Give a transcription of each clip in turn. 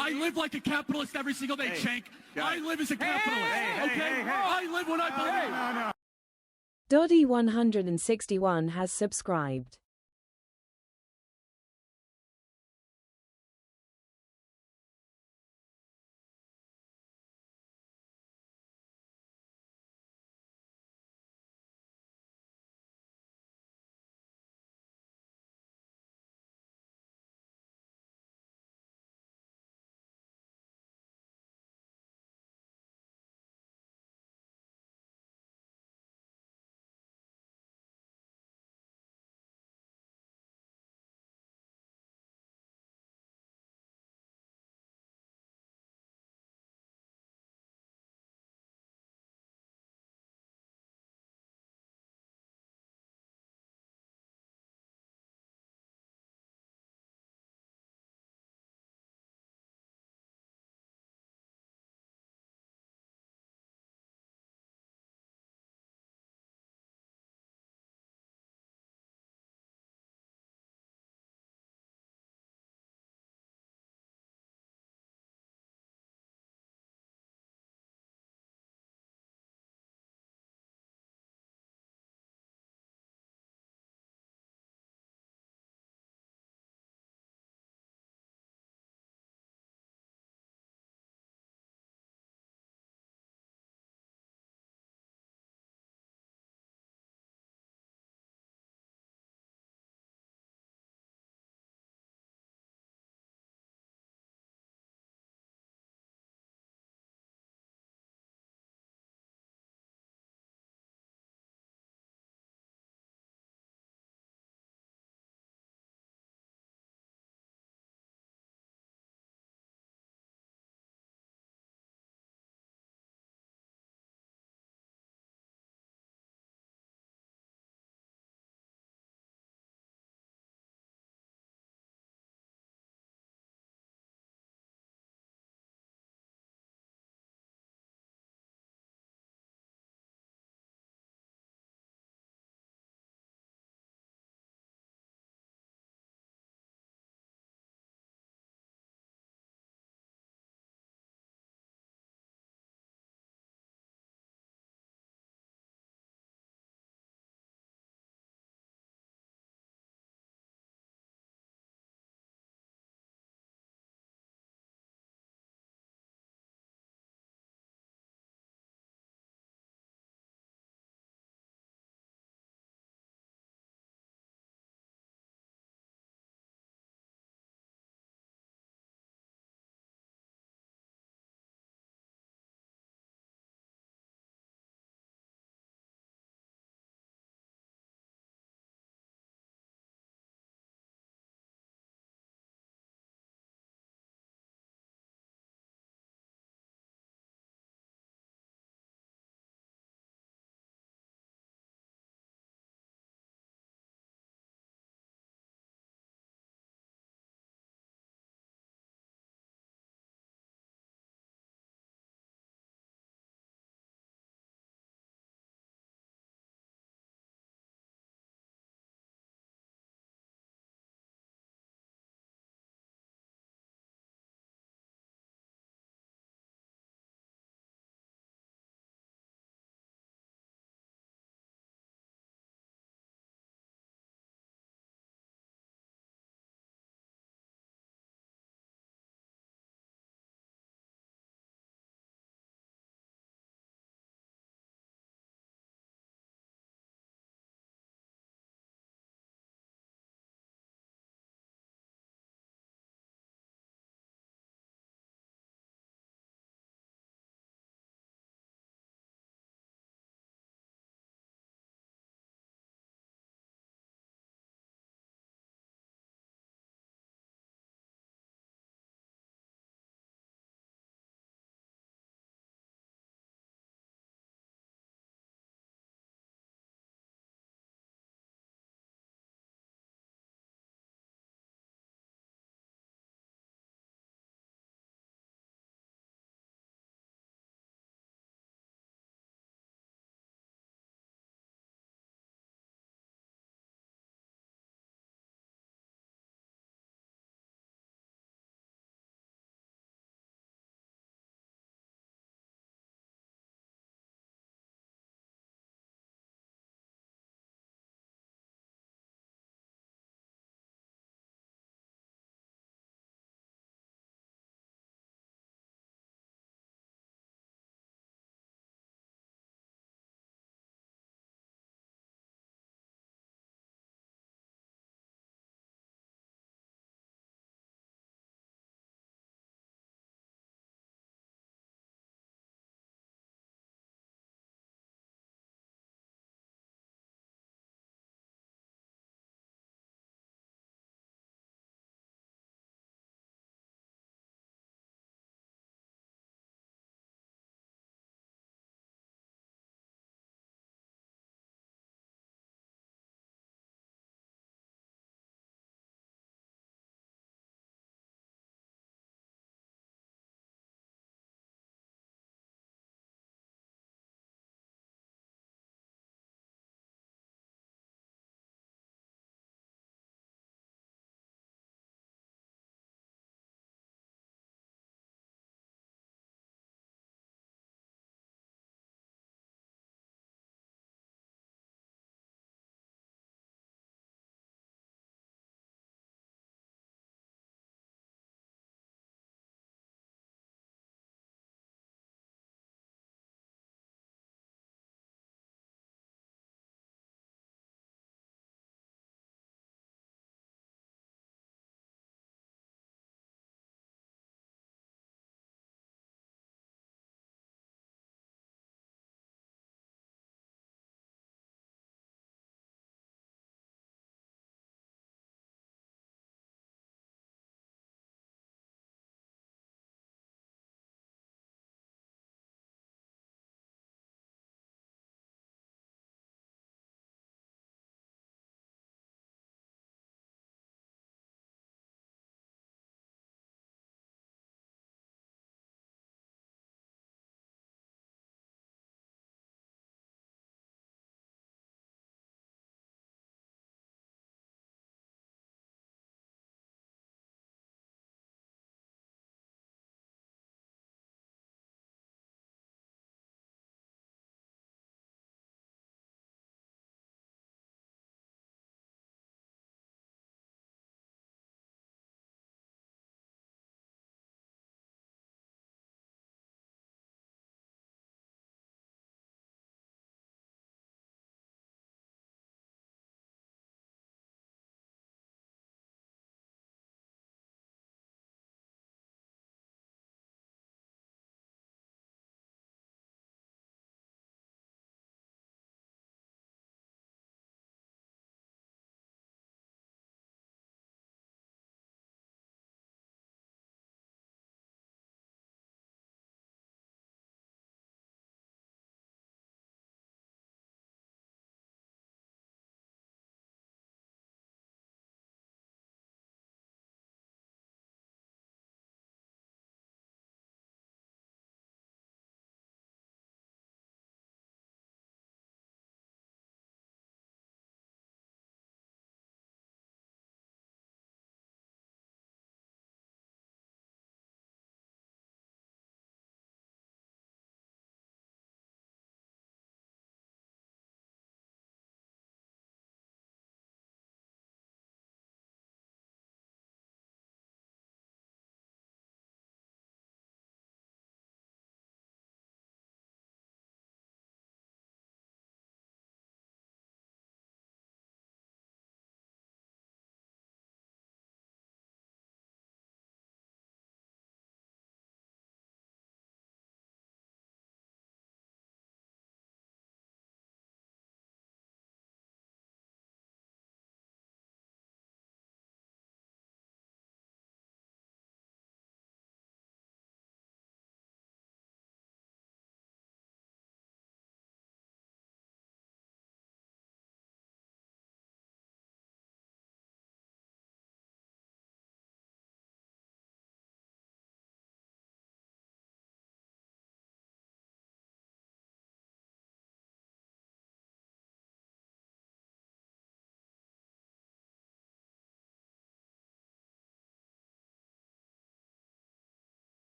I live like a capitalist every single day, Chank. I live as a capitalist, okay? I live when I believe. Doddy 161 has subscribed.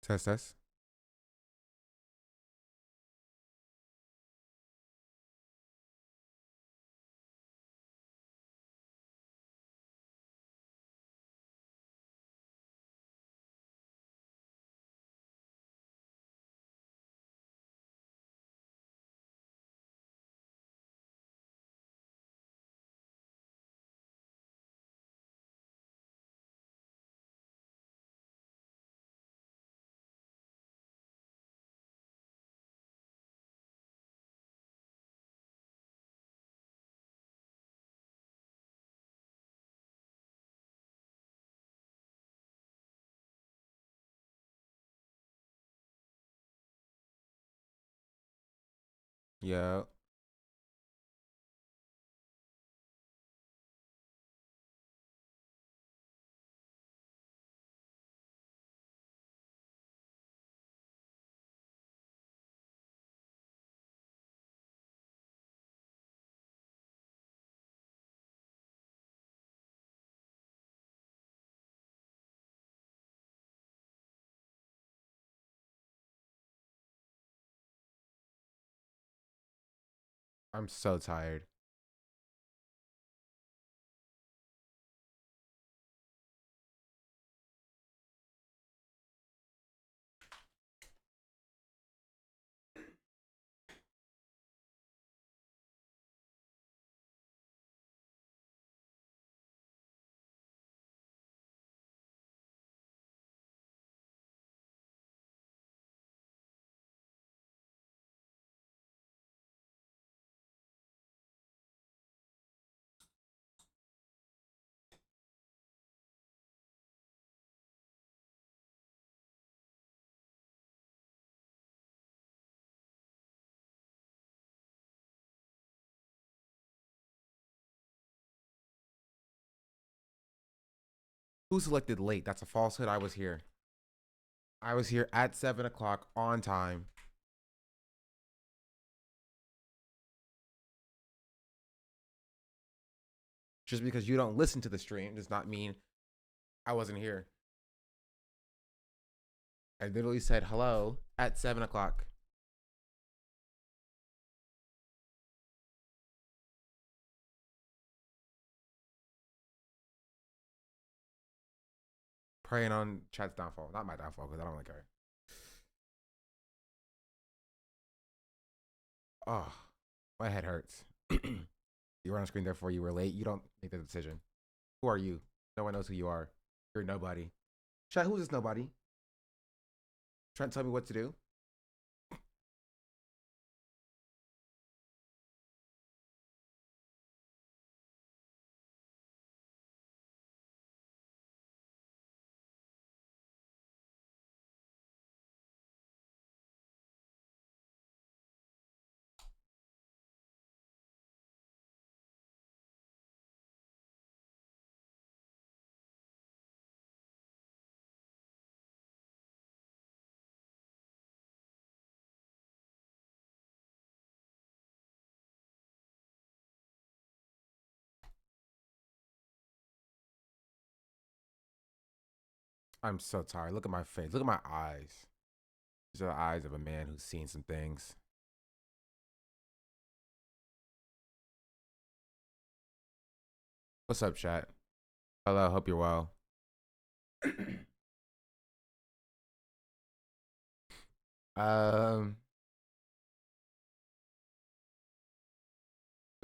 Test. Yeah. I'm so tired. Who selected late? That's a falsehood. I was here. I was here at 7 o'clock on time. Just because you don't listen to the stream does not mean I wasn't here. I literally said hello at 7 o'clock. Praying on chat's downfall. Not my downfall, because I don't like her. Oh, my head hurts. You were on screen, therefore you were late. You don't make the decision. Who are you? No one knows who you are. You're nobody. Chat, who's this nobody? Trying to tell me what to do? I'm so tired. Look at my face. Look at my eyes. These are the eyes of a man who's seen some things. What's up, chat? Hello, hope you're well. Good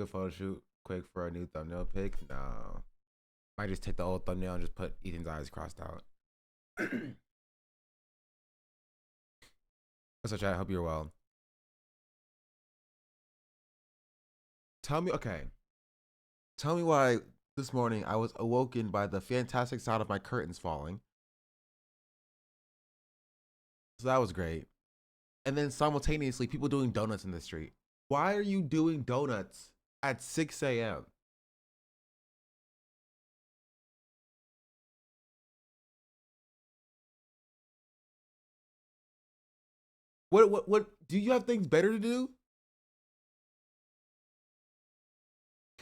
photo shoot. Quick for a new thumbnail pic. No. Might just take the old thumbnail and just put Ethan's eyes crossed out. What's up, chat? Hope you're well. Tell me, okay. Tell me why this morning I was awoken by the fantastic sound of my curtains falling. So that was great. And then simultaneously, people doing donuts in the street. Why are you doing donuts at 6 a.m.? What do you have things better to do?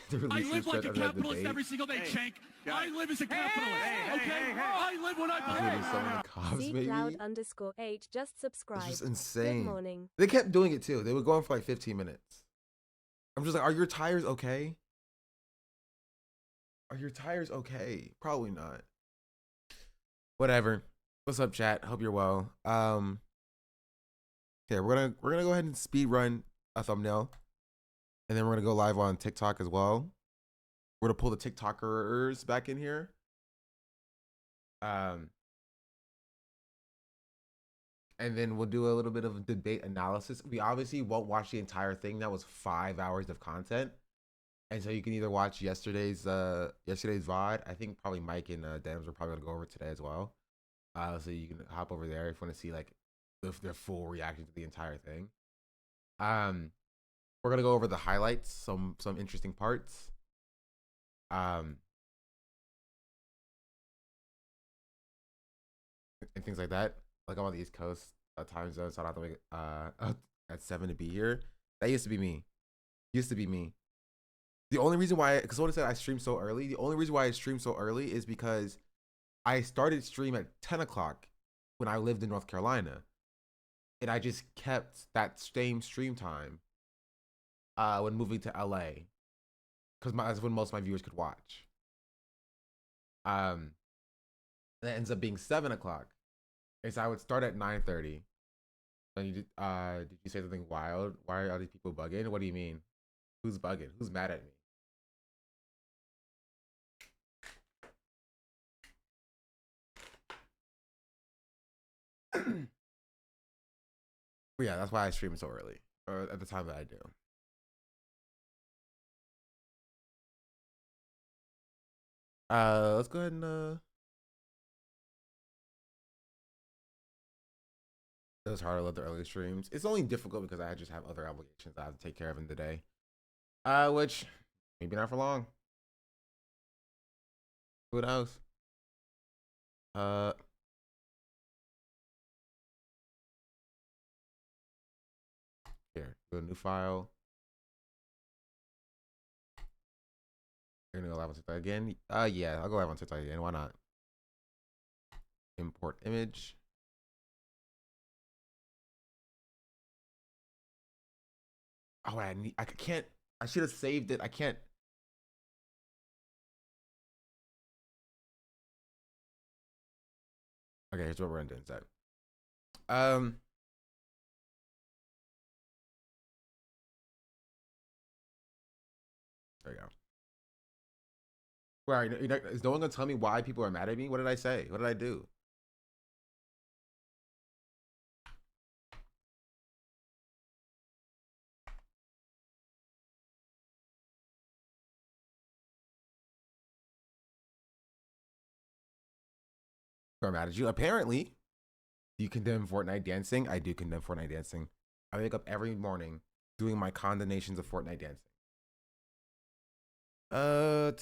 The I release live like a of that capitalist debate. every single day, Shank. I live as a capitalist, okay? I live when I Literally believe. someone the cops, C maybe. Cloud_H just It's subscribed. just Good insane. morning. They kept doing it too. They were going for like 15 minutes. I'm just like, are your tires okay? Are your tires okay? Probably not. Whatever. What's up, chat? Hope you're well. Yeah, we're gonna go ahead and speed run a thumbnail, and then we're gonna go live on TikTok as well. We're gonna pull the TikTokers back in here. And then we'll do a little bit of debate analysis. We obviously won't watch the entire thing. That was 5 hours of content. And so you can either watch yesterday's VOD. I think probably Mike and Dems are probably gonna go over today as well. So you can hop over there if you want to see like their full reaction to the entire thing. We're gonna go over the highlights, some interesting parts. And things like that. Like I'm on the East Coast time zone, so I don't have to wake at 7 to be here. That used to be me. The only reason why, because someone said I stream so early, the only reason why I stream so early is because I started stream at 10 o'clock when I lived in North Carolina. And I just kept that same stream time when moving to LA. Because that's when most of my viewers could watch. That ends up being 7 o'clock. And so I would start at 9:30. And did you say something wild? Why are all these people bugging? What do you mean? Who's bugging? Who's mad at me? But yeah, that's why I stream so early, or at the time that I do. Let's go ahead and it was hard. I love the early streams. It's only difficult because I just have other obligations I have to take care of in the day. Which maybe not for long. Who knows? Here, go to new file. You're gonna go live on TikTok again? Yeah, I'll go live on TikTok again. Why not? Import image. Oh, I can't. I should have saved it. I can't. Okay, here's what we're gonna do instead. There you go. Where is no one gonna tell me why people are mad at me? What did I say? What did I do? Who are mad at you? Apparently, do you condemn Fortnite dancing? I do condemn Fortnite dancing. I wake up every morning doing my condemnations of Fortnite dancing. Oh.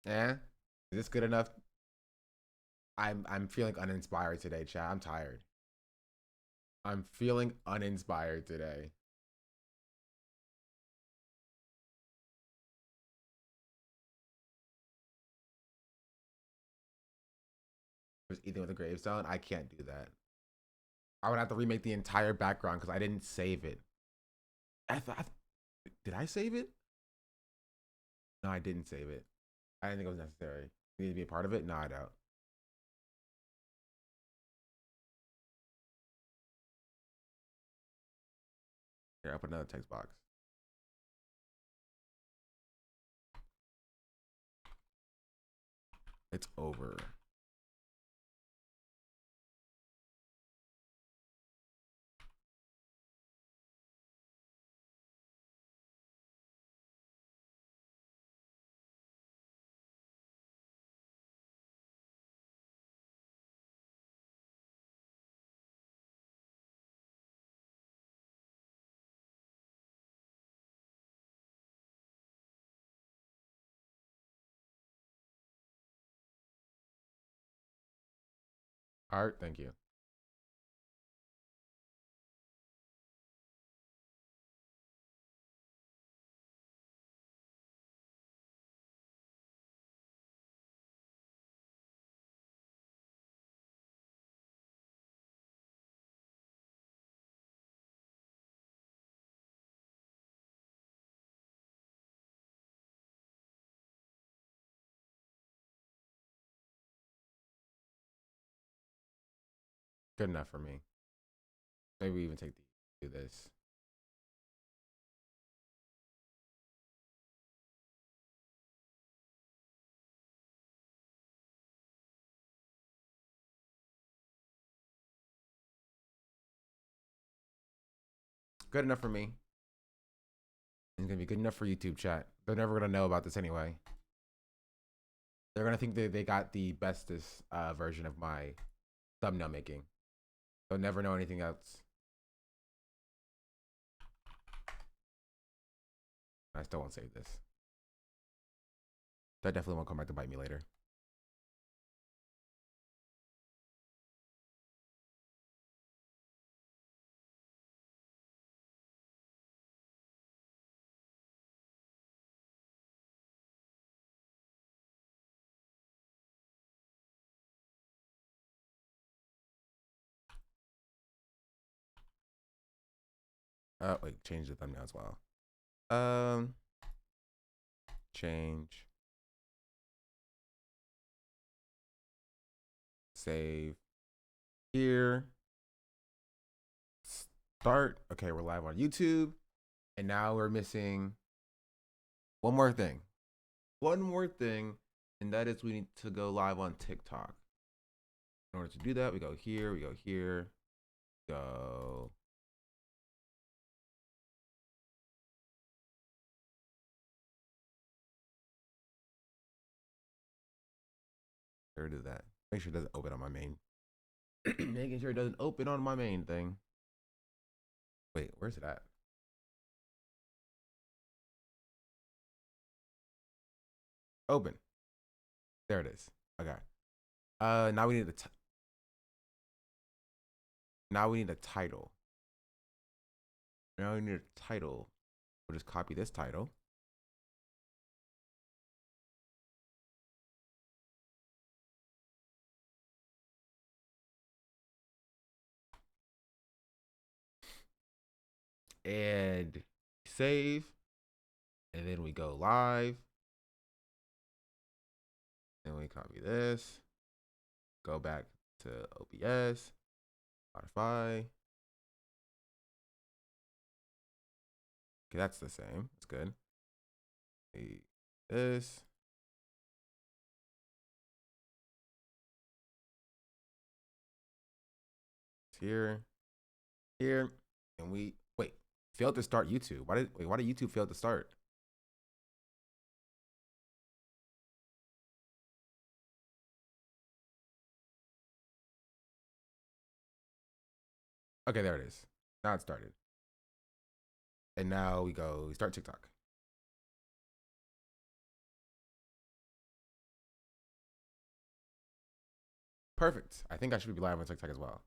Yeah. Is this good enough? I'm feeling uninspired today, chat. I'm tired. I'm feeling uninspired today. Just eating with a gravestone. I can't do that. I would have to remake the entire background because I didn't save it. Did I save it? No, I didn't save it. I didn't think it was necessary. You need to be a part of it? No, I don't. Here, I'll put another text box. It's over. All right, thank you. Good enough for me. Maybe we even take do this. Good enough for me. It's gonna be good enough for YouTube chat. They're never gonna know about this anyway. They're gonna think that they got the bestest version of my thumbnail making. They'll never know anything else. I still won't save this. That definitely won't come back to bite me later. Wait, change the thumbnail as well. Change. Save. Here. Start. Okay, we're live on YouTube. And now we're missing one more thing. One more thing. And that is we need to go live on TikTok. In order to do that, we go here, we go here, go. Here, do that. Make sure it doesn't open on my main. Making sure it doesn't open on my main thing. Wait, where's it at? Open. There it is. Okay. Now we need a now we need a title. Now we need a title. We'll just copy this title. And save. And then we go live. And we copy this. Go back to OBS. Modify. Okay, that's the same. That's good. This. It's here. Here. And we wait. Failed to start YouTube. Why did YouTube fail to start? Okay, there it is. Now it started. And now we start TikTok. Perfect. I think I should be live on TikTok as well.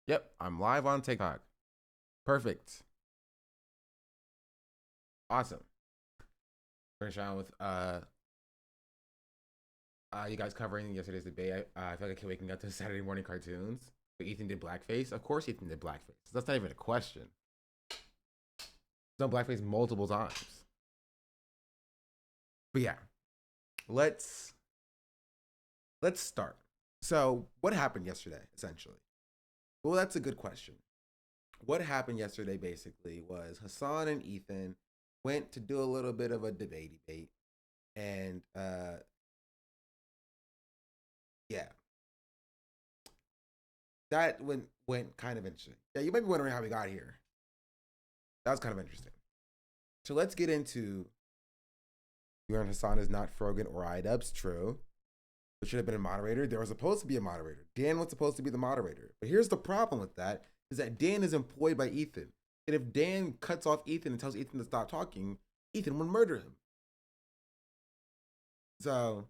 Yep, I'm live on TikTok. Perfect. Awesome. We're gonna with you guys covering yesterday's debate. I feel like I keep waking up to Saturday morning cartoons. But Ethan did blackface. Of course Ethan did blackface. That's not even a question. He's done blackface multiple times. But yeah, let's start. So what happened yesterday, essentially? Well, that's a good question. what happened yesterday basically was Hasan and Ethan went to do a little bit of a debate, and yeah, that went kind of interesting. Yeah, you might be wondering how we got here. That was kind of interesting. So let's get into. You learned Hasan is not Frogan or iDubbbz. True. There should have been a moderator. There was supposed to be a moderator. Dan was supposed to be the moderator. But here's the problem with that is that Dan is employed by Ethan. And if Dan cuts off Ethan and tells Ethan to stop talking, Ethan would murder him. So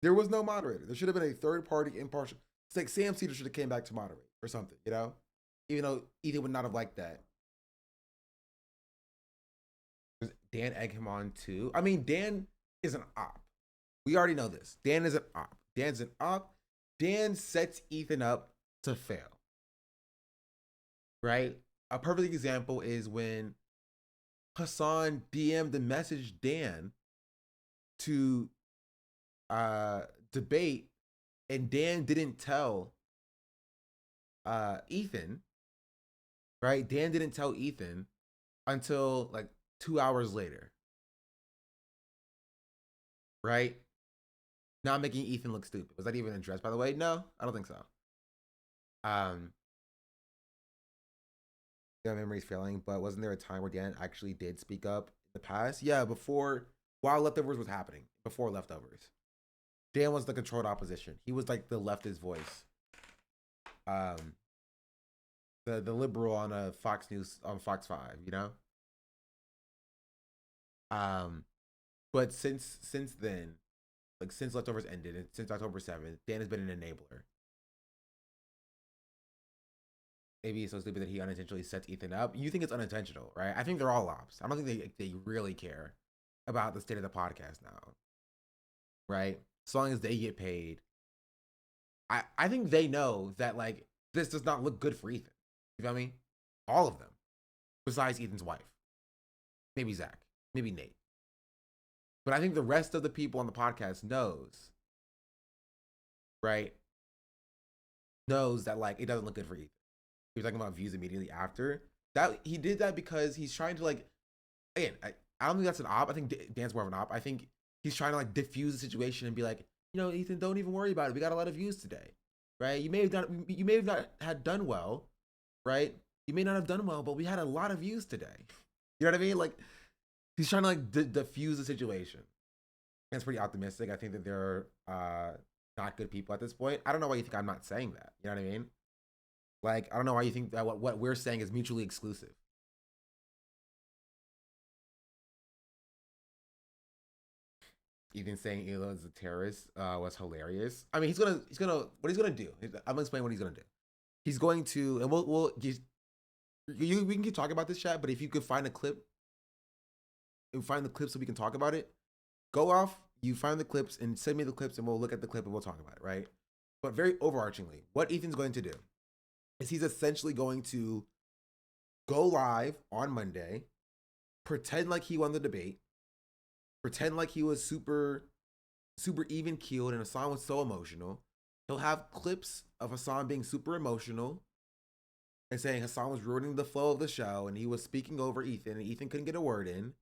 there was no moderator. There should have been a third party impartial. It's like Sam Cedar should have came back to moderate or something, you know? Even though Ethan would not have liked that. Does Dan egg him on too? I mean, Dan is an op. We already know this. Dan is an op. Dan's an op. Dan sets Ethan up to fail. Right? A perfect example is when Hasan DM'd and messaged Dan to debate, and Dan didn't tell Ethan, right? Dan didn't tell Ethan until like 2 hours later, right? Not making Ethan look stupid. Was that even addressed, by the way? No, I don't think so. Yeah, memory's failing, but wasn't there a time where Dan actually did speak up in the past? Yeah, while Leftovers was happening, before Leftovers. Dan was the controlled opposition. He was like the leftist voice. The liberal on Fox News, on Fox 5, you know? But since then, like since Leftovers ended and since October 7th, Dan has been an enabler. Maybe he's so stupid that he unintentionally sets Ethan up. You think it's unintentional, right? I think they're all ops. I don't think they really care about the state of the podcast now, right? As long as they get paid. I think they know that like this does not look good for Ethan. You feel me? All of them, besides Ethan's wife, maybe Zach, maybe Nate. But I think the rest of the people on the podcast knows, right? Knows that like it doesn't look good for Ethan. He was talking about views immediately after that. He did that because he's trying to like, again, I don't think that's an op. I think Dan's more of an op. I think he's trying to like diffuse the situation and be like, you know, Ethan, don't even worry about it. We got a lot of views today, right? You may have not had done well, right? You may not have done well, but we had a lot of views today. You know what I mean? Like he's trying to like diffuse the situation. That's pretty optimistic. I think that they're not good people at this point. I don't know why you think I'm not saying that. You know what I mean? Like, I don't know why you think that what we're saying is mutually exclusive. Even saying Elon's a terrorist was hilarious. I mean, he's gonna what he's gonna do. I'm gonna explain what he's gonna do. He's going to, and we can keep talking about this chat. But if you could find a clip, and find the clip so we can talk about it, go off. You find the clips and send me the clips, and we'll look at the clip and we'll talk about it, right? But very overarchingly, what Ethan's going to do is he's essentially going to go live on Monday, pretend like he won the debate, pretend like he was super even keeled and Hasan was so emotional. He'll have clips of Hasan being super emotional and saying Hasan was ruining the flow of the show and he was speaking over Ethan and Ethan couldn't get a word in.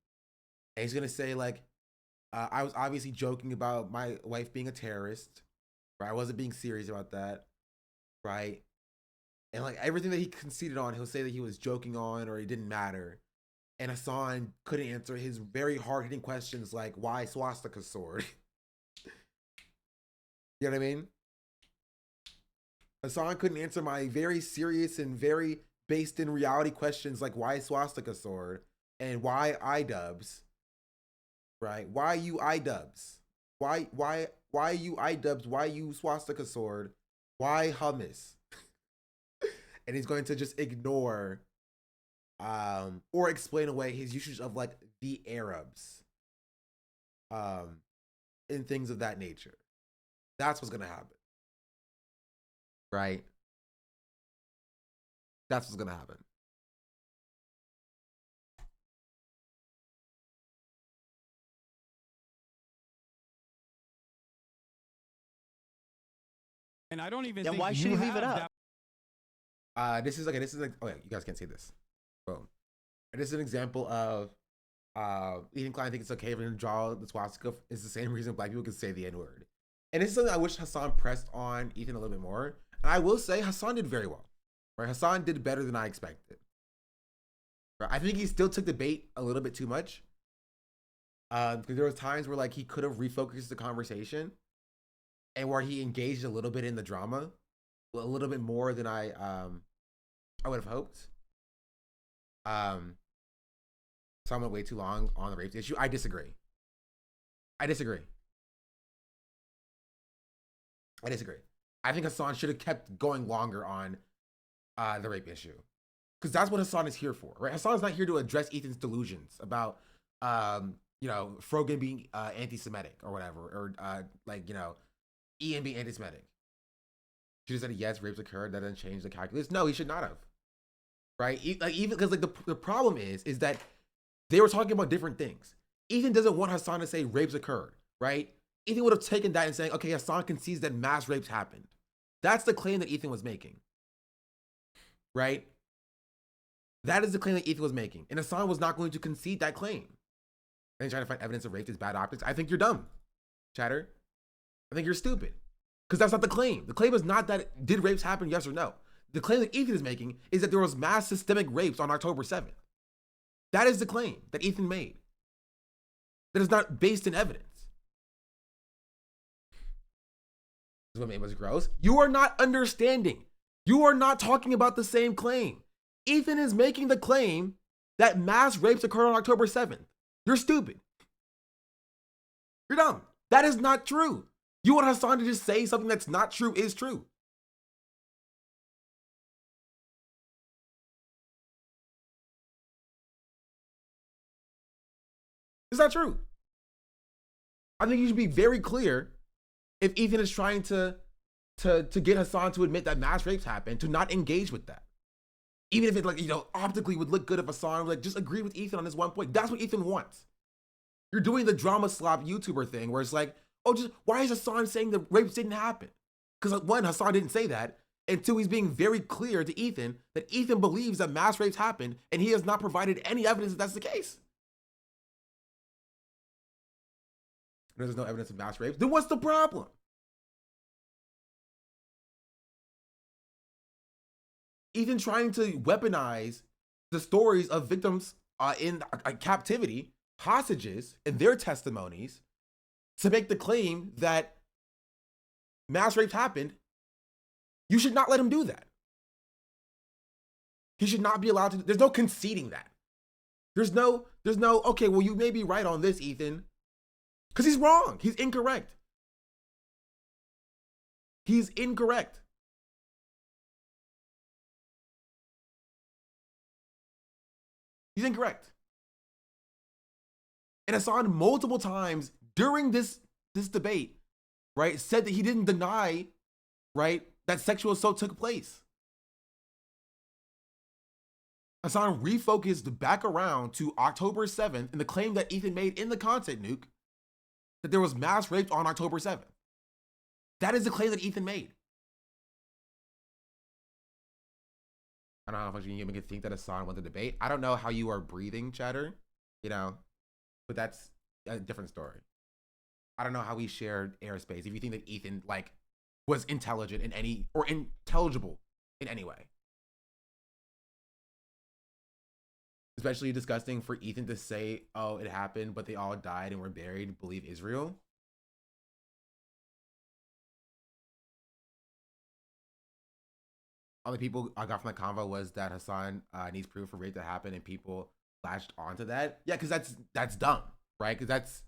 And he's gonna say like, I was obviously joking about my wife being a terrorist, right? I wasn't being serious about that, right? And like everything that he conceded on, he'll say that he was joking on or it didn't matter. And Hasan couldn't answer his very hard-hitting questions like, why swastika sword? You know what I mean? Hasan couldn't answer my very serious and very based in reality questions like, why swastika sword? And why iDubbbz? Right? Why you iDubbbz? Why you iDubbbz? Why you swastika sword? Why hummus? And he's going to just ignore or explain away his usage of like the Arabs and things of that nature. That's what's gonna happen, right? That's what's gonna happen. And I don't even Then think why you should he leave have it up? that This is like, oh yeah, you guys can't see this. Boom. And this is an example of Ethan Klein thinks it's okay for him to draw the swastika. It's the same reason black people can say the N-word. And this is something I wish Hasan pressed on Ethan a little bit more. And I will say Hasan did very well. Right? Hasan did better than I expected. Right? I think he still took the bait a little bit too much. Because there was times where like he could have refocused the conversation and where he engaged a little bit in the drama, a little bit more than I would have hoped. So I went way too long on the rape issue. I disagree. I think Hasan should have kept going longer on the rape issue. Because that's what Hasan is here for, right? Hasan's not here to address Ethan's delusions about, Frogan being anti-Semitic or whatever, or Ian being anti-Semitic. She just said, yes, rapes occurred. That doesn't change the calculus. No, he should not have. Right? Even because the problem is that they were talking about different things. Ethan doesn't want Hasan to say rapes occurred, right? Ethan would have taken that and saying, okay, Hasan concedes that mass rapes happened. That's the claim that Ethan was making, right? That is the claim that Ethan was making. And Hasan was not going to concede that claim. And trying to find evidence of rape is bad optics. I think you're dumb, Chatter. I think you're stupid. Because that's not the claim. The claim is not that did rapes happen, yes or no. The claim that Ethan is making is that there was mass systemic rapes on October 7th. That is the claim that Ethan made. That is not based in evidence. This is what made us gross. You are not understanding. You are not talking about the same claim. Ethan is making the claim that mass rapes occurred on October 7th. You're stupid. You're dumb. That is not true. You want Hasan to just say something that's not true is true. It's not true. I think you should be very clear if Ethan is trying to get Hasan to admit that mass rapes happened, to not engage with that. Even if it optically would look good if Hasan would just agree with Ethan on this one point. That's what Ethan wants. You're doing the drama slop YouTuber thing where it's like, oh, just why is Hasan saying the rapes didn't happen? Because one, Hasan didn't say that. And two, he's being very clear to Ethan that Ethan believes that mass rapes happened and he has not provided any evidence that that's the case. There's no evidence of mass rapes. Then what's the problem? Ethan trying to weaponize the stories of victims in captivity, hostages, and their testimonies to make the claim that mass rapes happened. You should not let him do that. He should not be allowed to. There's no conceding that. There's no, okay, well, you may be right on this, Ethan. Because he's wrong. He's incorrect. He's incorrect. He's incorrect. And Hasan multiple times during this debate, right, said that he didn't deny, right, that sexual assault took place. Hasan refocused back around to October 7th and the claim that Ethan made in the content nuke that there was mass rape on October 7th. That is the claim that Ethan made. I don't know how much you make it think that Hasan won the debate. I don't know how you are breathing, Chatter, but that's a different story. I don't know how we shared airspace. If you think that Ethan was intelligent in any, or intelligible in any way. Especially disgusting for Ethan to say, oh, it happened, but they all died and were buried, believe Israel. All the people I got from the convo was that Hasan needs proof for rape that happened, and people latched onto that. Yeah, because that's dumb, right? Because that's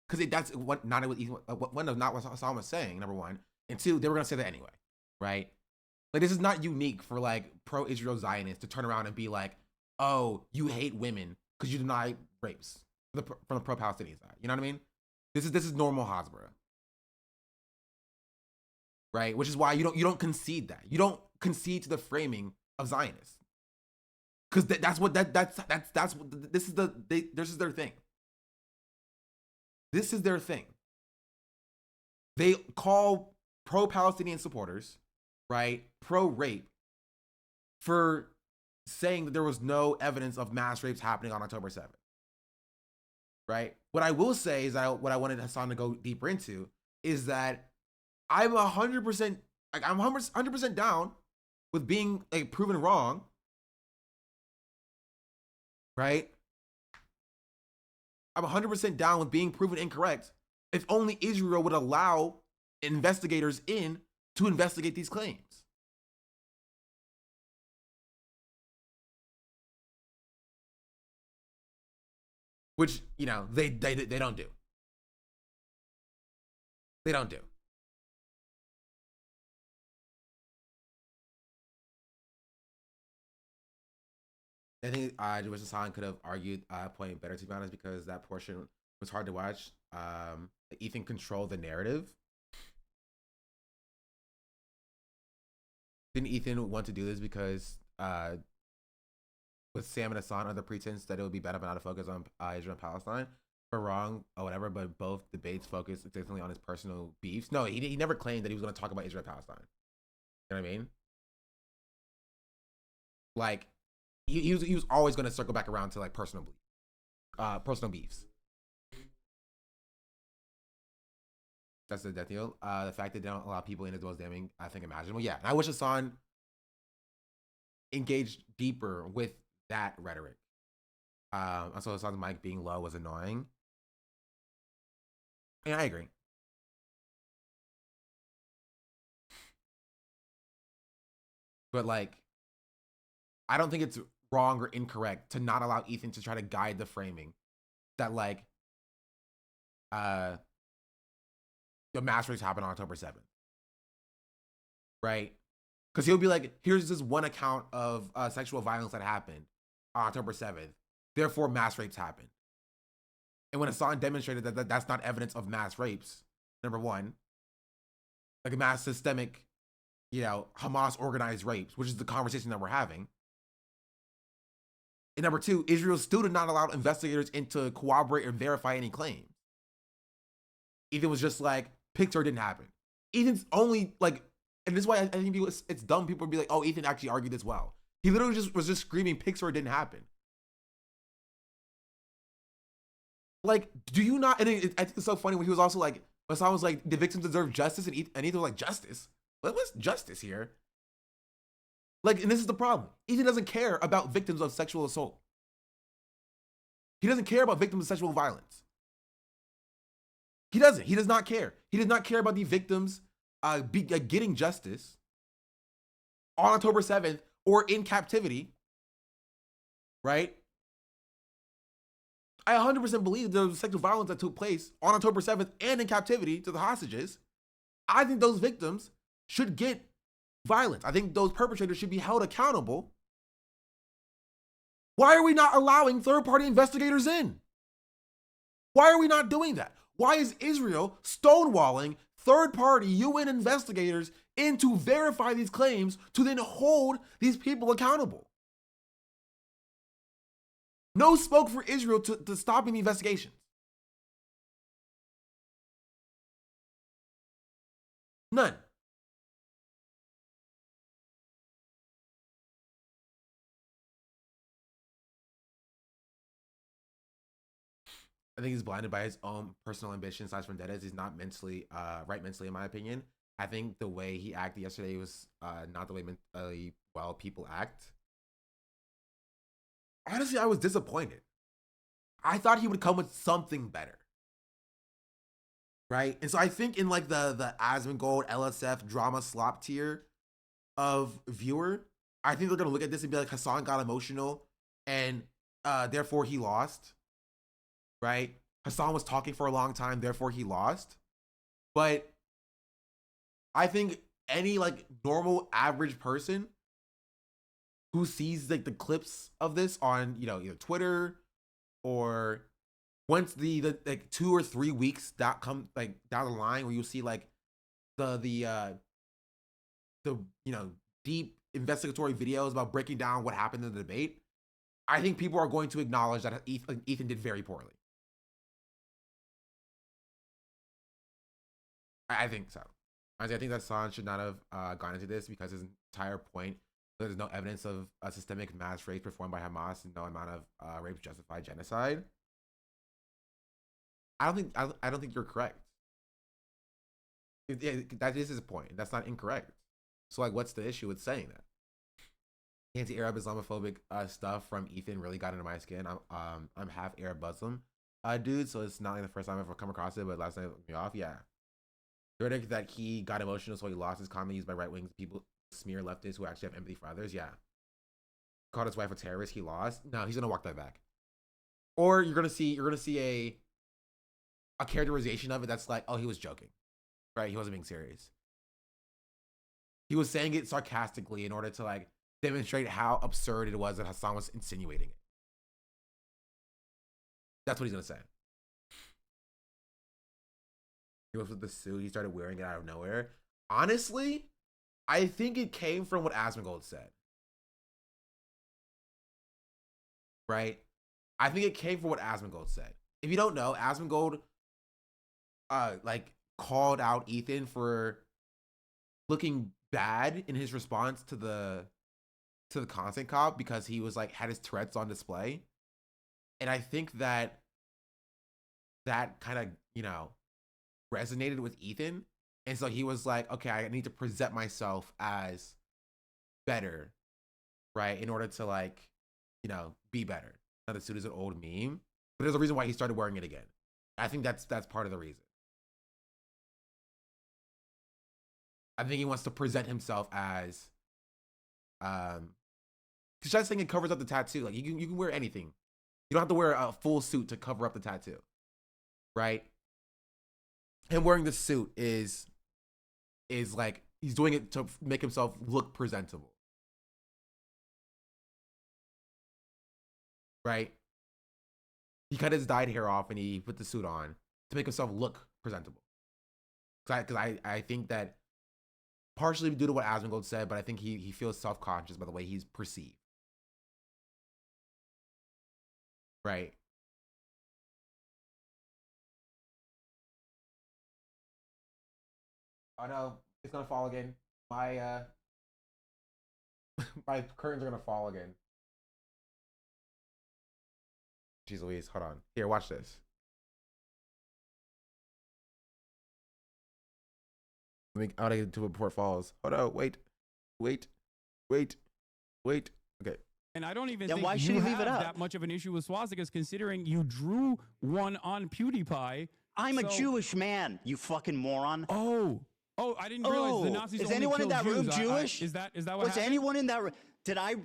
that's what not what Ethan, not what Hasan was saying. Number one, and two, they were gonna say that anyway, right? This is not unique for pro-Israel Zionists to turn around and be like, oh, you hate women because you deny rapes from the pro-Palestinian side. You know what I mean? This is normal Hasbara, right? Which is why you don't concede that. You don't concede to the framing of Zionists, because that's what this is their thing. This is their thing. They call pro-Palestinian supporters, right, pro-rape, for saying that there was no evidence of mass rapes happening on October 7th, right? What I will say is what I wanted Hasan to go deeper into is that I'm 100%, like, I'm 100% down with being like proven wrong, right? I'm 100% down with being proven incorrect if only Israel would allow investigators in to investigate these claims. Which, you know, they don't do. They don't do. I think wish Hasan could have argued point better, to be honest, because that portion was hard to watch. Ethan controlled the narrative. Didn't Ethan want to do this because with Sam and Hasan under pretense that it would be better not to focus on Israel and Palestine? Or wrong or whatever, but both debates focused extensively on his personal beefs. No, he never claimed that he was going to talk about Israel and Palestine. You know what I mean? Like, he was always going to circle back around to like personal beefs. That's the death deal. The fact that they don't allow people in is the most damning, I think, imaginable. Yeah, and I wish Hasan engaged deeper with that rhetoric. Also, Hasan's mic being low was annoying. Yeah, I agree. But like, I don't think it's wrong or incorrect to not allow Ethan to try to guide the framing that like the mass rapes happened on October 7th. Right? Because he'll be like, here's this one account of sexual violence that happened on October 7th. Therefore, mass rapes happened. And when Hasan demonstrated that that's not evidence of mass rapes, number one, like a mass systemic, you know, Hamas organized rapes, which is the conversation that we're having. And number two, Israel still did not allow investigators in to corroborate or verify any claims. Ethan was just like, Pixar didn't happen. Ethan's only like, and this is why I think people, it's dumb. People would be like, oh, Ethan actually argued this well. He literally was just screaming, Pixar didn't happen. Like, do you not? And I think it's so funny when he was also like, Hasan was like, the victims deserve justice, and Ethan was like, justice? What's justice here? Like, and this is the problem. Ethan doesn't care about victims of sexual assault. He doesn't care about victims of sexual violence. He doesn't. He does not care. He does not care about the victims getting justice on October 7th or in captivity, right? I 100% believe there was sexual violence that took place on October 7th and in captivity to the hostages. I think those victims should get violence. I think those perpetrators should be held accountable. Why are we not allowing third-party investigators in? Why are we not doing that? Why is Israel stonewalling third-party UN investigators in to verify these claims to then hold these people accountable? No smoke for Israel to stopping the investigations. None. I think he's blinded by his own personal ambitions / vendettas. He's not mentally right mentally, in my opinion. I think the way he acted yesterday was not the way mentally well people act. Honestly, I was disappointed. I thought he would come with something better. Right? And so I think in like the Asmongold, LSF drama slop tier of viewer, I think they're gonna look at this and be like, Hasan got emotional and therefore he lost. Right? Hasan was talking for a long time, therefore he lost. But I think any like normal average person who sees like the clips of this on, you know, either Twitter or once the like 2 or 3 weeks that come like down the line where you see like the you know, deep investigatory videos about breaking down what happened in the debate, I think people are going to acknowledge that Ethan did very poorly. I think so. Honestly, I think that Hasan should not have gone into this because his entire point, there's no evidence of a systemic mass rape performed by Hamas and no amount of rapes justify genocide. I don't think you're correct. That is his point. That's not incorrect. So like, what's the issue with saying that? Anti-Arab Islamophobic stuff from Ethan really got into my skin. I'm half Arab Muslim, dude. So it's not like the first time I've ever come across it, but last night it put me off. Yeah, the verdict that he got emotional, so he lost his commonly used by right wing people smear leftists who actually have empathy for others. Yeah, called his wife a terrorist. He lost. No, he's gonna walk that back. Or you're gonna see a characterization of it that's like, oh, he was joking, right? He wasn't being serious. He was saying it sarcastically in order to like demonstrate how absurd it was that Hasan was insinuating it. That's what he's gonna say. He goes with the suit. He started wearing it out of nowhere. Honestly, I think it came from what Asmongold said. Right? I think it came from what Asmongold said. If you don't know, Asmongold like called out Ethan for looking bad in his response to the content cop because he was like had his Tourette's on display. And I think that kind of, you know, resonated with Ethan. And so he was like, okay, I need to present myself as better, right? In order to like, you know, be better. Now the suit is an old meme, but there's a reason why he started wearing it again. I think that's part of the reason. I think he wants to present himself as, because just saying it covers up the tattoo. Like you can wear anything. You don't have to wear a full suit to cover up the tattoo, right? Him wearing the suit is like he's doing it to make himself look presentable, right? He cut his dyed hair off and he put the suit on to make himself look presentable. Because I think that partially due to what Asmongold said, but I think he feels self-conscious by the way he's perceived. Right. Oh no, it's gonna fall again. My my curtains are gonna fall again. Jeez Louise, hold on. Here, watch this. I gotta get to it before it falls. Hold on, wait. Okay. And I don't even then think why should you you have leave it up? that much of an issue with swastikas, considering you drew one on PewDiePie. I'm a Jewish man, you fucking moron. Oh, I didn't realize the Nazis is only anyone in killed that room Jews. Jewish? Is that what Was happened? anyone in that room? Did I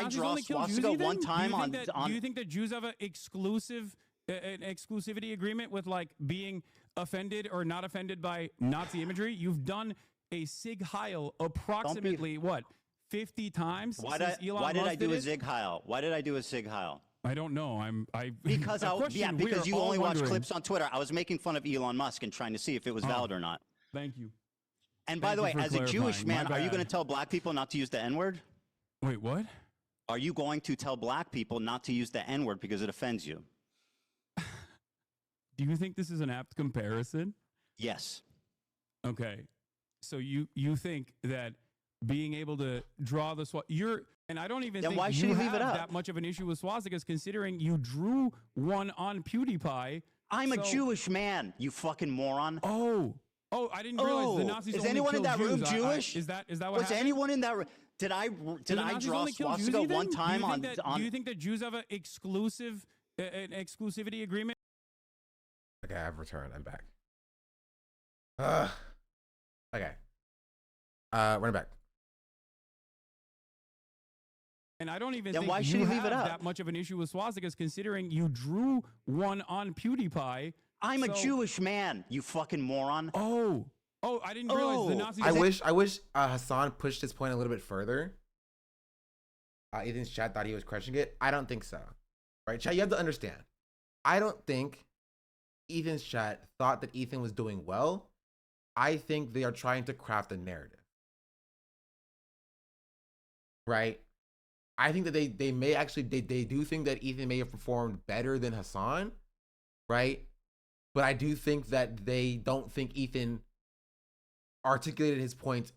draw swastika one time on? Do you think that Jews have an exclusivity agreement with like being offended or not offended by Nazi imagery? You've done a Sig Heil approximately what 50 times. Why did I do a Sig Heil? Why did I do a Sig Heil? I don't know. Because you only watch clips on Twitter. I was making fun of Elon Musk and trying to see if it was valid or not. Thank you. And by the way, as a Jewish man, are you going to tell black people not to use the N-word? Wait, what? Are you going to tell black people not to use the N-word because it offends you? Do you think this is an apt comparison? Yes. Okay. So you think that being able to draw the and I don't even think why should you you leave have it up? that much of an issue with swastikas, considering you drew one on PewDiePie. I'm a Jewish man, you fucking moron. Oh, I didn't realize the Nazis is only anyone in killed that room Jews. Jewish? Is that what Was happened? anyone in that room? Did I draw swastika one time on? Do you think that Jews have an exclusivity agreement? Okay, I've returned. I'm back. Okay. Running back. And I don't even then think why should you you leave have it up? that much of an issue with swastikas, considering you drew one on PewDiePie. I'm a Jewish man, you fucking moron. Oh, I didn't realize the Nazis. I wish Hasan pushed his point a little bit further. Ethan's chat thought he was crushing it. I don't think so. Right, chat, you have to understand. I don't think Ethan's chat thought that Ethan was doing well. I think they are trying to craft a narrative. Right? I think that they may actually, they do think that Ethan may have performed better than Hasan. Right? But I do think that they don't think Ethan articulated his point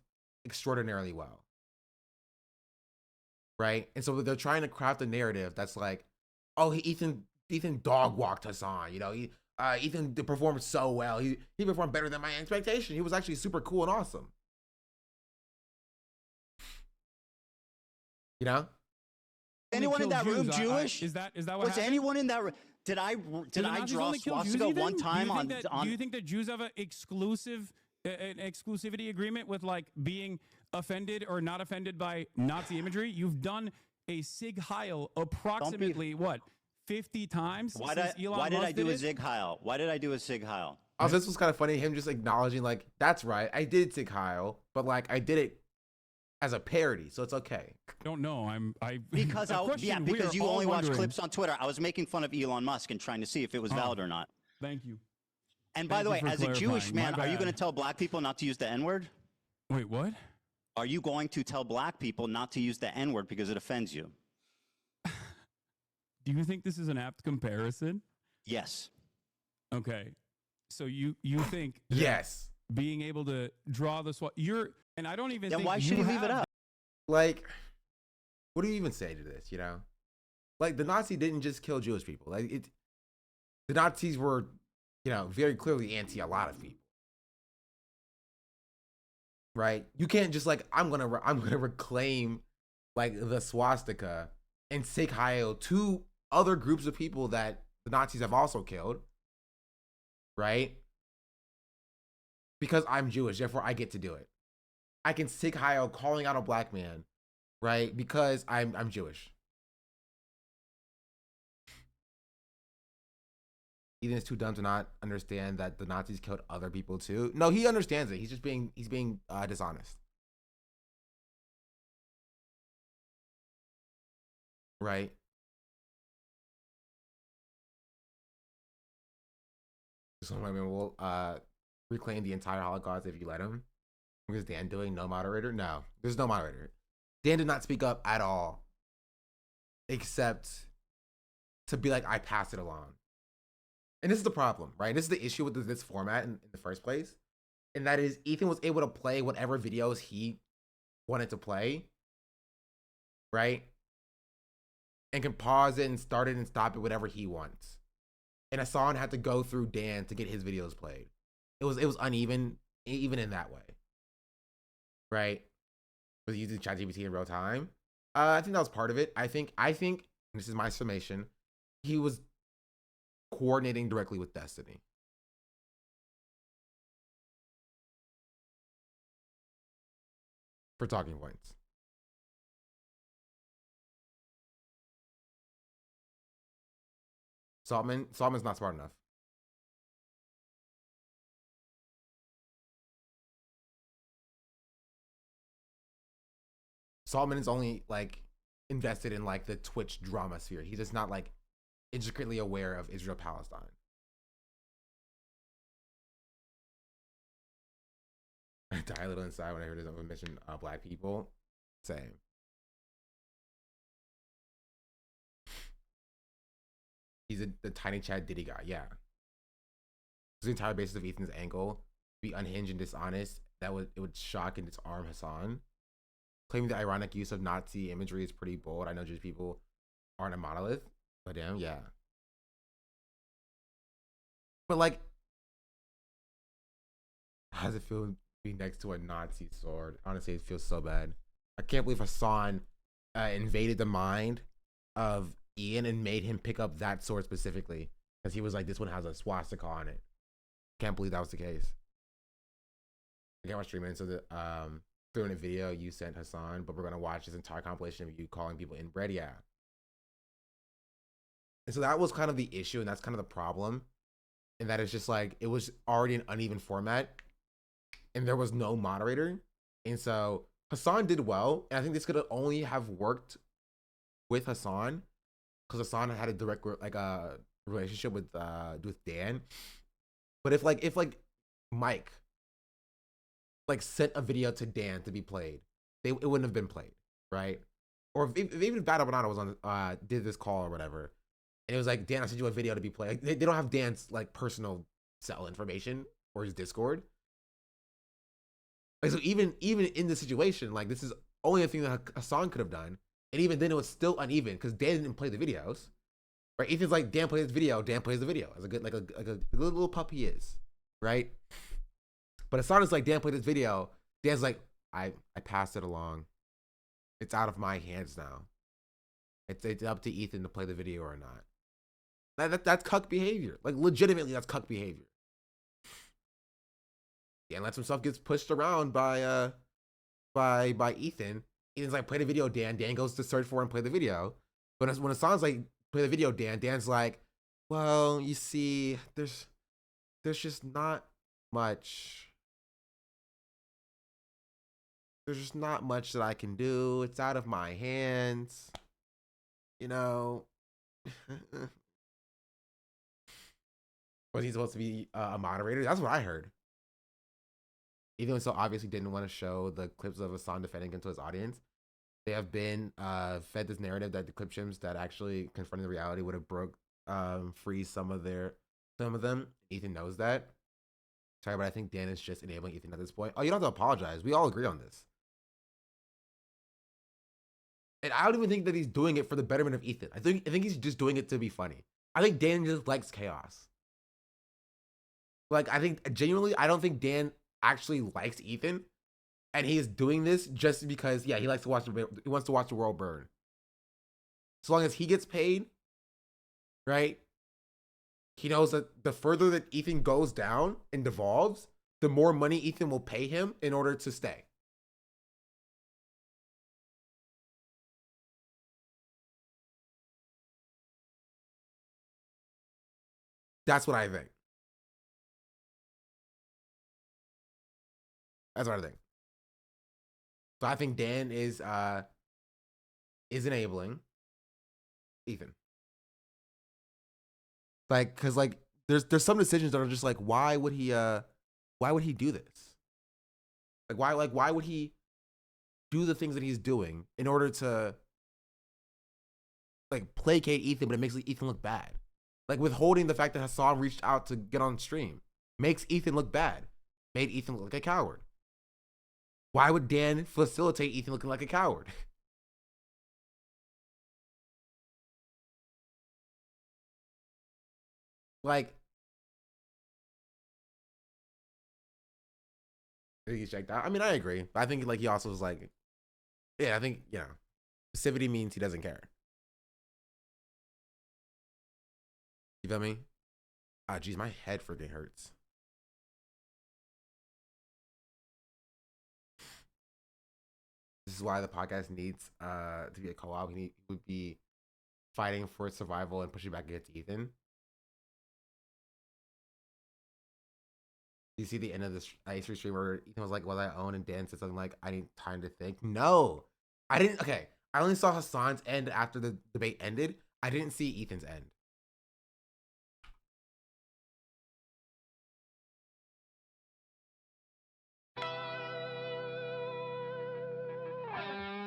extraordinarily well. Right? And so they're trying to craft a narrative that's like, oh, Ethan dog walked Hasan. You know, Ethan performed so well. He performed better than my expectation. He was actually super cool and awesome. You know? Anyone in that room Jewish? Is that what Was happened? anyone in that room? Did I draw swastika one time on? Do you think that Jews have an exclusivity agreement with like being offended or not offended by Nazi imagery? You've done a Sig Heil approximately what 50 times. Why did I do a Sig Heil? Why did I do a Sig Heil? Also, this was kind of funny. Him just acknowledging like, that's right, I did Sig Heil, but like I did it as a parody, so it's okay. Don't know. Because you only watch clips on Twitter. I was making fun of Elon Musk and trying to see if it was valid or not. Thank you. And by the way, as a Jewish man, are you going to tell black people not to use the N-word? Wait, what? Are you going to tell black people not to use the N-word because it offends you? Do you think this is an apt comparison? Yes. Okay. So you think yes, being able to draw the and I don't even then think why should you leave it up? Like, what do you even say to this, you know? Like, the Nazi didn't just kill Jewish people. Like, the Nazis were, you know, very clearly anti a lot of people. Right? You can't just like, I'm gonna reclaim like the swastika and Sig Heil to other groups of people that the Nazis have also killed. Right? Because I'm Jewish, therefore I get to do it. I can Sig Heil calling out a black man, right? Because I'm Jewish. Ethan is too dumb to not understand that the Nazis killed other people too. No, he understands it. He's just being dishonest. Right? Some women will reclaim the entire Holocaust if you let him. What is Dan doing? No moderator? No, there's no moderator. Dan did not speak up at all, except to be like, I pass it along. And this is the problem, right? This is the issue with this format in the first place. And that is Ethan was able to play whatever videos he wanted to play, right? And can pause it and start it and stop it, whatever he wants. And Hasan had to go through Dan to get his videos played. It was uneven, even in that way. Right? With using ChatGPT in real time. I think that was part of it. I think, this is my summation, he was coordinating directly with Destiny. For talking points. Saltman's not smart enough. Saltman is only like invested in like the Twitch drama sphere. He's just not like intricately aware of Israel Palestine. I die a little inside when I heard someone mention black people. Same. He's the tiny Chad Diddy guy, yeah. The entire basis of Ethan's angle, be unhinged and dishonest, it would shock and disarm Hasan. Claiming the ironic use of Nazi imagery is pretty bold. I know Jewish people aren't a monolith, but damn, yeah. But like, how does it feel to be next to a Nazi sword? Honestly, it feels so bad. I can't believe Hasan invaded the mind of Ian and made him pick up that sword specifically because he was like, this one has a swastika on it. Can't believe that was the case. I can't watch 3 minutes of the through in a video you sent Hasan, but we're gonna watch this entire compilation of you calling people inbred. Yeah. And so that was kind of the issue, and that's kind of the problem. And that is just like, it was already an uneven format and there was no moderator. And so Hasan did well. And I think this could only have worked with Hasan because Hasan had a direct relationship with Dan. But if Mike like sent a video to Dan to be played, it wouldn't have been played, right? Or if even Battle Banana was on did this call or whatever, and it was like, Dan, I sent you a video to be played. Like, they don't have Dan's like personal cell information or his Discord. Like, so even in this situation, like, this is only a thing that Hasan could have done, and even then it was still uneven because Dan didn't play the videos. Right? Ethan's like, Dan plays the video, Dan plays the video. As a good, like a little pup he is, right? But Hasan is like, Dan played this video. Dan's like, I passed it along. It's out of my hands now. It's up to Ethan to play the video or not. That's cuck behavior. Like, legitimately, that's cuck behavior. Dan lets himself get pushed around by Ethan. Ethan's like, play the video, Dan. Dan goes to search for and play the video. But when Hasan's like, play the video, Dan's like, well, you see, there's just not much. There's just not much that I can do. It's out of my hands. You know. Was he supposed to be a moderator? That's what I heard. Even though so obviously didn't want to show the clips of Hasan defending him to his audience, they have been fed this narrative that the clip shims that actually confronting the reality would have freeze some of them. Ethan knows that. Sorry, but I think Dan is just enabling Ethan at this point. Oh, you don't have to apologize. We all agree on this. And I don't even think that he's doing it for the betterment of Ethan. I think he's just doing it to be funny. I think Dan just likes chaos. Like, I think genuinely, I don't think Dan actually likes Ethan, and he is doing this just because, yeah, he wants to watch the world burn. As long as he gets paid, right? He knows that the further that Ethan goes down and devolves, the more money Ethan will pay him in order to stay. That's what I think. That's what I think. So I think Dan is enabling Ethan. Like, cause like there's some decisions that are just like, why would he do this? Why would he do the things that he's doing in order to like placate Ethan, but it makes Ethan look bad. Like withholding the fact that Hasan reached out to get on stream makes Ethan look bad. Made Ethan look like a coward. Why would Dan facilitate Ethan looking like a coward? Like, I think he's checked out. I mean, I agree. But I think like he also was like, yeah, I think, you know, passivity means he doesn't care. You feel me? Ah, geez, my head freaking hurts. This is why the podcast needs to be a co-op. We would be fighting for its survival and pushing back against Ethan. You see the end of this A3 stream where Ethan was like, "What I own," and Dan said something like, "I need time to think." No, I didn't. Okay, I only saw Hasan's end after the debate ended. I didn't see Ethan's end.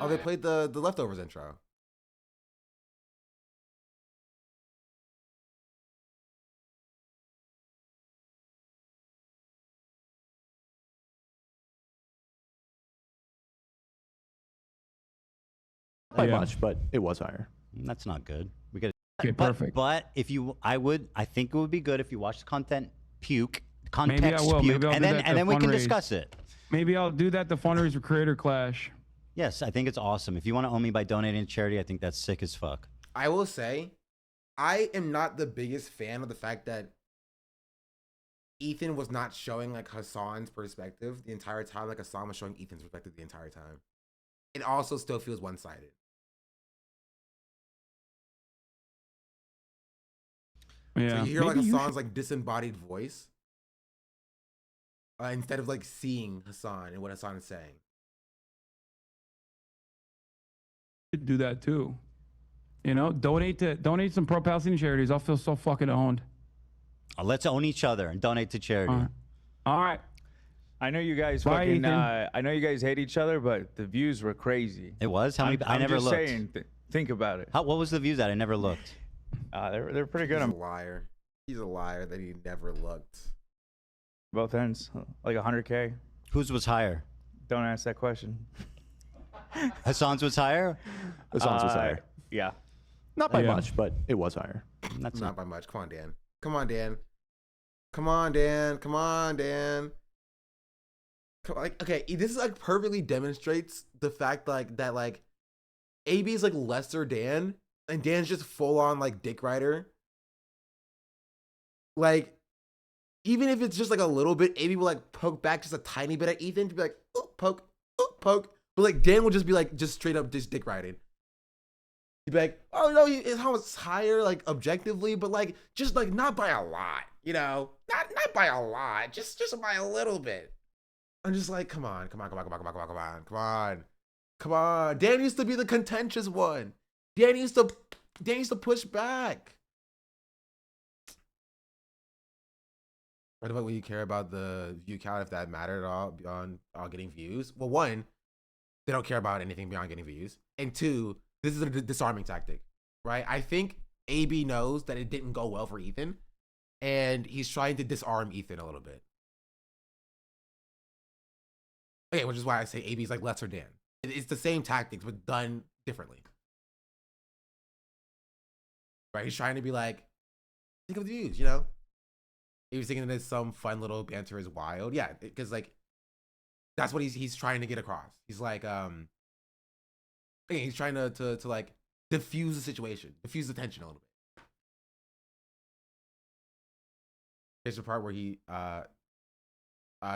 Oh, they played the leftovers intro. By much, but it was higher. That's not good. We got okay, perfect. But if you, I think it would be good if you watch the content puke, Maybe I will. puke, Maybe I'll and do then that and to then we can fundraise. discuss it. Maybe I'll do that. The fundraiser creator clash. Yes, I think it's awesome. If you want to own me by donating to charity, I think that's sick as fuck. I will say, I am not the biggest fan of the fact that Ethan was not showing like Hasan's perspective the entire time. Like Hasan was showing Ethan's perspective the entire time. It also still feels one-sided. Yeah. So you hear like Maybe Hasan's like disembodied voice instead of like seeing Hasan and what Hasan is saying. should do that too. You know, donate some pro-Palestinian charities. I'll feel so fucking owned. Let's own each other and donate to charity. All right. I know you guys Bye, fucking. Ethan. I know you guys hate each other, but the views were crazy. It was? How many? I never just looked. Saying, think about it. What was the views at? I never looked. They're pretty good He's on a liar. He's a liar that he never looked. both ends. Like 100K. Whose was higher? Don't ask that question. Hasan's was higher? Hasan's was higher. Yeah. Not by Yeah. much, but it was higher. That's Not by much. Come on, Dan. Come on, Dan. Come on, Dan. Come on, Dan. Like, okay, this is like perfectly demonstrates the fact that AB is like lesser Dan, and Dan's just full on like dick rider. Like, even if it's just like a little bit, AB will like poke back just a tiny bit at Ethan to be like, oh, poke, oh, poke. But like Dan will just be like just straight up just dick riding. He'd be like, oh no, his was higher like objectively, but like just like not by a lot, you know, not by a lot, just by a little bit. I'm just like, come on. Dan used to be the contentious one. Dan used to push back. What about when you care about the view count, if that mattered at all beyond getting views? Well, one, they don't care about anything beyond getting views. And two, this is a disarming tactic, right? I think AB knows that it didn't go well for Ethan, and he's trying to disarm Ethan a little bit. Okay, which is why I say AB is like lesser Dan. It's the same tactics, but done differently. Right? He's trying to be like, think of the views, you know? He was thinking that some fun little banter is wild. Yeah, because like, that's what he's trying to get across. He's like, he's trying to like diffuse the situation, diffuse the tension a little bit. There's the part where he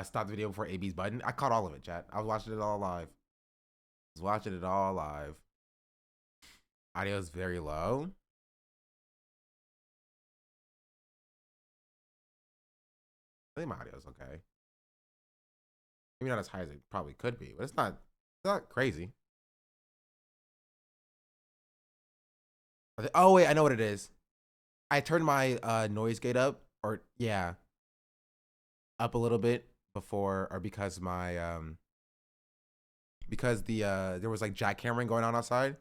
stopped the video before AB's button. I caught all of it, chat. I was watching it all live. Audio is very low. I think my audio is okay. Maybe not as high as it probably could be, but it's not crazy. Oh wait, I know what it is. I turned my noise gate up, or yeah, up a little bit before, or because my because the there was like jackhammering going on outside,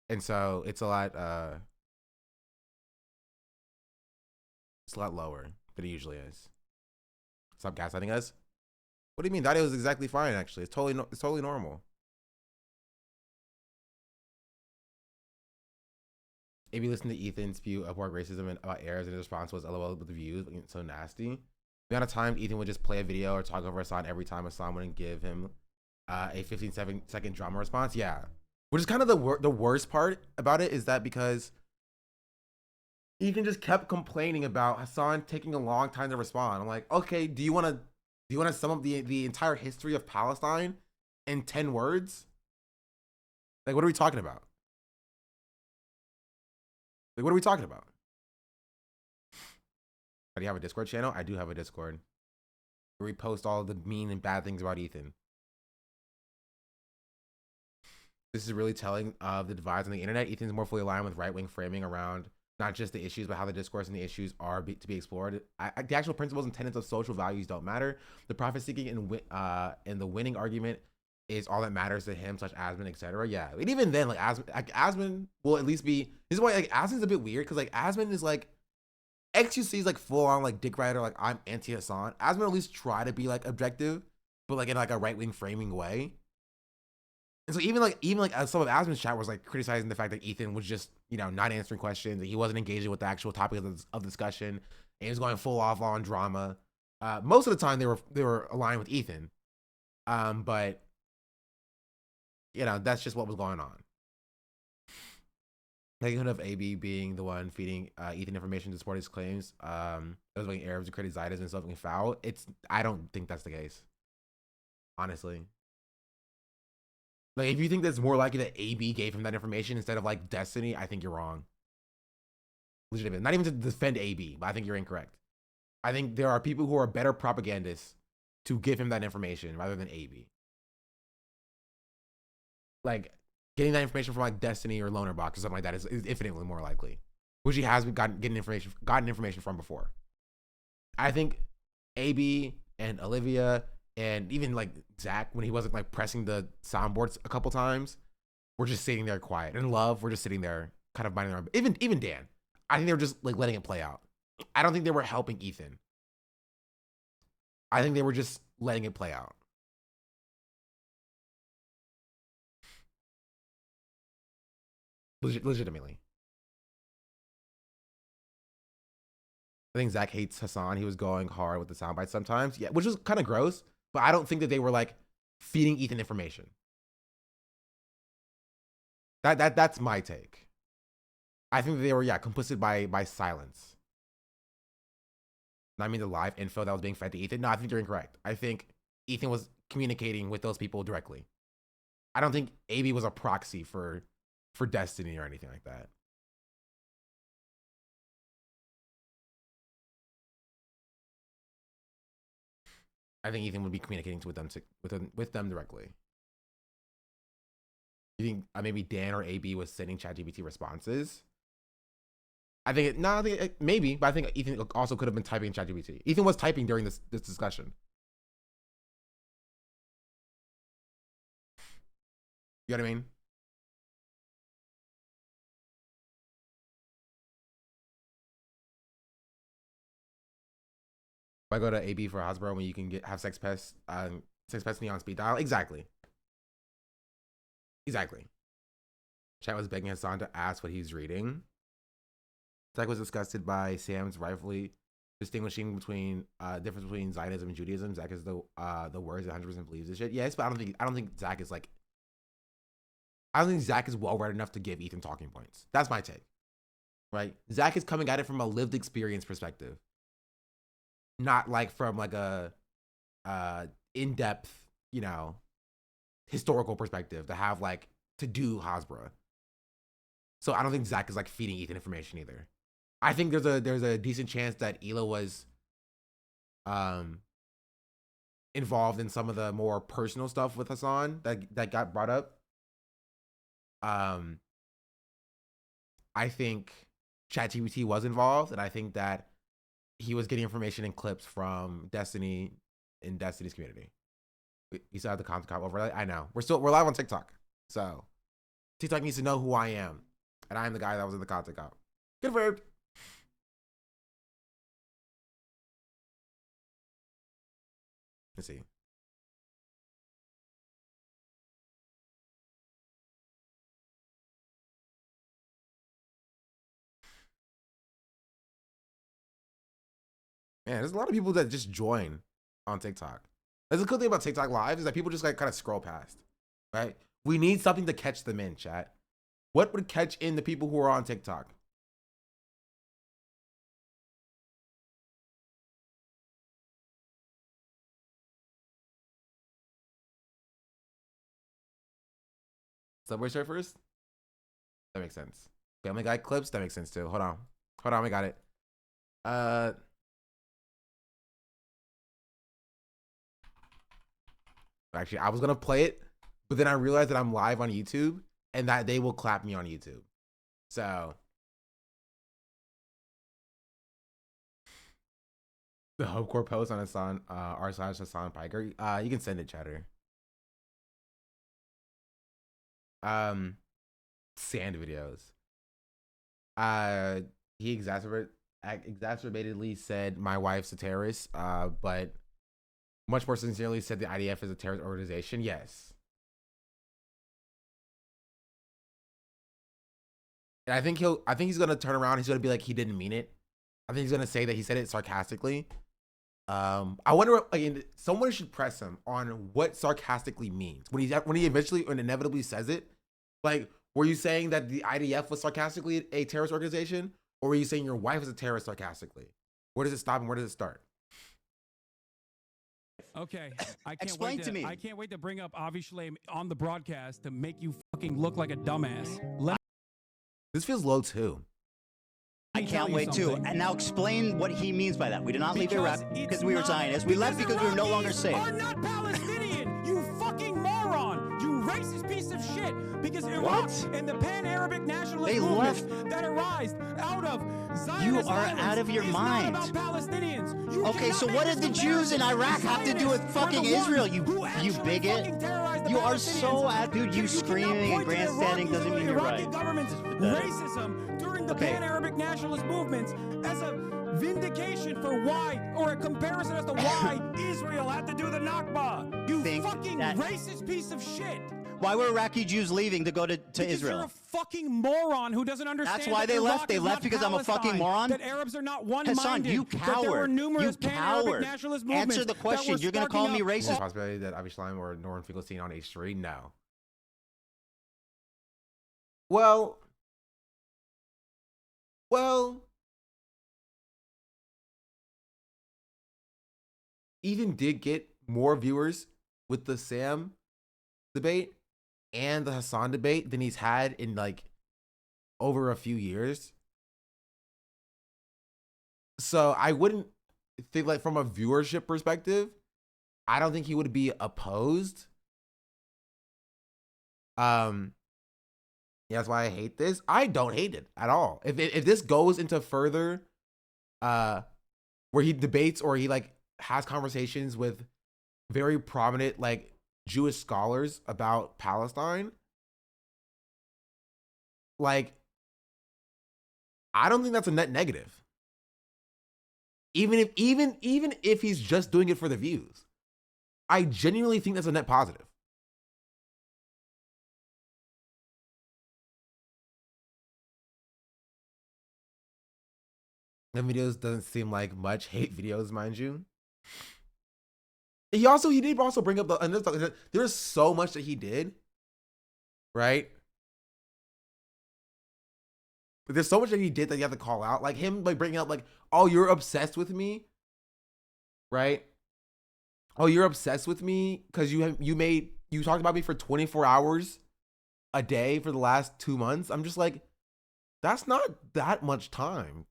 and so it's a lot lower than it usually is. Stop gaslighting us. What do you mean? The audio is exactly fine. Actually, it's totally normal. AB listened to Ethan spew upward racism and about errors, and his response was, "LOL with the views, it's so nasty." The amount of time Ethan would just play a video or talk over Hasan every time Hasan wouldn't give him a 15-second drama response. Yeah, which is kind of the worst part about it, is that because Ethan just kept complaining about Hasan taking a long time to respond. I'm like, okay, do you want to sum up the entire history of Palestine in 10 words? Like, what are we talking about? Like, what are we talking about? Do you have a Discord channel? I do have a Discord where we post all the mean and bad things about Ethan. This is really telling of the divides on the internet. Ethan's more fully aligned with right-wing framing around not just the issues, but how the discourse and the issues are to be explored. The actual principles and tenets of social values don't matter. The profit-seeking and the winning argument is all that matters to him, such Asman, etc. Yeah, and even then, like Asman will at least be. This is why like Asman's a bit weird, because like Asman is like XUC is like full on like dick rider, like I'm anti Hasan. Asman at least try to be like objective, but like in like a right-wing framing way. And so even like some of Asman's chat was like criticizing the fact that Ethan was just, you know, not answering questions, that he wasn't engaging with the actual topic of discussion, and he was going full off on drama. Most of the time they were aligned with Ethan, but you know, that's just what was going on. Likelihood of AB being the one feeding Ethan information to support his claims, those being Arabs to create Zaidas and something foul. I don't think that's the case, honestly. Like, if you think that's more likely that AB gave him that information instead of like Destiny, I think you're wrong. Legitimate. Not even to defend AB, but I think you're incorrect. I think there are people who are better propagandists to give him that information rather than AB. Like, getting that information from like Destiny or Loner Box or something like that is infinitely more likely, which he has gotten information from before. I think AB and Olivia and even like Zach, when he wasn't like pressing the soundboards a couple times, we're just sitting there quiet. And Love, we're just sitting there kind of minding our own. Even Dan, I think they were just like letting it play out. I don't think they were helping Ethan. I think they were just letting it play out. Legitimately. I think Zach hates Hasan. He was going hard with the sound bites sometimes. Yeah, which was kind of gross, but I don't think that they were like feeding Ethan information. That's my take. I think that they were, complicit by silence. I mean the live info that was being fed to Ethan. No, I think you're incorrect. I think Ethan was communicating with those people directly. I don't think AB was a proxy for Destiny or anything like that. I think Ethan would be communicating with them directly. You think maybe Dan or AB was sending ChatGPT responses? I think maybe, but I think Ethan also could have been typing in ChatGPT. Ethan was typing during this discussion. You know what I mean? Why go to AB for Hasbro when you can have Sex Pest on speed dial? Exactly. Chat was begging Hasan to ask what he's reading. Zach was disgusted by Sam's rightfully distinguishing between difference between Zionism and Judaism. Zach is the worst, 100% believes this shit. Yes, but I don't think Zach is like. I don't think Zach is well read enough to give Ethan talking points. That's my take. Right? Zach is coming at it from a lived experience perspective. Not like from like a in-depth, historical perspective to have like to do Hasbro. So I don't think Zach is like feeding Ethan information either. I think there's a decent chance that Hila was involved in some of the more personal stuff with Hasan that got brought up. I think ChatGPT was involved, and I think that he was getting information and clips from Destiny in Destiny's community. We still have the content cop overlay. I know. We're live on TikTok. So TikTok needs to know who I am. And I'm the guy that was in the content cop. Confirmed. Let's see. Man, there's a lot of people that just join on TikTok. That's the cool thing about TikTok Live is that people just like kind of scroll past, right? We need something to catch them in, chat. What would catch in the people who are on TikTok? Subway Surfers? That makes sense. Family Guy clips? That makes sense too. Hold on, we got it. Actually, I was gonna play it, but then I realized that I'm live on YouTube and that they will clap me on YouTube. So the Hopecore post on Hasan r/Hasan Piker. You can send it, chatter. Sand videos. He exacerbatedly said my wife's a terrorist, but much more sincerely said the IDF is a terrorist organization. Yes. And I think he's gonna turn around. He's gonna be like, he didn't mean it. I think he's gonna say that he said it sarcastically. I wonder, like, someone should press him on what sarcastically means when he eventually and inevitably says it. Like, were you saying that the IDF was sarcastically a terrorist organization, or were you saying your wife is a terrorist sarcastically? Where does it stop and where does it start? Okay, Explain to me. I can't wait to bring up Avi Shlaim on the broadcast to make you fucking look like a dumbass. This feels low too. I can't wait too. And now explain what he means by that. We did not leave Iraq because we were Zionists. We left because we were no longer safe. Are not Palestinian, you fucking moron, you racist piece of shit. Because Iraq and the pan-Arabic nationalist movements that arise out of Zionist You are out of your mind. Not about Palestinians. Okay, so what did the Jews in Iraq have to do with fucking Israel? You bigot. You are so out, dude. You screaming and grandstanding doesn't mean you're right. Government's racism during the pan-Arabic nationalist movements as a vindication for why, or a comparison as to why Israel had to do the Nakba. You fucking racist piece of shit. Why were Iraqi Jews leaving to go to Israel? fucking moron who doesn't understand. That's why that they left. Iraq They is left not because I'm a fucking Palestine, moron? That Arabs are not one-minded. Hasan, you That there were coward. numerous You pan-Arabic coward. nationalist movements. Answer the that question. were You're going to call me sparking up- racist? The possibility that Avi Schleim or Norman Finkelstein on H3? No. Well, Ethan did get more viewers with the Sam debate and the Hasan debate than he's had in like over a few years. So I wouldn't think, like, from a viewership perspective, I don't think he would be opposed. Yeah, that's why I hate this. I don't hate it at all. If this goes into further, where he debates or he like has conversations with very prominent like Jewish scholars about Palestine, like, I don't think that's a net negative. Even if he's just doing it for the views, I genuinely think that's a net positive. The videos doesn't seem like much hate videos, mind you. He did also bring up there's so much that he did, right? But there's so much that he did that you have to call out, like him like bringing up like, oh, you're obsessed with me, right? Oh, you're obsessed with me because you talked about me for 24 hours a day for the last 2 months. I'm just like, that's not that much time.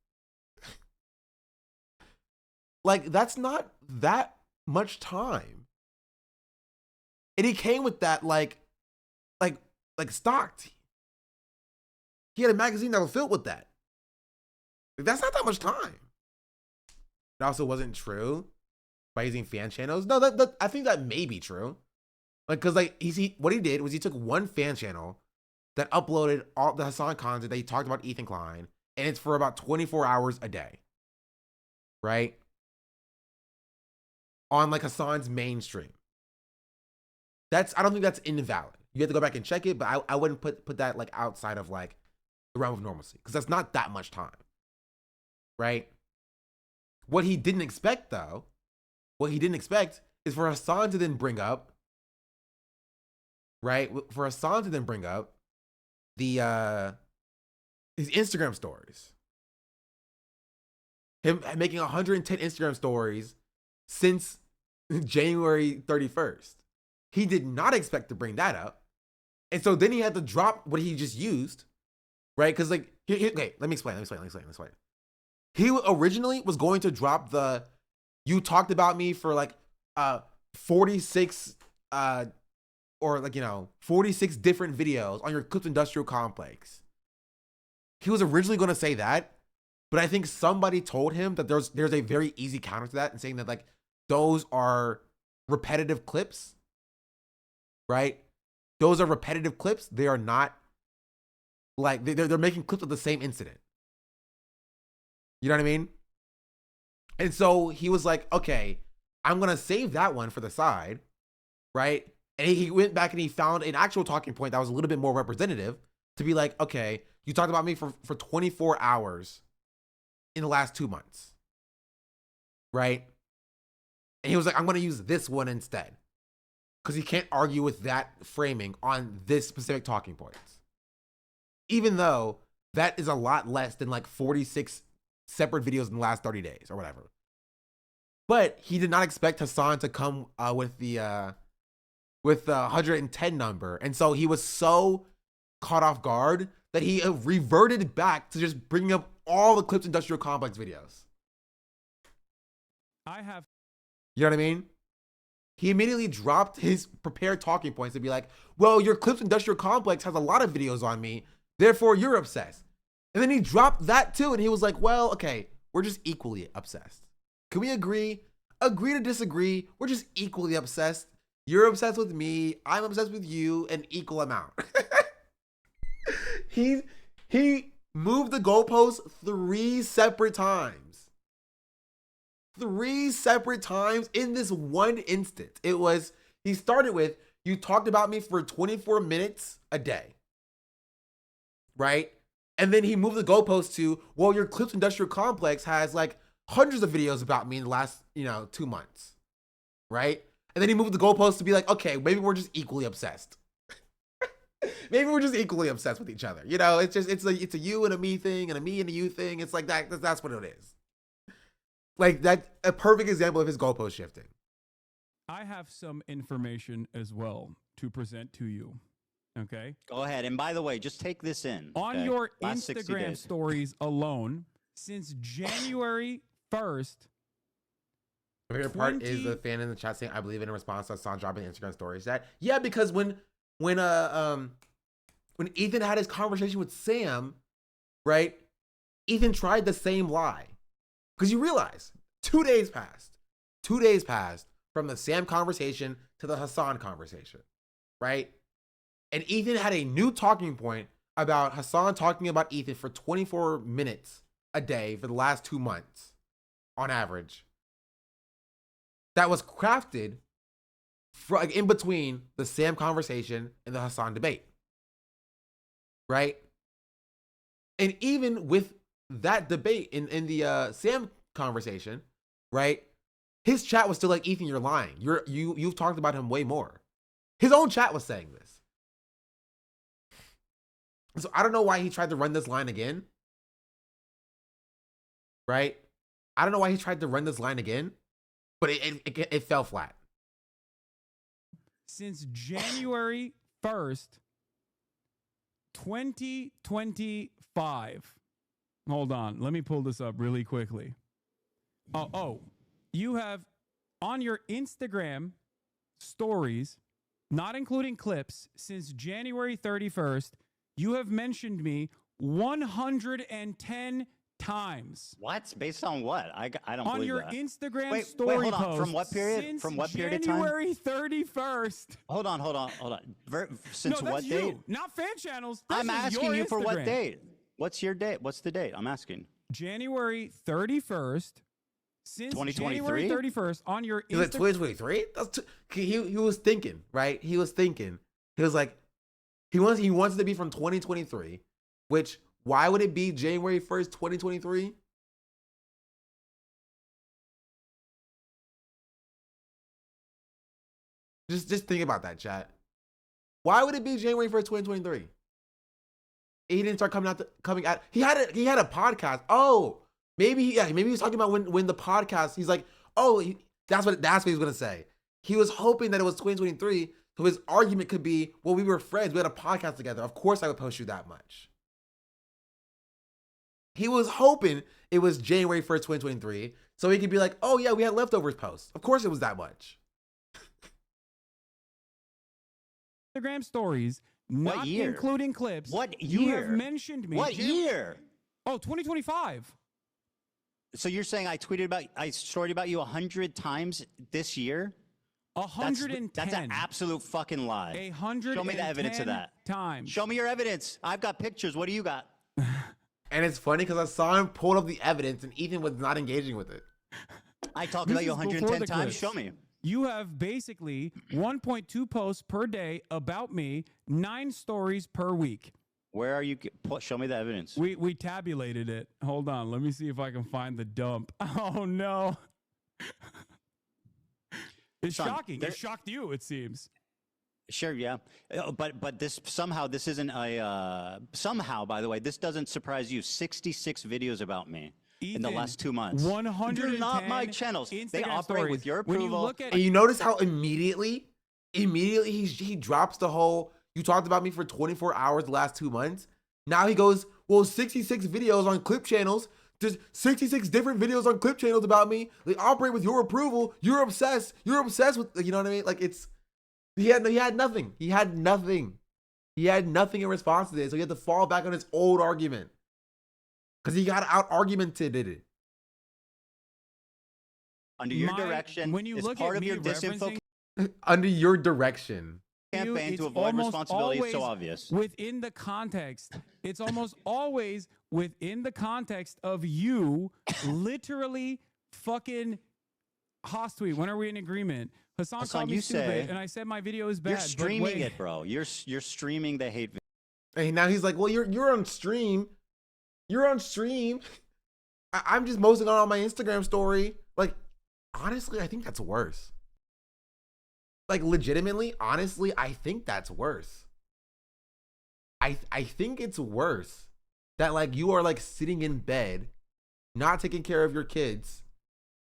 Like, that's not that much time. And he came with that like stocked. He had a magazine that was filled with that. Like, that's not that much time. It also wasn't true by using fan channels. No, that I think that may be true. Like, cause like what he did was he took one fan channel that uploaded all the Hasan content that he talked about Ethan Klein, and it's for about 24 hours a day. Right? On like Hasan's mainstream. I don't think that's invalid. You have to go back and check it, but I wouldn't put that like outside of like the realm of normalcy, because that's not that much time. Right? What he didn't expect is for Hasan to then bring up, right? For Hasan to then bring up his Instagram stories. Him making 110 Instagram stories since January 31st. He did not expect to bring that up. And so then he had to drop what he just used, right? Because like, okay, let me explain. He originally was going to drop you talked about me for like 46 or like, 46 different videos on your Clips Industrial Complex. He was originally going to say that, but I think somebody told him that there's a very easy counter to that, and saying that like those are repetitive clips, right? Those are repetitive clips. They are not like they're making clips of the same incident. You know what I mean? And so he was like, okay, I'm going to save that one for the side, right? And he went back and he found an actual talking point that was a little bit more representative to be like, okay, you talked about me for 24 hours in the last 2 months, right? And he was like, I'm going to use this one instead, because he can't argue with that framing on this specific talking points. Even though that is a lot less than like 46 separate videos in the last 30 days or whatever. But he did not expect Hasan to come with the 110 number. And so he was so caught off guard that he reverted back to just bringing up all the Clips Industrial Complex videos. You know what I mean? He immediately dropped his prepared talking points to be like, well, your Clips Industrial Complex has a lot of videos on me, therefore you're obsessed. And then he dropped that too, and he was like, well, okay, we're just equally obsessed. Can we agree? Agree to disagree. We're just equally obsessed. You're obsessed with me, I'm obsessed with you, an equal amount. He moved the goalposts 3 separate times. 3 separate times in this one instant. He started with, you talked about me for 24 minutes a day. right? And then he moved the goalpost to, well, your Clips Industrial Complex has like hundreds of videos about me in the last, 2 months, right? And then he moved the goalpost to be like, okay, maybe we're just equally obsessed. Maybe we're just equally obsessed with each other. It's a you and a me thing and a me and a you thing. It's like that. That's what it is. Like that's a perfect example of his goalpost shifting. I have some information as well to present to you. Okay. Go ahead. And by the way, just take this in. On okay? your Last 60 Instagram days. stories alone, since January 1st. My favorite part is the fan in the chat saying, "I believe in response to Hasan dropping Instagram stories." That because when Ethan had his conversation with Sam, right? Ethan tried the same lie because you realize 2 days passed. 2 days passed from the Sam conversation to the Hasan conversation, right? And Ethan had a new talking point about Hasan talking about Ethan for 24 minutes a day for the last 2 months on average. That was crafted for, like, in between the Sam conversation and the Hasan debate, right? And even with that debate in the Sam conversation, right? His chat was still like, Ethan, you're lying. You've talked about him way more. His own chat was saying this. So I don't know why he tried to run this line again, right? I don't know why he tried to run this line again, but it fell flat. Since January 1st, 2025. Hold on. Let me pull this up really quickly. Oh, you have on your Instagram stories, not including clips, since January 31st, you have mentioned me 110 times. What? Based on what? I don't on believe your that. Instagram story hold on. post. From what period? Since From what period of time? January 31st. Hold on. Since No, what that's date? you, not fan channels. This I'm is asking your you for what Instagram. date? What's your date? What's the date? I'm asking. January 31st. Since 2023? January 31st on your He's like, Instagram. 2023? He was thinking, right? He was thinking. He was like, he wants it to be from 2023, which, why would it be January 1st, 2023? Just think about that, chat. Why would it be January 1st, 2023? He didn't start coming out. He had a podcast. Oh, maybe he was talking about when the podcast. He's like, that's what he was gonna say. He was hoping that it was 2023, so his argument could be, well, we were friends. We had a podcast together. Of course, I would post you that much. He was hoping it was January 1st, 2023, so he could be like, oh yeah, we had leftovers posts. Of course, it was that much. Instagram stories, not year? including clips. What You year? have mentioned me. What year? Oh, 2025. So you're saying I storied about you 100 times this year? 110. That's an absolute fucking lie. 110 Show me the evidence of that. Times. Show me your evidence. I've got pictures. What do you got? And it's funny because I saw him pull up the evidence and Ethan was not engaging with it. I talked This about you is before 110 the times. clips. Show me. You have basically 1.2 posts per day about me, 9 stories per week. Where are you? Show me the evidence. We tabulated it. Hold on. Let me see if I can find the dump. Oh, no. It's Son, shocking. It shocked you, it seems. Sure, yeah, but this isn't a somehow. By the way, this doesn't surprise you. 66 videos about me in the Ethan, last 2 months. 110 They're not my channels. They Instagram operate stories. with your When approval. you look at And you notice how immediately he drops the whole, you talked about me for 24 hours the last 2 months. Now he goes, well, 66 videos on clip channels. There's 66 different videos on clip channels about me. They operate with your approval. You're obsessed. You're obsessed with, you know what I mean? Like, it's, he had nothing. He had nothing in response to this. So he had to fall back on his old argument. Because he got out-argumented it. Under your direction, when you is look part at of me your disinfo referencing Under your direction. campaign it's to avoid almost responsibility is so always obvious. Within the context, it's almost always within the context of you literally fucking Hostweet. When are we in agreement? Hasan called me you stupid, say- and I said my video is bad. You're but streaming wait. it, bro. You're streaming the hate video. And now he's like, well, you're on stream. You're on stream. I'm just posting on my Instagram story. Like, honestly, I think that's worse. Like, legitimately, honestly, I think that's worse. I think it's worse that, like, you are, like, sitting in bed, not taking care of your kids,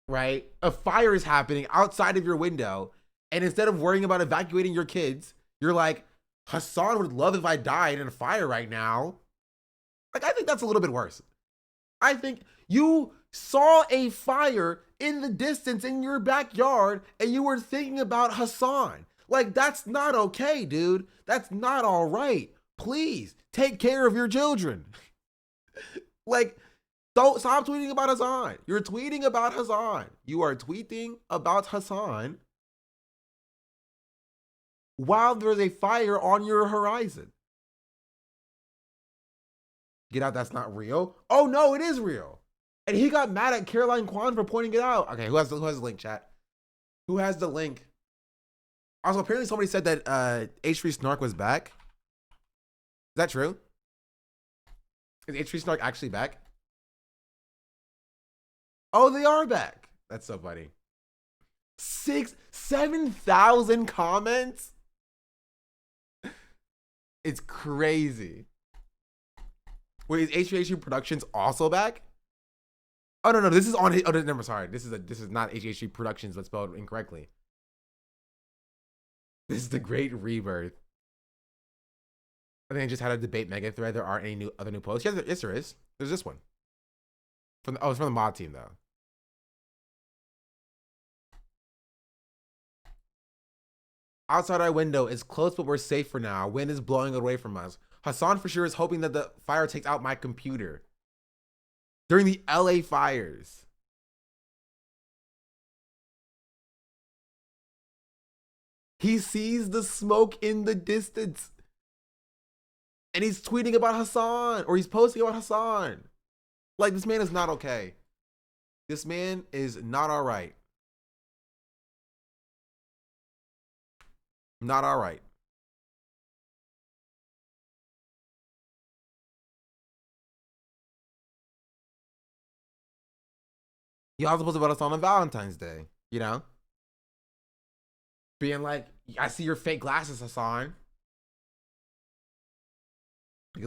right? A fire is happening outside of your window, and instead of worrying about evacuating your kids, you're like, Hasan would love if I died in a fire right now. Like, I think that's a little bit worse. I think you saw a fire in the distance in your backyard and you were thinking about Hasan. Like, that's not okay, dude. That's not all right. Please take care of your children. Like, don't stop tweeting about Hasan. You're tweeting about Hasan. You are tweeting about Hasan while there's a fire on your horizon. Get out, that's not real. Oh no, it is real. And he got mad at Caroline Kwan for pointing it out. Okay, who has the link, chat? Who has the link? Also, apparently somebody said that H3 Snark was back. Is that true? Is H3 Snark actually back? Oh, they are back. That's so funny. 7,000 comments? It's crazy. Wait, is HHU Productions also back? Oh no, this is on his, oh no, sorry. This is not HHU Productions, but spelled incorrectly. This is the Great Rebirth. I think I just had a debate mega thread. There aren't any other new posts. Yes, there is. There's this one. It's from the mod team though. Outside our window is close, but we're safe for now. Wind is blowing away from us. Hasan for sure is hoping that the fire takes out my computer. During the LA fires. He sees the smoke in the distance. And he's tweeting about Hasan, or he's posting about Hasan. Like, this man is not okay. This man is not all right. Not all right. Y'all supposed to about us on Valentine's Day, you know? Being like, I see your fake glasses, Hasan.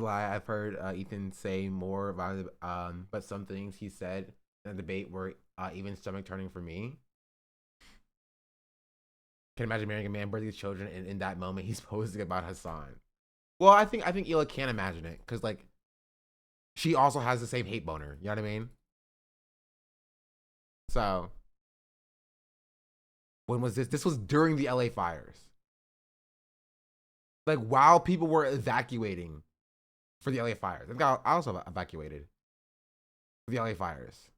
I've heard Ethan say more about it, but some things he said in the debate were even stomach turning for me. Can imagine marrying a man, birthing his children, and in that moment he's posting about Hasan. Well, I think Ela can imagine it, because like she also has the same hate boner. You know what I mean? So when was this? This was during the LA fires. Like while people were evacuating for the LA fires. I also evacuated for the LA fires.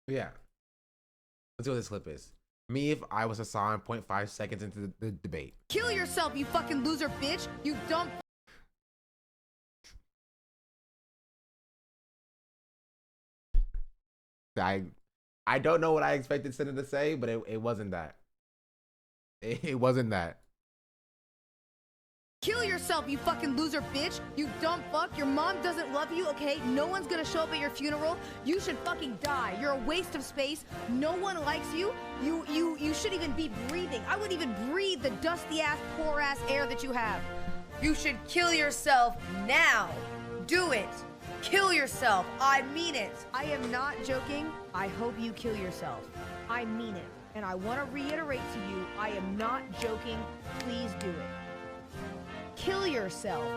But yeah. Let's see what this clip is. Me if I was Hasan 0.5 seconds into the debate. Kill yourself, you fucking loser bitch. You dumb. I don't know what I expected Senna to say, but it wasn't that. It wasn't that. Kill yourself, you fucking loser bitch. You dumb fuck. Your mom doesn't love you, okay? No one's gonna show up at your funeral. You should fucking die. You're a waste of space. No one likes you. You shouldn't even be breathing. I wouldn't even breathe the dusty ass, poor ass air that you have. You should kill yourself now. Do it. Kill yourself. I mean it. I am not joking. I hope you kill yourself. I mean it. And I want to reiterate to you, I am not joking. Please do it. Kill yourself,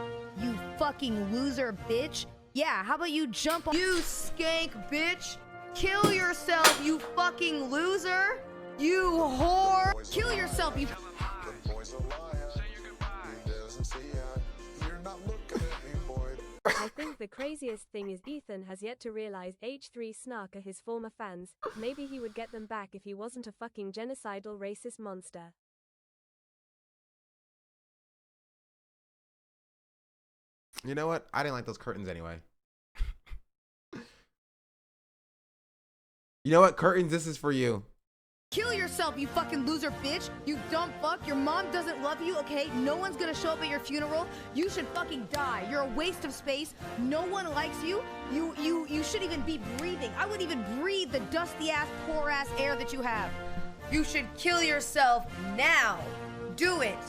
you fucking loser bitch. Yeah, how about you jump on— You skank bitch. Kill yourself, you fucking loser. You whore. Kill yourself, you— I think the craziest thing is Ethan has yet to realize H3 Snark are his former fans. Maybe he would get them back if he wasn't a fucking genocidal racist monster. You know what? I didn't like those curtains anyway. You know what? Curtains, this is for you. kill yourself, you fucking loser bitch. You dumb fuck. Your mom doesn't love you, okay? No one's gonna show up at your funeral. You should fucking die. You're a waste of space. No one likes you. You shouldn't even be breathing. I wouldn't even breathe the dusty ass, poor ass air that you have. You should kill yourself now. Do it.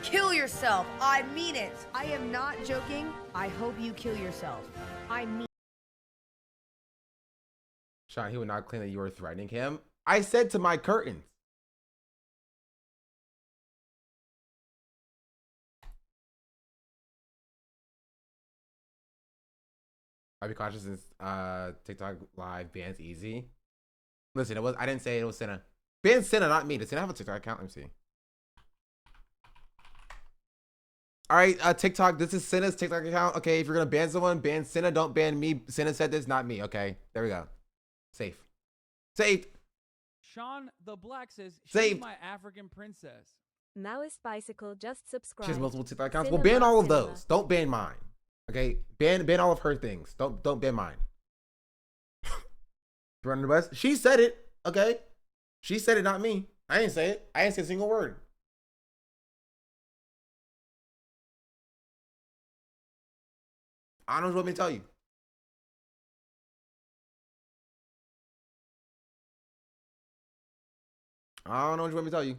Kill yourself. I mean it. I am not joking. I hope you kill yourself. I mean. Sean, he would not claim that you were threatening him. I said to my curtains. I'll be cautious since TikTok live bans easy. Listen, I didn't say it was Senna. Ban Senna, not me. Does Senna have a TikTok account? Let me see. All right, TikTok, this is Senna's TikTok account. Okay, if you're gonna ban someone, ban Senna, don't ban me. Senna said this, not me. Okay, there we go. Safe. Saved. Sean the Black says, she's Saved. my African princess. Maoist Bicycle just She subscribed. has multiple TikTok accounts. Cinema, Well, ban all of cinema. those. Don't ban mine. Okay, ban all of her things. Don't ban mine. You're under the bus. She said it. Okay, she said it, not me. I didn't say it. I didn't say a single word. I don't know what you want me to tell you. I don't know what you want me to tell you.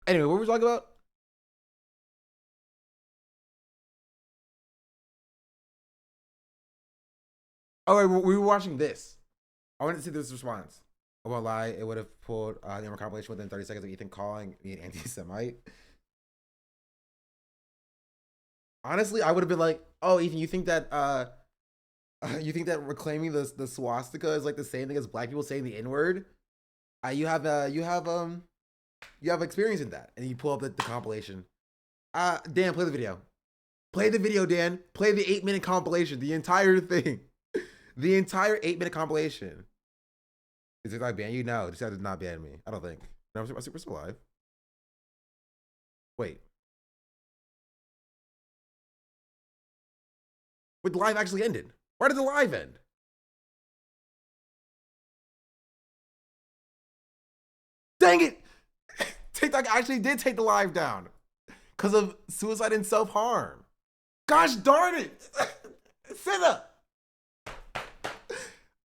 Anyway, what were we talking about? Oh, wait, we were watching this. I wanted to see this response. I won't lie, it would have pulled the compilation within 30 seconds of Ethan calling me an anti-Semite. Honestly, I would have been like, "Oh, Ethan, you think that reclaiming the swastika is like the same thing as black people saying the N-word? You have experience in that." And you pull up the compilation. Dan, play the video. Play the video, Dan. Play the 8-minute compilation. The entire thing. The entire 8-minute compilation. Is it like ban you? No, this guy did not ban me. I don't think. No, we're still alive. Wait. Wait, the live actually ended. Why did the live end? Dang it! TikTok actually did take the live down because of suicide and self-harm. Gosh darn it! Senna!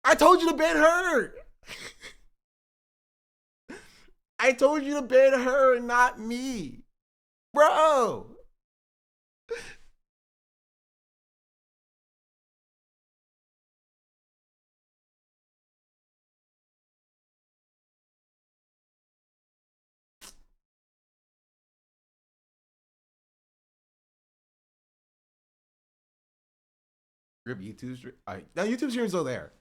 I told you to ban her! I told you to ban her and not me. Bro! Rip YouTube stream. Now YouTube stream is still there,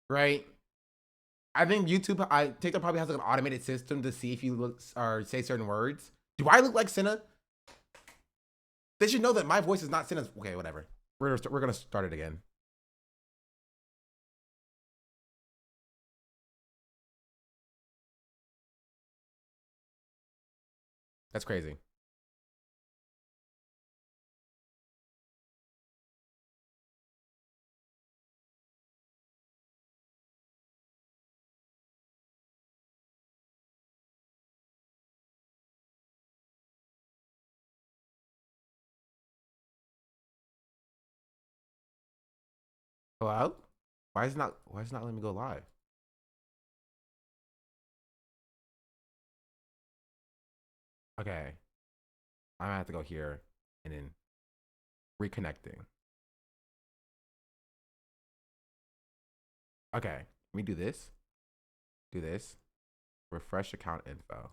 right? I think TikTok probably has like an automated system to see if you look or say certain words. Do I look like Senna? They should know that my voice is not Senna's. Okay, whatever. We're gonna start it again. That's crazy. Hello? Why is it not letting me go live? Okay. I'm gonna have to go here and then reconnecting. Okay, let me do this. Do this. Refresh account info.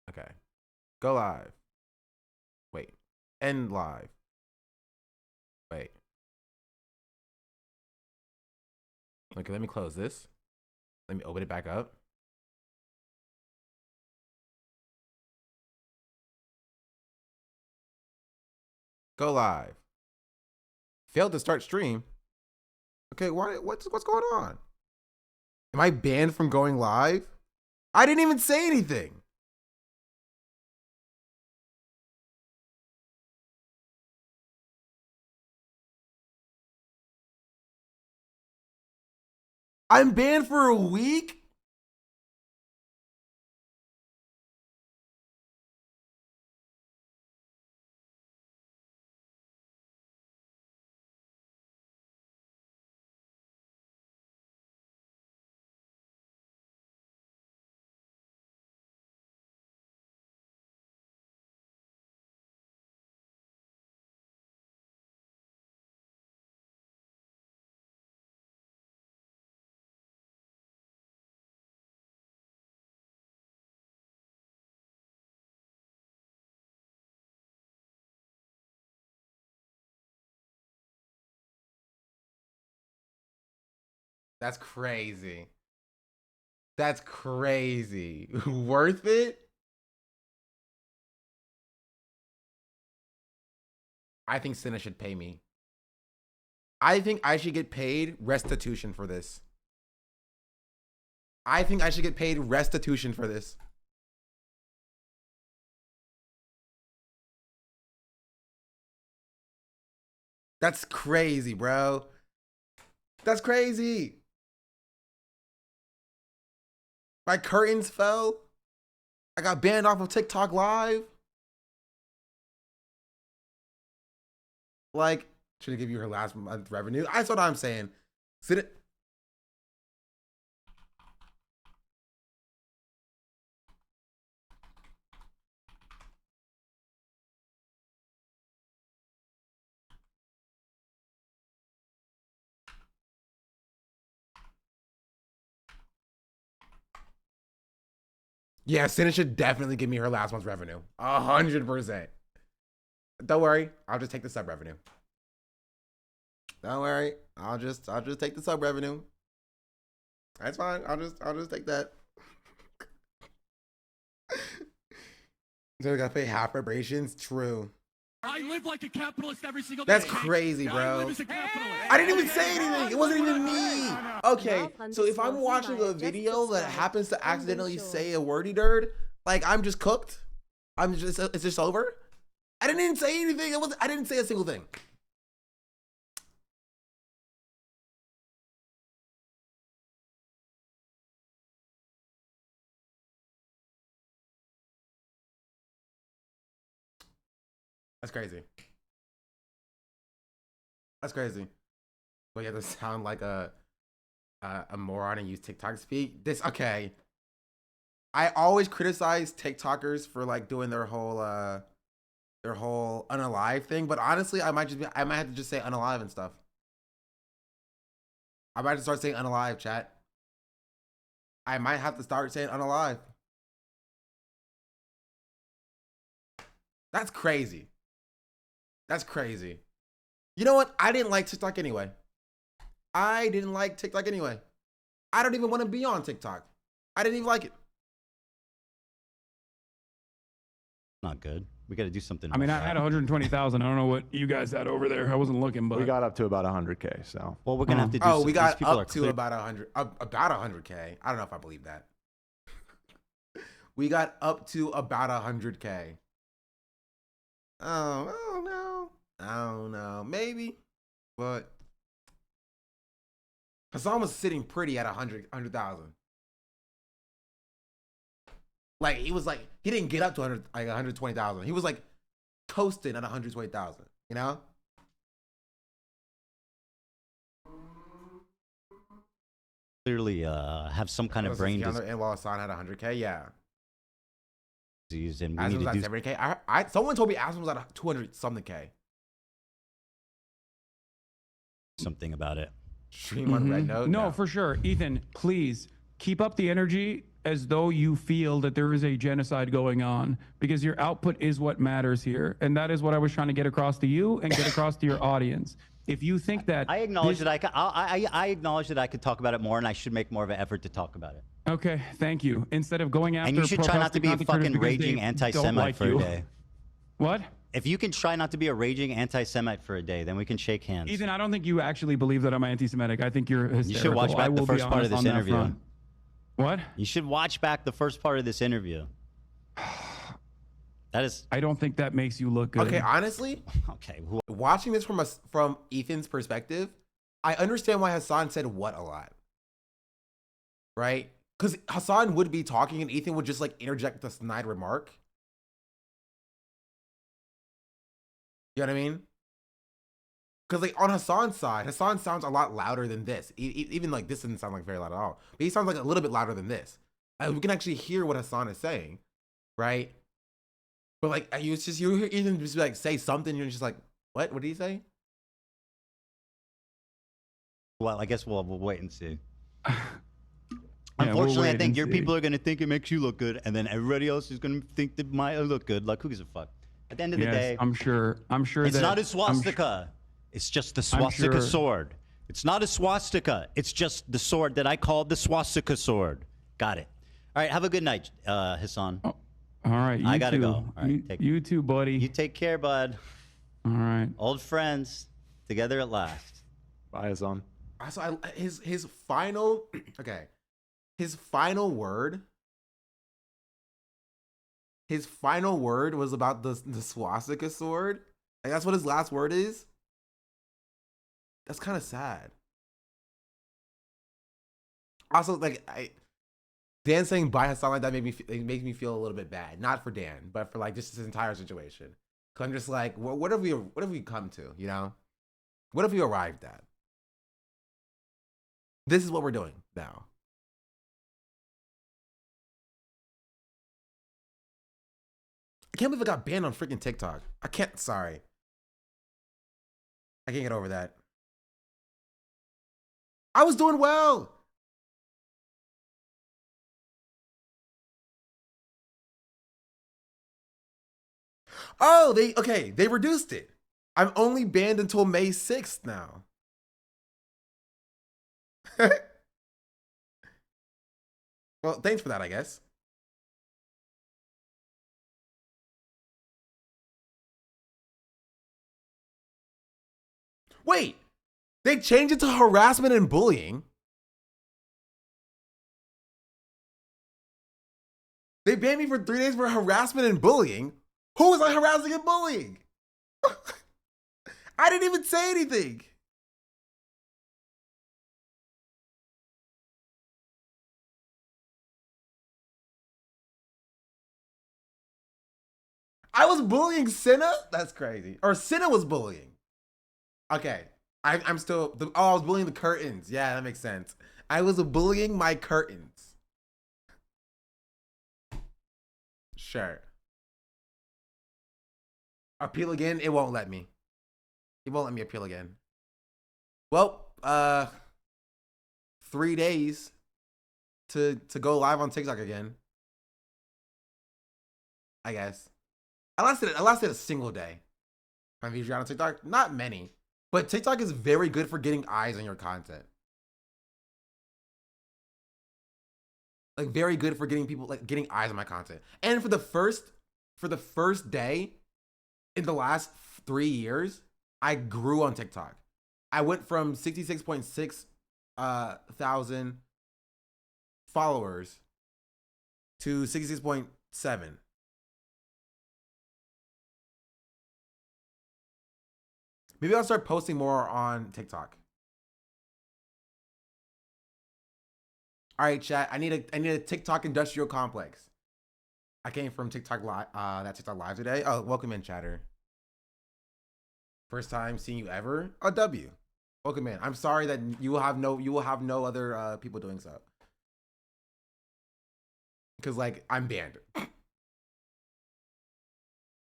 Okay. Go live. Wait. End live. Wait. Okay, let me close this. Let me open it back up. Go live. Failed to start stream. Okay, what's going on? Am I banned from going live? I didn't even say anything. I'm banned for a week? That's crazy. That's crazy. Worth it? I think Cinna should pay me. I think I should get paid restitution for this. I think I should get paid restitution for this. That's crazy, bro. That's crazy. My curtains fell. I got banned off of TikTok Live. Like, should I give you her last month revenue? That's what I'm saying. Sit it. Yeah, Cinna should definitely give me her last month's revenue. 100%. Don't worry, I'll just take the sub revenue. Don't worry, I'll just take the sub revenue. That's fine. I'll just take that. So we gotta pay half reparations. True. I live like a capitalist every single day. That's crazy, bro. I live as a capitalist. I didn't even say anything. It wasn't even me. Okay, so if I'm watching a video that happens to accidentally say a wordy dirt, like I'm just cooked. It's just over. I didn't even say anything. I didn't say a single thing. That's crazy. That's crazy. But you have to sound like a moron and use TikTok speak. Okay. I always criticize TikTokers for like doing their whole unalive thing, but honestly, I might have to just say unalive and stuff. I might have to start saying unalive, chat. I might have to start saying unalive. That's crazy. That's crazy. You know what? I didn't like TikTok anyway. I don't even want to be on TikTok. I didn't even like it. Not good. We got to do something. I mean, I had 120,000. I don't know what you guys had over there. I wasn't looking, but We got up to about 100K. So Well, we're gonna have to do. Oh, some- we these got people are up to clear- about 100K. I don't know if I believe that. We got up to about 100K. Oh, I don't know. I don't know. Maybe. But Hasan was sitting pretty at 100,000. Like he didn't get up to 120,000. He was like coasting at 120,000, you know? clearly have some kind of brain disease, And while Hasan had 100K, yeah. and we Aspen need was to at do 70K. Someone told me Aspen was at 200 something K. something about it. Stream on Red Note. no, for sure. Ethan, please keep up the energy as though you feel that there is a genocide going on, because your output is what matters here. And that is what I was trying to get across to you and get across to your audience. If you think that I acknowledge that I acknowledge that I could talk about it more, and I should make more of an effort to talk about it. Okay, thank you. Instead of going after And you should try not to be a pro-Palestine fucking because they raging don't anti-Semite like for you. a day. What? If you can try not to be a raging anti-Semite for a day, then we can shake hands. Ethan, I don't think you actually believe that I'm anti-Semitic. I think you're hysterical. You should watch I back the will be first part of honest this on that interview. front. What? You should watch back the first part of this interview. That is I don't think that makes you look good. Okay, honestly, okay. watching this from Ethan's perspective, I understand why Hasan said what a lot. right? Because Hasan would be talking and Ethan would just like interject with a snide remark. You know what I mean? Because like on Hasan's side, Hasan sounds a lot louder than this. Even like this doesn't sound like very loud at all. But he sounds like a little bit louder than this. We can actually hear what Hasan is saying, right? But like you hear Ethan just like say something, and you're just like, what? What did he say? Well, I guess we'll wait and see. Yeah, Unfortunately, we'll I think your see. people are going to think it makes you look good, and then everybody else is going to think that might look good. Like, who gives a fuck? At the end of the day, I'm sure. it's that, not a swastika. It's just the swastika sword. It's not a swastika. It's just the sword that I called the swastika sword. Got it. All right. Have a good night, Hasan. Oh, all right. I gotta too. go. All right, You too, buddy. You take care, bud. All right. Old friends together at last. Bye, Hasan. So his final okay. His final word was about the swastika sword. Like that's what his last word is. That's kind of sad. Also, like Dan saying bye Hasan like that makes me feel a little bit bad. Not for Dan, but for like just this entire situation. Cause I'm just like, what have we come to? You know, what have we arrived at? This is what we're doing now. I can't believe I got banned on freaking TikTok. I can't get over that. I was doing well. Oh, they reduced it. I'm only banned until May 6th now. Well, thanks for that, I guess. Wait, they changed it to harassment and bullying. They banned me for 3 days for harassment and bullying. Who was I harassing and bullying? I didn't even say anything. I was bullying Senna? That's crazy. Or Senna was bullying. Okay. I'm still... I was bullying the curtains. Yeah, that makes sense. I was bullying my curtains. Sure. Appeal again? It won't let me. It won't let me appeal again. Well, 3 days to go live on TikTok again. I guess. I lasted a single day. My views on TikTok, not many, but TikTok is very good for getting eyes on your content. Like very good for getting people like getting eyes on my content. And for the first day in the last 3 years, I grew on TikTok. I went from 66.6 thousand followers to 66.7. Maybe I'll start posting more on TikTok. All right, chat. I need a TikTok industrial complex. I came from TikTok live. That TikTok live today. Oh, welcome in, chatter. First time seeing you ever. A W. Welcome in. I'm sorry that you will have no other people doing so. Because like I'm banned. How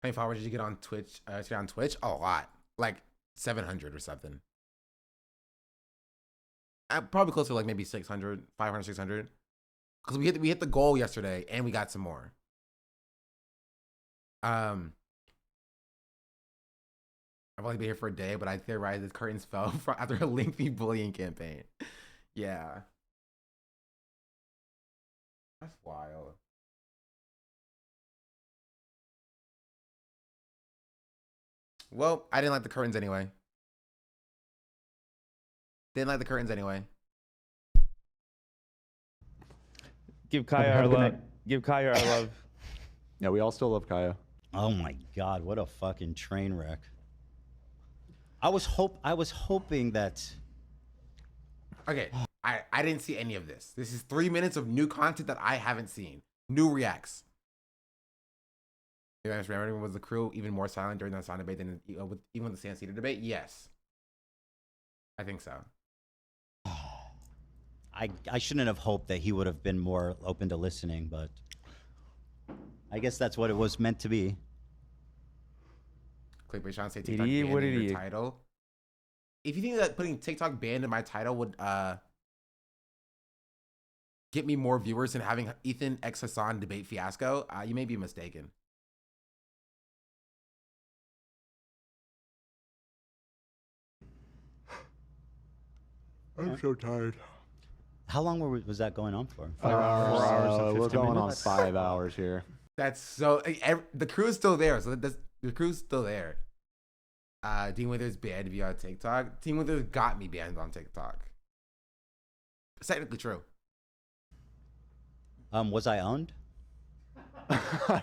many followers did you get on Twitch? On Twitch, a lot. Like 700 or something. Probably closer to like maybe 600, 500, 600. Because we hit the goal yesterday and we got some more. I've only been here for a day, but I theorize the curtains fell after a lengthy bullying campaign. Yeah. That's wild. Well, I didn't like the curtains anyway. Didn't like the curtains anyway. Give Kaya our love. Give Kaya our love. Yeah, we all still love Kaya. Oh my God, what a fucking train wreck. I was hoping that. Okay, I didn't see any of this. This is 3 minutes of new content that I haven't seen. New reacts. You guys remember, was the crew even more silent during that silent debate than even the San Cedar debate? Yes. I think so. I shouldn't have hoped that he would have been more open to listening, but I guess that's what it was meant to be. Clickbait Sean say TikTok Idiot, banned what in your idiot. title. If you think that putting TikTok banned in my title would get me more viewers than having Ethan x Hasan debate Fiasco, you may be mistaken. I'm so tired. How long was that going on for? 5 hours. 4 hours and We're 50 going minutes. on 5 hours here. That's so the crew is still there, so the crew's still there. Dean Withers banned me on TikTok. Dean Withers got me banned on TikTok. It's technically true. Was I owned? I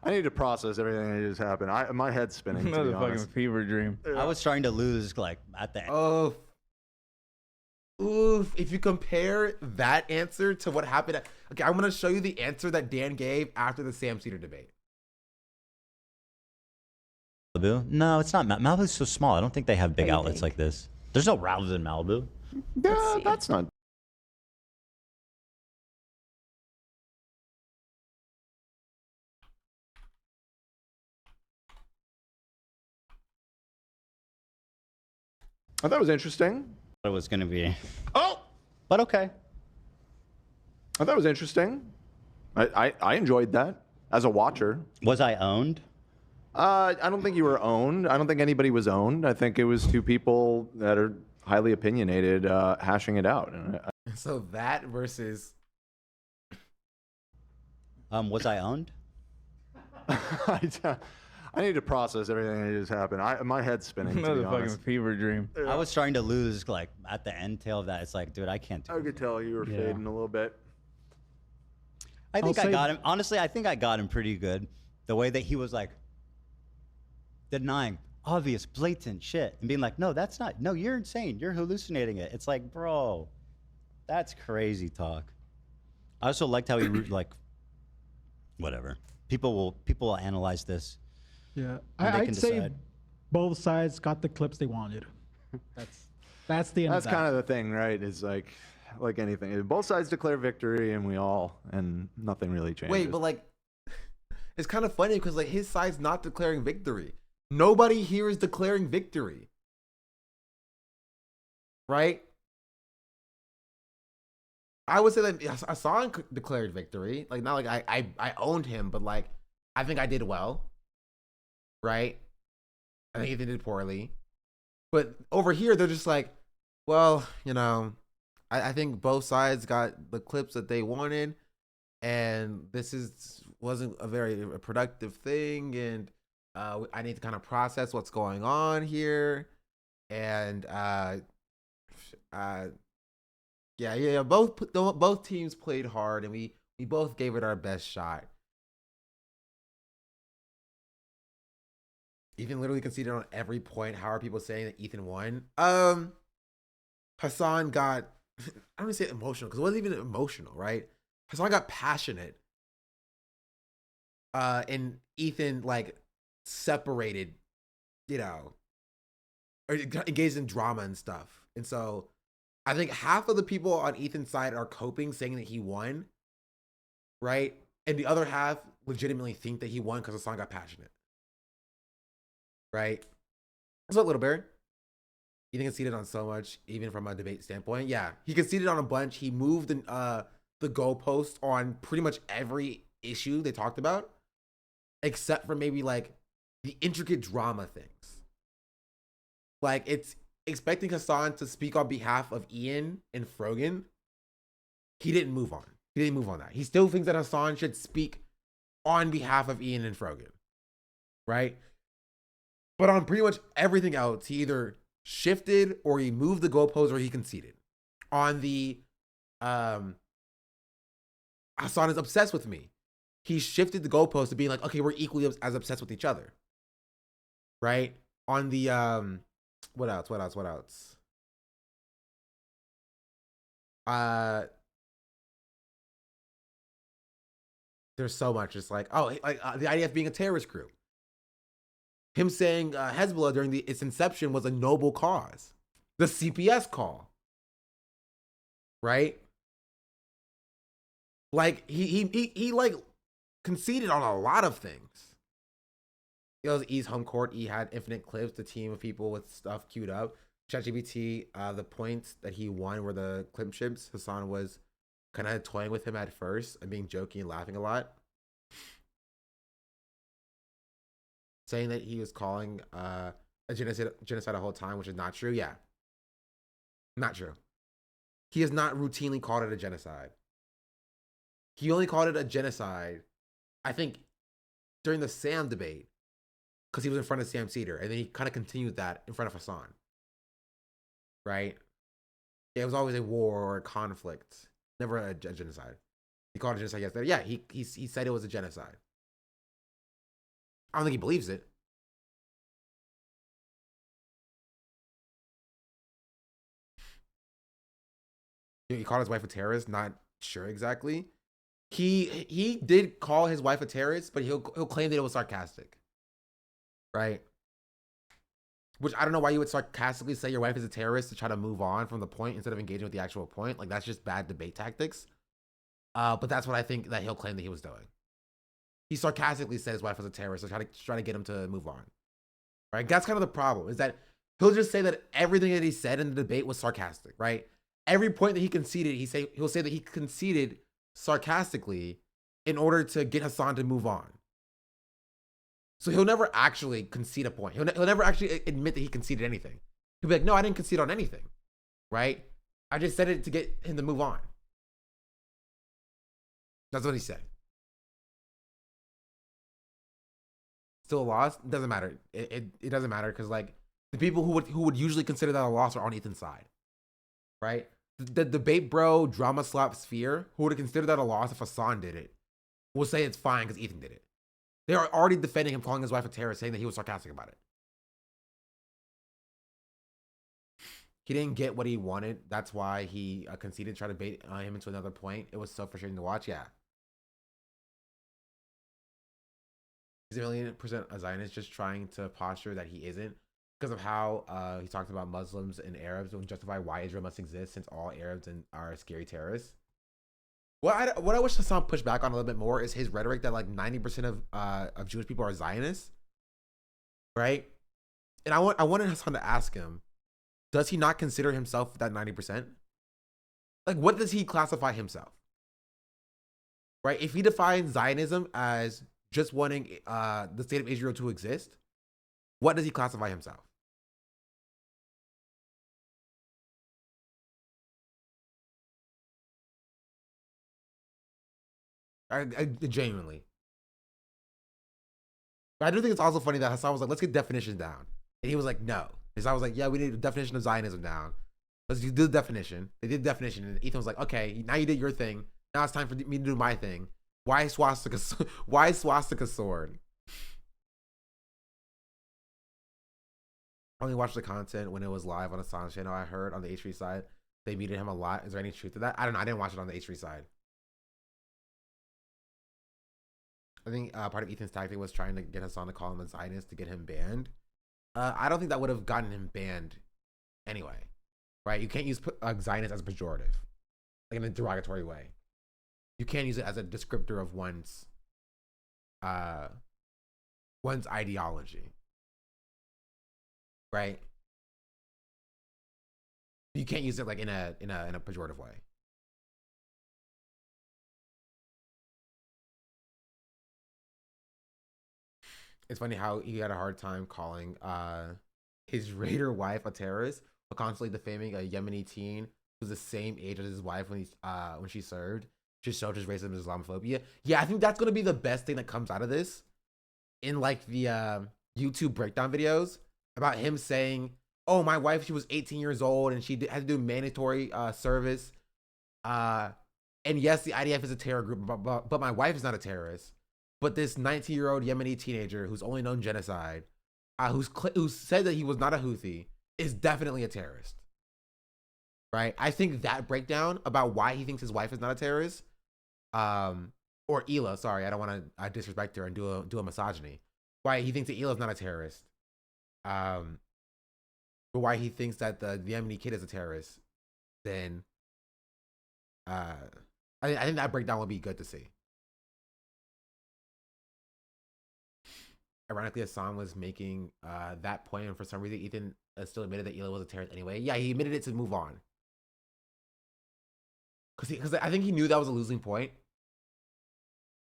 need to process everything that just happened. My head's spinning, to be Another fucking honest. fever dream. I was trying to lose like at the end. Oh, oof. If you compare that answer to what happened, okay, I'm gonna show you the answer that Dan gave after the Sam Cedar debate. Malibu? No, it's not. Malibu's so small. I don't think they have big What do you outlets think? like this. There's no Ralphs in Malibu. Yeah, see. that's not. I thought it was interesting. It was going to be. Oh! But okay. I thought it was interesting. I enjoyed that as a watcher. Was I owned? I don't think you were owned. I don't think anybody was owned. I think it was two people that are highly opinionated hashing it out. And So that versus Was I owned? I need to process everything that just happened. My head's spinning, to Another be fucking honest. fever dream. I was trying to lose like at the end tail of that. It's like, dude, I can't do I it. could tell you were Yeah. fading a little bit. I think I'll I say- got him. Honestly, I think I got him pretty good. The way that he was like denying obvious, blatant shit and being like, no, that's not. No, you're insane. You're hallucinating it. It's like, bro, that's crazy talk. I also liked how he like, whatever. People will analyze this. Yeah, And they I'd can say decide. both sides got the clips they wanted. That's the end That's of that. kind of the thing, right? Is like anything. Both sides declare victory, and nothing really changes. wait, but like it's kind of funny because like his side's not declaring victory. Nobody here is declaring victory. Right? I would say that Hasan declared victory. Like not like I owned him, but like I think I did well. Right? I think Ethan did poorly. But over here they're just like, well, you know, I think both sides got the clips that they wanted, and this wasn't a very productive thing, and I need to kind of process what's going on here, and yeah, both teams played hard, and we both gave it our best shot. Ethan literally conceded on every point. How are people saying that Ethan won? Hasan got, I don't even say emotional because it wasn't even emotional, right? Hasan got passionate. And Ethan like separated, you know, or engaged in drama and stuff. And so I think half of the people on Ethan's side are coping, saying that he won, right? And the other half legitimately think that he won because Hasan got passionate. Right? What's up, Little Bear? Ethan conceded on so much, even from a debate standpoint. Yeah, he conceded on a bunch. He moved the goalpost on pretty much every issue they talked about, except for maybe like the intricate drama things. Like it's expecting Hasan to speak on behalf of Ian and Frogan. He didn't move on. He didn't move on that. He still thinks that Hasan should speak on behalf of Ian and Frogan. Right? But on pretty much everything else, he either shifted or he moved the goalpost or he conceded. On the Hasan is obsessed with me. He shifted the goalpost to being like, okay, we're equally as obsessed with each other. Right? On the what else? there's so much. It's like, oh, like the idea of being a terrorist group. Him saying Hezbollah during its inception was a noble cause. The CPS call, right? Like he like conceded on a lot of things. It was E's home court. E had infinite clips, the team of people with stuff queued up. ChatGPT, the points that he won were the clip ships. Hasan was kind of toying with him at first and being jokey and laughing a lot. Saying that he was calling a genocide the whole time, which is not true. Yeah. Not true. He has not routinely called it a genocide. He only called it a genocide, I think, during the Sam debate, because he was in front of Sam Cedar, and then he kind of continued that in front of Hasan. Right? Yeah, it was always a war or a conflict, never a genocide. He called it a genocide yesterday. Yeah, he said it was a genocide. I don't think he believes it. He called his wife a terrorist. Not sure exactly. He did call his wife a terrorist, but he'll claim that it was sarcastic, right? Which I don't know why you would sarcastically say your wife is a terrorist to try to move on from the point instead of engaging with the actual point. Like, that's just bad debate tactics. But that's what I think that he'll claim that he was doing. He sarcastically said his wife was a terrorist to try to get him to move on, right? That's kind of the problem, is that he'll just say that everything that he said in the debate was sarcastic, right? Every point that he conceded, he'll say that he conceded sarcastically in order to get Hasan to move on. So he'll never actually concede a point. He'll never actually admit that he conceded anything. He'll be like, no, I didn't concede on anything, right? I just said it to get him to move on. That's what he said. Still a loss? Doesn't matter. It doesn't matter, because like the people who would usually consider that a loss are on Ethan's side, right? The debate bro drama slap sphere who would have considered that a loss if Hasan did it will say it's fine because Ethan did it. They are already defending him, calling his wife a terrorist, saying that he was sarcastic about it. He didn't get what he wanted. That's why he conceded, tried to bait him into another point. It was so frustrating to watch. Yeah. He's a 1,000,000% a Zionist, just trying to posture that he isn't, because of how he talked about Muslims and Arabs and justify why Israel must exist since all Arabs are scary terrorists. What I wish Hasan pushed back on a little bit more is his rhetoric that like 90% of Jewish people are Zionists, right? And I wanted Hasan to ask him, does he not consider himself that 90%? Like, what does he classify himself? Right? If he defines Zionism as just wanting the state of Israel to exist, what does he classify himself? I genuinely. But I do think it's also funny that Hasan was like, let's get definitions down. And he was like, no. Hasan was like, yeah, we need a definition of Zionism down. Let's do the definition. They did the definition. And Ethan was like, okay, now you did your thing. Now it's time for me to do my thing. Why swastika sword? I only watched the content when it was live on Hasan's channel. I heard on the H3 side, they muted him a lot. Is there any truth to that? I don't know. I didn't watch it on the H3 side. I think part of Ethan's tactic was trying to get Hasan to call him a Zionist to get him banned. I don't think that would have gotten him banned anyway, right? You can't use Zionist as a pejorative, like in a derogatory way. You can't use it as a descriptor of one's ideology, right? You can't use it like in a pejorative way. It's funny how he had a hard time calling his Raider wife a terrorist, but constantly defaming a Yemeni teen who's the same age as his wife when she served. Just showed his racism and Islamophobia. Yeah, I think that's gonna be the best thing that comes out of this. In like the YouTube breakdown videos about him saying, "Oh, my wife, she was 18 years old and she had to do mandatory service. And yes, the IDF is a terror group, but my wife is not a terrorist." But this 19-year-old Yemeni teenager who's only known genocide, who said that he was not a Houthi, is definitely a terrorist. right? I think that breakdown about why he thinks his wife is not a terrorist, or Ela, sorry, I don't want to disrespect her and do a misogyny. Why he thinks that Ela's not a terrorist, but why he thinks that the Yemeni kid is a terrorist, then I think that breakdown would be good to see. Ironically, Hasan was making that point, and for some reason, Ethan still admitted that Ela was a terrorist anyway. Yeah, he admitted it to move on. Because I think he knew that was a losing point.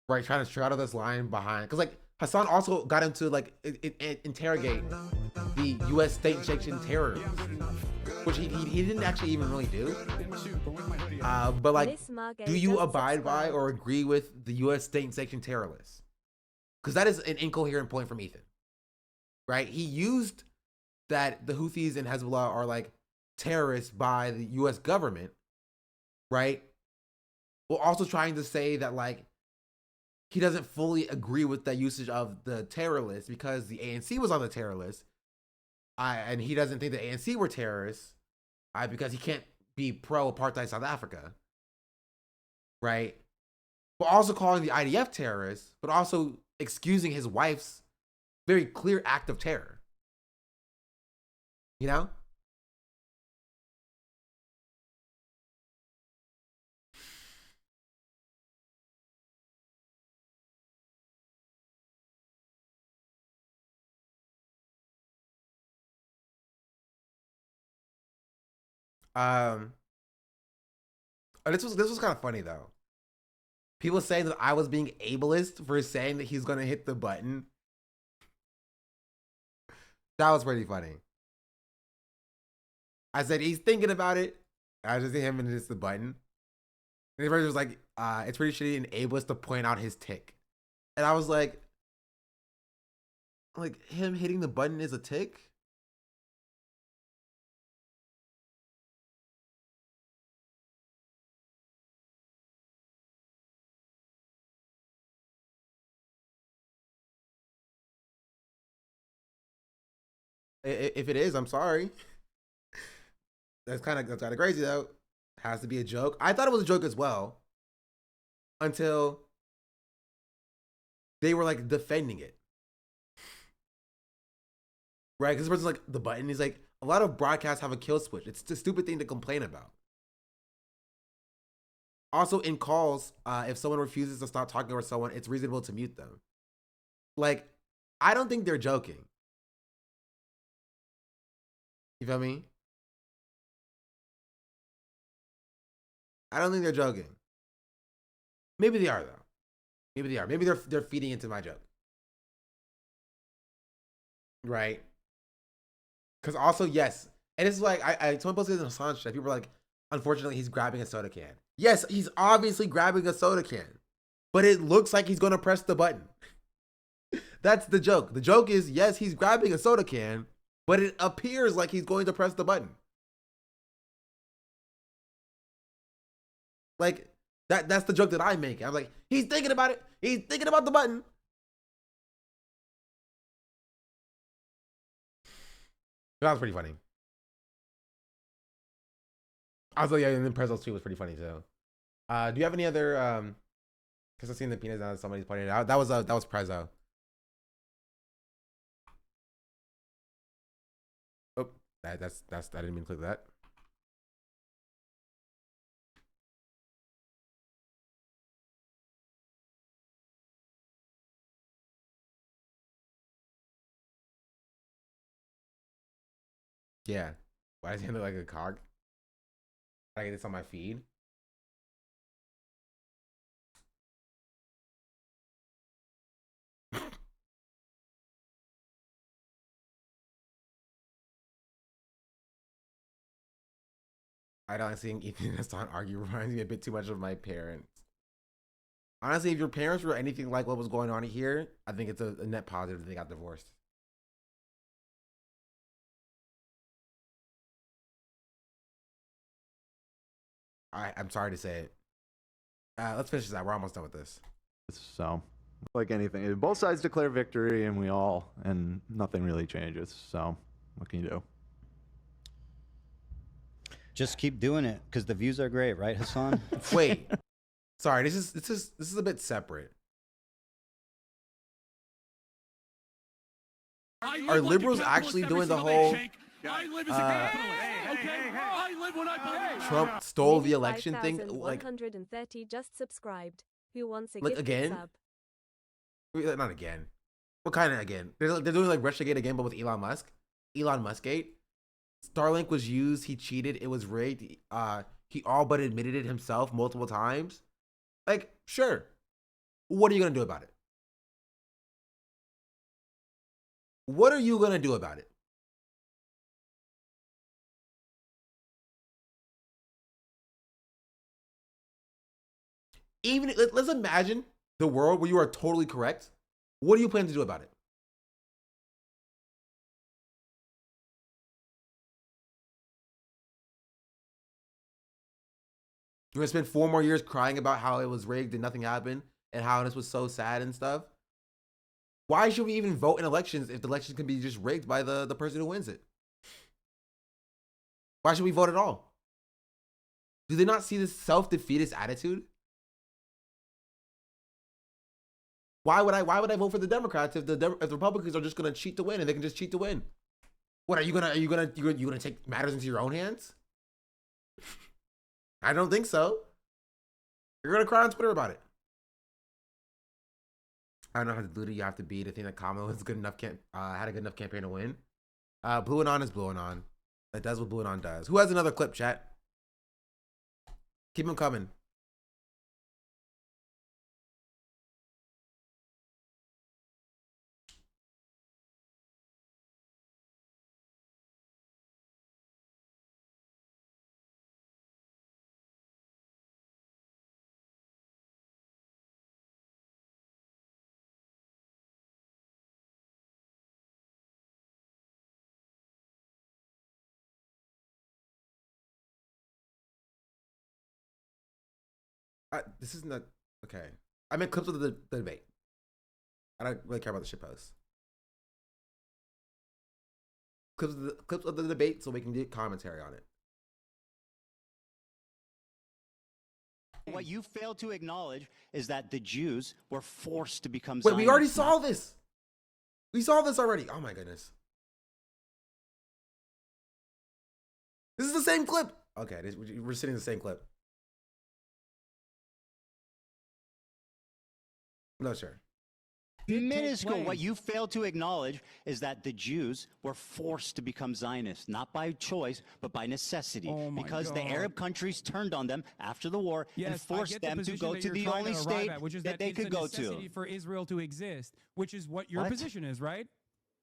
Right, trying to straddle this line behind. Because, like, Hasan also got him to, like, interrogate the U.S. state-sanctioned terrorists, which he didn't actually even really do. But, like, do you abide by or agree with the U.S. state-sanctioned terrorists? Because that is an incoherent point from Ethan, right? He used that the Houthis and Hezbollah are like terrorists by the U.S. government, right? While also trying to say that like he doesn't fully agree with that usage of the terror list because the ANC was on the terror list, and he doesn't think the ANC were terrorists, because he can't be pro-apartheid South Africa, right? But also calling the IDF terrorists, but also excusing his wife's very clear act of terror. You know? This was kind of funny though. People saying that I was being ableist for saying that he's gonna hit the button. That was pretty funny. I said he's thinking about it. I just see him and hits the button. And the person was like, it's pretty shitty and ableist to point out his tick. And I was like him hitting the button is a tick? If it is, I'm sorry. That's kind of crazy though. Has to be a joke. I thought it was a joke as well until they were like defending it, right? Because this person's like the button. He's like, a lot of broadcasts have a kill switch. It's a stupid thing to complain about. Also, in calls, if someone refuses to stop talking over someone, it's reasonable to mute them. Like, I don't think they're joking. You feel me? I don't think they're joking. Maybe they are though. Maybe they are. Maybe they're feeding into my joke. Right? Because also, yes. And it's like someone posted this in Hasan's chat. People were like, unfortunately, he's grabbing a soda can. Yes, he's obviously grabbing a soda can. But it looks like he's gonna press the button. That's the joke. The joke is, yes, he's grabbing a soda can, but it appears like he's going to press the button. Like, that's the joke that I make. I'm like, he's thinking about it. He's thinking about the button. That was pretty funny. Also, yeah, and then Prezzo's tweet was pretty funny too. Do you have any other because I've seen the penis now that somebody's pointed it out. That was Prezzo. Oh, that's I didn't mean to click that. Yeah. Why does he look like a cog? I get this on my feed. I don't think Ethan Hasan argue reminds me a bit too much of my parents. Honestly, if your parents were anything like what was going on here, I think it's a net positive that they got divorced. I'm sorry to say it. Let's finish this out. We're almost done with this. So, like anything, both sides declare victory, and nothing really changes. So, what can you do? Just keep doing it because the views are great, right, Hasan? Wait, sorry. This is a bit separate. Are liberals actually doing the whole Trump stole the election thing? Like 130 just subscribed. Who wants a like gifted again? sub? Not again. What kind of again? They're doing like Russiagate again, but with Elon Musk. Elon Muskgate. Starlink was used. He cheated. It was rigged. He all but admitted it himself multiple times. Like, sure. What are you gonna do about it? What are you gonna do about it? Even let's imagine the world where you are totally correct. What do you plan to do about it? You're gonna spend 4 more years crying about how it was rigged and nothing happened and how this was so sad and stuff? Why should we even vote in elections if the election can be just rigged by the person who wins it? Why should we vote at all? Do they not see this self-defeatist attitude? Why would I vote for the Democrats if the Republicans are just gonna cheat to win and they can just cheat to win? What are you gonna take matters into your own hands? I don't think so. You're gonna cry on Twitter about it. I don't know how deluded you have to be to think that Kamala was good enough had a good enough campaign to win. Blue and on is blue and on. That does what blue and on does. Who has another clip, chat? Keep them coming. This is not okay. I meant clips of the debate. I don't really care about the shit posts. Clips of the debate so we can get commentary on it. What you fail to acknowledge is that the Jews were forced to become Wait, we already Zionists, saw this. We saw this already. Oh my goodness. This is the same clip. Okay, we're sitting in the same clip. No, sure. minuscule. What you fail to acknowledge is that the Jews were forced to become Zionists, not by choice, but by necessity, because the Arab countries turned on them after the war and forced them to go to the only state that they could go to. For Israel to exist, which is what your position is, right?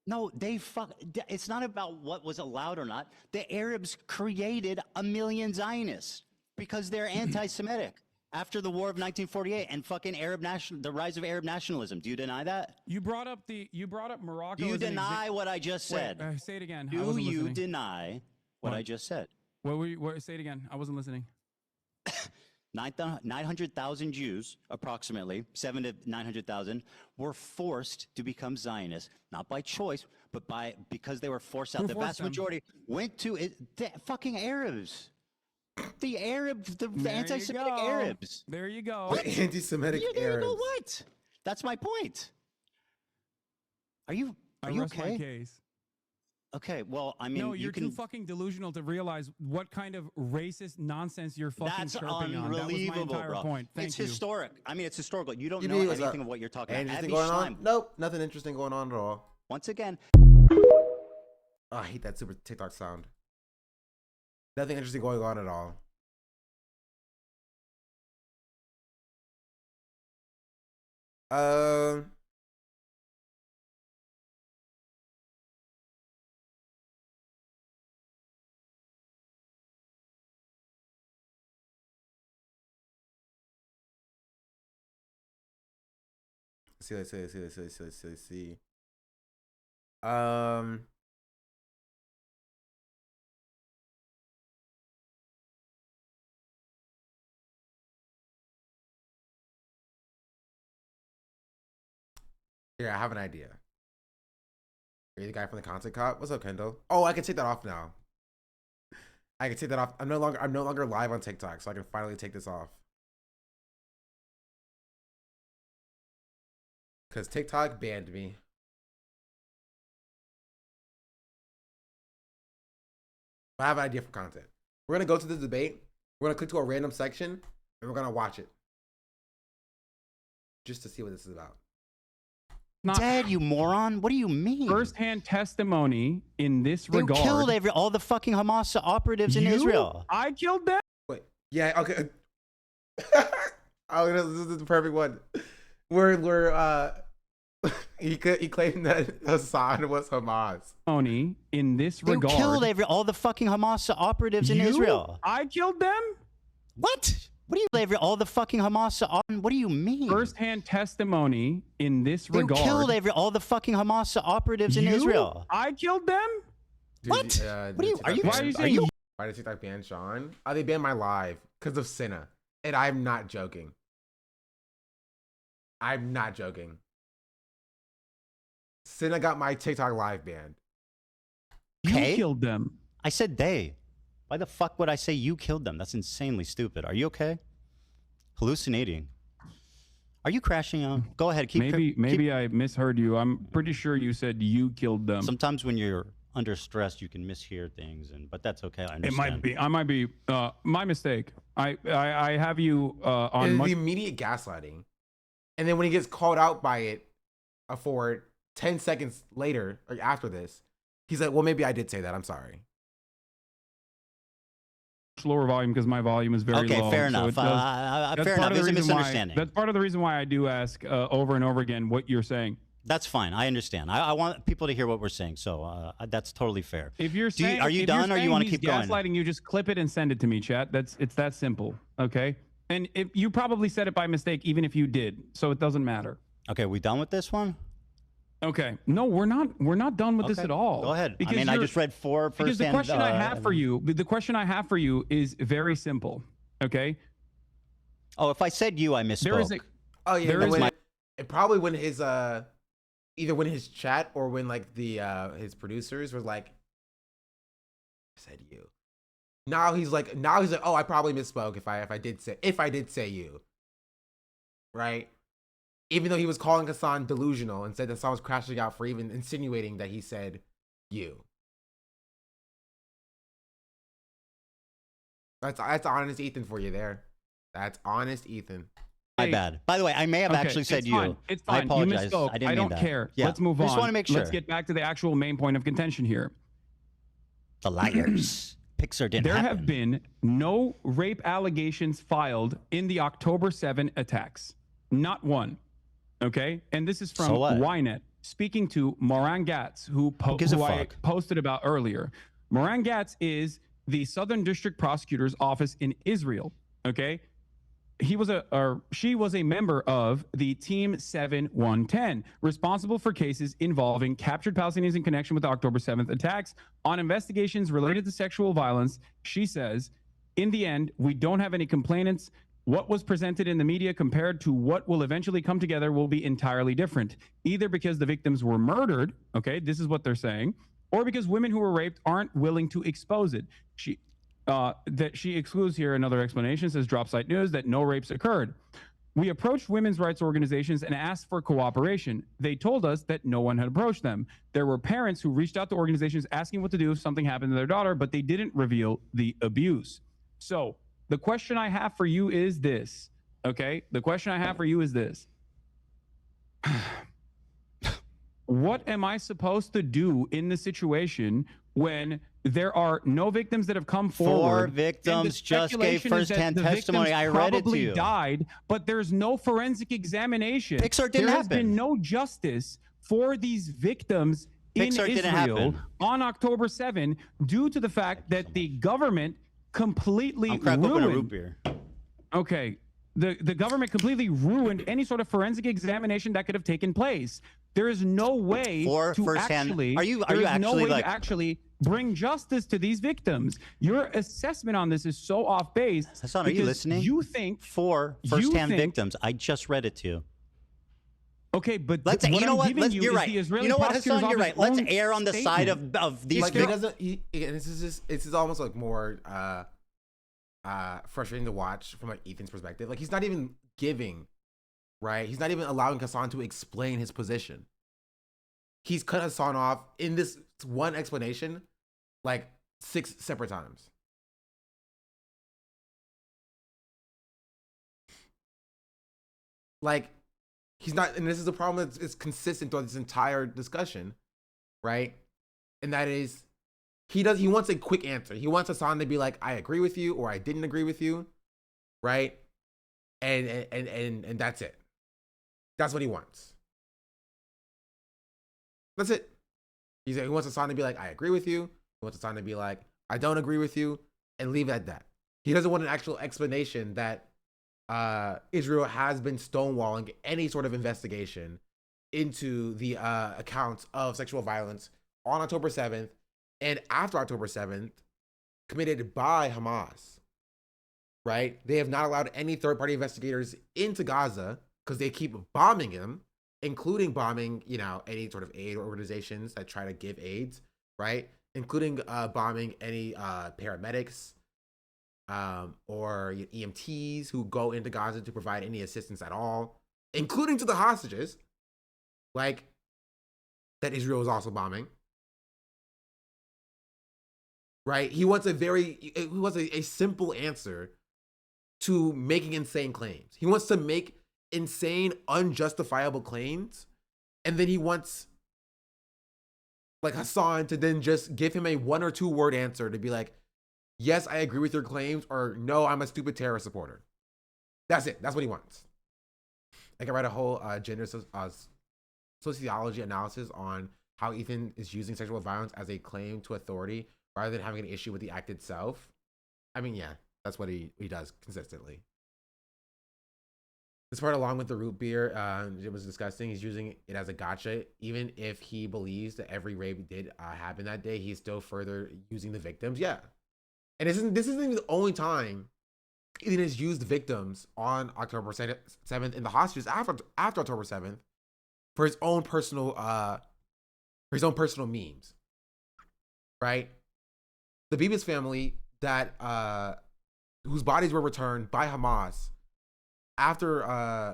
No, it's not about what was allowed or not. The Arabs created 1 million Zionists because they're anti-Semitic after the war of 1948 and fucking the rise of Arab nationalism. Do you deny that? You brought up Morocco. Do you deny what I just said? Wait, say it again. Do you deny what I just said? Say it again. I wasn't listening. 900,000 Jews, approximately 700 to 900,000, were forced to become Zionists, not by choice, but because they were forced out. Who The forced vast them? majority went to the fucking Arabs. The anti-Semitic Arabs. There you go. What anti-Semitic Arabs? You go what? That's my point. Are you rest okay? my case. Okay, well, I mean, no, you're too fucking delusional to realize what kind of racist nonsense you're fucking That's chirping on. That was my entire bro. point. Thank It's you. historic. I mean, it's historical. You don't You know mean, anything of what you're talking about. Anything Abby going Schleim. on? Nope, nothing interesting going on at all. Once again. Oh, I hate that super TikTok sound. Nothing interesting going on at all. Let's see. Here, I have an idea. Are you the guy from the content cop? What's up, Kendall? Oh, I can take that off now. I can take that off. I'm no longer live on TikTok, so I can finally take this off. Because TikTok banned me. I have an idea for content. We're gonna go to the debate. We're gonna click to a random section, and we're gonna watch it, just to see what this is about. Dead, you moron. What do you mean? First-hand testimony in this They regard. killed all the fucking Hamas operatives in Israel. I killed them? Wait, yeah, okay. Oh, this is the perfect one. He claimed that Hasan was Hamas. In this They regard. killed all the fucking Hamas operatives in Israel. I killed them? What? What do you all the fucking Hamas? What do you mean? First-hand testimony in this They regard. killed all the fucking Hamas operatives in Israel. I killed them? Dude, What? What are you? Are you? Why are you Are saying you? Why did TikTok ban Sean? They banned my live because of Cinna, and I'm not joking. I'm not joking. Cinna got my TikTok live banned. You Okay. killed them? I said they. Why the fuck would I say you killed them? That's insanely stupid. Are you okay? Hallucinating. Are you crashing out? Go ahead. Maybe I misheard you. I'm pretty sure you said you killed them. Sometimes when you're under stress, you can mishear things, but that's okay. I understand. I might be my mistake. I have you on The immediate gaslighting, and then when he gets called out by it for 10 seconds later or after this, he's like, "Well, maybe I did say that. I'm sorry." lower volume because my volume is very low. Okay, fair enough. Fair enough. There's a misunderstanding. That's part of the reason why I do ask over and over again what you're saying. That's fine. I understand. I want people to hear what we're saying, so that's totally fair. If you're saying, are you done, or you want to keep going? Gaslighting you, just clip it and send it to me, chat. It's that simple. Okay. And if you probably said it by mistake, even if you did, so it doesn't matter. Okay, we done with this one? Okay. No, we're not done with this at all. Go ahead. Because I just read 4 first. Because the question I have for you, is very simple. Okay. Oh, if I said you, I misspoke. Probably when his either when his chat or when like the his producers were like, I said you. Now he's like, oh, I probably misspoke if I did say you. Right? Even though he was calling Hasan delusional and said that Hasan was crashing out for even insinuating that he said you. That's honest Ethan for you there. That's honest Ethan. My bad. By the way, I may have actually said you. It's fine. I apologize. You misspoke. I didn't I mean don't that. care. Yeah. Let's move on. Just want to make sure. Let's get back to the actual main point of contention here. The liars. Pixar didn't There happen. have been no rape allegations filed in the October 7 attacks. Not one. Okay? And this is from Ynet, speaking to Moran Gatz, who I posted about earlier. Moran Gatz is the Southern District Prosecutor's Office in Israel. Okay? She was a member of the Team 7110, responsible for cases involving captured Palestinians in connection with the October 7th attacks. On investigations related to sexual violence, she says, in the end, we don't have any complainants. What was presented in the media compared to what will eventually come together will be entirely different, either because the victims were murdered, okay, this is what they're saying, or because women who were raped aren't willing to expose it. That she excludes here another explanation, says Dropsite News, that no rapes occurred. We approached women's rights organizations and asked for cooperation. They told us that no one had approached them. There were parents who reached out to organizations asking what to do if something happened to their daughter, but they didn't reveal the abuse. So the question I have for you is this, okay? The question I have for you is this. What am I supposed to do in the situation when there are no victims that have come forward? 4 victims just gave first-hand testimony. I read it to you. Died, but there's no forensic examination. Pixar didn't There has happen. been no justice for these victims in Israel on October 7 due to the fact that the government completely ruined. Okay. The government completely ruined any sort of forensic examination that could have taken place. There is no way to actually bring justice to these victims. Your assessment on this is so off base. Hasan, are you listening? You think 4 first-hand victims. I just read it to you. Okay, but Let's. what You know I'm what? giving Let's, you you're is right. the Israeli You know what, prosecutor's Hasan? You're office right. Let's own err on the side statement. of these. Like he doesn't. And this is almost like more frustrating to watch from like Ethan's perspective. Like he's not even giving, right? He's not even allowing Hasan to explain his position. He's cut Hasan off in this one explanation, like 6 separate times. Like he's not, and this is a problem that's consistent throughout this entire discussion, right? And that is, he wants a quick answer. He wants Hasan to be like, I agree with you, or I didn't agree with you, right? And that's it. That's what he wants. That's it. He wants Hasan to be like, I agree with you. He wants Hasan to be like, I don't agree with you, and leave it at that. He doesn't want an actual explanation that Israel has been stonewalling any sort of investigation into the accounts of sexual violence on October 7th and after October 7th committed by Hamas, right? They have not allowed any third-party investigators into Gaza because they keep bombing them, including bombing, you know, any sort of aid organizations that try to give aids, right? Including bombing any paramedics or EMTs who go into Gaza to provide any assistance at all, including to the hostages, like that Israel is also bombing. Right? He wants a simple answer to making insane claims. He wants to make insane, unjustifiable claims, and then he wants like Hasan to then just give him a 1 or 2 word answer to be like, yes, I agree with your claims, or no, I'm a stupid terrorist supporter. That's it. That's what he wants. I can write a whole gender sociology analysis on how Ethan is using sexual violence as a claim to authority rather than having an issue with the act itself. I mean, yeah, that's what he does consistently. This part, along with the root beer, it was disgusting. He's using it as a gotcha. Even if he believes that every rape did happen that day, he's still further using the victims. Yeah. And this isn't even the only time Ethan has used victims on October 7th and the hostages after October 7th for his own personal memes. Right? The Bibas family that whose bodies were returned by Hamas after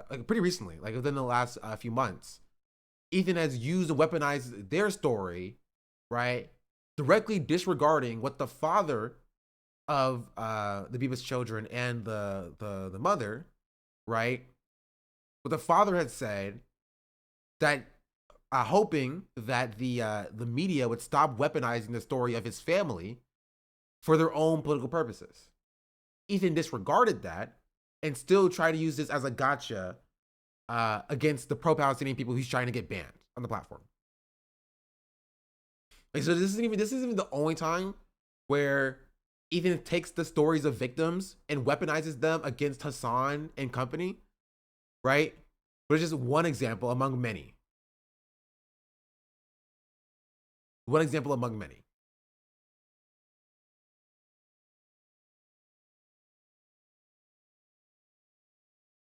like pretty recently, like within the last few months, Ethan has used and weaponized their story, right? Directly disregarding what the father of the Bibas children and the mother, right? What the father had said, that hoping that the media would stop weaponizing the story of his family for their own political purposes. Ethan disregarded that and still tried to use this as a gotcha against the pro-Palestinian people he's trying to get banned on the platform. Like, so this isn't even the only time where Ethan takes the stories of victims and weaponizes them against Hasan and company, right? But it's just one example among many. One example among many.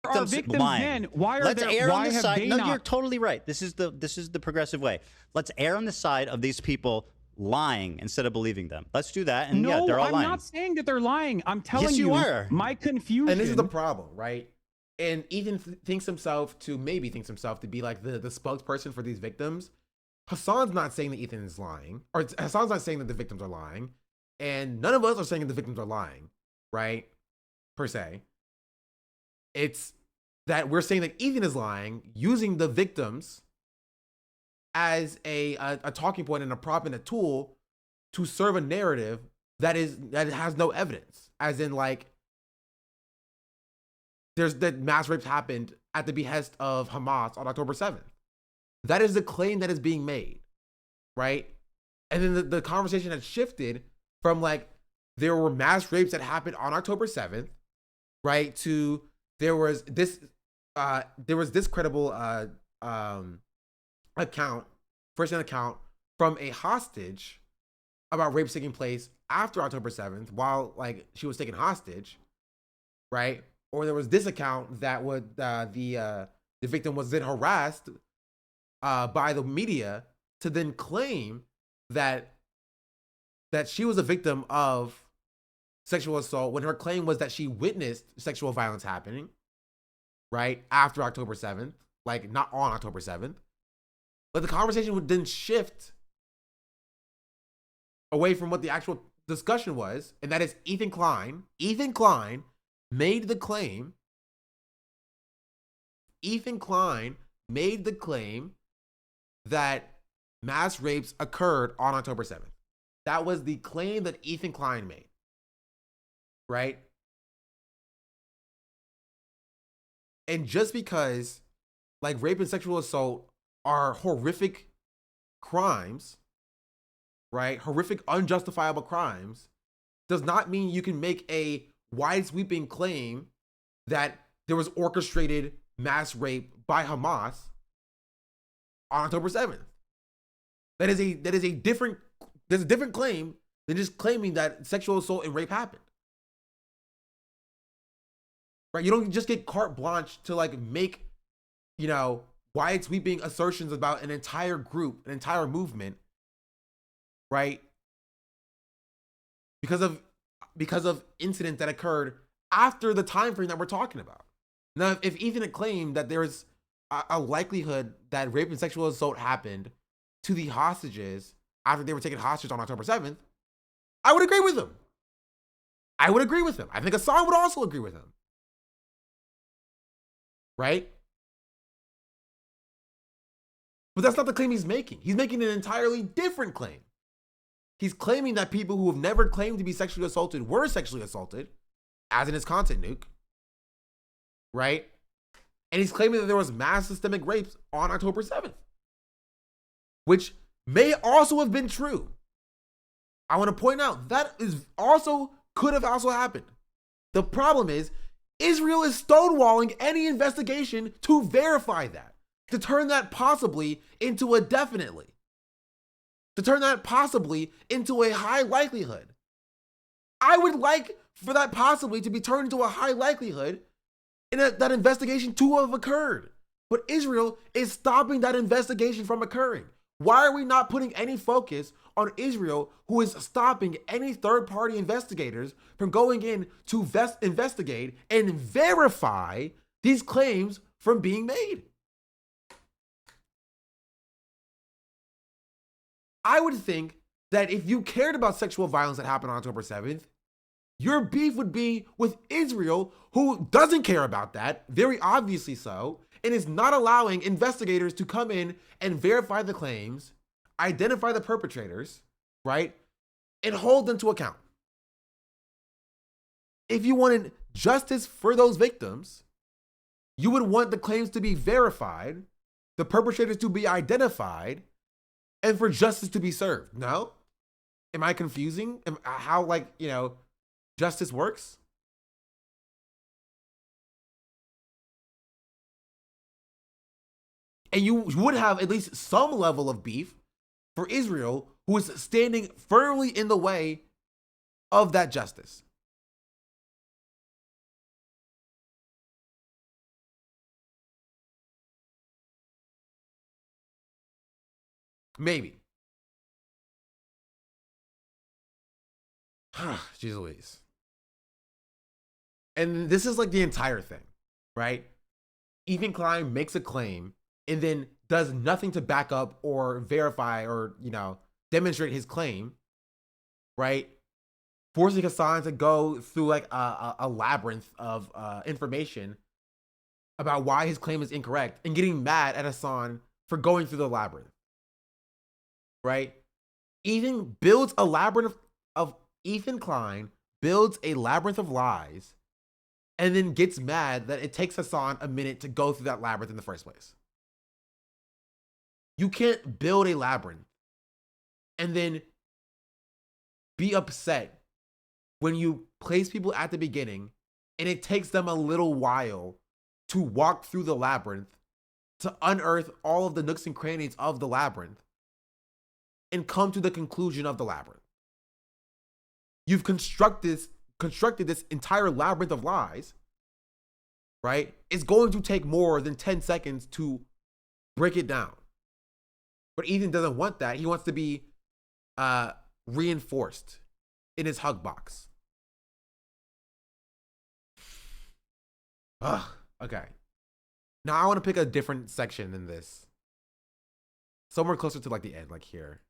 Are victims lying. then? Why are Let's there? err on Why the have side. they No, not? you're totally right. This is the progressive way. Let's err on the side of these people lying instead of believing them. Let's do that. And No, yeah, they're all I'm lying. not saying that they're lying. I'm telling Yes, you are. my confusion. And this is the problem, right? And Ethan thinks himself to be like the spokesperson for these victims. Hasan's not saying that Ethan is lying, or Hasan's not saying that the victims are lying, and none of us are saying that the victims are lying, right? Per se. It's that we're saying that Ethan is lying, using the victims as a talking point and a prop and a tool to serve a narrative that has no evidence, as in like that mass rapes happened at the behest of Hamas on October 7th. That is the claim that is being made, right? And then the conversation had shifted from like there were mass rapes that happened on October 7th, right, to there was this credible account, first-hand account from a hostage about rapes taking place after October 7th while like she was taken hostage, right? Or there was this account that would the victim was then harassed by the media to then claim that she was a victim of sexual assault when her claim was that she witnessed sexual violence happening, right, after October 7th, like not on October 7th. But the conversation would then shift away from what the actual discussion was, and that is Ethan Klein. Ethan Klein made the claim. Ethan Klein made the claim that mass rapes occurred on October 7th. That was the claim that Ethan Klein made. Right? And just because like rape and sexual assault are horrific crimes, right? Horrific, unjustifiable crimes, does not mean you can make a wide sweeping claim that there was orchestrated mass rape by Hamas on October 7th. There's a different claim than just claiming that sexual assault and rape happened. Right? You don't just get carte blanche to like make, wide sweeping assertions about an entire group, an entire movement, right? Because of incidents that occurred after the time frame that we're talking about. Now, if Ethan had claimed that there is a likelihood that rape and sexual assault happened to the hostages after they were taken hostage on October 7th, I would agree with him. I think Hasan would also agree with him. Right? But that's not the claim he's making. He's making an entirely different claim. He's claiming that people who have never claimed to be sexually assaulted were sexually assaulted, as in his content nuke. Right? And he's claiming that there was mass systemic rapes on October 7th, which may also have been true. I want to point out that could have also happened. The problem is Israel is stonewalling any investigation to verify that, to turn that possibly into a definitely, to turn that possibly into a high likelihood. I would like for that possibly to be turned into a high likelihood and that investigation to have occurred. But Israel is stopping that investigation from occurring. Why are we not putting any focus on Israel, who is stopping any third-party investigators from going in to investigate and verify these claims from being made? I would think that if you cared about sexual violence that happened on October 7th, your beef would be with Israel, who doesn't care about that, very obviously so, and is not allowing investigators to come in and verify the claims, identify the perpetrators, right, and hold them to account. If you wanted justice for those victims, you would want the claims to be verified, the perpetrators to be identified, and for justice to be served. No? Am I confusing how, justice works? And you would have at least some level of beef for Israel, who is standing firmly in the way of that justice. Maybe. Jeez Louise. And this is like the entire thing, right? Ethan Klein makes a claim and then does nothing to back up or verify or, demonstrate his claim, right? Forcing Hasan to go through like a labyrinth of information about why his claim is incorrect and getting mad at Hasan for going through the labyrinth, right? Ethan Klein builds a labyrinth of lies and then gets mad that it takes Hasan a minute to go through that labyrinth in the first place. You can't build a labyrinth and then be upset when you place people at the beginning and it takes them a little while to walk through the labyrinth, to unearth all of the nooks and crannies of the labyrinth and come to the conclusion of the labyrinth. You've constructed this entire labyrinth of lies, right? It's going to take more than 10 seconds to break it down. But Ethan doesn't want that. He wants to be reinforced in his hug box. Ugh. Okay. Now I want to pick a different section than this. Somewhere closer to like the end, like here.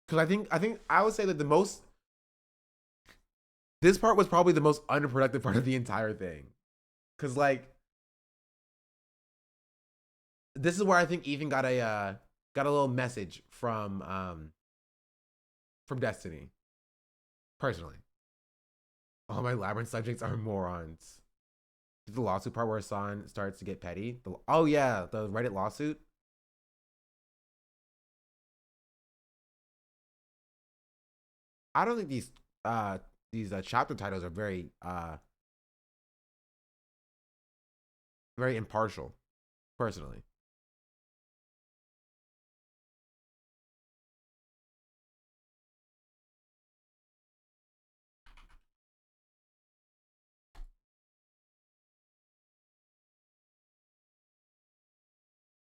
Because I think I would say that this part was probably the most unproductive part of the entire thing. Because like, this is where I think Ethan got a little message from Destiny. Personally, all my Labyrinth subjects are morons. The lawsuit part where Hasan starts to get petty. Oh yeah, the Reddit lawsuit. I don't think these chapter titles are very impartial, personally.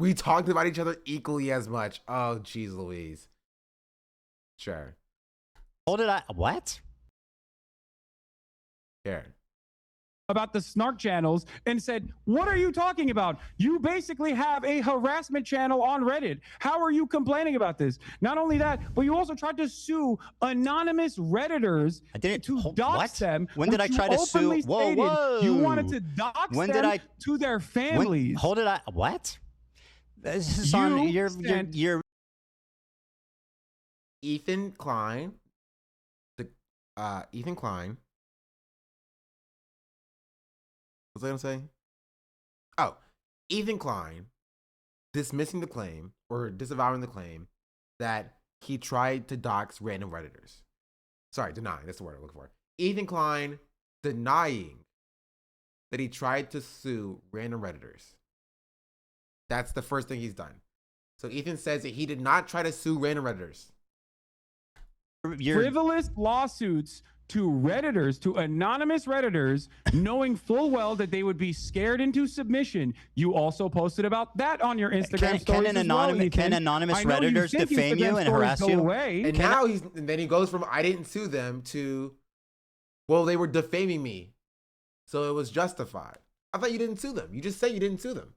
We talked about each other equally as much. Oh, geez, Louise. Sure. Hold it. What? Here. About the snark channels and said, what are you talking about? You basically have a harassment channel on Reddit. How are you complaining about this? Not only that, but you also tried to sue anonymous Redditors to dox them. When did I try to sue? Whoa, whoa. You wanted to dox them to their families. Hold it. What? This is on your Ethan Klein. Ethan Klein. What was I gonna say? Oh, Ethan Klein dismissing the claim or disavowing the claim that he tried to dox random Redditors. Sorry, denying. That's the word I'm looking for. Ethan Klein denying that he tried to sue random Redditors. That's the first thing he's done. So Ethan says that he did not try to sue random Redditors. Frivolous lawsuits to Redditors, to anonymous Redditors, knowing full well that they would be scared into submission. You also posted about that on your Instagram stories Can anonymous Redditors defame you and harass you? And now then he goes from I didn't sue them to, well, they were defaming me, so it was justified. I thought you didn't sue them. You just say you didn't sue them.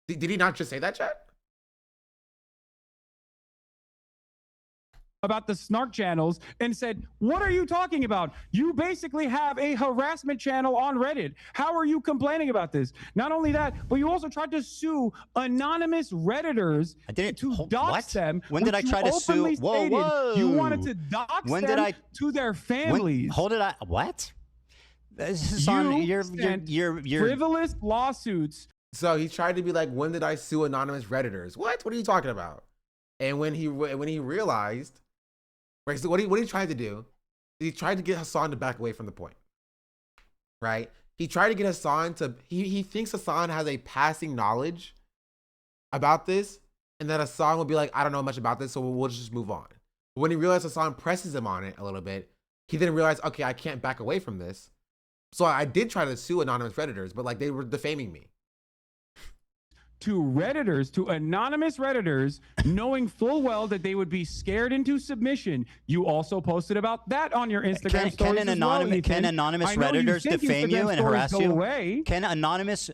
Did he not just say that, chat? About the snark channels and said, what are you talking about? You basically have a harassment channel on Reddit. How are you complaining about this? Not only that, but you also tried to sue anonymous Redditors to dox them. When did I try to sue? Whoa, whoa. You wanted to dox them to their families. Hold it. What? This is on your frivolous lawsuits. So he tried to be like, when did I sue anonymous Redditors? What are you talking about? And when he realized, right? So what he tried to do, he tried to get Hasan to back away from the point, right? He tried to get Hasan to. He thinks Hasan has a passing knowledge about this, and that Hasan will be like, I don't know much about this, so we'll just move on. But when he realized Hasan presses him on it a little bit, he then realized, okay, I can't back away from this. So I did try to sue anonymous Redditors, but like they were defaming me. To Redditors, to anonymous Redditors, knowing full well that they would be scared into submission. You also posted about that on your Instagram stories Can anonymous Redditors defame you and harass you? Can anonymous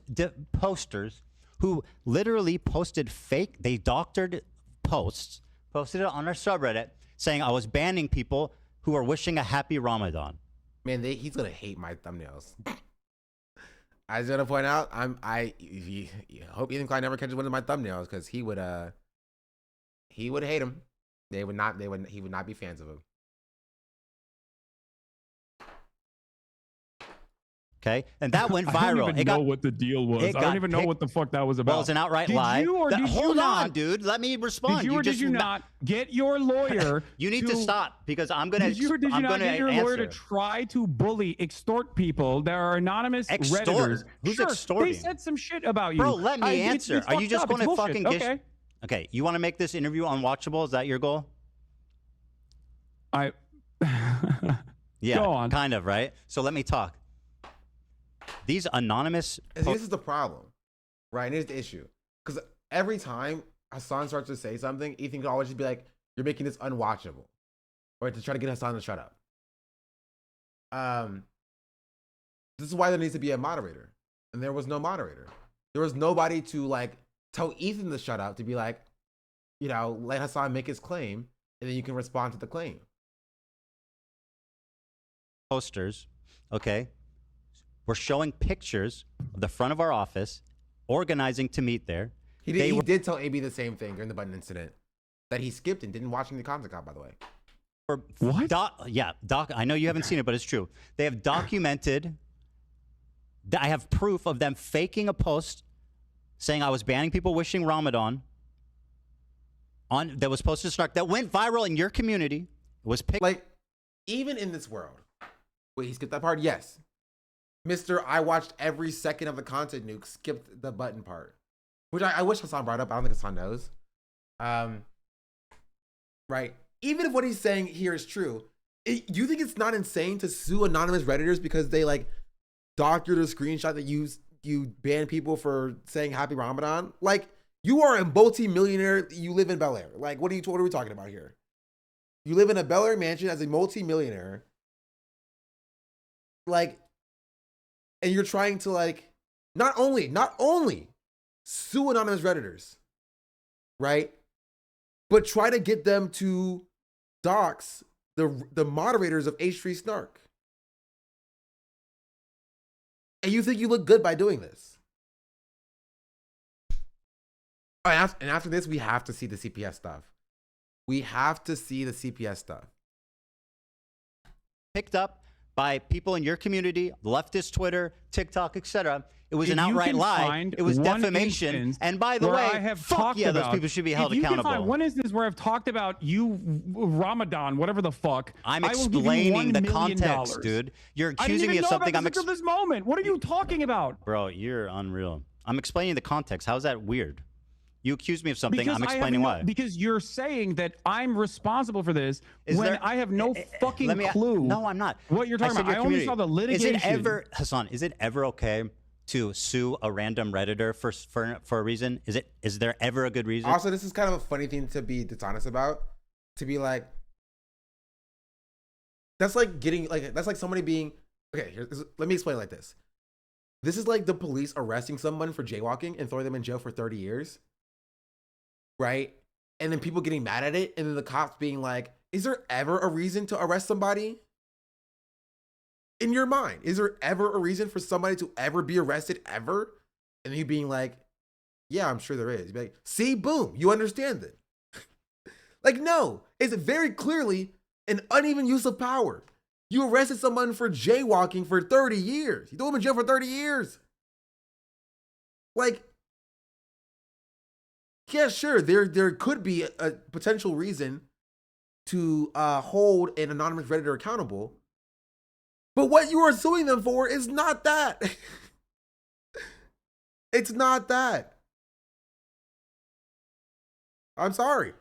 posters who literally posted fake, they doctored posts, posted it on our subreddit saying I was banning people who are wishing a happy Ramadan. Man, he's gonna hate my thumbnails. I was gonna point out, I hope Ethan Klein never catches one of my thumbnails because he would hate him. He would not be fans of him. Okay, and that went viral. I don't even know what the deal was. I don't even know what the fuck that was about. Well, it's an outright lie. Hold on, dude. Let me respond. Did you or did you not get your lawyer? You need to stop because I'm gonna. Did you or did you not get your lawyer to try to bully, extort people? There are anonymous Redditors. Who's extorting? They said some shit about you. Bro, let me answer. Are you just going to fucking get? Okay, you want to make this interview unwatchable? Is that your goal? Yeah. Go on. Kind of, right? So let me talk. these anonymous. And this is the problem, right? And here's the issue. Because every time Hasan starts to say something, Ethan can always just be like, you're making this unwatchable. Or to try to get Hasan to shut up. This is why there needs to be a moderator. And there was no moderator. There was nobody to like tell Ethan to shut up, to be like, you know, let Hasan make his claim, and then you can respond to the claim. Posters, okay? We're showing pictures of the front of our office, organizing to meet there. He did tell AB the same thing during the button incident, that he skipped and didn't watch any content out, by the way. What? Doc, I know you haven't seen it, but it's true. They have documented. I have proof of them faking a post saying I was banning people wishing Ramadan that was posted to Snark that went viral in your community. It was picked. Like, even in this world. Wait, he skipped that part? Yes. Mr. I watched every second of the content nuke skipped the button part. Which I wish Hasan brought up. I don't think Hasan knows. Right. Even if what he's saying here is true, you think it's not insane to sue anonymous Redditors because they like doctored a screenshot that you ban people for saying Happy Ramadan? Like, you are a multi-millionaire. You live in Bel Air. Like, what are we talking about here? You live in a Bel Air mansion as a multi-millionaire. Like, and you're trying to like, not only sue anonymous Redditors, right? But try to get them to dox the moderators of H3 Snark. And you think you look good by doing this. And after this, we have to see the CPS stuff. We have to see the CPS stuff. Picked up by people in your community, leftist Twitter, TikTok, etc. It was an outright lie. It was defamation. And by the way, fuck yeah, those people should be held accountable. Can find one instance where I've talked about you, Ramadan, whatever the fuck. I'm explaining the context, dude. You're accusing me of something. I'm until this moment. What are you talking about, bro? You're unreal. I'm explaining the context. How's that weird? You accuse me of something. I'm explaining why. Because you're saying that I'm responsible for this when I have no fucking clue. No, I'm not. What you're talking about? I only saw the litigation. Is it ever, Hasan? Is it ever okay to sue a random Redditor for a reason? Is there ever a good reason? Also, this is kind of a funny thing to be dishonest about. To be like, that's like somebody being okay. Let me explain it like this. This is like the police arresting someone for jaywalking and throwing them in jail for 30 years. Right? And then people getting mad at it, and then the cops being like, is there ever a reason to arrest somebody? In your mind, is there ever a reason for somebody to ever be arrested ever? And then you being like, yeah, I'm sure there is. You'd be like, see, boom, you understand it. Like, no, it's very clearly an uneven use of power. You arrested someone for jaywalking for 30 years. You threw them in jail for 30 years. Like, yeah, sure, there could be a potential reason to hold an anonymous Redditor accountable. But what you are suing them for is not that. It's not that. I'm sorry.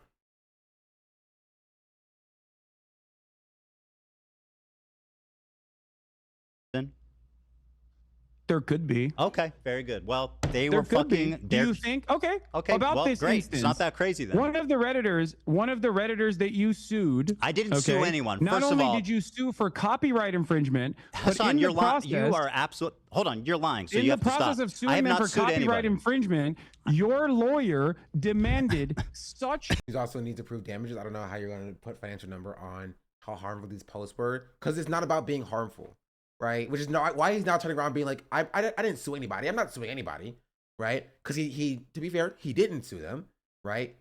There could be. Okay, very good. Well, they were fucking. Do you think? Okay. Okay. About well, this great. instance, It's not that crazy then. One of the redditors that you sued. I didn't sue anyone. Not First only of all, did you sue for copyright infringement, Hasan, but in you're the process, you are absolute. Hold on, you're lying. So in you the have to stop. process of suing them for copyright infringement, your lawyer demanded such. You also need to prove damages. I don't know how you're going to put financial number on how harmful these posts were, because it's not about being harmful. Right, which is not why he's now turning around being like, I didn't sue anybody. I'm not suing anybody, right? Because he to be fair, he didn't sue them, right?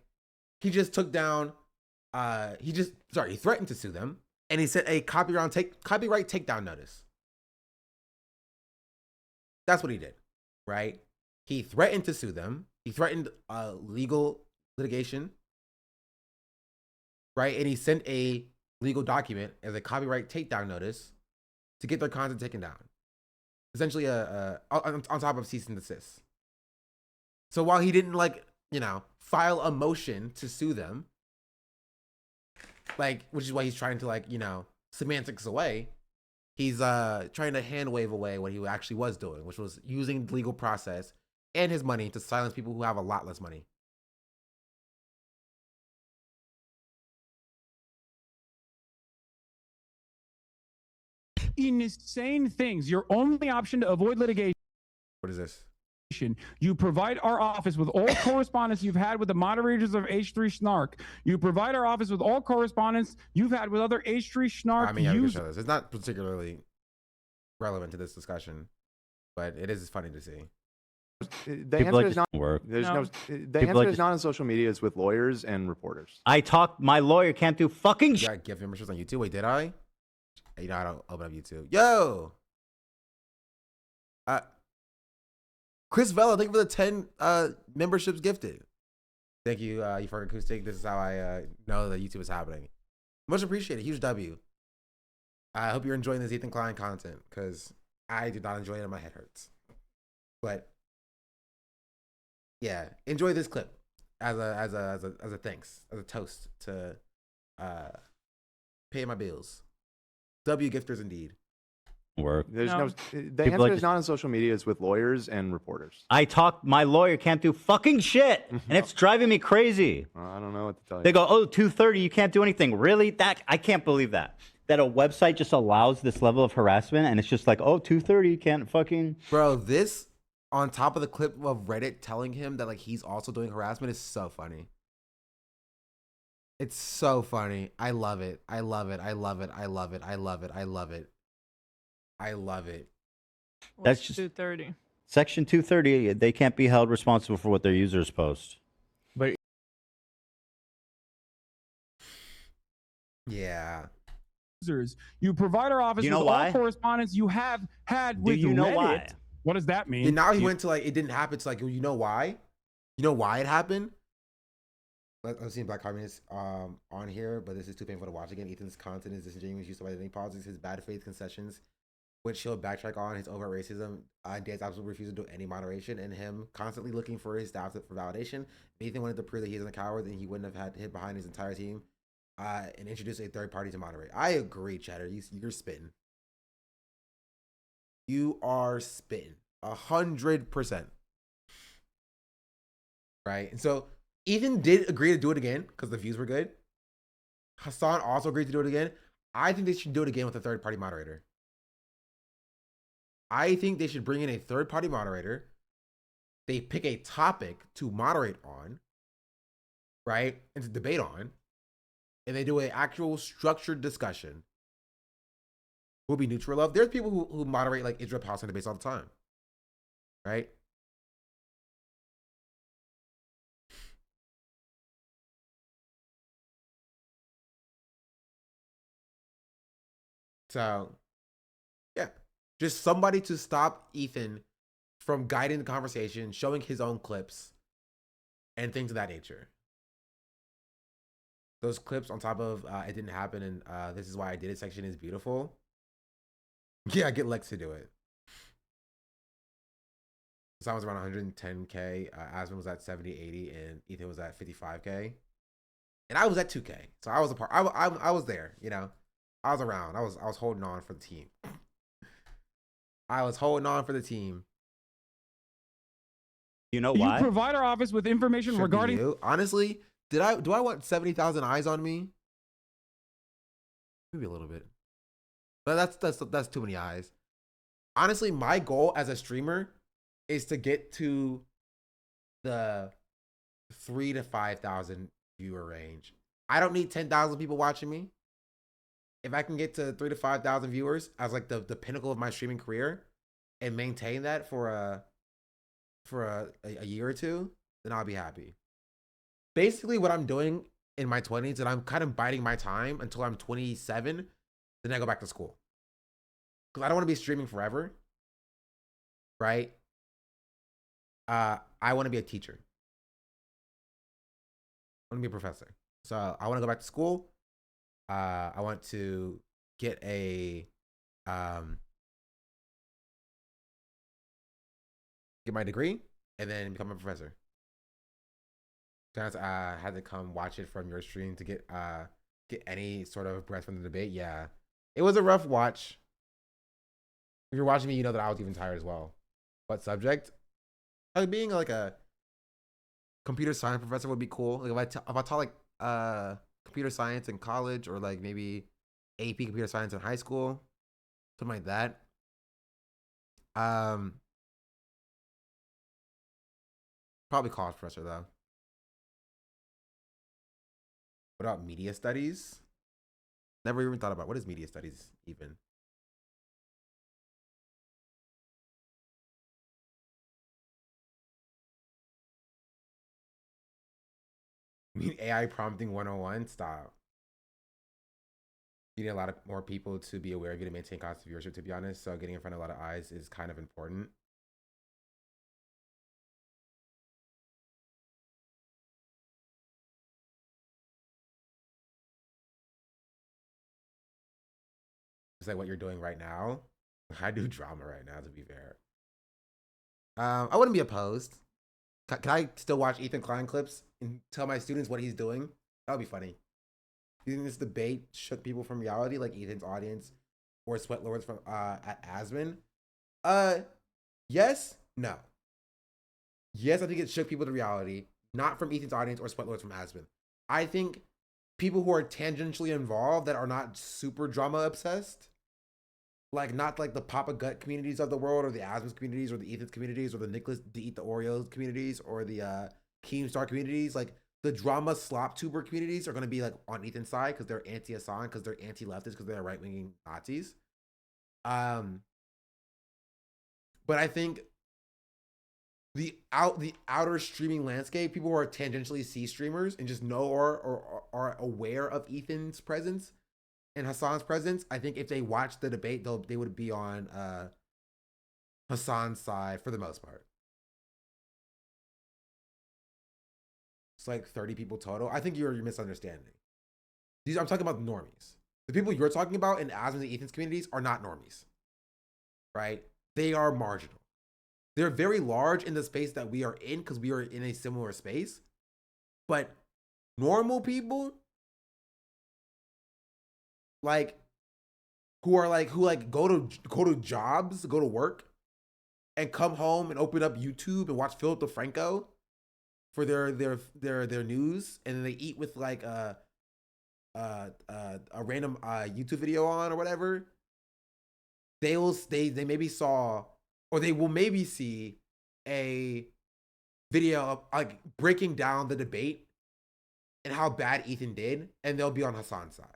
He just took down, he threatened to sue them, and he sent a copyright takedown notice. That's what he did, right? He threatened to sue them. He threatened legal litigation, right? And he sent a legal document as a copyright takedown notice to get their content taken down. Essentially on top of cease and desist. So while he didn't file a motion to sue them, which is why he's trying to semantics away, he's trying to hand wave away what he actually was doing, which was using the legal process and his money to silence people who have a lot less money. Insane things. Your only option to avoid litigation. What is this? You provide our office with all correspondence you've had with the moderators of H3 Snark. You provide our office with all correspondence you've had with other H3 Snark I mean, yeah, we can users. show this. It's not particularly relevant to this discussion, but it is funny to see. The People answer like is this not. don't work. There's no. The People answer like is this- not on social media. It's with lawyers and reporters. My lawyer can't do fucking You shit. got gift memberships on YouTube. Wait, did I? You know, I don't open up YouTube. Yo! Chris Vela, thank you for the 10 memberships gifted. Thank you, Euphoric Acoustic. This is how I know that YouTube is happening. Much appreciated. Huge W. I hope you're enjoying this Ethan Klein content, because I did not enjoy it and my head hurts. But yeah, enjoy this clip as a thanks, as a toast to pay my bills. W gifters indeed. Work. There's No. no. The People answer like is this- not on social media. It's with lawyers and reporters. My lawyer can't do fucking shit, and it's driving me crazy. I don't know what to tell you. They go, oh, 2:30, you can't do anything. Really? That I can't believe that. That a website just allows this level of harassment, and it's just like, oh, 2:30, you can't fucking. Bro, this on top of the clip of Reddit telling him that like he's also doing harassment is so funny. It's so funny. I love it. I love it. I love it. I love it. I love it. I love it. I love it. That's just 2:30. Section 230. They can't be held responsible for what their users post. But Yeah. Users. You provide our office You know with why? all correspondence you have had with Do you know Reddit. why? What does that mean? And now he You- went to like it didn't happen. It's like, you know why? You know why it happened? I'm seeing Black Communists on here, but this is too painful to watch again. Ethan's content is disingenuous use of identity politics, his bad faith concessions, which he'll backtrack on, his overt racism, Dan's absolute refusal to do any moderation, and him constantly looking for his staff for validation. If Ethan wanted to prove that he isn't a coward, then he wouldn't have had hit behind his entire team and introduce a third party to moderate. I agree, Cheddar. You're spitting. You are spitting 100%. Right? And so Ethan did agree to do it again because the views were good. Hasan also agreed to do it again. I think they should do it again with a third party moderator. I think they should bring in a third party moderator. They pick a topic to moderate on, right? And to debate on. And they do an actual structured discussion. Who'll be neutral of. There's people who moderate like Israel Palestine debates all the time. Right? So, yeah, just somebody to stop Ethan from guiding the conversation, showing his own clips, and things of that nature. Those clips on top of it didn't happen, and this is why I did it section is beautiful. Yeah, get Lex to do it. Hassan was around 110K, Asman was at 70, 80, and Ethan was at 55K. And I was at 2K. So I was a part. I was there, you know. I was around. I was holding on for the team. I was holding on for the team. You know You why? provide our office with information Should be regarding you. Honestly, do I want 70,000 eyes on me? Maybe a little bit. But that's too many eyes. Honestly, my goal as a streamer is to get to the 3,000 to 5,000 viewer range. I don't need 10,000 people watching me. If I can get to 3,000 to 5,000 viewers as like the pinnacle of my streaming career and maintain that for a year or two, then I'll be happy. Basically what I'm doing in my 20s, and I'm kind of biding my time until I'm 27, then I go back to school. Because I don't want to be streaming forever. Right? I want to be a teacher. I want to be a professor. So I want to go back to school. I want to get a get my degree and then become a professor. Sometimes I had to come watch it from your stream to get any sort of breath from the debate. Yeah, it was a rough watch. If you're watching me, you know that I was even tired as well. What subject? Like being like a computer science professor would be cool. Like if I taught like computer science in college, or like maybe AP computer science in high school, something like that. Probably college professor though. What about media studies? Never even thought about what is media studies even. I mean, AI prompting 101, stop. You need a lot of more people to be aware of you to maintain constant viewership, to be honest. So getting in front of a lot of eyes is kind of important. It's like what you're doing right now. I do drama right now, to be fair. I wouldn't be opposed. Can I still watch Ethan Klein clips and tell my students what he's doing? That would be funny. Do you think this debate shook people from reality, like Ethan's audience or Sweat Lords from at Asman? Yes, no. Yes, I think it shook people to reality, not from Ethan's audience or Sweat Lords from Asman. I think people who are tangentially involved that are not super drama obsessed, like not like the Papa Gut communities of the world, or the Asman's communities, or the Ethan's communities, or the Nicholas to Eat the Oreos communities, or the Keemstar communities, like the drama slop tuber communities are going to be like on Ethan's side because they're anti-Hasan, because they're anti-leftist, because they're right-wing Nazis. But I think the outer streaming landscape, people who are tangentially C streamers and just know or are aware of Ethan's presence and Hasan's presence, I think if they watch the debate, they would be on Hasan's side for the most part. It's like 30 people total. I think you're misunderstanding. I'm talking about the normies. The people you're talking about in Asman's and Ethan's communities are not normies, right? They are marginal. They're very large in the space that we are in because we are in a similar space. But normal people, like who go to jobs, go to work, and come home and open up YouTube and watch Philip DeFranco for their news, and then they eat with like a random YouTube video on or whatever. They maybe saw, or they will maybe see a video of like breaking down the debate and how bad Ethan did, and they'll be on Hasan's side.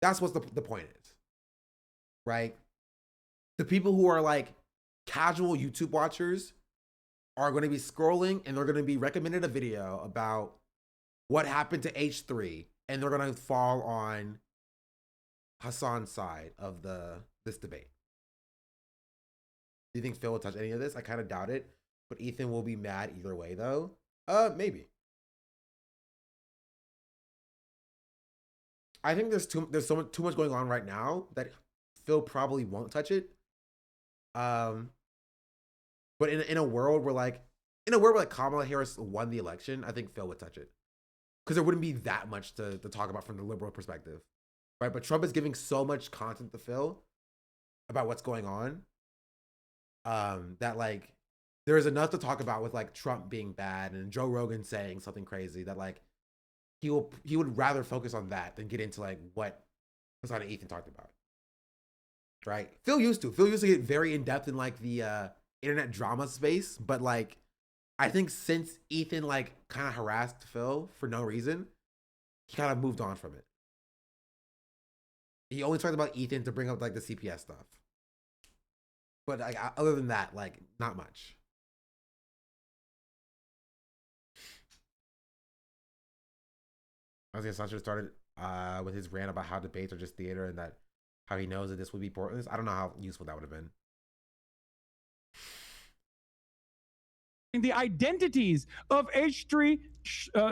That's what the point is, right? The people who are like casual YouTube watchers are going to be scrolling, and they're going to be recommended a video about what happened to H3, and they're going to fall on Hasan's side of this debate. Do you think Phil will touch any of this? I kind of doubt it, but Ethan will be mad either way, though. Maybe. I think there's too much going on right now that Phil probably won't touch it. But in a world where Kamala Harris won the election, I think Phil would touch it, because there wouldn't be that much to talk about from the liberal perspective, right? But Trump is giving so much content to Phil about what's going on, that like there is enough to talk about with like Trump being bad and Joe Rogan saying something crazy that like he would rather focus on that than get into like what Hasan and Ethan talked about, right? Phil used to get very in depth in like the internet drama space, but like I think since Ethan like kind of harassed Phil for no reason, he kind of moved on from it. He only talked about Ethan to bring up like the CPS stuff, but like other than that, like not much. I was gonna Sancho started with his rant about how debates are just theater, and that how he knows that this would be pointless. I don't know how useful that would have been. The identities of H3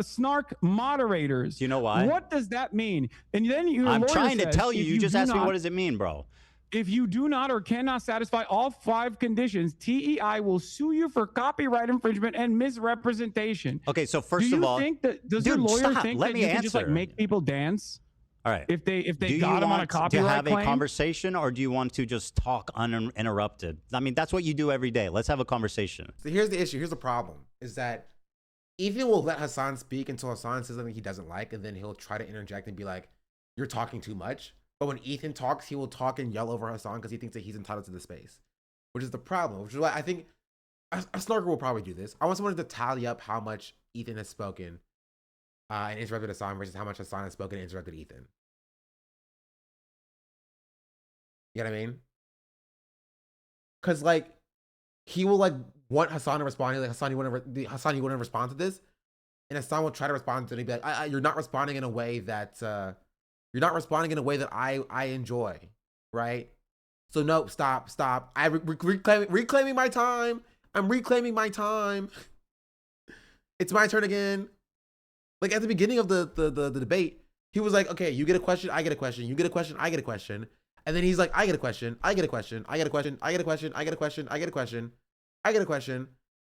snark moderators. Do you know why? What does that mean? And then I'm lawyer trying to says, tell you. You just asked me, what does it mean, bro? If you do not or cannot satisfy all 5 conditions, TEI will sue you for copyright infringement and misrepresentation. Okay, so first of all, do you think that does your lawyer think Let that me you can answer. just like make people dance? All right. If they Do you got him on a want copyright to have claim, a conversation, or do you want to just talk uninterrupted? I mean, that's what you do every day. Let's have a conversation. So here's the issue. Here's the problem: is that Ethan will let Hasan speak until Hasan says something he doesn't like, and then he'll try to interject and be like, "You're talking too much." But when Ethan talks, he will talk and yell over Hasan because he thinks that he's entitled to the space, which is the problem. Which is why I think a snarker will probably do this. I want someone to tally up how much Ethan has spoken and interrupted Hasan versus how much Hasan has spoken and interrupted Ethan. You know what I mean? Because like he will like want Hasan to respond. He's like, Hasan, you wouldn't respond to this, and Hasan will try to respond to it. And he'll be like, you're not responding in a way that I enjoy, right? So no, stop. I reclaiming my time. I'm reclaiming my time. It's my turn again. Like at the beginning of the debate, he was like, okay, you get a question, I get a question, you get a question, I get a question. And then he's like, I get a question, I get a question, I get a question, I get a question, I get a question, I get a question, I get a question.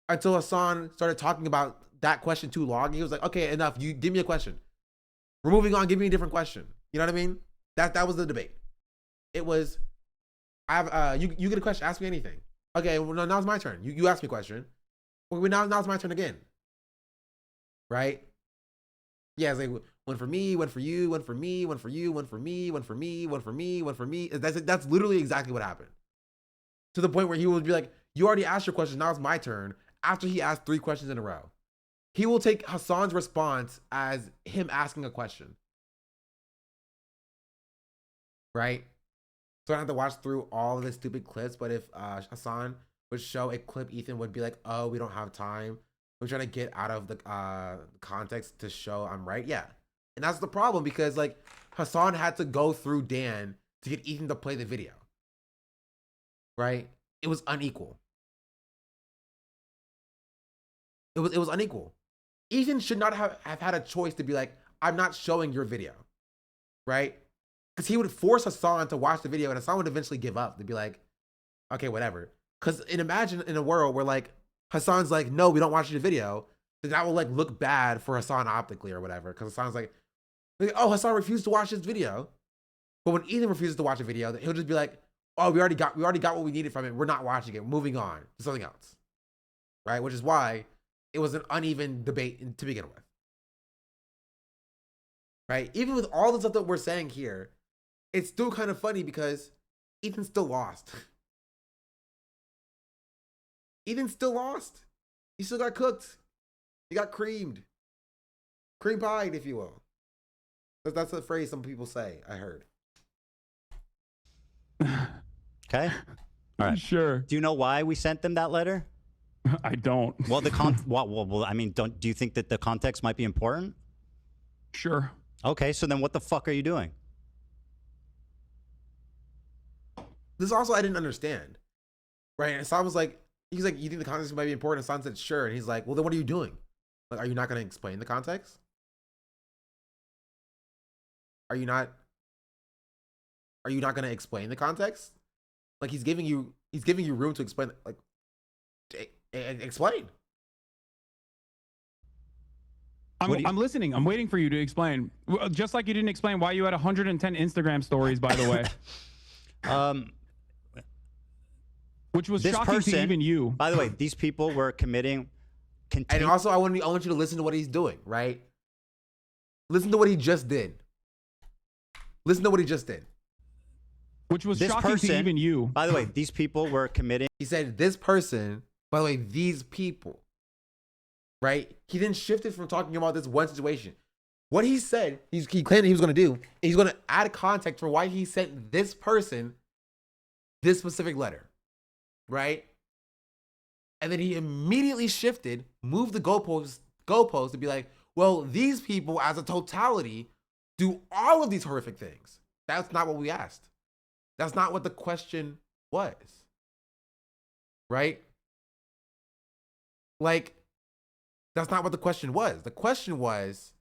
Until Hasan started talking about that question too long. He was like, okay, enough. You give me a question. We're moving on. Give me a different question. You know what I mean? That was the debate. It was, you get a question. Ask me anything. Okay, well, now it's my turn. You ask me a question. Well, now it's my turn again. Right? Yeah, it's like one for me, one for you, one for me, one for you, one for me, one for me, one for me, one for me. That's literally exactly what happened. To the point where he would be like, you already asked your question, now it's my turn. After he asked 3 questions in a row. He will take Hasan's response as him asking a question. Right? So I don't have to watch through all of the stupid clips, but if Hasan would show a clip, Ethan would be like, oh, we don't have time. We're trying to get out of the context to show I'm right. Yeah. And that's the problem because like Hasan had to go through Dan to get Ethan to play the video. Right? It was unequal. It was unequal. Ethan should not have had a choice to be like, I'm not showing your video. Right? Because he would force Hasan to watch the video and Hasan would eventually give up. They'd be like, okay, whatever. Because imagine in a world where like Hasan's like, no, we don't watch your video. Then that will like look bad for Hasan optically or whatever. Because Hasan's like, oh, Hasan refused to watch this video. But when Ethan refuses to watch a video, he'll just be like, oh, we already got what we needed from it. We're not watching it. We're moving on to something else. Right? Which is why it was an uneven debate to begin with. Right? Even with all the stuff that we're saying here, it's still kind of funny because Ethan still lost. Ethan still lost. He still got cooked. He got creamed. Cream pied, if you will. That's the phrase some people say, I heard. Okay. All right. Sure. Do you know why we sent them that letter? I don't. Well, well, I mean, do you think that the context might be important? Sure. Okay, so then what the fuck are you doing? This also I didn't understand. Right? And Hasan was like, he's like, you think the context might be important? Hasan said, sure. And he's like, well, then what are you doing? Like, are you not going to explain the context? Are you not going to explain the context? Like he's giving you room to explain, like, explain. I'm listening. I'm waiting for you to explain. Just like you didn't explain why you had 110 Instagram stories, by the way. Which was shocking to even you. By the way, these people were committing. And also, I want you to listen to what he's doing, right? Listen to what he just did. Listen to what he just did. Which was shocking to even you. By the way, these people were committing. He said, this person, by the way, these people, right? He then shifted from talking about this one situation. What he said, he claimed he was going to do, he's going to add context for why he sent this person this specific letter, right? And then he immediately shifted, moved the goalpost to be like, well, these people as a totality do all of these horrific things. That's not what we asked. That's not what the question was. Right? Like, that's not what the question was. The question was,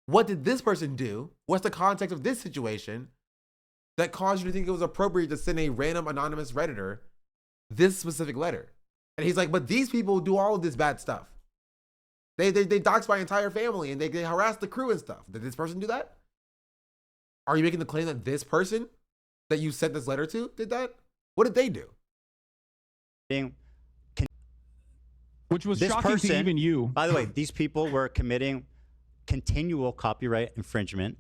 what did this person do? What's the context of this situation that caused you to think it was appropriate to send a random anonymous Redditor this specific letter? And he's like, but these people do all of this bad stuff. They dox my entire family and they harass the crew and stuff. Did this person do that? Are you making the claim that this person that you sent this letter to did that? What did they do? Which was This shocking person, to even you. By the way, these people were committing continual copyright infringement.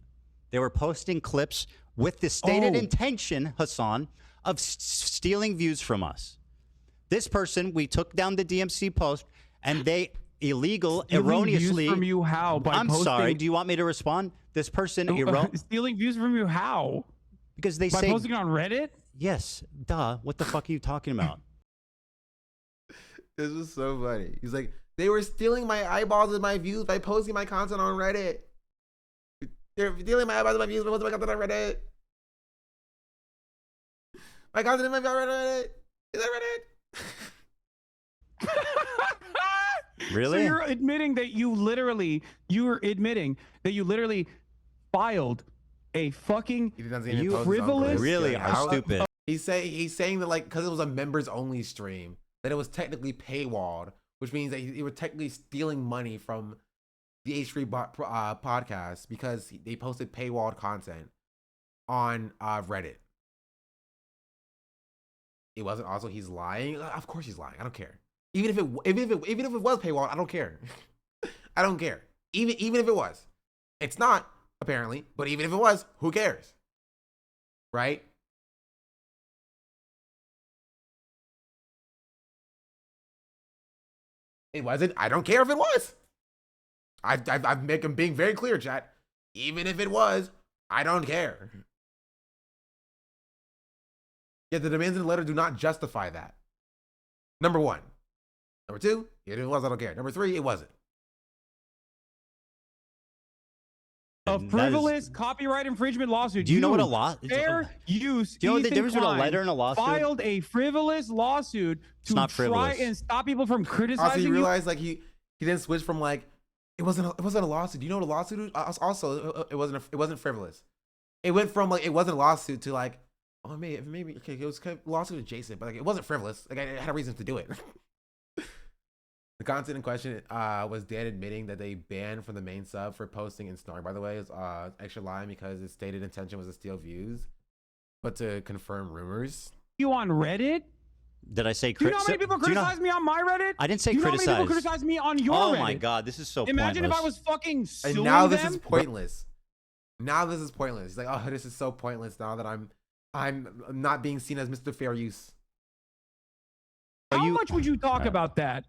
They were posting clips with the stated intention, Hasan, of stealing views from us. This person, we took down the DMC post, and they erroneously. Views from you how? By I'm posting, sorry. Do you want me to respond? This person stealing views from you how? Because they by say posting on Reddit. Yes, duh. What the fuck are you talking about? This was so funny. He's like, they were stealing my eyeballs and my views by posting my content on Reddit. They're stealing my eyeballs and my views by posting my content on Reddit. My content in my Reddit. Is that Reddit? Really? So you're admitting that you literally filed a fucking frivolous. Really are stupid. He's saying that like because it was a members only stream that it was technically paywalled, which means that he was technically stealing money from the H3 podcast because they posted paywalled content on Reddit. It wasn't also he's lying. Of course he's lying. I don't care. Even if it was paywalled, I don't care. I don't care. Even if it was, it's not apparently. But even if it was, who cares? Right? It wasn't. I don't care if it was. I'm being very clear, chat. Even if it was, I don't care. Yet the demands in the letter do not justify that. Number one. Number two, even if it was, I don't care. Number three, it wasn't. A frivolous copyright infringement lawsuit. Do you know what a lawsuit? Fair use. Do you know the Ethan difference between a Klein letter and a lawsuit? Filed a frivolous lawsuit to not try frivolous. and stop people from criticizing. Also, you realize like he didn't switch from like it wasn't a lawsuit. Do you know what a lawsuit is? Also, it wasn't frivolous. It went from like it wasn't a lawsuit to like maybe okay, it was kind of lawsuit adjacent, but like it wasn't frivolous. Like I had a reason to do it. The content in question was Dan admitting that they banned from the main sub for posting and snoring. By the way, it's extra line because its stated intention was to steal views, but to confirm rumors. You on Reddit? Did I say? Do you know how many people criticize me on my Reddit? I didn't say criticize. You know criticize. how many people criticize me on your Oh Reddit? my god, this is so Imagine pointless. if I was fucking suing And now this them. is pointless. Now this is pointless. He's like, oh, this is so pointless now that I'm not being seen as Mr. Fair Use. How much would you talk about that?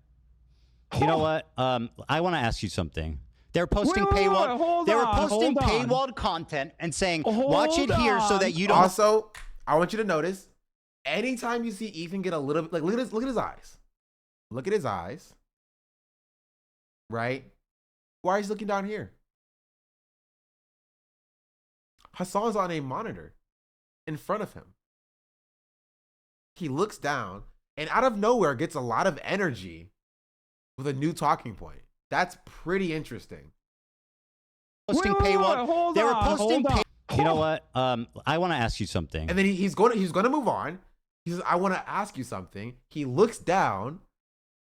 You know what? I want to ask you something. They're posting paywalled. They were posting paywalled content and saying, "Watch it here so that you don't." Also, I want you to notice, anytime you see Ethan get a little bit, like look at his eyes. Look at his eyes. Right? Why is he looking down here? Hasan's on a monitor in front of him. He looks down and out of nowhere gets a lot of energy with a new talking point. That's pretty interesting. Posting paywall. They were posting. You know what? I want to ask you something. And then he's going to move on. He says, "I want to ask you something." He looks down.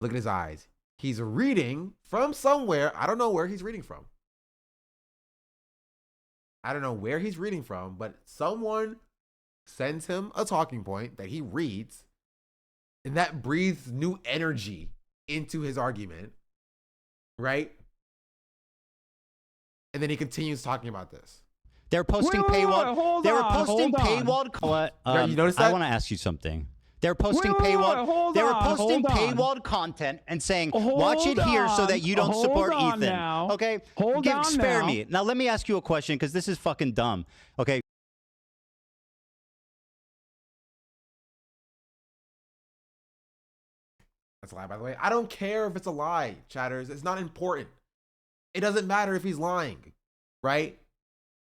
Look at his eyes. He's reading from somewhere. I don't know where he's reading from. I don't know where he's reading from, but someone sends him a talking point that he reads, and that breathes new energy into his argument, right? And then he continues talking about this. They're posting paywall. They were posting paywalled. You notice that? I want to ask you something. They're posting paywalled. They were posting paywalled content and saying, "Watch it here so that you don't support Ethan." Now. Okay, spare me. Now let me ask you a question because this is fucking dumb. Okay. That's a lie, by the way. I don't care if it's a lie, chatters. It's not important. It doesn't matter if he's lying, right?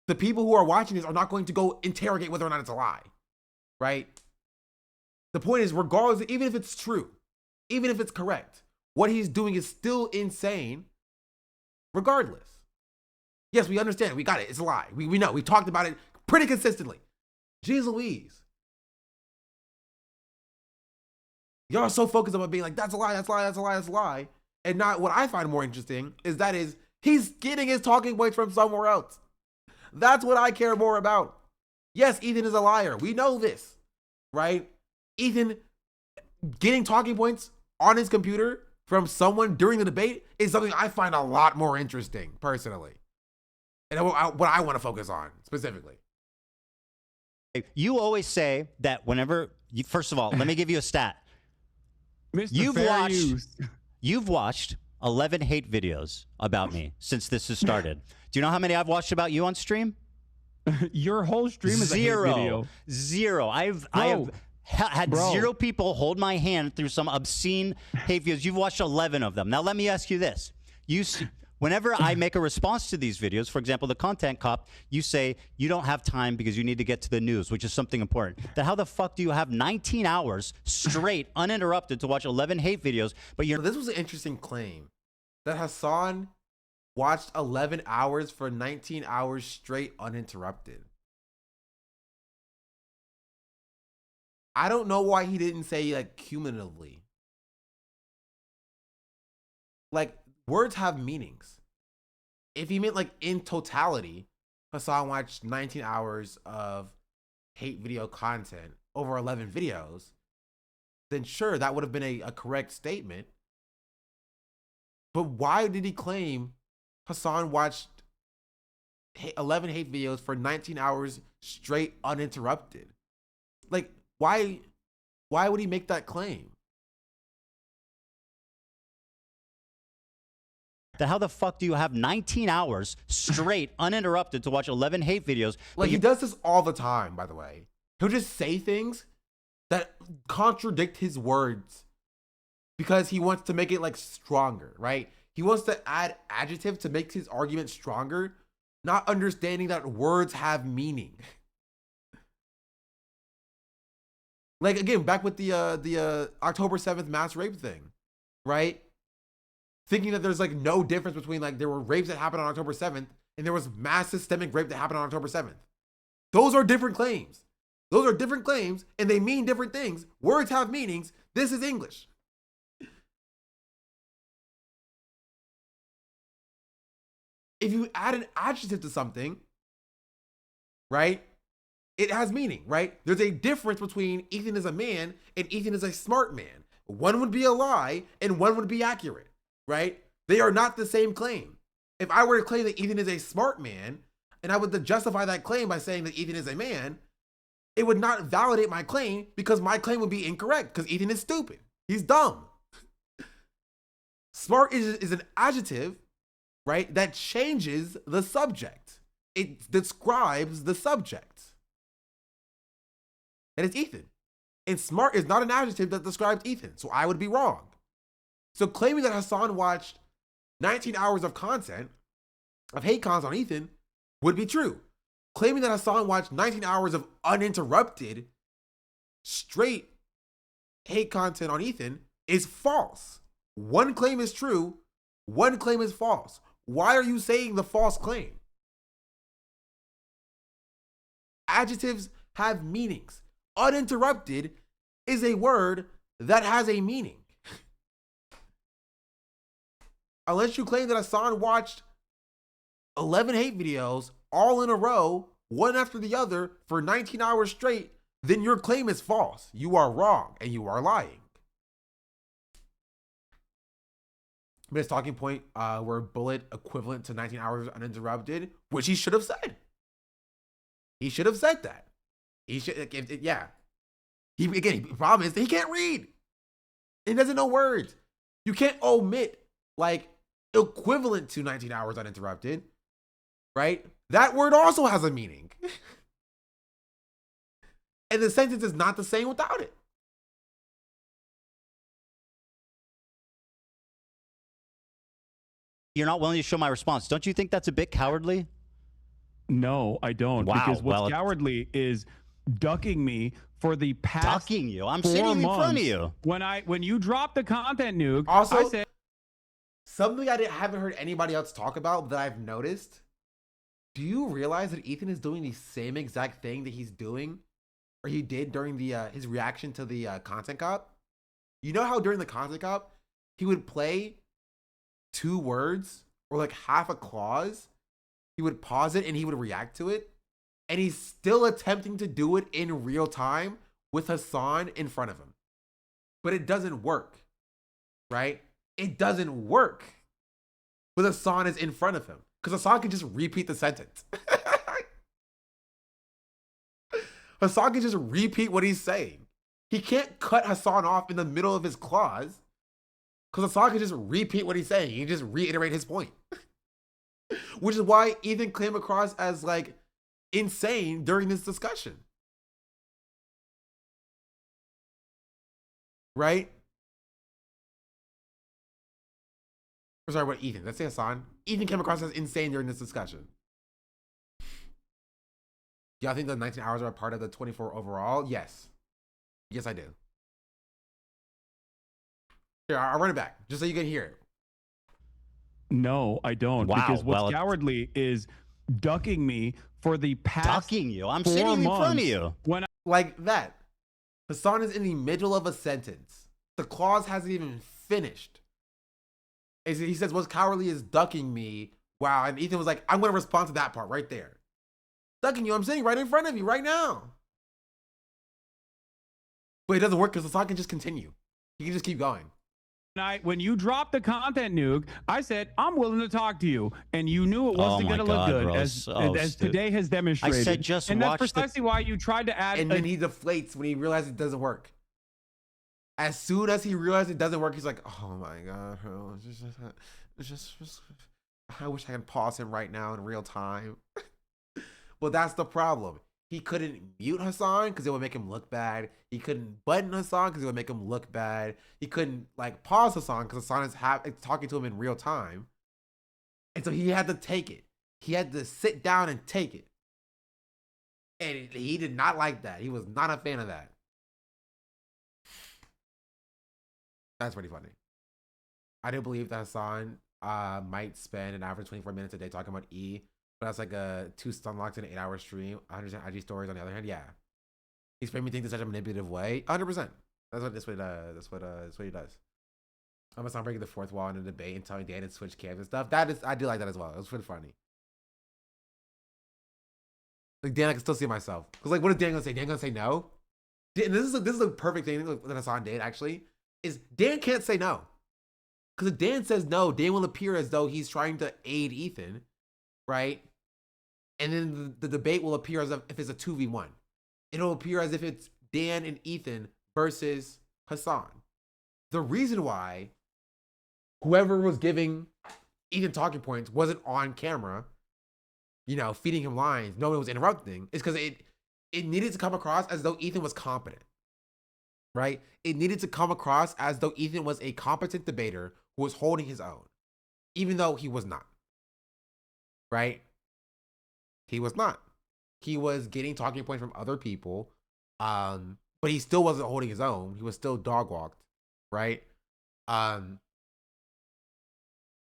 The people who are watching this are not going to go interrogate whether or not it's a lie, right? The point is, regardless, even if it's true, even if it's correct, what he's doing is still insane, regardless. Yes, we understand. We got it. It's a lie. We know. We talked about it pretty consistently. Jeez Louise. Y'all are so focused on being like, that's a lie, that's a lie, that's a lie, that's a lie. And not what I find more interesting is he's getting his talking points from somewhere else. That's what I care more about. Yes, Ethan is a liar. We know this, right? Ethan getting talking points on his computer from someone during the debate is something I find a lot more interesting, personally. And what I want to focus on, specifically. You always say that whenever you, first of all, let me give you a stat. Mr. You've watched 11 hate videos about me since this has started. Do you know how many I've watched about you on stream? Your whole stream is a hate video. Zero. I've had zero people hold my hand through some obscene hate videos. You've watched 11 of them. Now let me ask you this: whenever I make a response to these videos, for example, the content cop, you say you don't have time because you need to get to the news, which is something important. Then how the fuck do you have 19 hours straight, uninterrupted, to watch 11 hate videos? But you're This was an interesting claim that Hasan watched 11 hours for 19 hours straight, uninterrupted. I don't know why he didn't say like cumulatively. Like, words have meanings. If he meant like in totality, Hasan watched 19 hours of hate video content over 11 videos, then sure, that would have been a correct statement. But why did he claim Hasan watched 11 hate videos for 19 hours straight, uninterrupted? Like, why would he make that claim? Then how the fuck do you have 19 hours straight, uninterrupted, to watch 11 hate videos? Like, he does this all the time, by the way. He'll just say things that contradict his words because he wants to make it like stronger, right? He wants to add adjective to make his argument stronger, not understanding that words have meaning. Like, again, back with the October 7th mass rape thing, right? Thinking that there's like no difference between like there were rapes that happened on October 7th and there was mass systemic rape that happened on October 7th. Those are different claims. Those are different claims and they mean different things. Words have meanings. This is English. If you add an adjective to something, right, it has meaning, right? There's a difference between Ethan is a man and Ethan is a smart man. One would be a lie and one would be accurate, right? They are not the same claim. If I were to claim that Ethan is a smart man and I would justify that claim by saying that Ethan is a man, it would not validate my claim because my claim would be incorrect because Ethan is stupid. He's dumb. Smart is an adjective, right, that changes the subject. It describes the subject. And it's Ethan. And smart is not an adjective that describes Ethan, so I would be wrong. So claiming that Hasan watched 19 hours of content, of hate cons on Ethan, would be true. Claiming that Hasan watched 19 hours of uninterrupted, straight hate content on Ethan is false. One claim is true, one claim is false. Why are you saying the false claim? Adjectives have meanings. Uninterrupted is a word that has a meaning. Unless you claim that Hasan watched 11 hate videos all in a row, one after the other, for 19 hours straight, then your claim is false. You are wrong and you are lying. But his talking point were bullet equivalent to 19 hours uninterrupted, which he should have said. He should have said that. He should, yeah. The problem is that he can't read. He doesn't know words. You can't omit like equivalent to 19 hours uninterrupted, right? That word also has a meaning. And the sentence is not the same without it. You're not willing to show my response. Don't you think that's a bit cowardly? No, I don't. Wow, because what's well, cowardly is ducking me for the past Ducking you? I'm 4 sitting in months. front of you. When you dropped the content nuke, Also, I said, something I haven't heard anybody else talk about that I've noticed. Do you realize that Ethan is doing the same exact thing that he's doing, or he did during the his reaction to the content cop? You know how during the content cop, he would play 2 words or like half a clause he would pause it and he would react to it. And he's still attempting to do it in real time with Hasan in front of him. But it doesn't work, right? It doesn't work. But Hasan is in front of him. Because Hasan can just repeat the sentence. Hasan can just repeat what he's saying. He can't cut Hasan off in the middle of his clause. Because Hasan can just repeat what he's saying. He can just reiterate his point. Which is why Ethan came across as like insane during this discussion. Right? I'm sorry, what Ethan? Let's say Hasan. Ethan came across as insane during this discussion. Y'all think the 19 hours are a part of the 24 overall? Yes. Yes, I do. Here, I'll run it back just so you can hear it. No, I don't. Wow, Because what's well- cowardly is ducking me for the past Ducking you. I'm 4 sitting in front of months you. when Like that. Hasan is in the middle of a sentence. The clause hasn't even finished. He says, what's cowardly is ducking me. Wow. And Ethan was like, I'm going to respond to that part right there. Ducking you. I'm sitting right in front of you right now. But it doesn't work because Hasan can just continue. He can just keep going. when you dropped the content nuke, I said, I'm willing to talk to you. And you knew it wasn't my going to look God, good, bro. as So today has demonstrated. I said just and that's watch the- precisely why you tried to add. And then he deflates when he realizes it doesn't work. As soon as he realizes it doesn't work, he's like, oh my God, bro. It's just, I wish I could pause him right now in real time. Well, that's the problem. He couldn't mute Hasan because it would make him look bad. He couldn't button Hasan because it would make him look bad. He couldn't like pause Hasan because Hasan is talking to him in real time. And so he had to take it. He had to sit down and take it. And he did not like that. He was not a fan of that. That's pretty funny. I do believe that Hasan might spend an average 24 minutes a day talking about E, but that's like a 2 stunlocks in an 8-hour stream. 100% IG stories on the other hand, yeah. He's framing things in such a manipulative way. 100%. That's what he does. I'm not breaking the fourth wall in a debate and telling Dan to switch cams and stuff. I do like that as well. It was pretty funny. Like Dan, I can still see myself. Cause like, what is Dan gonna say? Dan gonna say no? And this is a perfect thing that Hasan did actually. Is Dan can't say no. Because if Dan says no, Dan will appear as though he's trying to aid Ethan, right? And then the debate will appear as if it's a 2v1. It'll appear as if it's Dan and Ethan versus Hasan. The reason why whoever was giving Ethan talking points wasn't on camera, you know, feeding him lines, no one was interrupting, is because it needed to come across as though Ethan was competent. Right? It needed to come across as though Ethan was a competent debater who was holding his own, even though he was not. Right? He was not. He was getting talking points from other people, but he still wasn't holding his own. He was still dog walked, right? But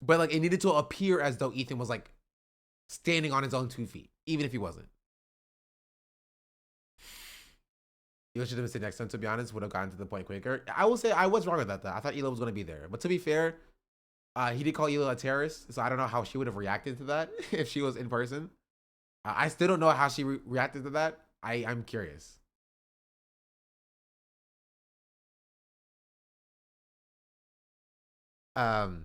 like it needed to appear as though Ethan was like standing on his own 2 feet, even if he wasn't. Elo should have been sitting next to him, to be honest, would have gotten to the point quicker. I will say I was wrong about that. I thought Elo was going to be there. But to be fair, he did call Elo a terrorist, so I don't know how she would have reacted to that if she was in person. I still don't know how she reacted to that. I'm curious. I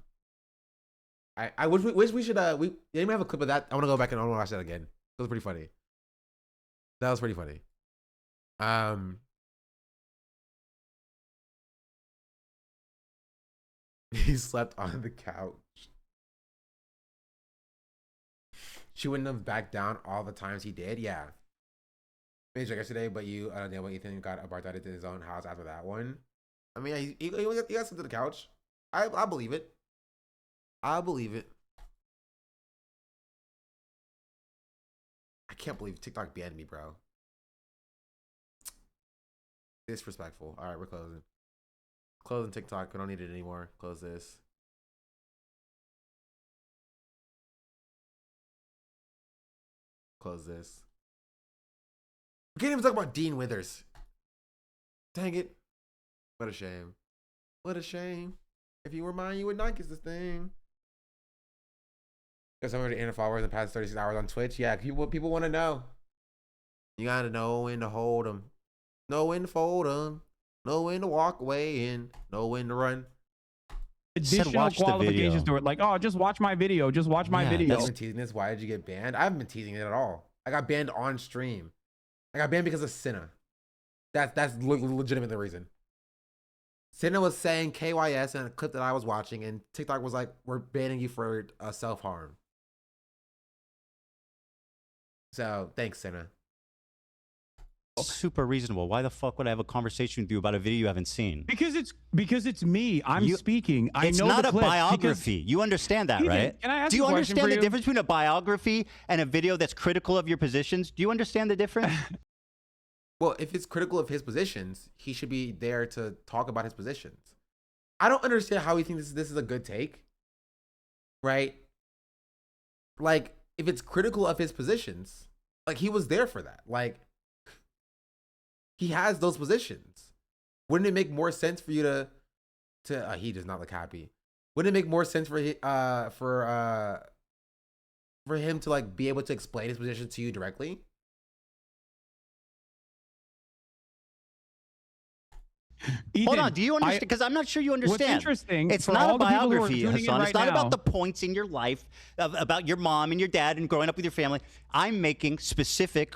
wish we should we didn't have a clip of that. I want to go back and I want to watch that again. That was pretty funny. That was pretty funny. He slept on the couch. She wouldn't have backed down all the times he did. Yeah. Maybe yesterday, but you know when Ethan got apartheid in his own house after that one. I mean, he got slept to the couch. I believe it. I believe it. I can't believe TikTok banned me, bro. Disrespectful. All right, we're closing. Closing TikTok. We don't need it anymore. Close this. Close this. We can't even talk about Dean Withers. Dang it. What a shame. What a shame. If you were mine, you would not kiss this thing. Because 780 followers in the past 36 hours on Twitch. Yeah, people want to know. You gotta know when to hold them, know when to fold them, know when to walk away, and know when to run. Additional watch the qualifications video. to it, like, oh, just watch my video, just watch my Yeah, video. You've been teasing this. Why did you get banned? I haven't been teasing it at all. I got banned on stream. I got banned because of Cinna. That's legitimate the reason. Cinna was saying KYS in a clip that I was watching, and TikTok was like, "We're banning you for self-harm." So thanks, Cinna. Super reasonable. Why the fuck would I have a conversation with you about a video you haven't seen? Because it's me. I'm speaking. I It's know not the a clips biography. You understand that, Ethan, right? can I ask Do you a question understand for the you? difference between a biography and a video that's critical of your positions? Do you understand the difference? Well, if it's critical of his positions, he should be there to talk about his positions. I don't understand how he thinks this is a good take, right? Like, if it's critical of his positions, like, he was there for that. Like, he has those positions. Wouldn't it make more sense for you to he does not look happy. Wouldn't it make more sense for him to, like, be able to explain his position to you directly? Ethan, Hold on. Do you understand? Because I'm not sure you understand. What's interesting? It's for not all a the people who are biography, tuning in Hasan. right It's not now, about the points in your life, about your mom and your dad and growing up with your family. I'm making specific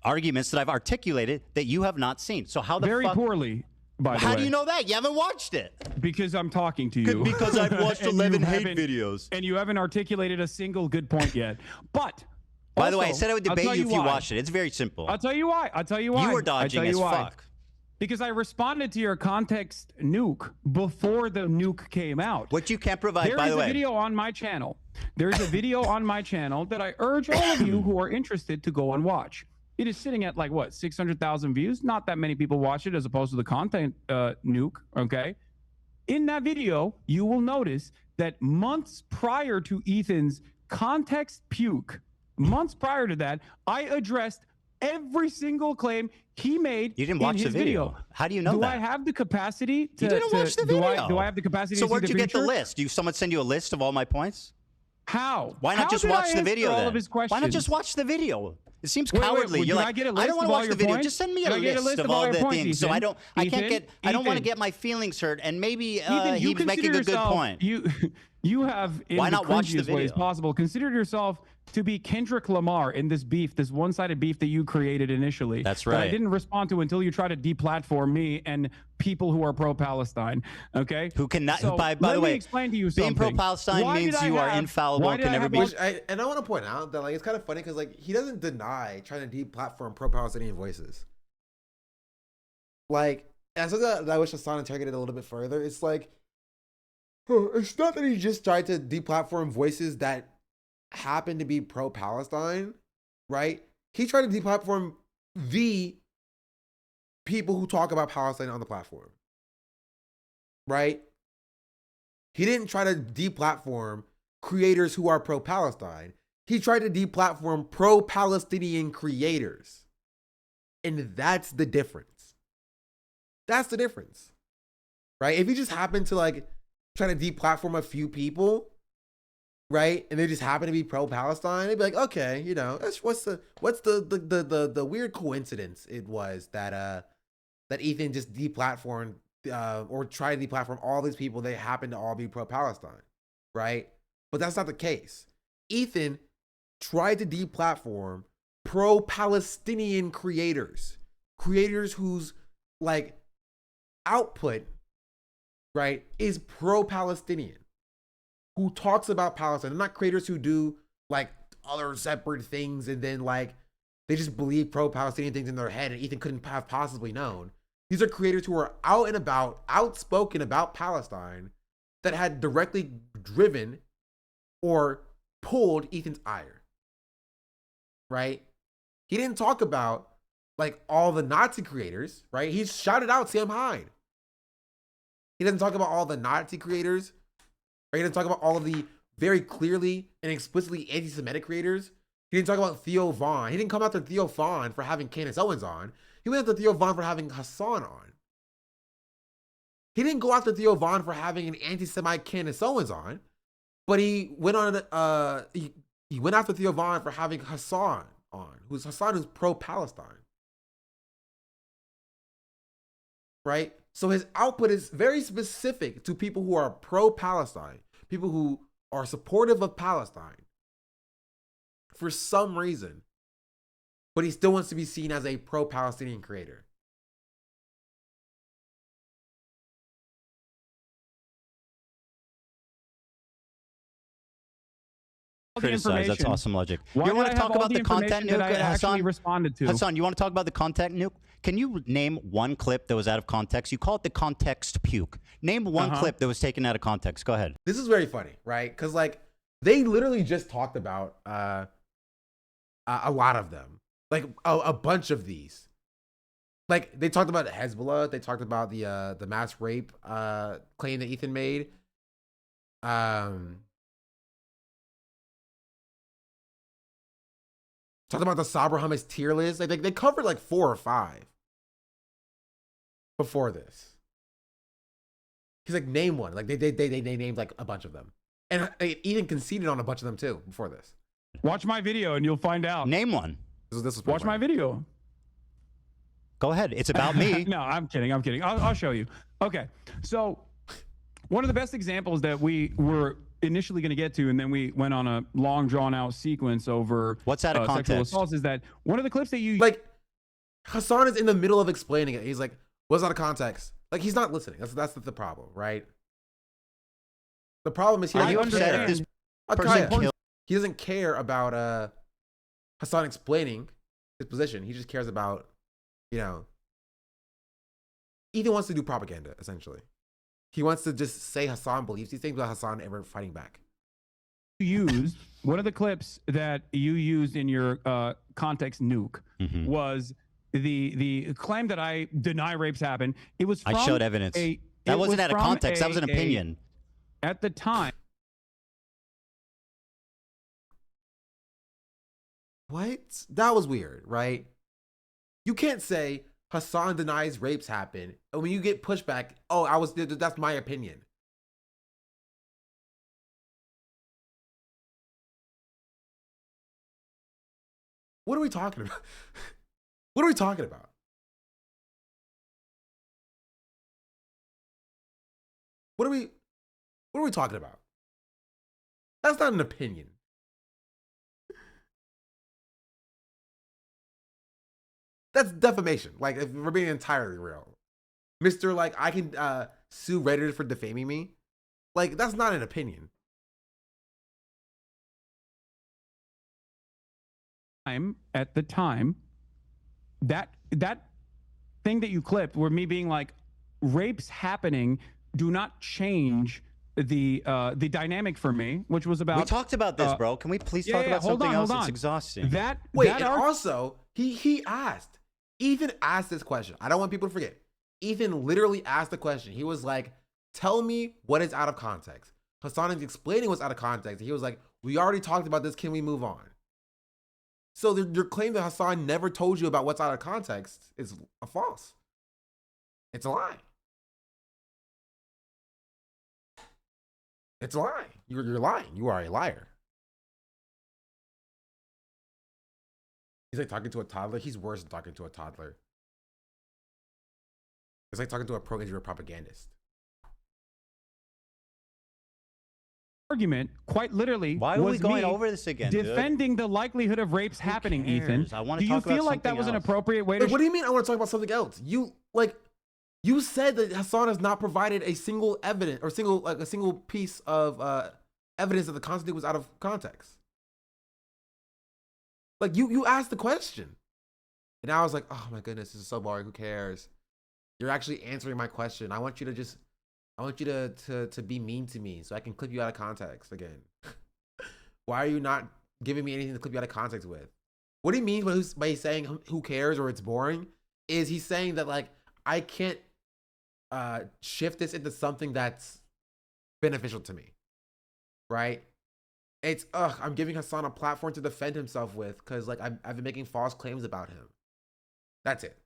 arguments that I've articulated that you have not seen. So how the very fuck? poorly. By the How way, do you know that? You haven't watched it. Because I'm talking to you. Because I've watched And 11 you hate haven't- videos. and you haven't articulated a single good point yet. But By the way, I also, said I would I'll debate tell you if you why. watched it. It's very simple. I'll tell you why. You were dodging I'll tell as you why. fuck. Because I responded to your context nuke before the nuke came out. What you can't provide, by the way. There is a video on my channel. There's a video on my channel that I urge all of you who are interested to go and watch. It is sitting at, like, what, 600,000 views? Not that many people watch it as opposed to the content nuke, okay? In that video, you will notice that months prior to Ethan's context puke, months prior to that, I addressed every single claim he made. You didn't watch in the his video. How do you know do that? I have the capacity to? You didn't watch the video. Do I have the capacity? So to where'd see you the get the future? list? Do someone send you a list of all my points? How? Why not How just did watch I the answer video all then? of his Why not questions? just watch the video? It seems Wait, cowardly. did You're I like, get a I list don't want of to all watch your the video. points? Just send me a Did I get list of all all your the points, things. So I Ethan? don't want to Ethan? get my feelings hurt. And maybe Ethan, he was making a good point. You have, in Why the not watch the cringiest ways video? possible, considered yourself to be Kendrick Lamar in this beef, this one-sided beef that you created initially. That's That I right. didn't respond to until you try to deplatform me and people who are pro-Palestine. Okay. Who cannot? So, by let the me way, explain to you being something. pro-Palestine Why means did I you are have- infallible why and did can I never have be. all- And I want to point out that, like, it's kind of funny because, like, he doesn't deny trying to deplatform pro-Palestinian voices. Like, and so that I wish Hasan interrogated a little bit further. It's like, it's not that he just tried to deplatform voices that happen to be pro-Palestine, right? He tried to deplatform the people who talk about Palestine on the platform, right? He didn't try to deplatform creators who are pro-Palestine. He tried to deplatform pro-Palestinian creators. And that's the difference. That's the difference, right? If you just happen to, like, try to deplatform a few people, right, and they just happen to be pro-Palestine, they'd be like, okay, you know, what's the weird coincidence it was that that Ethan just deplatformed or tried to deplatform all these people. They happen to all be pro-Palestine, right? But that's not the case. Ethan tried to deplatform pro-Palestinian creators whose, like, output, right, is pro-Palestinian, who talks about Palestine. They're not creators who do, like, other separate things and then, like, they just believe pro-Palestinian things in their head and Ethan couldn't have possibly known. These are creators who are out and about, outspoken about Palestine, that had directly driven or pulled Ethan's ire, right? He didn't talk about, like, all the Nazi creators, right? He shouted out Sam Hyde. He doesn't talk about all the Nazi creators, right? He doesn't talk about all of the very clearly and explicitly anti-Semitic creators. He didn't talk about Theo Vaughn. He didn't come after Theo Vaughn for having Candace Owens on. He went after Theo Vaughn for having Hasan on. He didn't go after Theo Vaughn for having an anti-Semite Candace Owens on, but he went on, he he went after Theo Von for having Hasan on, who's pro-Palestine. Right? So his output is very specific to people who are pro-Palestine, people who are supportive of Palestine for some reason. But he still wants to be seen as a pro-Palestinian creator. Criticize. That's awesome logic. Why You want did to I have talk all about the content information nuke, that I actually Hasan? responded to? Hasan, you want to talk about the content nuke? Can you name one clip that was out of context? You call it the context puke. Name one clip that was taken out of context. Go ahead. This is very funny, right? Because like they literally just talked about a lot of them, like a bunch of these. Like they talked about Hezbollah. They talked about the mass rape claim that Ethan made. Talked about the Sabra Hummus tier list. Like they covered like 4 or 5 before this. He's like, name one. Like they named like a bunch of them, and Ethan conceded on a bunch of them too before this. Watch my video and you'll find out. Name one. This was Watch my video. Go ahead. It's about me. No, I'm kidding. I'll show you. Okay. So one of the best examples that we were initially going to get to, and then we went on a long drawn out sequence over what's out of sexual context assaults, is that one of the clips that you like Hasan is in the middle of explaining it. He's like, what's out of context? Like he's not listening. That's the problem, right? The problem is he Are you doesn't upset care. if this Okay, person killed? He doesn't care about Hasan explaining his position. He just cares about, Ethan wants to do propaganda, essentially. He wants to just say Hasan believes these things without Hasan ever fighting back. used, one of the clips that you used in your context nuke was the claim that I deny rapes happen. It was from I showed evidence. That wasn't out of context. That was an opinion. At the time. What? That was weird, right? You can't say Hasan denies rapes happen, and when you get pushback, that's my opinion. What are we talking about? What are we talking about? What are we talking about? That's not an opinion. That's defamation. Like, if we're being entirely real. Mr. Like, I can sue Redditors for defaming me. Like, that's not an opinion. At the time, that thing that you clipped were me being like, rapes happening do not change the dynamic for me, which was about. We talked about this, bro. Can we please talk about something else? It's exhausting. Also, he asked. Ethan asked this question. I don't want people to forget. Ethan literally asked the question. He was like, tell me what is out of context. Hasan is explaining what's out of context. He was like, we already talked about this. Can we move on? So your claim that Hasan never told you about what's out of context is a false. It's a lie. It's a lie. You're lying. You are a liar. He's like talking to a toddler. He's worse than talking to a toddler. It's like talking to a pro-Israel propagandist. Argument, quite literally. Why are we going over this again? Defending the likelihood of rapes happening, Ethan. I want Do to you talk about feel like that something was an else. appropriate way to? What do you mean? I want to talk about something else. You said that Hasan has not provided a single evidence or a single piece of evidence that the constitute was out of context. Like you asked the question, and I was like, oh my goodness, this is so boring. Who cares? You're actually answering my question. I want you to be mean to me so I can clip you out of context again. Why are you not giving me anything to clip you out of context with? What do you mean by saying who cares or it's boring? Is he saying that like I can't shift this into something that's beneficial to me, right? It's I'm giving Hasan a platform to defend himself with because like I've been making false claims about him. That's it.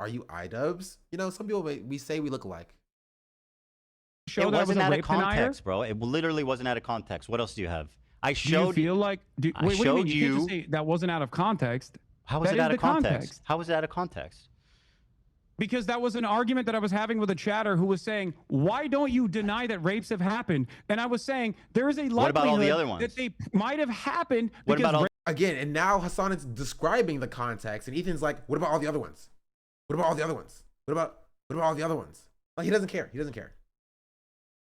Are you iDubbbz? Some people we say we look alike. show It that I was wasn't a out of rape denier? context, bro. It literally wasn't out of context. What else do you have? I Do you showed feel like I wait, what do you mean? showed You can't just you- say that wasn't out of context. How was That it is out the of context? How was it out of context? Because that was an argument that I was having with a chatter who was saying, "Why don't you deny that rapes have happened?" And I was saying there is a likelihood What about all the other ones? that they might have happened. What because about all? Again, and now Hasan is describing the context, and Ethan's like, "What about all the other ones? What about all the other ones? What about all the other ones?" Like he doesn't care. He doesn't care.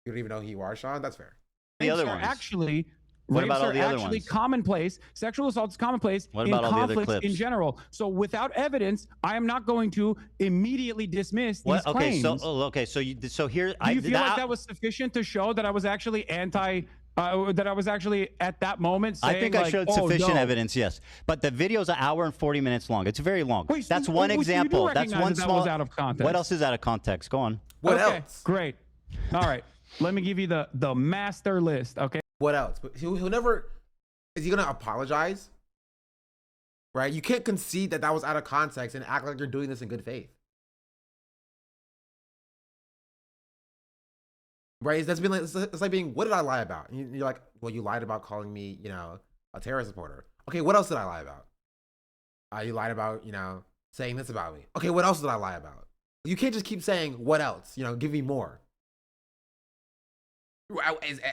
You don't even know who you are, Sean. That's fair. The other rapes are ones. actually What rapes about all are the other actually ones? commonplace. Sexual assault is commonplace What in about all the other conflicts in clips? general. So without evidence, I am not going to immediately dismiss these What? Okay, claims. so here Do you feel like that was sufficient to show that I was actually that I was actually at that moment saying, I think I like, showed "Oh, sufficient no." evidence, yes. But the video's an hour and 40 minutes long. It's very long. Wait, That's so- one so you do example. That's recognize one that small. was out of context. What else is out of context? Go on. What Okay, else? Great. All right. Let me give you the master list. Okay. What else? But he'll never. Is he gonna apologize? Right? You can't concede that that was out of context and act like you're doing this in good faith. Right? That's been like it's like being. What did I lie about? And you're like, well, you lied about calling me, a terrorist supporter. Okay, what else did I lie about? You lied about, saying this about me. Okay, what else did I lie about? You can't just keep saying what else. Give me more.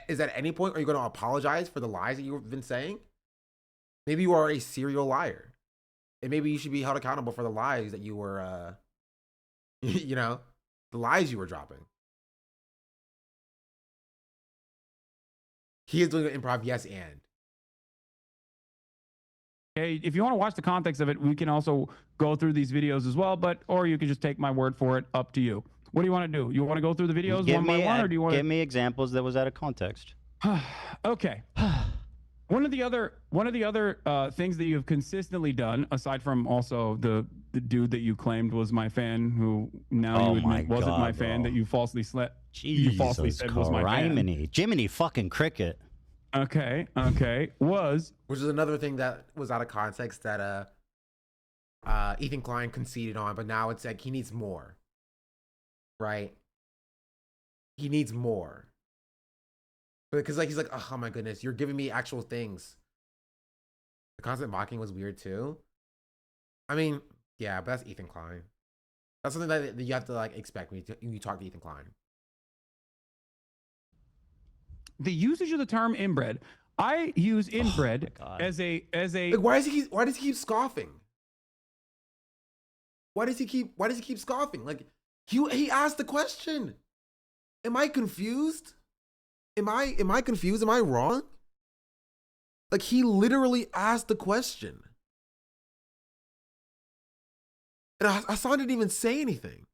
Is at any point are you going to apologize for the lies that you've been saying? Maybe you are a serial liar, and maybe you should be held accountable for the lies that you were, the lies you were dropping. He is doing an improv, yes, and. Okay. If you want to watch the context of it, we can also go through these videos as well. Or you can just take my word for it. Up to you. What do you want to do? You want to go through the videos one by one, or do you want Give me examples that was out of context. Okay. One of the other things that you've consistently done, aside from also the dude that you claimed was my fan, who now Oh you my admit wasn't God, my fan, bro. that you falsely said Jesus was my fan. criminy. Jiminy fucking cricket. Okay. Which is another thing that was out of context that Ethan Klein conceded on, but now it's like he needs more. Right? He needs more. Because he's like, oh my goodness, you're giving me actual things. The constant mocking was weird too. I mean, yeah, but that's Ethan Klein. That's something that you have to expect when you talk to Ethan Klein. The usage of the term inbred. I use inbred as a Why does he keep scoffing? Why does he keep scoffing? He asked the question. Am I confused? Am I confused? Am I wrong? He literally asked the question. And Hasan didn't even say anything.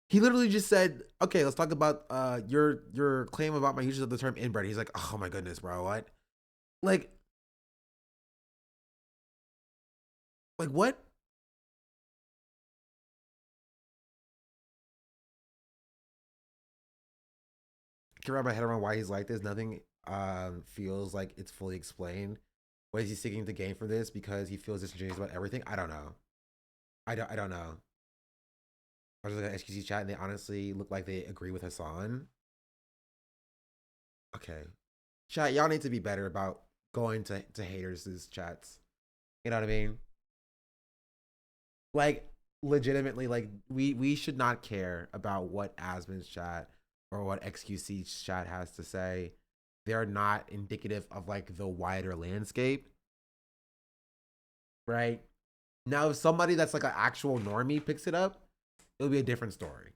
He literally just said, okay, let's talk about your claim about my usage of the term inbred. He's like, oh my goodness, bro, what? What? I can't wrap my head around why he's like this. Nothing feels like it's fully explained. What is he seeking to gain from this? Because he feels disingenuous about everything? I don't know. I don't know. I was looking at SQC chat and they honestly look like they agree with Hasan. Okay. Chat, y'all need to be better about going to haters' chats. You know what I mean? Legitimately, we should not care about what Asmin's chat or what XQC's chat has to say. They're not indicative of the wider landscape. Right? Now, if somebody that's an actual normie picks it up, it'll be a different story.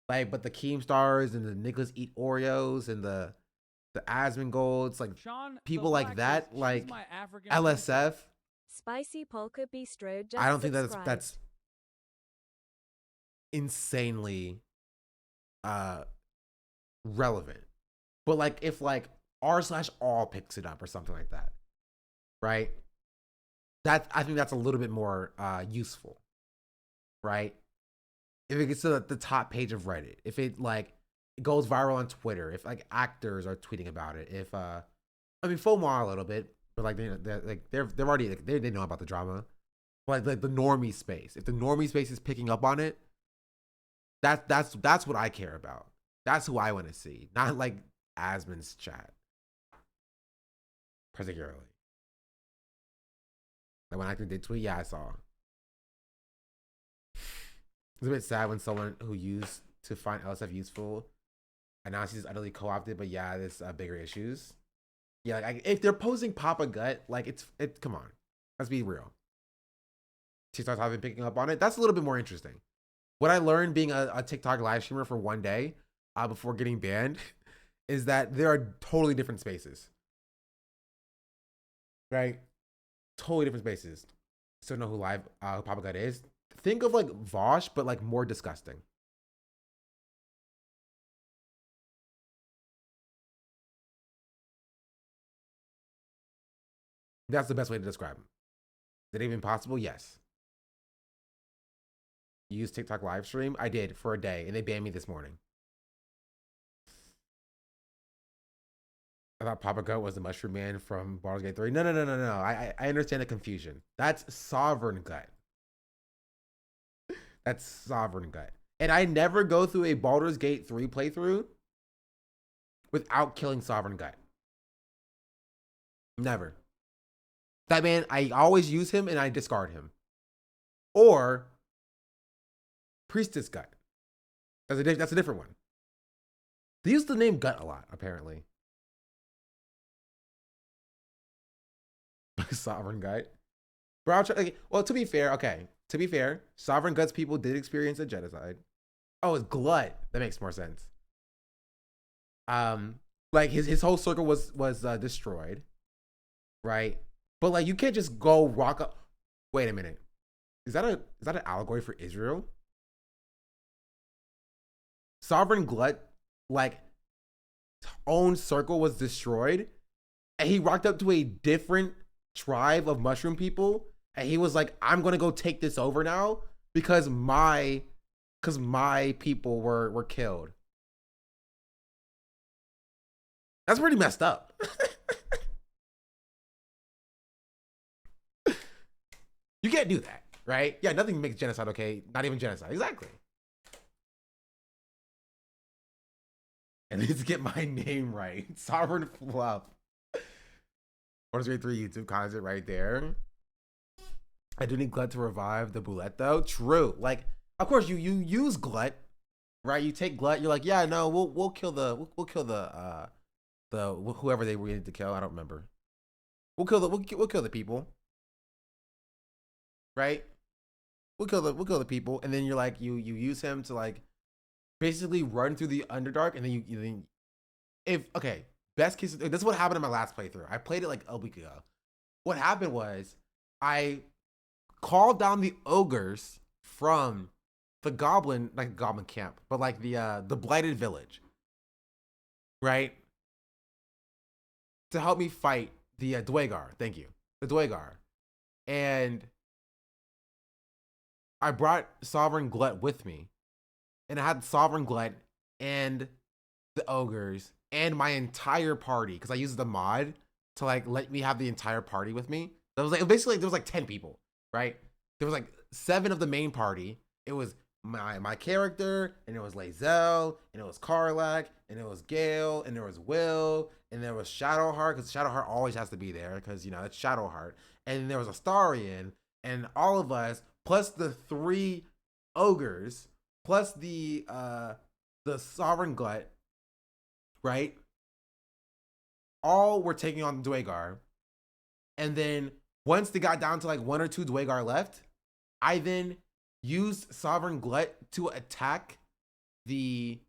But the Keemstars and the Nicholas Eat Oreos and the Asmin Golds, Sean, people like that, LSF. Spicy Polka Bistro. Just I don't think subscribed. that's insanely relevant. But if r/all picks it up or something like that, right? I think that's a little bit more useful, right? If it gets to the top page of Reddit, if it it goes viral on Twitter, if actors are tweeting about it, if FOMO a little bit, but they're already they know about the drama, like the normie space. If the normie space is picking up on it, that's what I care about. That's who I want to see, not like Asmon's chat, particularly. Like when I did tweet, yeah, I saw. It's a bit sad when someone who used to find LSF useful and now she's utterly co-opted. But yeah, there's bigger issues. Yeah, like if they're posing Papa Gut, like it's come on, let's be real. TikTok have been picking up on it. That's a little bit more interesting. What I learned being a TikTok live streamer for one day before getting banned is that there are totally different spaces. Right? Totally different spaces. Still know who live Papa Gut is. Think of like Vosh, but like more disgusting. That's the best way to describe him. Is it even possible? Yes. You use TikTok live stream? I did for a day, and they banned me this morning. I thought Papa Goat was the Mushroom Man from Baldur's Gate 3. No. I understand the confusion. That's Sovereign Gut. That's Sovereign Gut. And I never go through a Baldur's Gate 3 playthrough without killing Sovereign Gut. Never. That man, I always use him and I discard him. Or Priestess Gut. That's a different one. They use the name Gut a lot, apparently. Sovereign Gut. Bro, well, to be fair, Sovereign Gut's people did experience a genocide. Oh, it's Glut. That makes more sense. Like his whole circle was destroyed, right? But like you can't just go rock up. Wait a minute. Is that an allegory for Israel? Sovereign Glut, like, own circle was destroyed, and he rocked up to a different tribe of mushroom people, and he was like, I'm gonna go take this over now because my people were killed. That's pretty messed up. You can't do that, right? Yeah, nothing makes genocide okay. Not even genocide. Exactly. I need to get my name right. Sovereign Fluff. Baldur's Gate 3 YouTube content right there. I do need Glut to revive the Boulette though. True. Like, of course you use Glut, right? You take Glut. You're like, yeah, no, we'll kill the whoever they needed to kill. I don't remember. We'll kill the people. Right? We'll kill the people, and then you're like you use him to like basically run through the Underdark, and then best case, this is what happened in my last playthrough. I played it like a week ago. What happened was I called down the ogres from the goblin camp, but like the blighted village, right? To help me fight the Dwegar. Thank you, the Dwegar, and I brought Sovereign Glut with me, and I had Sovereign Glut and the ogres and my entire party because I used the mod to like let me have the entire party with me. There was like basically there was like 10 people, right? There was like 7 of the main party. It was my character, and it was Lae'zel, and it was Karlach, and it was Gale, and there was Will, and there was Shadowheart because Shadowheart always has to be there because it's Shadowheart, and there was Astarion, and all of us. Plus the 3 ogres, plus the Sovereign Glut, right? All were taking on Dwegar. And then once they got down to like 1 or 2 Dwegar left, I then used Sovereign Glut to attack the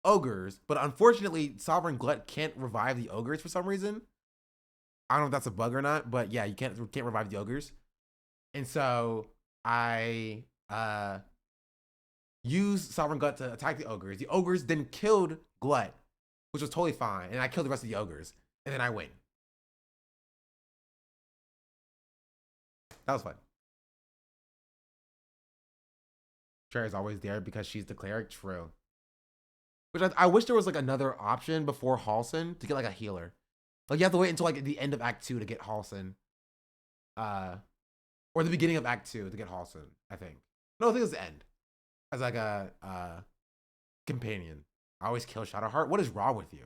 ogres. But unfortunately, Sovereign Glut can't revive the ogres for some reason. I don't know if that's a bug or not, but yeah, you can't revive the ogres. And so I used Sovereign Glut to attack the ogres. The ogres then killed Glut, which was totally fine. And I killed the rest of the ogres. And then I win. That was fun. Trey is always there because she's the cleric. True. Which I wish there was like another option before Halson to get like a healer. Like you have to wait until like the end of Act 2 to get Halson. or the beginning of Act 2 to get Hasan. I think. No, I think it was the end as like a companion. I always kill Shadowheart. What is wrong with you?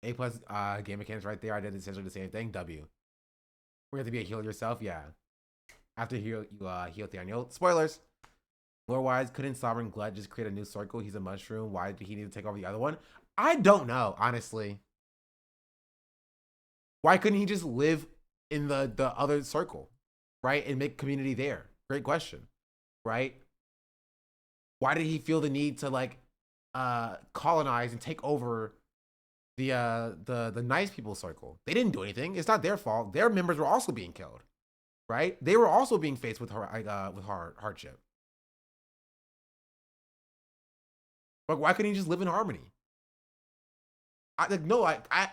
A plus game mechanics right there. I did essentially the same thing. W. We have to be a healer yourself. Yeah. After you heal Daniel. Spoilers. Lore-wise, couldn't Sovereign Glut just create a new circle? He's a mushroom. Why did he need to take over the other one? I don't know, honestly. Why couldn't he just live in the other circle, right? And make community there? Great question, right? Why did he feel the need to like colonize and take over the nice people circle? They didn't do anything. It's not their fault. Their members were also being killed, right? They were also being faced with hardship. But why couldn't he just live in harmony? I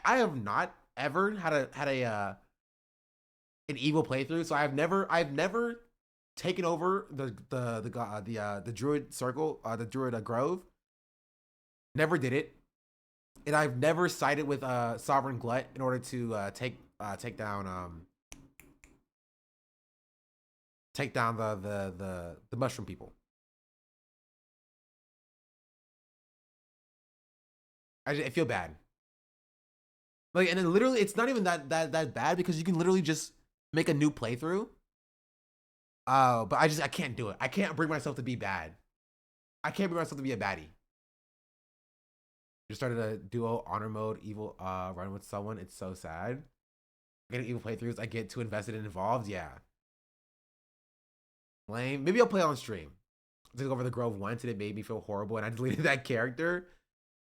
have not ever had an evil playthrough, so I've never taken over the druid circle, the druid grove. Never did it, and I've never sided with Sovereign Glut in order to take down the mushroom people. I feel bad. Like, and then literally, it's not even that bad because you can literally just make a new playthrough. But I can't do it. I can't bring myself to be bad. I can't bring myself to be a baddie. Just started a duo honor mode evil run with someone. It's so sad. Getting evil playthroughs, I get too invested and involved. Yeah. Lame. Maybe I'll play on stream. I took over the Grove once and it made me feel horrible and I deleted that character.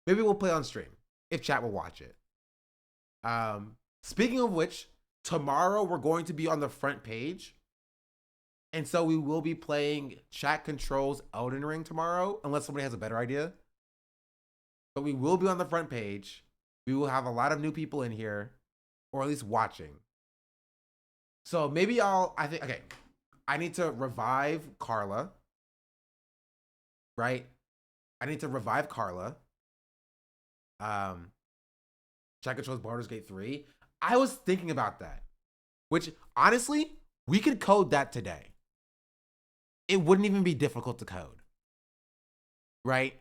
Maybe we'll play on stream if chat will watch it. Speaking of which, tomorrow we're going to be on the front page. And so we will be playing Chat Controls Elden Ring tomorrow, unless somebody has a better idea. But we will be on the front page. We will have a lot of new people in here, or at least watching. So maybe I need to revive Carla. Right? I need to revive Carla. Chat Controls Baldur's Gate 3. I was thinking about that. Which, honestly, we could code that today. It wouldn't even be difficult to code. Right?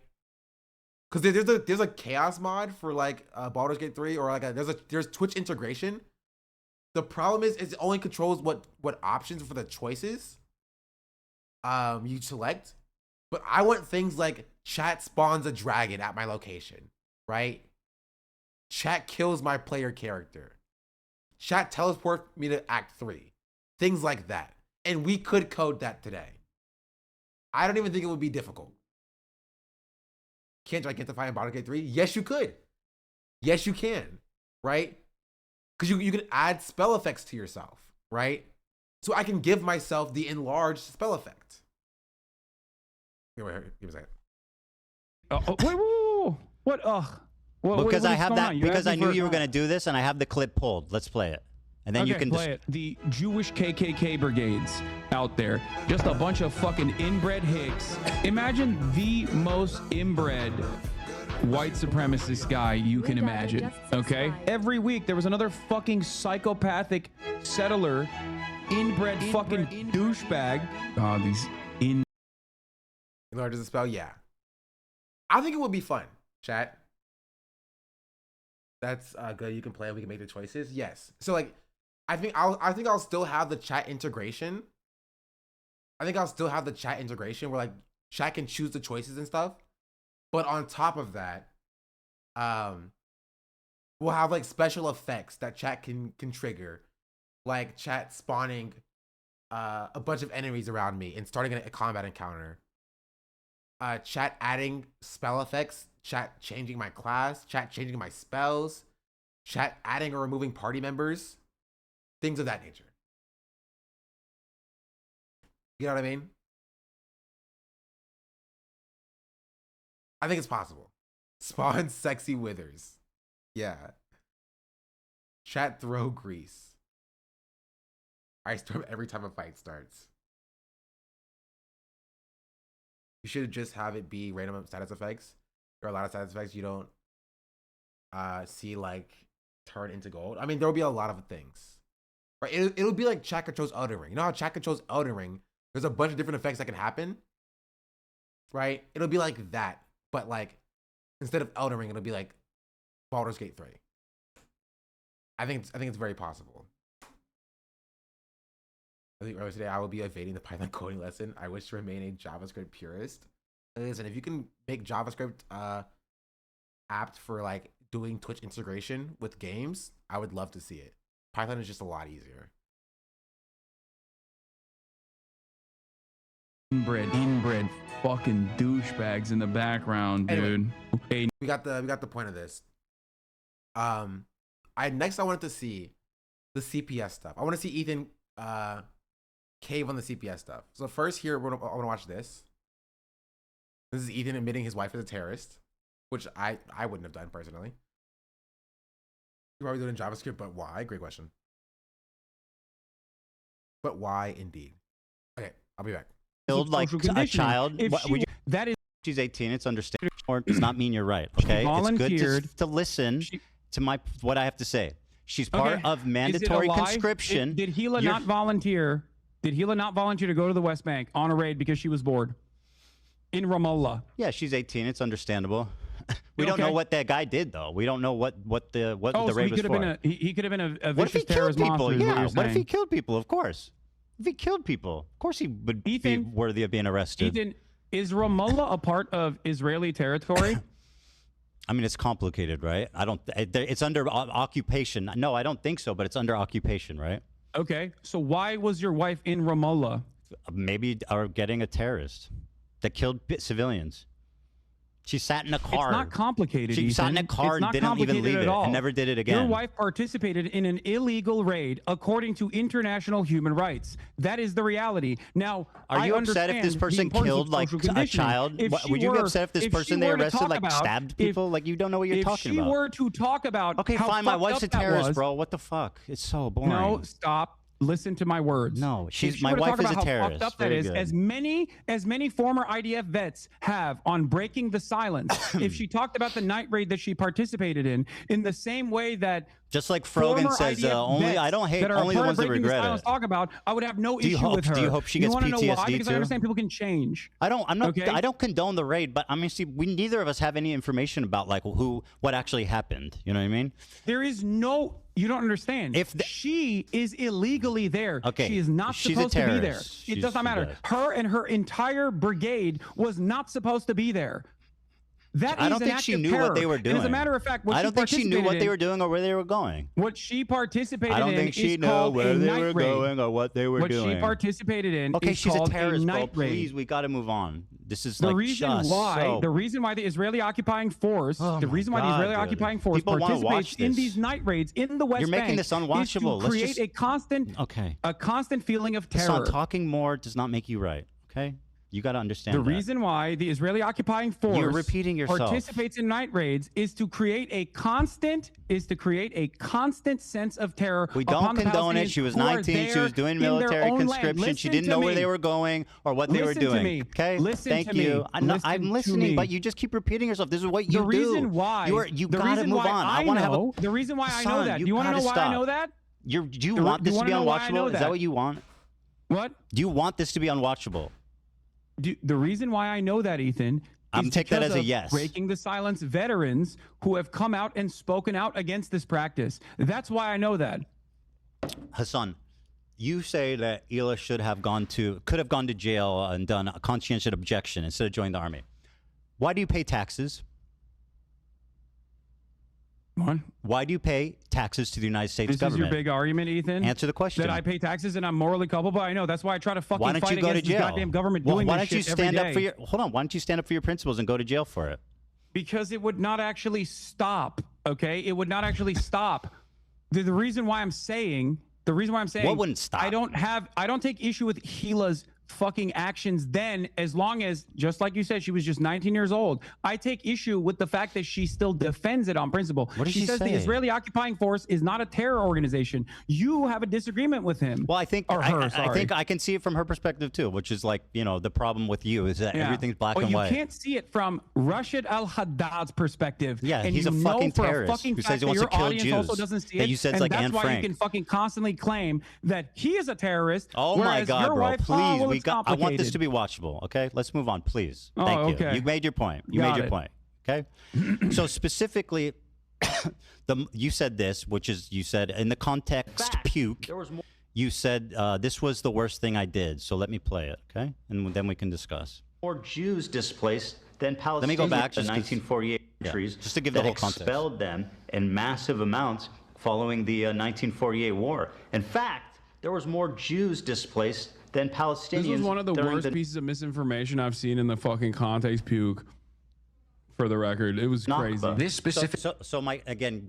Because there's a chaos mod for like Baldur's Gate 3, or like there's Twitch integration. The problem is it only controls what options for the choices you select. But I want things like chat spawns a dragon at my location, right? Chat kills my player character. Chat teleports me to Act 3. Things like that. And we could code that today. I don't even think it would be difficult. Can't Gigantify in Baldur's Gate 3? Yes, you could. Yes, you can. Right? Because you can add spell effects to yourself. Right? So I can give myself the enlarged spell effect. Give me a second. Wait. What? Ugh. Because I have that. You Because I asked me knew for- you were going to do this, and I have the clip pulled. Let's play it, and then you can play it. The Jewish KKK brigades out there, just a bunch of fucking inbred hicks. Imagine the most inbred white supremacist guy you can imagine. Okay, every week there was another fucking psychopathic settler, inbred fucking douchebag. Oh, these Enlarges the spell, yeah. I think it would be fun, chat. That's good. You can play. We can make the choices. Yes. So like, I think I'll still have the chat integration. I think I'll still have the chat integration where like chat can choose the choices and stuff. But on top of that, we'll have like special effects that chat can trigger, like chat spawning a bunch of enemies around me and starting a combat encounter. Chat adding spell effects, chat changing my class, chat changing my spells, chat adding or removing party members, things of that nature. You know what I mean? I think it's possible. Spawn sexy withers. Yeah. Chat throw grease. Ice storm every time a fight starts. You should just have it be random status effects. There are a lot of status effects you don't see like turn into gold. I mean, there will be a lot of things. Right? It'll be like Chaka chose Elden Ring. You know how Chaka chose Elden Ring? There's a bunch of different effects that can happen. Right? It'll be like that. But like, instead of Elden Ring, it'll be like Baldur's Gate 3. I think it's very possible. I think earlier today I will be evading the Python coding lesson. I wish to remain a JavaScript purist. Listen, if you can make JavaScript apt for like doing Twitch integration with games, I would love to see it. Python is just a lot easier. Inbred fucking douchebags in the background, dude. Anyway, we got the point of this. I wanted to see the CPS stuff. I want to see Ethan cave on the CPS stuff. So first here, I want to watch this. This is Ethan admitting his wife is a terrorist, which I wouldn't have done personally. You're probably doing JavaScript, but why? Great question. But why indeed? Okay, I'll be back. Killed like a child. That is, she's 18. It's understandable. Or does not mean you're right. Okay, it's good to listen to what I have to say. She's part of mandatory conscription. Did Gila not volunteer? Did Gila not volunteer to go to the West Bank on a raid because she was bored? In Ramallah. Yeah, she's 18. It's understandable. We don't know what that guy did, though. We don't know what the raid was for. He could have been a what if he vicious terrorist killed people? monster. Yeah. What if he killed people? Of course. If he killed people, of course he would be worthy of being arrested. Ethan, is Ramallah a part of Israeli territory? I mean, it's complicated, right? It's under occupation. No, I don't think so, but it's under occupation, right? Okay. So why was your wife in Ramallah? Maybe are getting a terrorist that killed civilians. She sat in a car. It's not complicated. She sat in a car and didn't even leave it and never did it again. Your wife participated in an illegal raid according to international human rights. That is the reality. Now, are you upset if this person killed like a child? Would you be upset if this person they arrested like stabbed people? Like you don't know what you're talking about. If she were to talk about, okay, fine. My wife's a terrorist, bro. What the fuck? It's so boring. No, stop. Listen to my words. No, my wife is a terrorist. How fucked up that is. As many former IDF vets have on breaking the silence. If she talked about the night raid that she participated in the same way that just like Frogan says, I don't hate only the ones that regret it. Talk about, I would have no issue with her. Do you hope she gets PTSD know why? Because too? I understand people can change. I don't condone the raid, but I mean, see, neither of us have any information about like what actually happened. You know what I mean? There is no. You don't understand. She is illegally there. Okay. She is not supposed to be there. It does not matter. Her and her entire brigade was not supposed to be there. I don't think she knew what they were doing. And as a matter of fact, I don't think she knew what they were doing or where they were going. What she participated in I don't think she knew where they were going or what they were doing. What she participated in is she's a terrorist, bro. Raid. Please, we got to move on. This is the reason why the Israeli occupying force, participates in these night raids in the West Bank. You're making this unwatchable. Is to create a constant feeling of terror. Talking more does not make you right. Okay. You got to understand the reason why the Israeli occupying force participates in night raids is to create a constant sense of terror. We don't condone it. She was 19. She was doing military conscription. She didn't know where they were going or what they were doing. Okay. Thank you. I'm listening, but you just keep repeating yourself. This is what you do. The reason why you got to move on. I want to have the reason why I know that. Do you want to know why I know that? Do you want this to be unwatchable? Is that what you want? What? Do you want this to be unwatchable? The reason why I know that, Ethan, I'm take that as a yes. Breaking the silence veterans who have come out and spoken out against this practice. That's why I know that. Hasan, you say that Ela could have gone to jail and done a conscientious objection instead of joining the army. Why do you pay taxes? What? Why do you pay taxes to the United States government? This is your big argument, Ethan? Answer the question. That I pay taxes and I'm morally culpable? I know. That's why I try to fucking fight against this goddamn government doing this shit every day. Hold on. Why don't you stand up for your principles and go to jail for it? Because it would not actually stop, okay? It would not actually stop. The reason why I'm saying... What wouldn't stop? I don't take issue with Gila's fucking actions then, as long as, just like you said, she was just 19 years old. I take issue with the fact that she still defends it on principle. What did she says say? the Israeli occupying force is not a terror organization. You have a disagreement with him. Well, I think or her, I think I can see it from her perspective too, which is like, you know, the problem with you is that everything's black and white. You can't see it from Rashid al-Haddad's perspective. Yeah, and he's a you fucking know for terrorist a fucking who fact says he that wants to your kill audience Jews. also doesn't see That it. you said and like that's Anne why Frank. you can fucking constantly claim that he is a terrorist. Oh my whereas God, your bro! wife, Please, well, we it's got. I want this complicated. to be watchable. Okay, let's move on, please. Oh, Thank you. okay. You made your point. You Got made your it. point. Okay. So specifically, you said this, which is you said in the context puke. There was more. You said this was the worst thing I did. So let me play it, okay, and then we can discuss. More Jews displaced than Palestinians. Let me go back in just 1948 yeah, countries just to give the that whole context. expelled them in massive amounts following the 1948 war. In fact, there was more Jews displaced than Palestinians. This was one of the during worst pieces of misinformation I've seen in the fucking context puke. For the record, it was crazy. This specific. So Mike, again,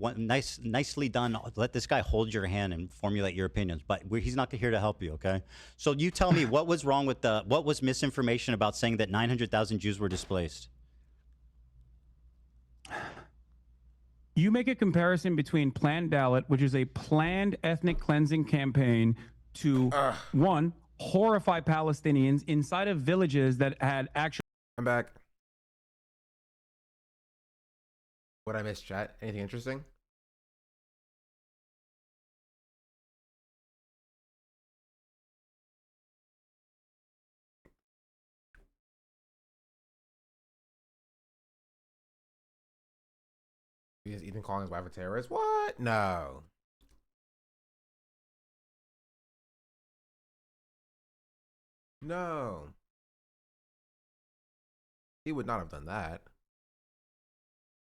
nicely done. Let this guy hold your hand and formulate your opinions, but he's not here to help you, okay? So you tell me what was wrong with what was misinformation about saying that 900,000 Jews were displaced? You make a comparison between Planned Dalit, which is a planned ethnic cleansing campaign, to one, horrify Palestinians inside of villages that had actually. I'm back. What I missed, chat? Anything interesting? Is Ethan calling his wife a terrorist? What? No. No. He would not have done that.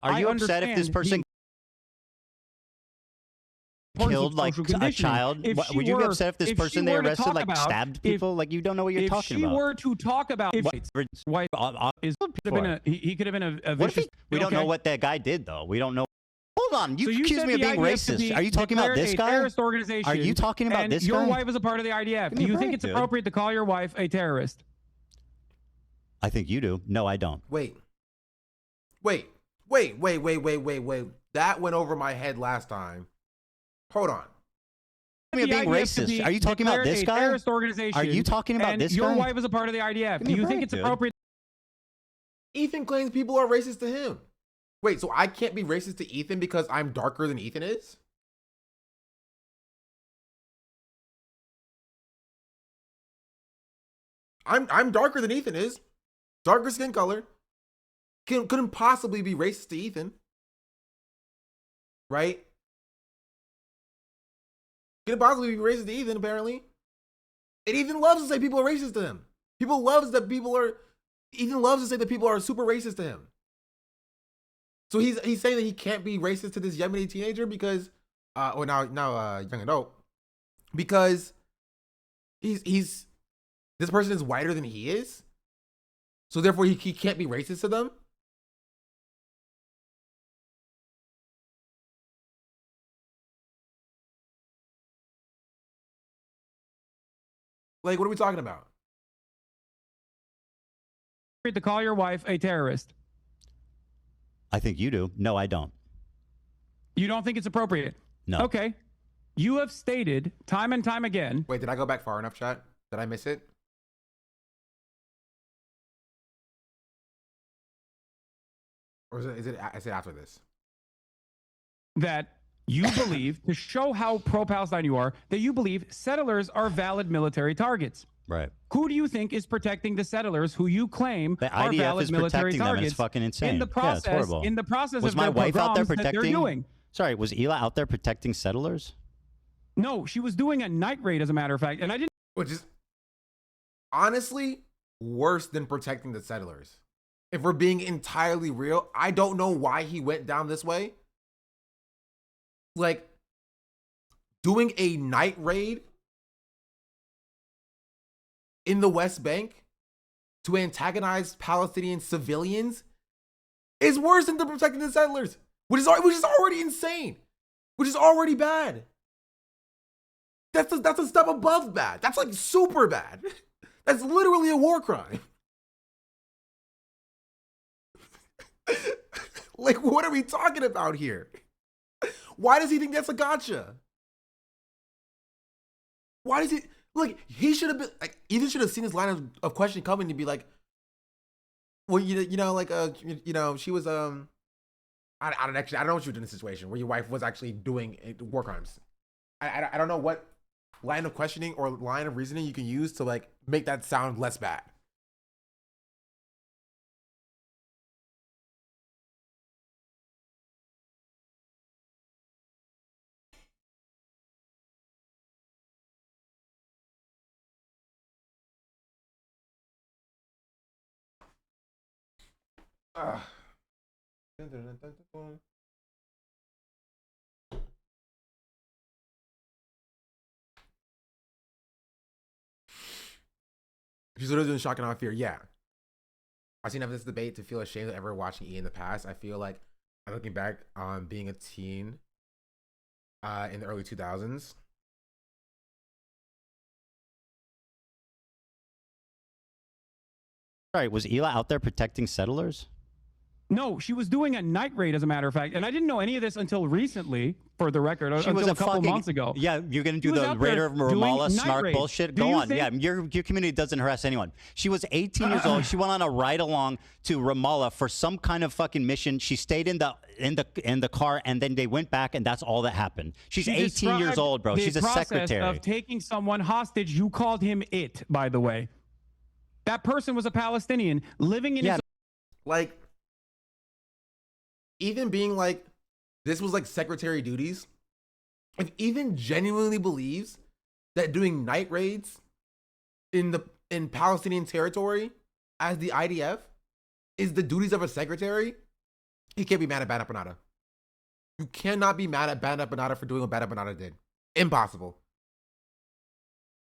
Are you upset if this person killed like a child? Would you be upset if this person they arrested like stabbed people? Like you don't know what you're talking about. If she were to talk about wife is he could have been a vicious. We don't know what that guy did though. We don't know. Hold on, you So accuse said me of the being IDF racist. could Are you talking about this declared guy? a terrorist organization, Are you talking about and this your guy? wife is a part of the IDF. Do you think it's appropriate to call your wife a terrorist? I think you do. No, I don't. Wait. That went over my head last time. Hold on. Being racist. Are you talking about this guy? Terrorist organization. Are you talking about and this your guy? wife is a part of the IDF. Do you think it's appropriate? Ethan claims people are racist to him. Wait, so I can't be racist to Ethan because I'm darker than Ethan is? I'm darker than Ethan is. Darker skin color. Couldn't possibly be racist to Ethan. Right? Couldn't possibly be racist to Ethan, apparently. And Ethan loves to say people are racist to him. Ethan loves to say that people are super racist to him. So he's saying that he can't be racist to this Yemeni teenager because young adult, because he's this person is whiter than he is, so therefore he can't be racist to them. Like, what are we talking about? To call your wife a terrorist? I think you do. No, I don't. You don't think it's appropriate? No. Okay. You have stated time and time again. Wait, did I go back far enough, chat? Did I miss it? Or is it after this? That you believe, to show how pro-Palestine you are, that you believe settlers are valid military targets. Right. Who do you think is protecting the settlers who you claim The are IDF valid is military protecting them, and targets? it's fucking insane. In the process, yeah, it's horrible. in the process was of my their wife out there pogroms that they're protecting? doing. Sorry, was Ela out there protecting settlers? No, she was doing a night raid, as a matter of fact, and I didn't. Which is honestly worse than protecting the settlers. If we're being entirely real, I don't know why he went down this way. Like, doing a night raid in the West Bank to antagonize Palestinian civilians is worse than protecting the settlers, which is already insane, which is already bad. That's a step above bad. That's like super bad. That's literally a war crime. Like, what are we talking about here? Why does he think that's a gotcha? Why does he look? He should have been like, Ethan should have seen his line of questioning coming to be like, well, you know, like, she was I don't know what you were doing in a situation where your wife was actually doing war crimes. I don't know what line of questioning or line of reasoning you can use to like make that sound less bad. She's literally doing shock and awe fear. Yeah. I've seen enough of this debate to feel ashamed of ever watching E in the past. I feel like I'm looking back on being a teen in the early 2000s. Sorry, was Ela out there protecting settlers? No, she was doing a night raid, as a matter of fact. And I didn't know any of this until recently, for the record, She until was a couple months ago. Yeah, you're going to do She was the out there Raider of doing Ramallah night snark raids. bullshit. Do Go you on. think- Yeah, your community doesn't harass anyone. She was 18 years old. She went on a ride along to Ramallah for some kind of fucking mission. She stayed in the car, and then they went back, and that's all that happened. She's She 18 years described old, bro. the She's a process secretary. of taking someone hostage. You called him it, by the way. That person was a Palestinian living in his Like, even being like, this was like secretary duties. If Ethan genuinely believes that doing night raids in Palestinian territory as the IDF is the duties of a secretary, he can't be mad at Bad Empanada. You cannot be mad at Bad Empanada for doing what Bad Empanada did. Impossible.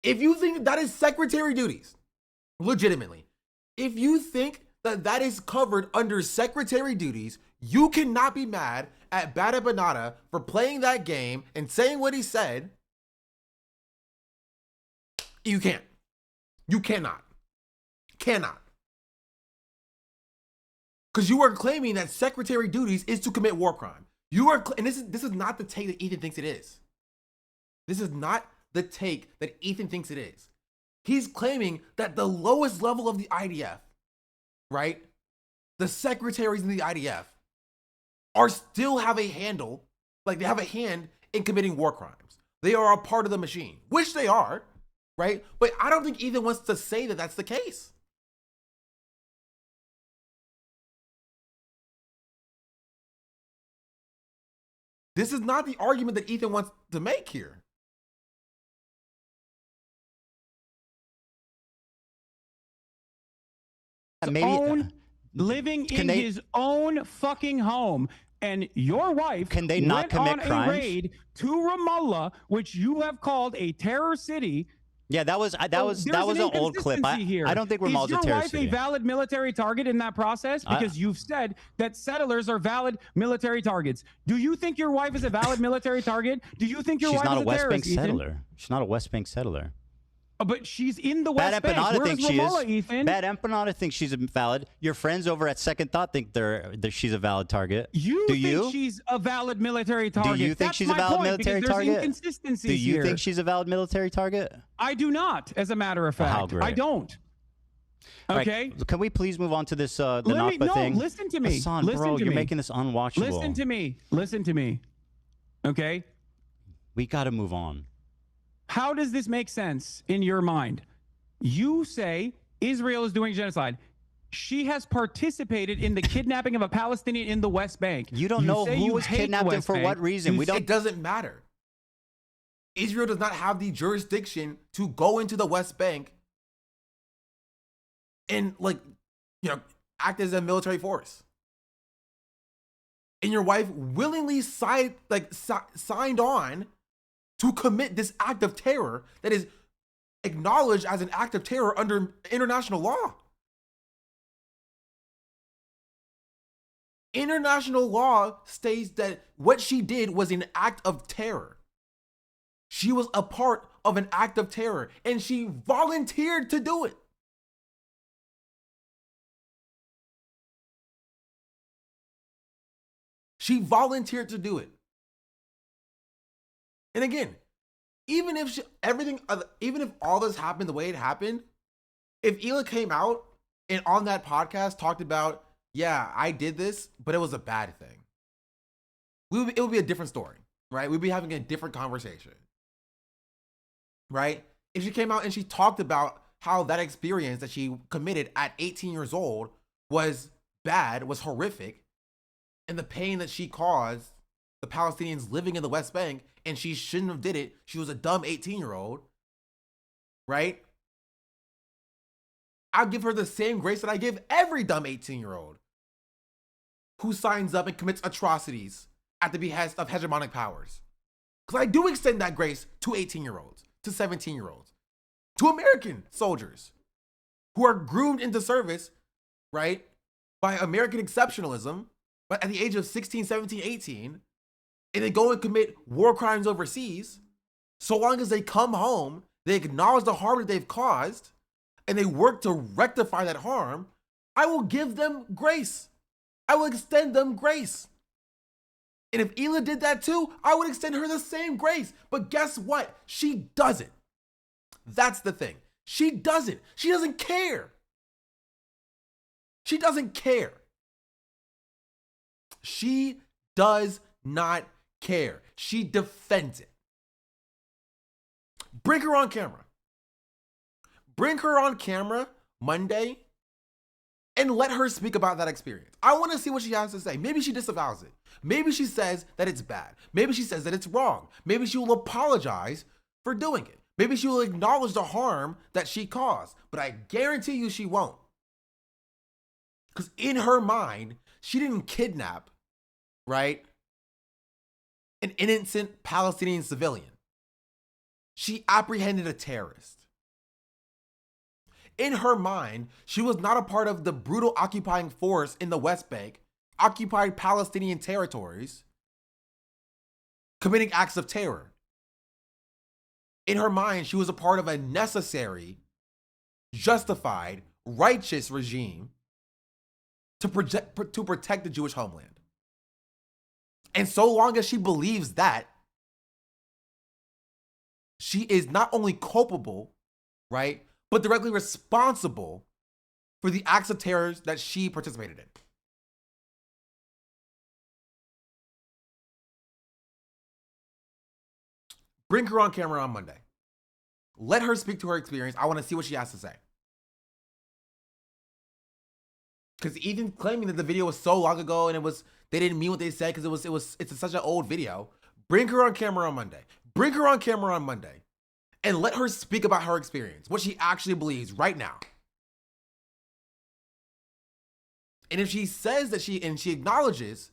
If you think that is secretary duties, legitimately, if you think that that is covered under secretary duties, you cannot be mad at Bad Empanada for playing that game and saying what he said. You can't. You cannot. Cannot. Because you are claiming that secretary duties is to commit war crime. You are, and this is not the take that Ethan thinks it is. This is not the take that Ethan thinks it is. He's claiming that the lowest level of the IDF, right? The secretaries in the IDF still have a handle, like they have a hand in committing war crimes. They are a part of the machine, which they are, right? But I don't think Ethan wants to say that that's the case. This is not the argument that Ethan wants to make here. Living in his own fucking home, and your wife Can they not went commit on crimes? a raid to Ramallah, which you have called a terror city. Yeah, that was an old clip. I don't think Ramallah's a Is your terror wife city. a valid military target in that process? Because you've said that settlers are valid military targets. Do you think your wife is a valid military target? Do you think your She's wife not is a West Bank terrorist, Ethan? settler. She's not a West Bank settler. But she's in the West Bad Bank. Empanada Where's thinks she Ramallah, is. Ethan? Bad Empanada thinks she's valid. Your friends over at Second Thought think that she's a valid target. You Do think you? she's a valid military target? Do you think That's she's a my valid point, military because there's target? inconsistencies Do you here. think she's a valid military target? I do not, as a matter of Oh, how fact. great. I don't. All right, Okay? can we please move on to this the Nakba thing? Listen to me. Hasan, listen bro, to you're me. making this unwatchable. Listen to me. Listen to me. Okay? We got to move on. How does this make sense in your mind? You say Israel is doing genocide. She has participated in the kidnapping of a Palestinian in the West Bank. You don't know say who you was hate the kidnapped and West for Bank. what reason. We don't. It doesn't matter. Israel does not have the jurisdiction to go into the West Bank and, act as a military force. And your wife willingly signed on to commit this act of terror that is acknowledged as an act of terror under international law. International law states that what she did was an act of terror. She was a part of an act of terror, and she volunteered to do it. She volunteered to do it. And again, even if even if all this happened the way it happened, if Hila came out and on that podcast talked about, yeah, I did this, but it was a bad thing, it would be a different story, right? We'd be having a different conversation, right? If she came out and she talked about how that experience that she committed at 18 years old was bad, was horrific, and the pain that she caused the Palestinians living in the West Bank, and she shouldn't have did it. She was a dumb 18-year-old, right? I'll give her the same grace that I give every dumb 18-year-old who signs up and commits atrocities at the behest of hegemonic powers. Because I do extend that grace to 18-year-olds, to 17-year-olds, to American soldiers who are groomed into service, right, by American exceptionalism, but at the age of 16, 17, 18, and they go and commit war crimes overseas. So long as they come home, they acknowledge the harm that they've caused, and they work to rectify that harm, I will give them grace. I will extend them grace. And if Hila did that too, I would extend her the same grace. But guess what? She doesn't. That's the thing. She doesn't. She doesn't care. She doesn't care. She does not care. She defends it. Bring her on camera. Bring her on camera Monday and let her speak about that experience. I want to see what she has to say. Maybe she disavows it. Maybe she says that it's bad. Maybe she says that it's wrong. Maybe she will apologize for doing it. Maybe she will acknowledge the harm that she caused. But I guarantee you she won't. Because in her mind, she didn't kidnap, right, an innocent Palestinian civilian. She apprehended a terrorist. In her mind, she was not a part of the brutal occupying force in the West Bank, occupied Palestinian territories, committing acts of terror. In her mind, she was a part of a necessary, justified, righteous regime to protect the Jewish homeland. And so long as she believes that, she is not only culpable, right, but directly responsible for the acts of terror that she participated in. Bring her on camera on Monday. Let her speak to her experience. I want to see what she has to say. Because even claiming that the video was so long ago and they didn't mean what they said because it's such an old video. Bring her on camera on Monday. Bring her on camera on Monday. And let her speak about her experience, what she actually believes right now. And if she says that she acknowledges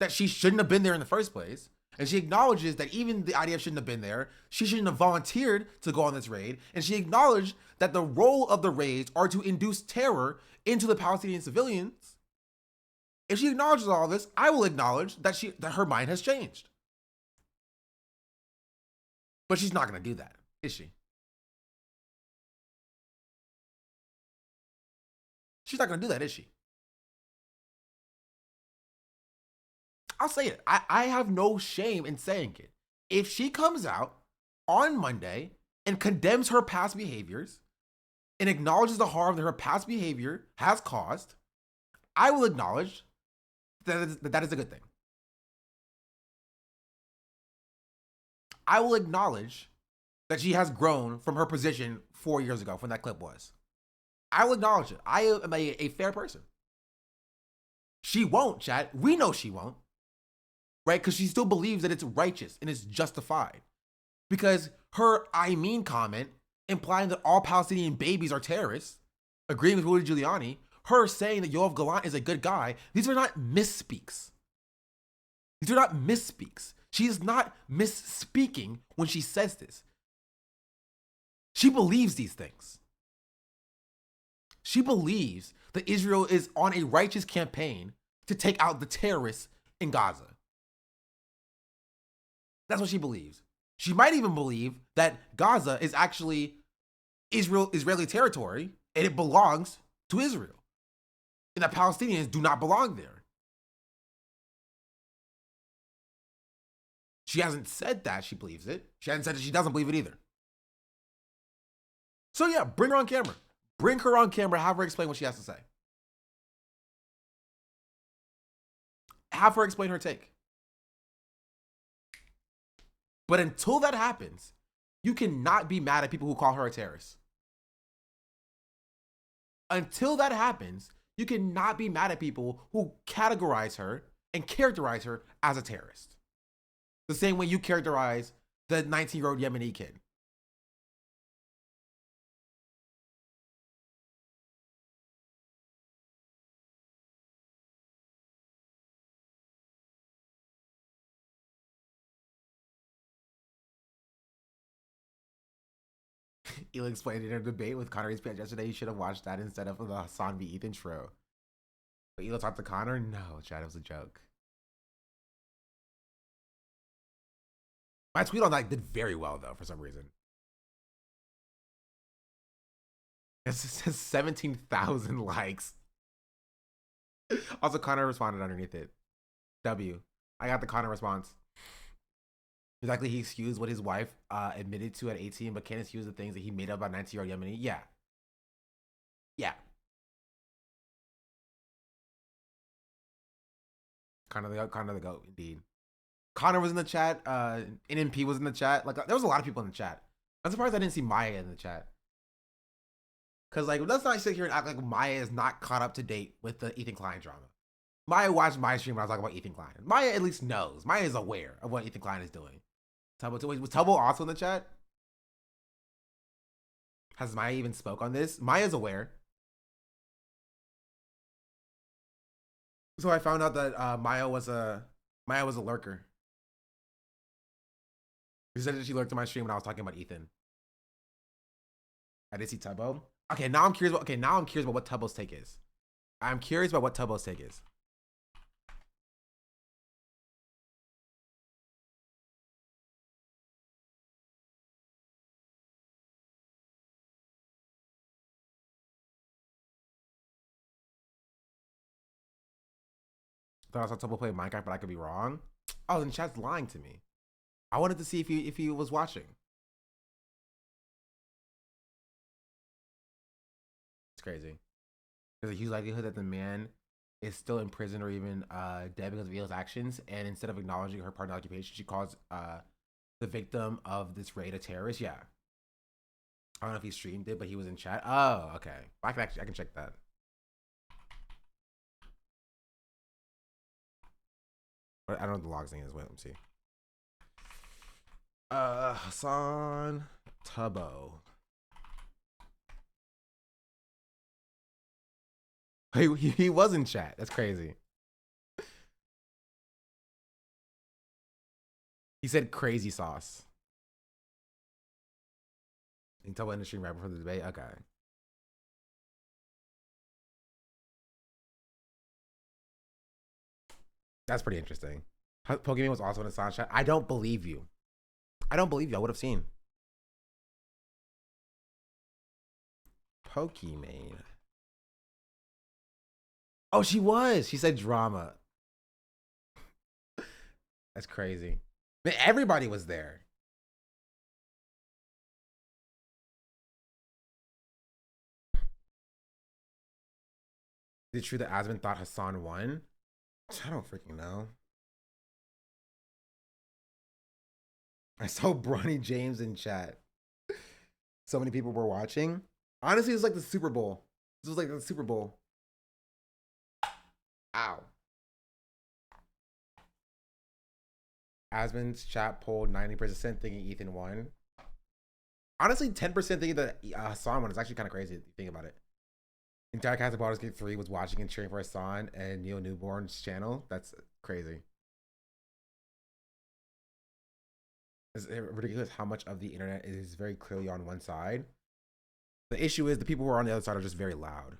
that she shouldn't have been there in the first place, and she acknowledges that even the IDF shouldn't have been there, she shouldn't have volunteered to go on this raid, and she acknowledged that the role of the raids are to induce terror into the Palestinian civilians, if she acknowledges all this, I will acknowledge that her mind has changed. But she's not going to do that, is she? She's not going to do that, is she? I'll say it. I have no shame in saying it. If she comes out on Monday and condemns her past behaviors and acknowledges the harm that her past behavior has caused, I will acknowledge that is a good thing. I will acknowledge that she has grown from her position 4 years ago when that clip was. I will acknowledge it. I am a fair person. She won't, chat. We know she won't. Right? Because she still believes that it's righteous and it's justified. Because her I mean comment, implying that all Palestinian babies are terrorists, agreeing with Rudy Giuliani, her saying that Yoav Galant is a good guy, these are not misspeaks. These are not misspeaks. She is not misspeaking when she says this. She believes these things. She believes that Israel is on a righteous campaign to take out the terrorists in Gaza. That's what she believes. She might even believe that Gaza is actually Israeli territory and it belongs to Israel. And that Palestinians do not belong there. She hasn't said that she believes it. She hasn't said that she doesn't believe it either. So yeah, bring her on camera. Bring her on camera. Have her explain what she has to say. Have her explain her take. But until that happens, you cannot be mad at people who call her a terrorist. Until that happens, you cannot be mad at people who categorize her and characterize her as a terrorist. The same way you characterize the 19-year-old Yemeni kid. Ela explained in a debate with Connor ESPN yesterday. You should have watched that instead of the Hasan v. Ethan intro. But Ela talked to Connor? No, Chad, it was a joke. My tweet on that did very well, though, for some reason. It says 17,000 likes. Also, Connor responded underneath it. W. I got the Connor response. Exactly, he excused what his wife admitted to at 18, but can't excuse the things that he made up about 19-year-old Yemeni. Yeah. Yeah. Connor the GOAT, indeed. Connor was in the chat. NMP was in the chat. Like, there was a lot of people in the chat. I'm surprised I didn't see Maya in the chat. Because, like, let's not sit here and act like Maya is not caught up to date with the Ethan Klein drama. Maya watched my stream when I was talking about Ethan Klein. Maya at least knows. Maya is aware of what Ethan Klein is doing. Was Tubbo also in the chat? Has Maya even spoke on this? Maya's aware. So I found out that Maya was a lurker. She said that she lurked in my stream when I was talking about Ethan. I did see Tubbo. Okay, now I'm curious about what Tubbo's take is. I'm curious about what Tubbo's take is. I thought I saw Tubbo play Minecraft, but I could be wrong. Oh, then chat's lying to me. I wanted to see if he was watching. It's crazy. There's a huge likelihood that the man is still in prison or even dead because of Ela's actions, and instead of acknowledging her part in the occupation, she calls the victim of this raid a terrorist. Yeah. I don't know if he streamed it, but he was in chat. Oh, okay. I can check that. I don't know what the logs thing is. Wait, let me see. Hasan Tubbo. He was in chat. That's crazy. He said crazy sauce. You can tell what in the stream right before the debate. Okay. That's pretty interesting. Pokemon was also in the Hasan chat. I don't believe you. I don't believe you. I would have seen. Pokemon. Oh, she was. She said drama. That's crazy. Man, everybody was there. Is it true that Asmund thought Hasan won? I don't freaking know. I saw Bronny James in chat. So many people were watching. Honestly, it was like the Super Bowl. This was like the Super Bowl. Ow. Asmund's chat polled 90% thinking Ethan won. Honestly, 10% thinking that Hasan won is actually kind of crazy if you think about it. The entire cast of Baldur's Gate 3 was watching and cheering for Hasan and Neil Newborn's channel. That's crazy. It's ridiculous how much of the internet is very clearly on one side. The issue is the people who are on the other side are just very loud.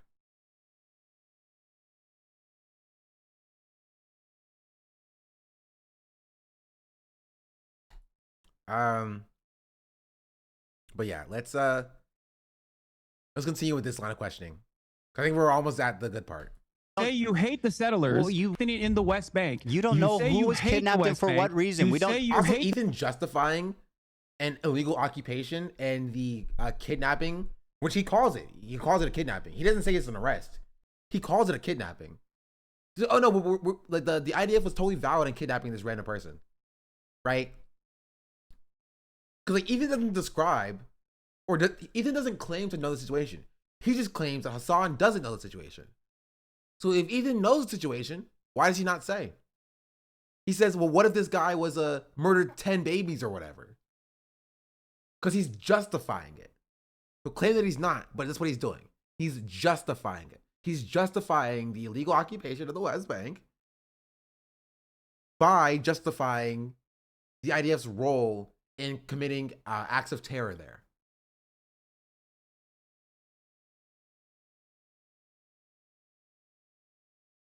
But yeah, let's continue with this line of questioning. I think we're almost at the good part. say you hate the settlers. Well, you in the West Bank. You don't know say who you was hate the kidnapped and West for Bank. what reason. You We don't. say you Also, hate Ethan justifying an illegal occupation and the kidnapping, which he calls it. He calls it a kidnapping. He doesn't say it's an arrest. He calls it a kidnapping. Oh no, we're like the IDF was totally valid in kidnapping this random person, right? Because like Ethan doesn't describe, or Ethan doesn't claim to know the situation. He just claims that Hasan doesn't know the situation. So if Ethan knows the situation, why does he not say? He says, well, what if this guy was murdered 10 babies or whatever? Because he's justifying it. He'll claim that he's not, but that's what he's doing. He's justifying it. He's justifying the illegal occupation of the West Bank by justifying the IDF's role in committing acts of terror there.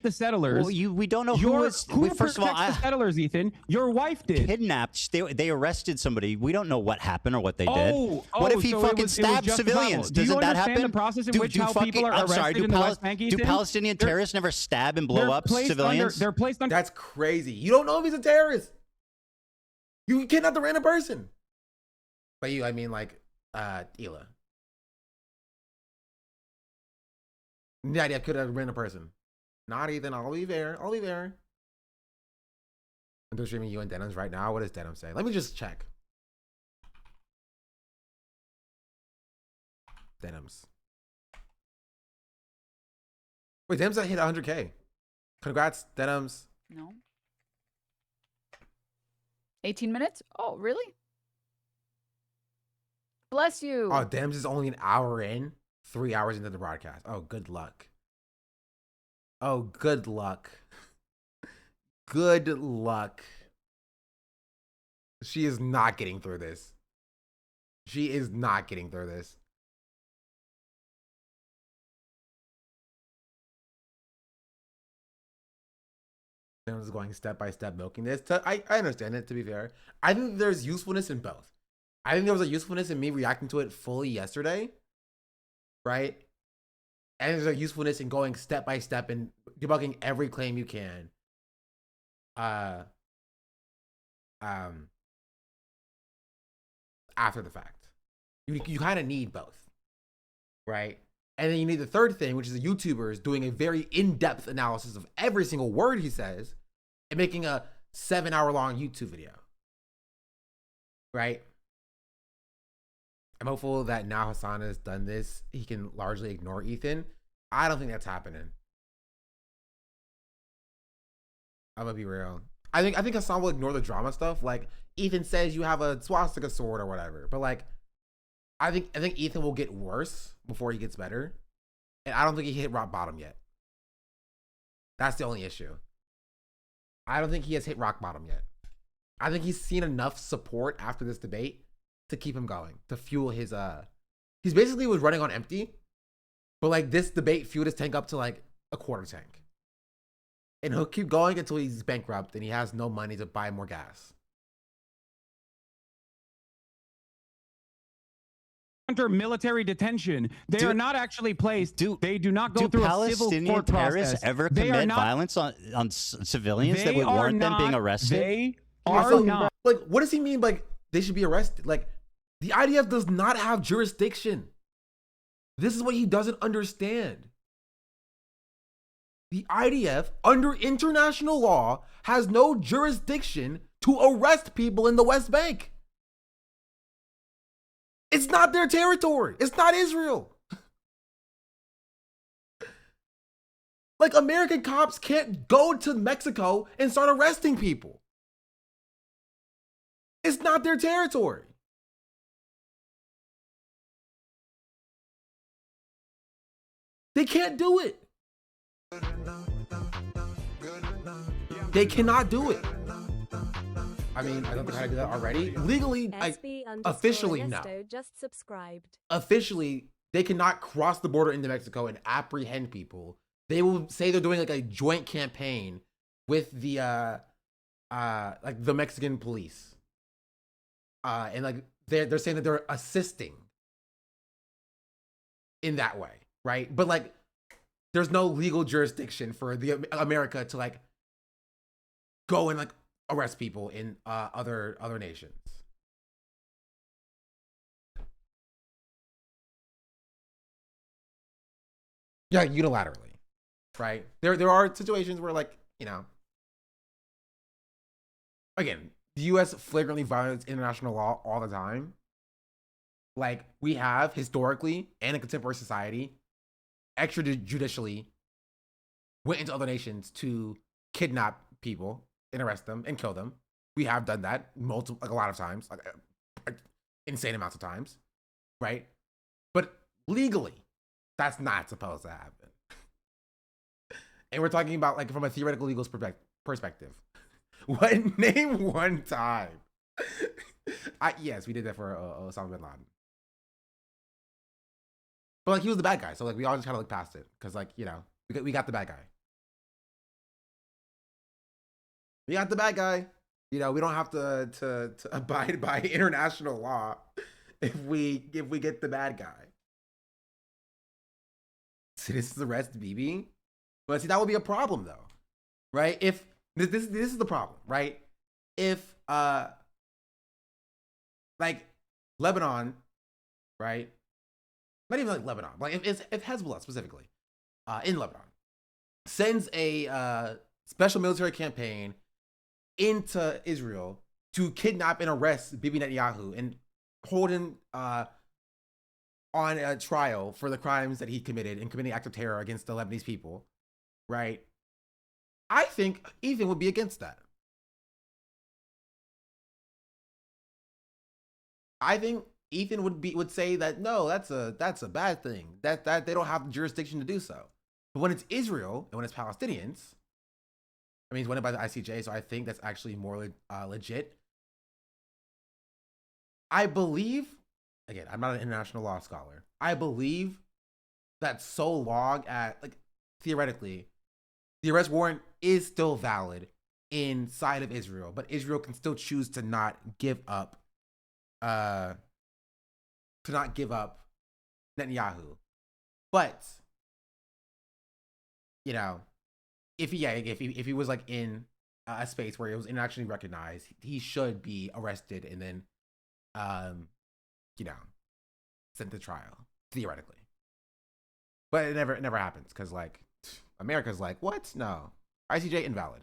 the settlers. Well, we don't know who was. First of all, the settlers, Ethan. Your wife did. Kidnapped. They arrested somebody. We don't know what happened or what they did. What if he so fucking it was stabbed civilians? Do you Doesn't that understand happen? the process in which how people are arrested in the West Bank, Ethan? Do Palestinian terrorists never stab and blow up civilians? They're placed under. That's crazy. You don't know if he's a terrorist. You kidnapped a random person. By you, I mean like Hila. The idea could have been a person. Not Ethan. I'll be there. I'll be there. I'm streaming you and Denims right now. What does Denim say? Let me just check. Denims. Wait, Denims hit 100K. Congrats, Denims. No. 18 minutes? Oh, really? Bless you. Oh, Denims is only an hour in. 3 hours into the broadcast. Oh, good luck. Oh, good luck. Good luck. She is not getting through this. She is not getting through this. Denims is going step by step milking this. I understand it, to be fair. I think there's usefulness in both. I think there was a usefulness in me reacting to it fully yesterday. Right? And there's a usefulness in going step by step and debugging every claim you can. After the fact. You kind of need both. Right? And then you need the third thing, which is the YouTubers doing a very in-depth analysis of every single word he says and making a 7-hour-long YouTube video. Right? I'm hopeful that now Hasan has done this, he can largely ignore Ethan. I don't think that's happening. I'm gonna be real. I think Hasan will ignore the drama stuff. Like Ethan says you have a swastika sword or whatever, but like I think Ethan will get worse before he gets better, and I don't think he hit rock bottom yet. That's the only issue. I don't think he has hit rock bottom yet. I think he's seen enough support after this debate to keep him going, to fuel his he's basically was running on empty, but like this debate fueled his tank up to like a quarter tank. And he'll keep going until he's bankrupt and he has no money to buy more gas. Under military detention. They are not actually placed. They do not go through a civil court terrorists process. ever commit violence on civilians that would warrant them being arrested? They are not. Like, what does he mean? Like, they should be arrested? Like, the IDF does not have jurisdiction. This is what he doesn't understand. The IDF, under international law, has no jurisdiction to arrest people in the West Bank. It's not their territory. It's not Israel. Like, American cops can't go to Mexico and start arresting people. It's not their territory. They can't do it. They cannot do it. I mean, I don't think how to do that already. Legally, officially, no. Just subscribed. Officially, they cannot cross the border into Mexico and apprehend people. They will say they're doing like a joint campaign with the like the Mexican police. And like they're saying that they're assisting in that way, right? But like there's no legal jurisdiction for the America to like go and like arrest people in other nations. Yeah, unilaterally, right? There are situations where, like, you know, again, the U.S. flagrantly violates international law all the time. Like, we have historically and in contemporary society, extrajudicially went into other nations to kidnap people and arrest them and kill them. We have done that a lot of times, like insane amounts of times, right? But legally, that's not supposed to happen. And we're talking about, like, from a theoretical legal perspective. Name one time. Yes, we did that for Osama bin Laden. But, like, he was the bad guy, so, like, we all just kind of look past it because, like, you know, we got the bad guy. We got the bad guy. You know, we don't have to abide by international law if we get the bad guy. Citizens arrest Bibi, but see, that would be a problem though, right? If this is the problem, right? If like Lebanon, right? Not even like Lebanon, like if Hezbollah specifically, in Lebanon, sends a special military campaign into Israel to kidnap and arrest Bibi Netanyahu and hold him on a trial for the crimes that he committed and committing acts of terror against the Lebanese people, right? I think Ethan would be against that. I think Ethan would say that no, that's a bad thing. That they don't have the jurisdiction to do so. But when it's Israel and when it's Palestinians, I mean, he's won it by the ICJ, so I think that's actually more legit. I believe, again, I'm not an international law scholar. I believe that so long as, like, theoretically, the arrest warrant is still valid inside of Israel, but Israel can still choose to not give up, Netanyahu. But, you know, if he was like in a space where it was internationally recognized, he should be arrested and then, you know, sent to trial theoretically. But it never happens because, like, America's like, what? No, ICJ invalid.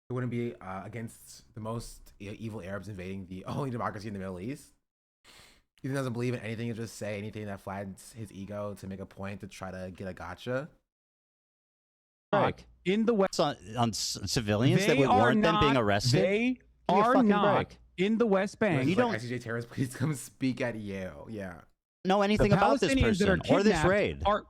It wouldn't be against the most evil Arabs invading the only democracy in the Middle East. He doesn't believe in anything and just say anything that flattens his ego to make a point to try to get a gotcha. In the West, on civilians that would warrant them being arrested. They are not in the West Bank. You don't, like, ICJ terrorists, please come speak at Yale. Yeah. Know anything about this person or this raid? Are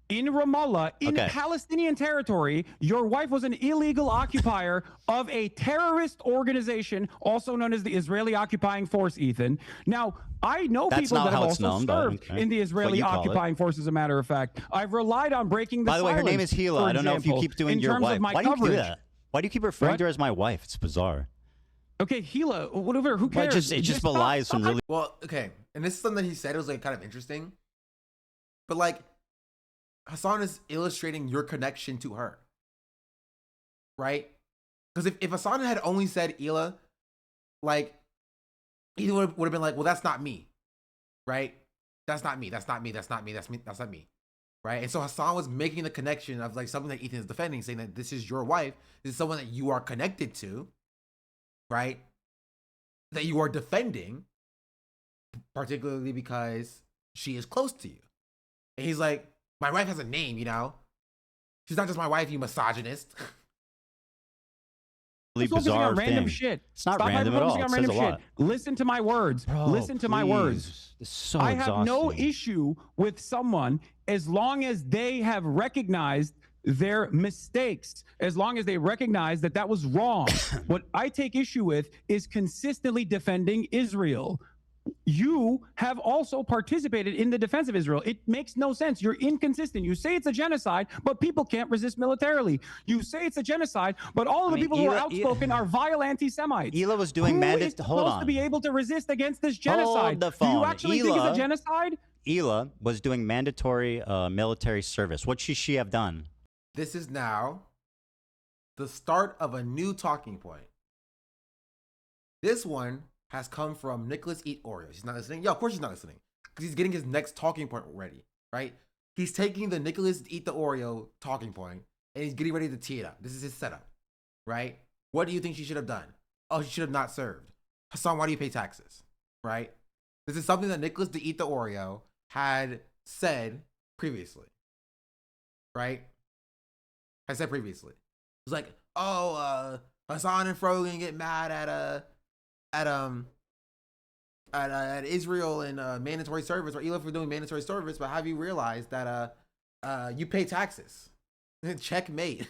in Ramallah, in Palestinian territory. Your wife was an illegal occupier of a terrorist organization, also known as the Israeli Occupying Force, Ethan. Now, I know people that have also served in the Israeli Occupying Force, as a matter of fact. I've relied on breaking the silence. By the way, her name is Hila. I don't know if you keep doing your wife. Why do you do that? Why do you keep referring to her as my wife? It's bizarre. Okay, Hila, whatever, who cares? It just belies some really... Well, okay, and this is something that he said, it was, like, kind of interesting. But, like, Hasan is illustrating your connection to her, right? Because if Hasan had only said Hila, like, he would have been like, well, that's not me, right? That's not me, that's not me, that's not me, that's not me, right? And so Hasan was making the connection of, like, something that Ethan is defending, saying that this is your wife, this is someone that you are connected to, right? That you are defending, particularly because she is close to you. And he's like, my wife has a name, you know? She's not just my wife, you misogynist. Really bizarre random shit. It's not random at all. It says a lot. Listen to my words. Bro, listen to my words. It's so I exhausting. have no issue with someone as long as they have recognized their mistakes, as long as they recognize that that was wrong. What I take issue with is consistently defending Israel. You have also participated in the defense of Israel. It makes no sense. You're inconsistent. You say it's a genocide, but people can't resist militarily. You say it's a genocide, but all of the people who are outspoken are vile anti-Semites. Hila was doing Who is supposed to be able to resist against this genocide? Hold the phone. Do you actually think it's a genocide? Hila was doing mandatory military service. What should she have done? This is now the start of a new talking point. This one has come from Nicholas Eat Oreo. He's not listening. Yeah, of course he's not listening. Because he's getting his next talking point ready, right? He's taking the Nicholas Eat the Oreo talking point and he's getting ready to tee it up. This is his setup, right? What do you think she should have done? Oh, she should have not served. Hasan, why do you pay taxes? Right? This is something that Nicholas the Eat the Oreo had said previously, right? Had said previously. It was like, oh, Hasan and Fro gonna get mad at Israel and mandatory service, or Hila for doing mandatory service, but have you realized that you pay taxes? Checkmate.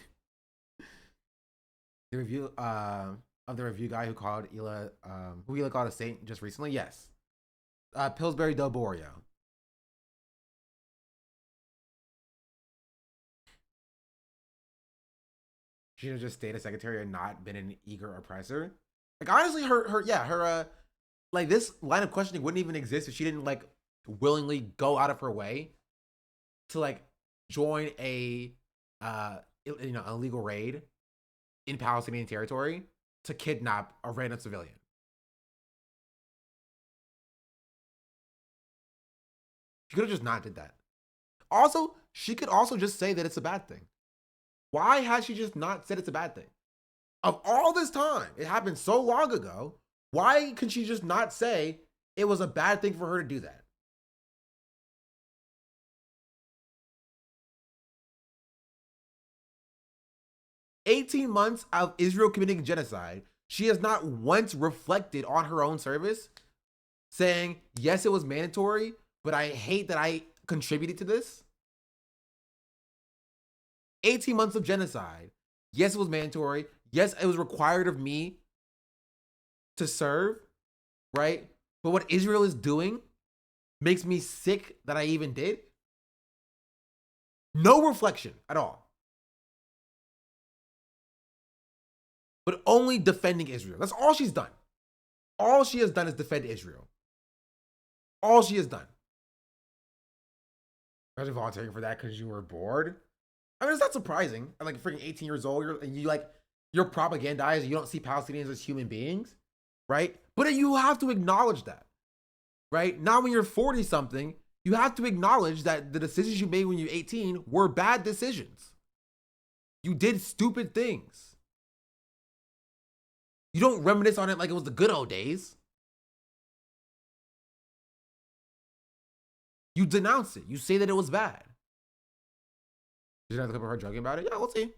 The review of the review guy who called Hila, who Hila called a saint just recently, yes. Pillsbury Del Borio. She should have just stayed a secretary and not been an eager oppressor. Like honestly, her like this line of questioning wouldn't even exist if she didn't like willingly go out of her way to like join a illegal raid in Palestinian territory to kidnap a random civilian. She could have just not did that. Also, she could also just say that it's a bad thing. Why has she just not said it's a bad thing? Of all this time, it happened so long ago. Why can she just not say it was a bad thing for her to do that? "18 months of Israel committing genocide, she has not once reflected on her own service, saying, yes, it was mandatory, but I hate that I contributed to this. 18 months of genocide. Yes, it was mandatory. Yes, it was required of me to serve, right? But what Israel is doing makes me sick that I even did. No reflection at all. But only defending Israel. That's all she's done. All she has done is defend Israel. All she has done. Imagine volunteering for that because you were bored. I mean, it's not surprising. At like freaking 18 years old, you're propagandized and you don't see Palestinians as human beings, right? But you have to acknowledge that, right? Now when you're 40 something, you have to acknowledge that the decisions you made when you're 18 were bad decisions. You did stupid things. You don't reminisce on it like it was the good old days. You denounce it. You say that it was bad. Did you have the clip of her joking about it? Yeah, we'll see.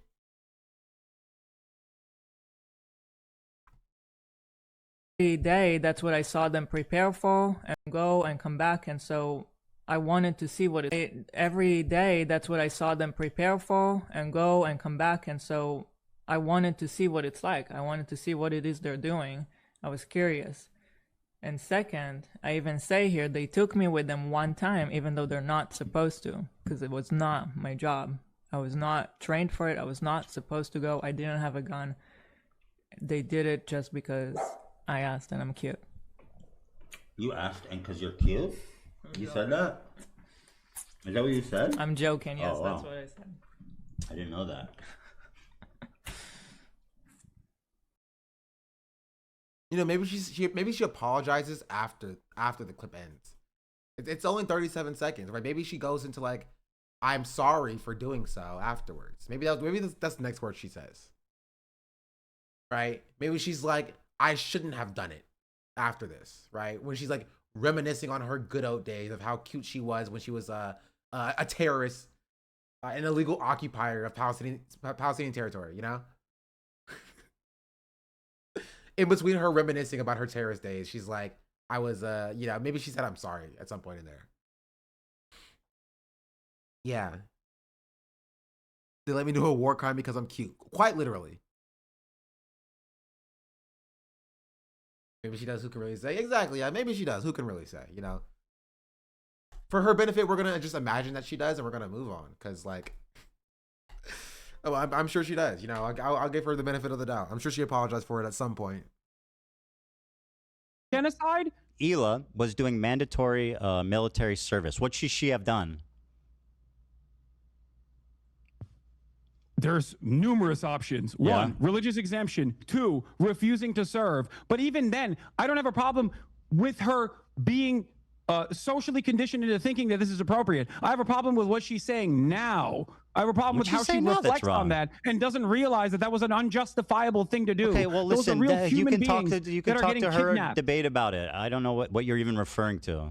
Every day, that's what I saw them prepare for and go and come back. And so I wanted to see what it every day. That's what I saw them prepare for and go and come back. And so I wanted to see what it's like. I wanted to see what it is they're doing. I was curious. And second, I even say here, they took me with them one time, even though they're not supposed to, because it was not my job. I was not trained for it. I was not supposed to go. I didn't have a gun. They did it just because I asked and I'm cute. You asked and because you're cute? You said that? Is that what you said? I'm joking. Yes, Oh, wow. that's what I said. I didn't know that. You know, maybe she apologizes after the clip ends. It's only 37 seconds, right? Maybe she goes into like, I'm sorry for doing so afterwards. Maybe that's the next word she says. Right? Maybe she's like, I shouldn't have done it after this, right? When she's like reminiscing on her good old days of how cute she was when she was a terrorist, an illegal occupier of Palestinian territory, you know? In between her reminiscing about her terrorist days, she's like, I was, maybe she said I'm sorry at some point in there. Yeah. They let me do a war crime because I'm cute. Quite literally. Maybe she does. Who can really say? Exactly. Yeah, maybe she does. Who can really say? You know? For her benefit, we're going to just imagine that she does and we're going to move on. Because, like, oh, I'm sure she does. You know, I'll give her the benefit of the doubt. I'm sure she apologized for it at some point. Genocide Hila was doing mandatory military service. What should she have done? There's numerous options. Yeah. 1, religious exemption. 2, refusing to serve. But even then, I don't have a problem with her being socially conditioned into thinking that this is appropriate. I have a problem with what she's saying now. I have a problem with What'd how she she say now that's reflects on wrong? that and doesn't realize that that was an unjustifiable thing to do. Okay, well, Those are listen, real you human can talk beings to you that can are talk getting to her, kidnapped. debate about it. I don't know what you're even referring to.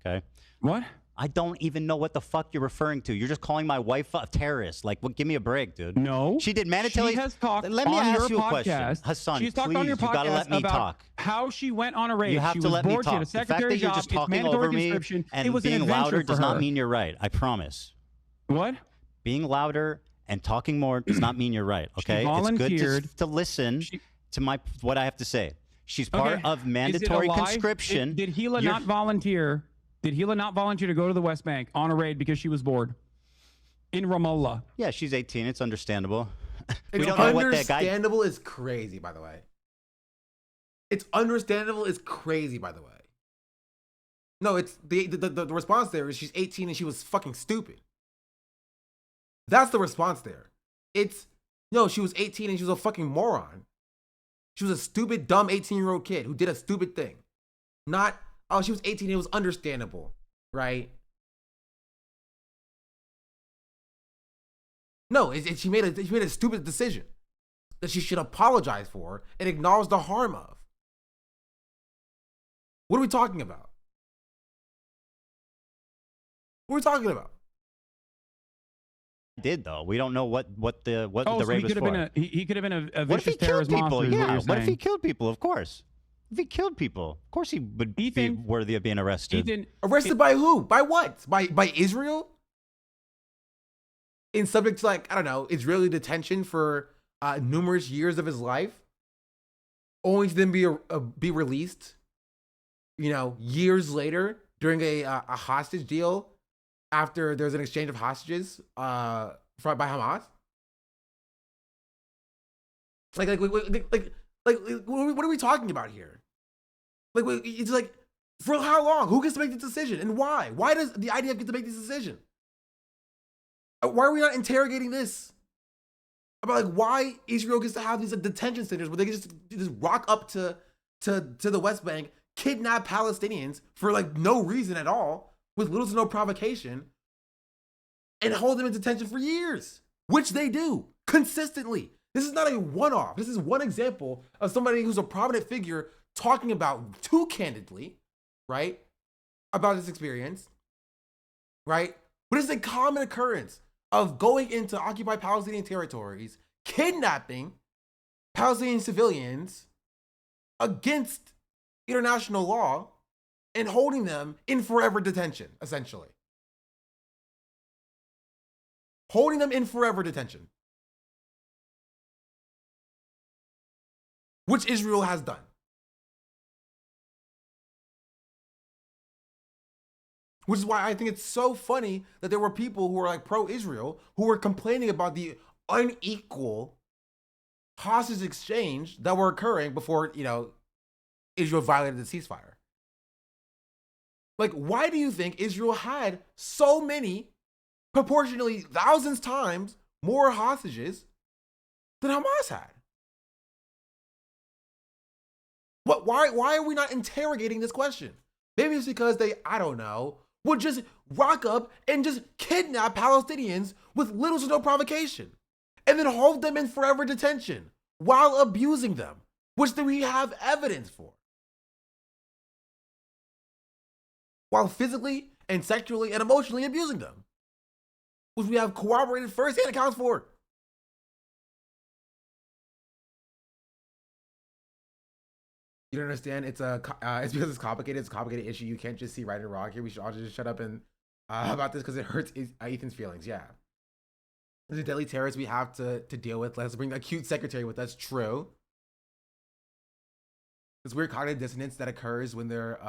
Okay. What? I don't even know what the fuck you're referring to. You're just calling my wife a terrorist. Like, what? Give me a break, dude. No. She did mandatory. She has talked Let me on ask your you a question. podcast. Hassan, She's talked please, on your you gotta podcast let me about talk. how she went on a raid. You have she to was let me bored. She had talk. a The fact secretary that you're job. just It's talking mandatory over me conscription. and It was an being adventure louder for does not her. mean you're right. I promise. What? Being louder and talking more does not mean you're right. Okay, it's good volunteered. to listen to what I have to say. She's part Okay. of Is it a mandatory lie? conscription. Did Hila You're- not volunteer? Did Hila not volunteer to go to the West Bank on a raid because she was bored? In Ramallah. Yeah, she's 18. It's understandable. It's We don't know what that guy. understandable is crazy, by the way. It's understandable is crazy, by the way. No, it's the response there is she's 18 and she was fucking stupid. That's the response there. It's no, she was 18 and she was a fucking moron. She was a stupid, dumb 18-year-old kid who did a stupid thing. Not, oh, she was 18 and it was understandable, right? No, she made a stupid decision that she should apologize for and acknowledge the harm of. What are we talking about? What are we talking about? Did though we don't know what the Oh, so raid he was could have for. been he could have been a What if he vicious killed terrorist people? monster. Is what Yeah. you're What if he saying. killed people? Of course. If he killed people, of course he would be worthy of being arrested. Arrested by who? By what? By Israel? In subject to, like, I don't know, Israeli detention for numerous years of his life, only to then be released, you know, years later during a hostage deal after there's an exchange of hostages by Hamas. Like what are we talking about here? Like, it's like, for how long? Who gets to make the decision and why? Why does the IDF get to make this decision? Why are we not interrogating this? About like why Israel gets to have these detention centers where they can just rock up to the West Bank, kidnap Palestinians for like no reason at all, with little to no provocation, and hold them in detention for years, which they do consistently. This is not a one-off. This is one example of somebody who's a prominent figure talking about too candidly, right, about this experience, right? But it's a common occurrence of going into occupied Palestinian territories, kidnapping Palestinian civilians against international law, and holding them in forever detention, essentially. Holding them in forever detention. Which Israel has done. Which is why I think it's so funny that there were people who were like pro-Israel who were complaining about the unequal hostage exchange that were occurring before, you know, Israel violated the ceasefire. Like, why do you think Israel had so many, proportionally thousands times more hostages than Hamas had? Why are we not interrogating this question? Maybe it's because they, I don't know, would just rock up and just kidnap Palestinians with little to no provocation and then hold them in forever detention while abusing them, which we have evidence for. While physically and sexually and emotionally abusing them, which we have corroborated first-hand accounts for. You don't understand? It's because it's complicated. It's a complicated issue. You can't just see right and wrong here. We should all just shut up and about this because it hurts Ethan's feelings. Yeah, there's a deadly terrorist we have to deal with. Let's bring a cute secretary with us. True. This weird cognitive dissonance that occurs when they're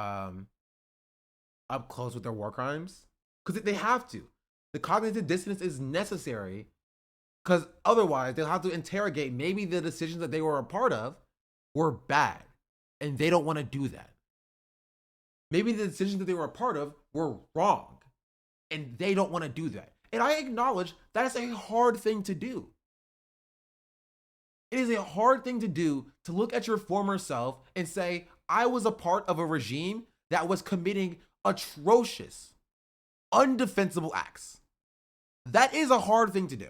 up close with their war crimes, because they have to. The cognitive dissonance is necessary because otherwise they'll have to interrogate maybe the decisions that they were a part of were bad. And they don't want to do that. Maybe the decisions that they were a part of were wrong, and they don't want to do that. And I acknowledge that is a hard thing to do. It is a hard thing to do to look at your former self and say, I was a part of a regime that was committing atrocious, undefensible acts. That is a hard thing to do.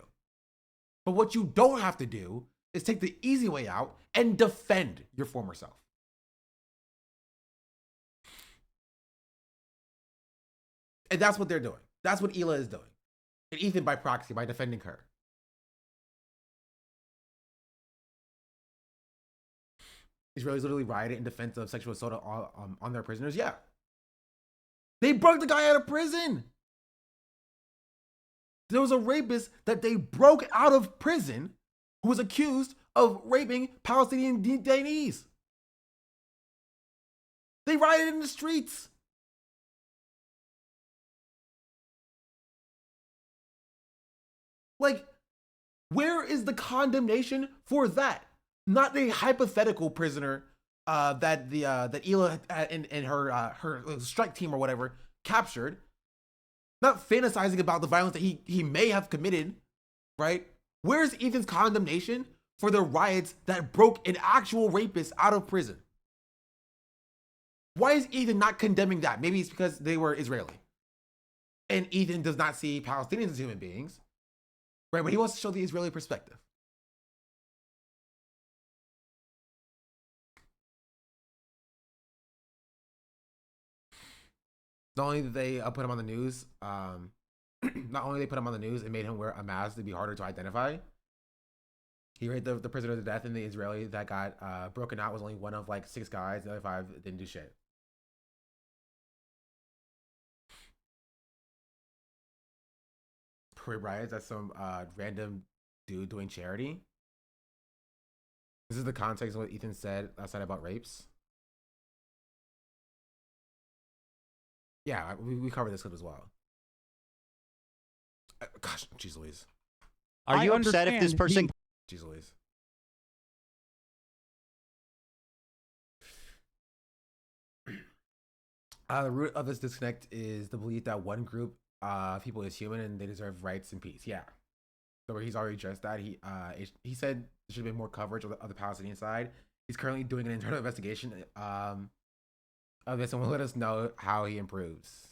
But what you don't have to do is take the easy way out and defend your former self. And that's what they're doing. That's what Hila is doing. And Ethan by proxy, by defending her. Israelis literally rioted in defense of sexual assault on their prisoners. Yeah. They broke the guy out of prison. There was a rapist that they broke out of prison who was accused of raping Palestinian detainees. They rioted in the streets. Like, where is the condemnation for that? Not a hypothetical prisoner that Hila and her strike team or whatever captured. Not fantasizing about the violence that he may have committed, right? Where's Ethan's condemnation for the riots that broke an actual rapist out of prison? Why is Ethan not condemning that? Maybe it's because they were Israeli. And Ethan does not see Palestinians as human beings, right? But he wants to show the Israeli perspective. Not only did they put him on the news, not only did they put him on the news and made him wear a mask to be harder to identify. He raped the prisoner to death, and the Israeli that got broken out was only one of like 6 guys. The other 5 didn't do shit. Rape riots, that's some random dude doing charity. This is the context of what Ethan said last night about rapes. Yeah, we covered this clip as well. Gosh, jeez Louise. Are you upset if this person... Jeez Louise. The root of this disconnect is the belief that one group of people is human and they deserve rights and peace. Yeah. So he's already addressed that. He said there should have been more coverage of the Palestinian side. He's currently doing an internal investigation of this and will let us know how he improves.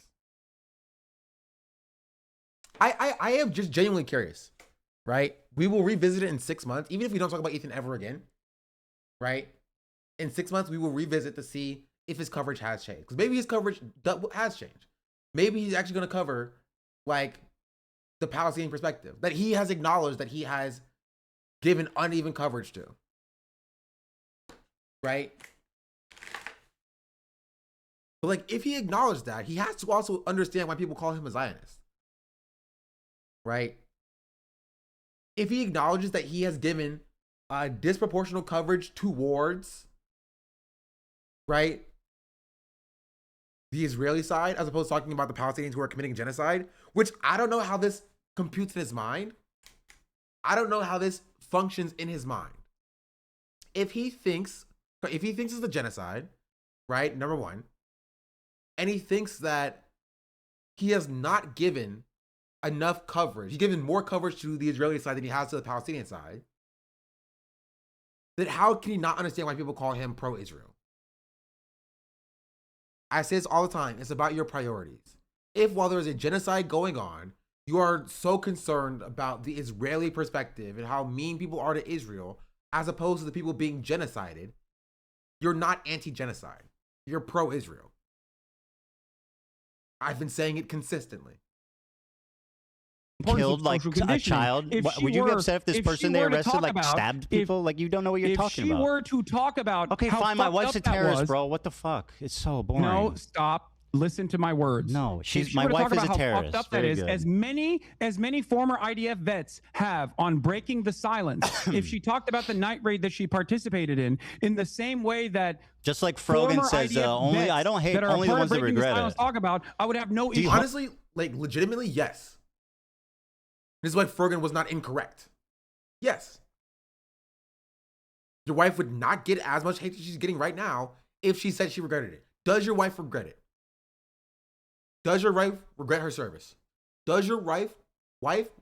I am just genuinely curious, right? We will revisit it in 6 months, even if we don't talk about Ethan ever again, right? In 6 months, we will revisit to see if his coverage has changed. Because maybe his coverage has changed. Maybe he's actually going to cover, like, the Palestinian perspective that he has acknowledged that he has given uneven coverage to, right? But like, if he acknowledged that, he has to also understand why people call him a Zionist, right? If he acknowledges that he has given disproportional coverage towards, right, the Israeli side, as opposed to talking about the Palestinians who are committing genocide, which I don't know how this computes in his mind. I don't know how this functions in his mind. If he thinks it's a genocide, right, number one, and he thinks that he has not given enough coverage, he's given more coverage to the Israeli side than he has to the Palestinian side, then how can he not understand why people call him pro-Israel? I say this all the time, it's about your priorities. If while there's a genocide going on, you are so concerned about the Israeli perspective and how mean people are to Israel, as opposed to the people being genocided, you're not anti-genocide. You're pro-Israel. I've been saying it consistently. Killed like a child. Would you be upset if this person they arrested like stabbed people? Like, you don't know what you're talking about. If she were to talk about, okay, fine, my wife's a terrorist, bro. What the fuck? It's so boring. No, stop. Listen to my words. No, my wife is a terrorist. How fucked up that is, as many former IDF vets have on breaking the silence. If she talked about the night raid that she participated in the same way that just like Frogan says, only I don't hate only the ones that regret it. Talk about, I would have no issue. Honestly, like legitimately, yes. This is why Frogan was not incorrect. Yes. Your wife would not get as much hate as she's getting right now if she said she regretted it. Does your wife regret it? Does your wife regret her service? Does your wife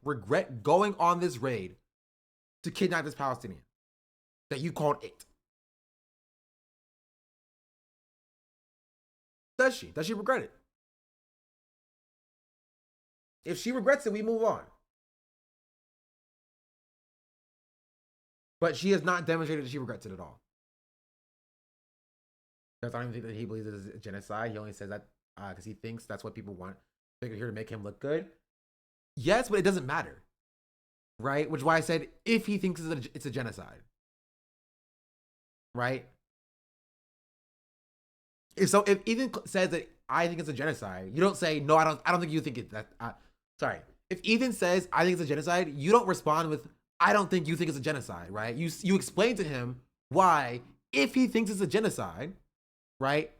regret going on this raid to kidnap this Palestinian that you called it? Does she? Does she regret it? If she regrets it, we move on. But she has not demonstrated that she regrets it at all. Because I don't even think that he believes it is a genocide. He only says that because he thinks that's what people want. They're here to make him look good. Yes, but it doesn't matter. Right? Which is why I said if he thinks it's a genocide. Right? If Ethan says that I think it's a genocide, you don't say, no, I don't think you think it. Sorry. If Ethan says I think it's a genocide, you don't respond with, I don't think you think it's a genocide, right? You explain to him why, if he thinks it's a genocide, right,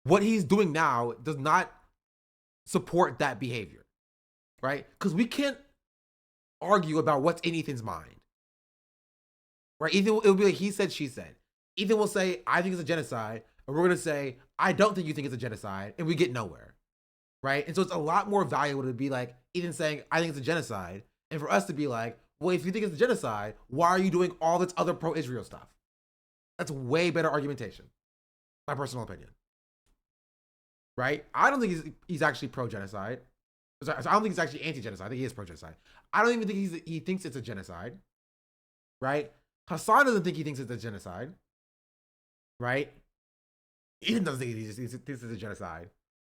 what he's doing now does not support that behavior, right? Because we can't argue about what's in Ethan's mind, right? Ethan, it'll be like he said, she said. Ethan will say, I think it's a genocide, and we're going to say, I don't think you think it's a genocide, and we get nowhere, right? And so it's a lot more valuable to be like Ethan saying, I think it's a genocide, and for us to be like, well, if you think it's a genocide, why are you doing all this other pro-Israel stuff? That's way better argumentation. My personal opinion. Right? I don't think he's actually pro-genocide. I don't think he's actually anti-genocide. I think he is pro-genocide. I don't even think he thinks it's a genocide. Right? Hasan doesn't think he thinks it's a genocide. Right? Ethan doesn't think he thinks it's a genocide.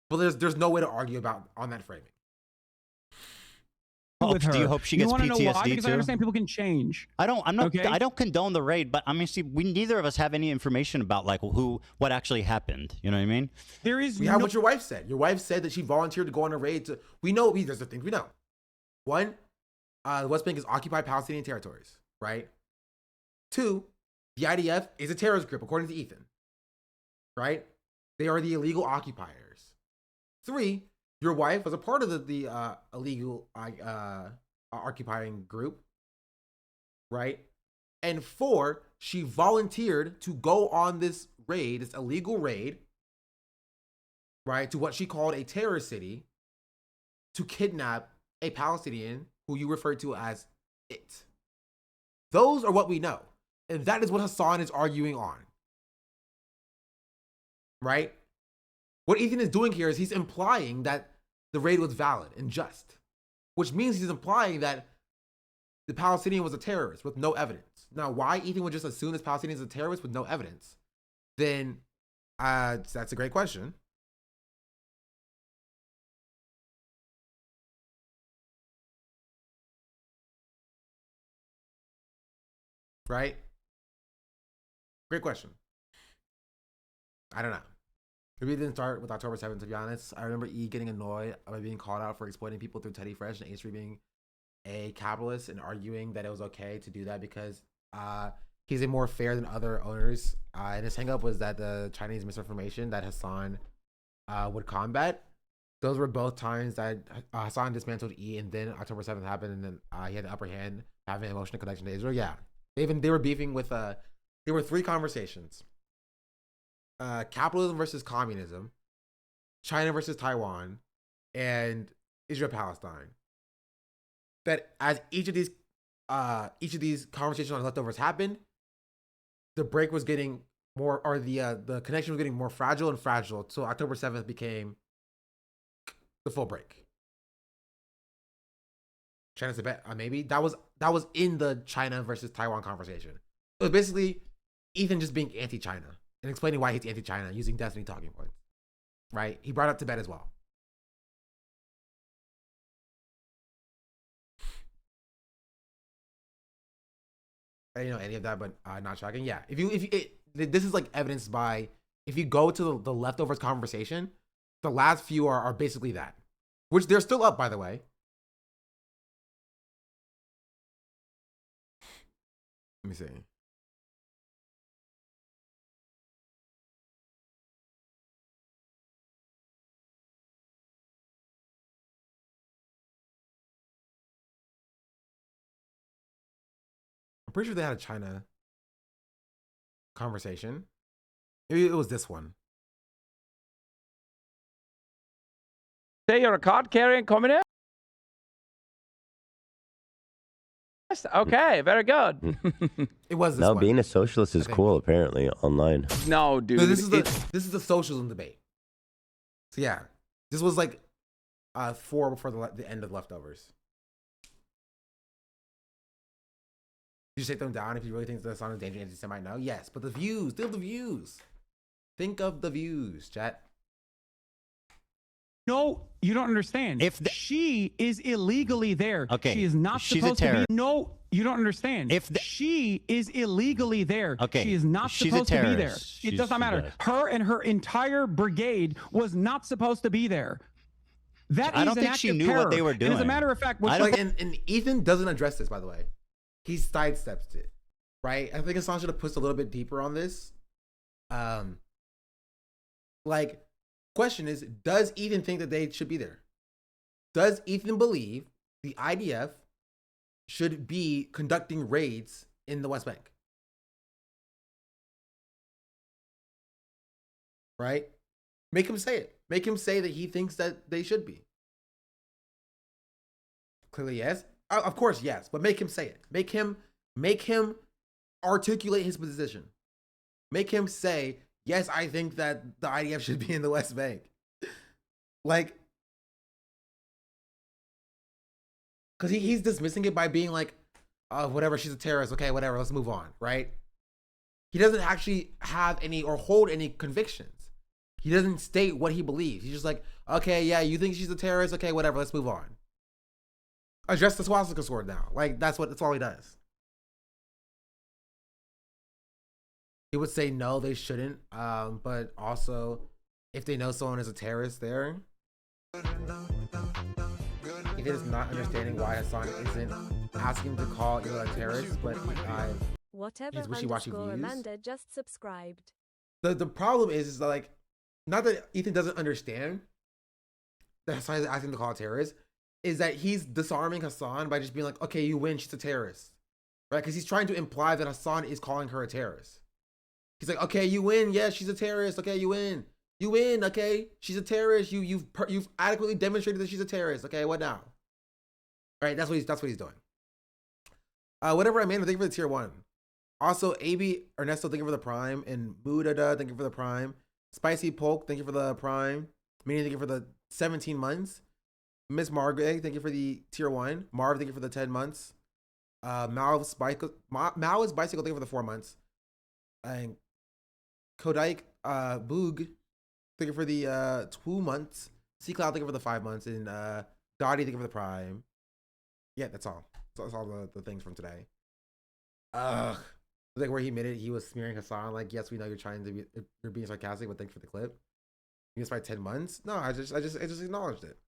But there's no way to argue on that framing. With her. Do you hope she gets PTSD know why? Because too? I understand people can change. I Okay? don't condone the raid, but I mean, see, neither of us have any information about like what actually happened. You know what I mean? There is we have what your wife said. Your wife said that she volunteered to go on a raid. We know there's the things we know. One, the West Bank is occupied Palestinian territories, right? Two, the IDF is a terrorist group, according to Ethan, right? They are the illegal occupiers. Three, your wife was a part of the illegal occupying group, right? And four, she volunteered to go on this raid, this illegal raid, right, to what she called a terrorist city, to kidnap a Palestinian who you referred to as it. Those are what we know. And that is what Hasan is arguing on. Right? What Ethan is doing here is he's implying that the raid was valid and just, which means he's implying that the Palestinian was a terrorist with no evidence. Now, why Ethan would just assume this Palestinian is a terrorist with no evidence, then that's a great question. Right? Great question. I don't know. Maybe it didn't start with October 7th, to be honest. I remember E getting annoyed by being called out for exploiting people through Teddy Fresh and H3 being a capitalist and arguing that it was okay to do that because he's a more fair than other owners. And his hang up was that the Chinese misinformation that Hasan would combat. Those were both times that Hasan dismantled E, and then October 7th happened, and then he had the upper hand, having an emotional connection to Israel. Yeah. They were beefing with, there were three conversations. Capitalism versus communism, China versus Taiwan, and Israel-Palestine. That as each of these conversations on leftovers happened, the break was getting more, or the connection was getting more fragile and fragile. So October 7th became the full break. China's a bet, maybe that was in the China versus Taiwan conversation. It was basically Ethan just being anti-China and explaining why he's anti-China using Destiny talking points, right? He brought up Tibet as well. I didn't know any of that, but not shocking. Yeah, this is like evidenced by, if you go to the leftovers conversation, the last few are basically that, which they're still up, by the way. Let me see. I'm pretty sure they had a China conversation. Maybe it was this one. say you're a card-carrying communist? Okay, very good. It was this No, one. being a socialist is cool, apparently, online. No, dude. No, this is the socialism debate. So yeah, this was like 4 before the end of Leftovers. You take them down if you really think the song is dangerous anti-Semite. No, yes, but the views, still the views. Think of the views, chat. No, you don't understand. If she is illegally there, Okay, she is not she's a supposed to be. terrorist. No, you don't understand. If she is illegally there, Okay, she is not she's a supposed to be there. terrorist. It does not matter. does. Her and her entire brigade was not supposed to be there. That I is don't an think act she of knew what terror. they were And as a doing. matter of fact, what I she- don't- Like, and Ethan doesn't address this, by the way. He sidesteps it, right? I think Hasan should have pushed a little bit deeper on this. Like, question is, does Ethan think that they should be there? Does Ethan believe the IDF should be conducting raids in the West Bank? Right? Make him say it. Make him say that he thinks that they should be. Clearly, yes. Of course, yes. But make him say it. Make him articulate his position. Make him say, yes, I think that the IDF should be in the West Bank. Like, because he's dismissing it by being like, whatever, she's a terrorist. Okay, whatever, let's move on, right? He doesn't actually have any or hold any convictions. He doesn't state what he believes. He's just like, okay, yeah, you think she's a terrorist? Okay, whatever, let's move on. Address the swastika sword now. Like, that's all he does. He would say no, they shouldn't. But also, if they know someone is a terrorist there, he is not understanding why Hasan isn't asking to call Ila a terrorist, but Whatever his wishy-washy underscore views. Amanda just subscribed. The problem is that, like, not that Ethan doesn't understand that Hasan is asking to call a terrorist, is that he's disarming Hasan by just being like, okay, you win, she's a terrorist, right? Because he's trying to imply that Hasan is calling her a terrorist. He's like, okay, you win, yeah, she's a terrorist, okay, you win, okay, she's a terrorist, you've adequately demonstrated that she's a terrorist, okay, what now? Right, that's what he's doing. Whatever I made, thank you for the tier 1. Also, AB Ernesto, thank you for the prime, and Budada, thank you for the prime. Spicy Polk, thank you for the prime. Meaning, thank you for the 17 months. Miss Margaret, thank you for the tier 1. Marv, thank you for the 10 months. Mao's Bicycle, thank you for the 4 months. And Kodaik, Boog, thank you for the 2 months. C-Cloud, thank you for the 5 months. And Dottie, thank you for the prime. Yeah, that's all. That's all the things from today. Like where he admitted he was smearing Hasan, like, yes, we know you're being sarcastic, but thanks for the clip. You missed by 10 months? No, I just acknowledged it.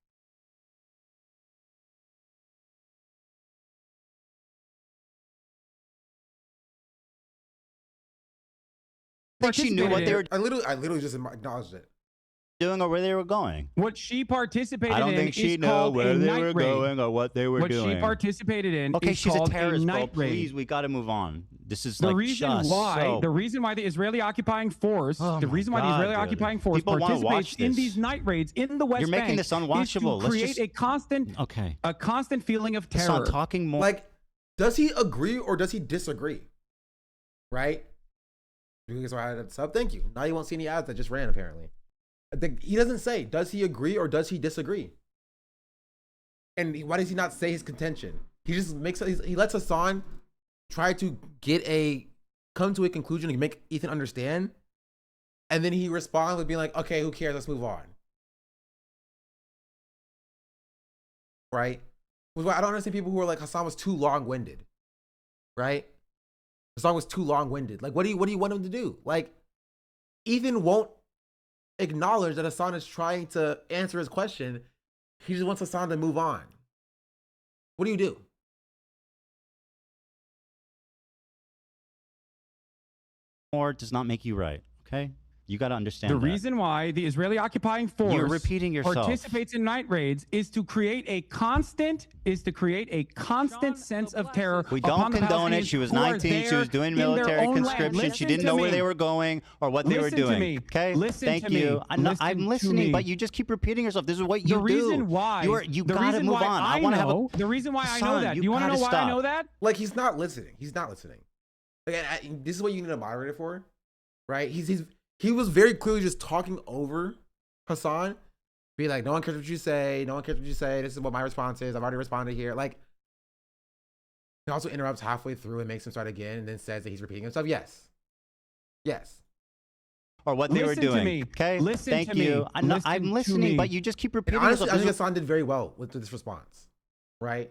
But she knew what they were I literally just acknowledged it. doing or where they were going. What she participated in I don't think she is knew called where a they night were raid. going or what they were doing. What she participated in Okay, is she's a called terrorist, bro. night raid. Please, we got to move on. This is The like reason just why so... the reason why the Israeli occupying force, Oh the my reason why the God, Israeli dude. occupying force People wanna watch participates in this. these night raids in the West You're making Bank this unwatchable. is Let's to create just- a constant feeling of terror. Hasan, talking more. Like, does he agree or does he disagree? Right? You guys are at sub. Thank you. Now you won't see any ads that just ran, apparently. He doesn't say, does he agree or does he disagree? And why does he not say his contention? He just he lets Hasan try to come to a conclusion and make Ethan understand. And then he responds with being like, okay, who cares? Let's move on. Right? Which is why I don't understand people who are like, Hasan was too long-winded. Right? Hasan was too long-winded. Like, what do you want him to do? Like, Ethan won't acknowledge that Hasan is trying to answer his question. He just wants Hasan to move on. What do you do? More does not make you right, okay? You got to understand The that. reason why the Israeli occupying force You're repeating yourself. participates in night raids is to create a constant sense of terror. We upon don't the condone it. Palestinians She was who are 19. She there was doing in their military own land. conscription. She Listen didn't to know where me. they were going or what they were Listen to doing. me. Okay? Listen Thank to you. me. I'm Listen to listening, me. but you just keep repeating yourself. This is what you The reason why You the got to reason move why on. I want to have know the reason why I know Hasan, that. Do you want to know why I know that? Like, he's not listening. He's not listening. Like, this is what you need a moderator for, right? He was very clearly just talking over Hasan, be like, no one cares what you say. No one cares what you say. This is what my response is. I've already responded here. Like, he also interrupts halfway through and makes him start again, and then says that he's repeating himself. Yes. Or what they were Listen to doing. me. Okay. Listen Thank to you. me. I'm Listen to listening, me. but you just keep repeating And honestly, yourself. I think Hasan did very well with this response, right?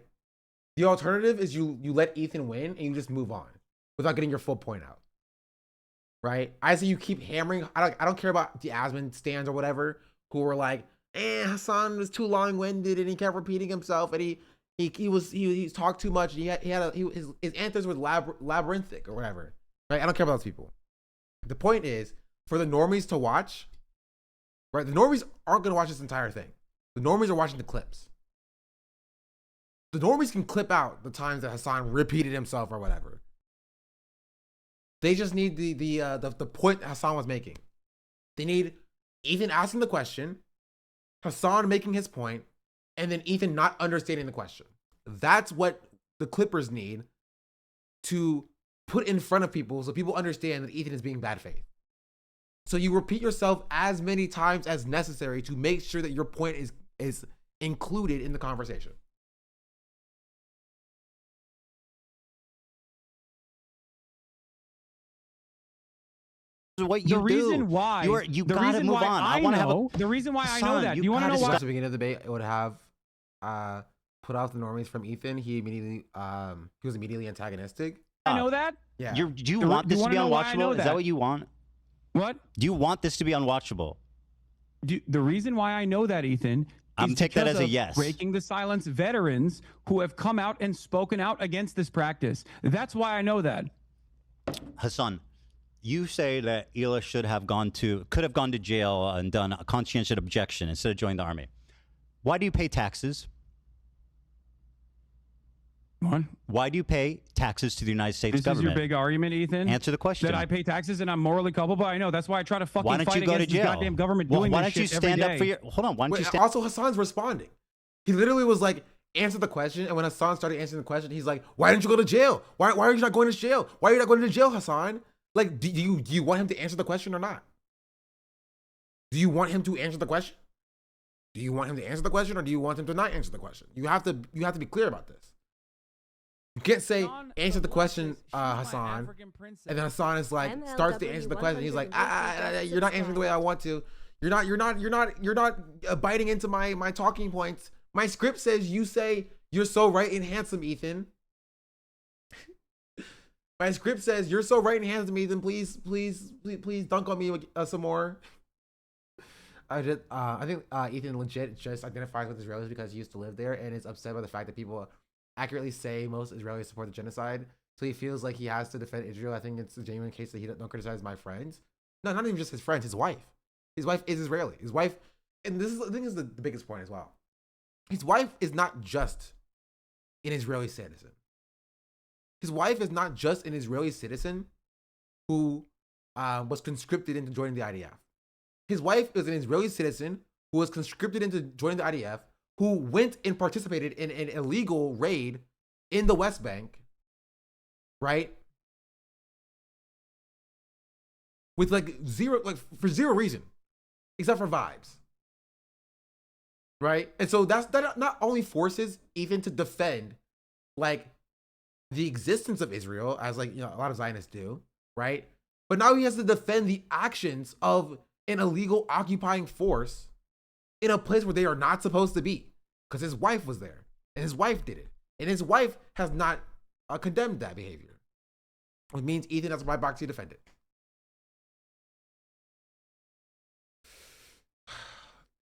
The alternative is you let Ethan win and you just move on without getting your full point out, right? I say you keep hammering. I don't care about the Asman stands or whatever who were like, Hasan was too long-winded and he kept repeating himself and he talked too much and his answers were labyrinthic or whatever, right? I don't care about those people. The point is for the normies to watch, right? The normies aren't going to watch this entire thing. The normies are watching the clips. The normies can clip out the times that Hasan repeated himself or whatever. They just need the point Hasan was making. They need Ethan asking the question, Hasan making his point, and then Ethan not understanding the question. That's what the Clippers need to put in front of people so people understand that Ethan is being bad faith. So you repeat yourself as many times as necessary to make sure that your point is included in the conversation. What you the reason why you gotta move on. I want to have the reason why I know that. Do you want to know why? At the beginning of the debate, it would have put off the normies from Ethan. He was immediately antagonistic. I know that. Yeah. Do you want this to be unwatchable? Is that what you want? What? Do you want this to be unwatchable? The reason why I know that, Ethan, I'm is take that because as a of yes. Breaking the silence veterans who have come out and spoken out against this practice. That's why I know that. Hasan, you say that Ela could have gone to jail and done a conscientious objection instead of joining the army. Why do you pay taxes? What? Why do you pay taxes to the United States This government? is your big argument, Ethan? Answer the question. That I pay taxes and I'm morally culpable? I know. That's why I try to fucking Why don't fight you go to against this jail? goddamn government Well, doing why this don't you shit stand every up for day. your... Hold on. Why don't you stand... Also, Hasan's responding. He literally was like, answer the question. And when Hasan started answering the question, he's like, why didn't you go to jail? Why are you not going to jail? Why are you not going to jail, Hasan? Like, do you want him to answer the question or not? Do you want him to answer the question? Do you want him to answer the question or do you want him to not answer the question? You have to be clear about this. You can't say, answer the question, Hasan. And then Hasan is like, starts to answer the question. He's like, you're not answering the way I want to. You're not biting into my talking points. My script says you say you're so right and handsome, Ethan. My script says you're so right and handsome, Ethan. Please dunk on me some more. I think Ethan legit just identifies with Israelis because he used to live there and is upset by the fact that people accurately say most Israelis support the genocide. So he feels like he has to defend Israel. I think it's a genuine case that he don't criticize my friends. No, not even just his friends, his wife. His wife is Israeli. His wife, and this is, I think, is the biggest point as well. His wife is not just an Israeli citizen. His wife is not just an Israeli citizen who was conscripted into joining the IDF. His wife is an Israeli citizen who was conscripted into joining the IDF, who went and participated in an illegal raid in the West Bank, right? With for zero reason, except for vibes, right? And so that not only forces Ethan to defend like the existence of Israel, as a lot of Zionists do, right? But now he has to defend the actions of an illegal occupying force in a place where they are not supposed to be, because his wife was there and his wife did it, and his wife has not condemned that behavior, which means Ethan has to buy box to defend it.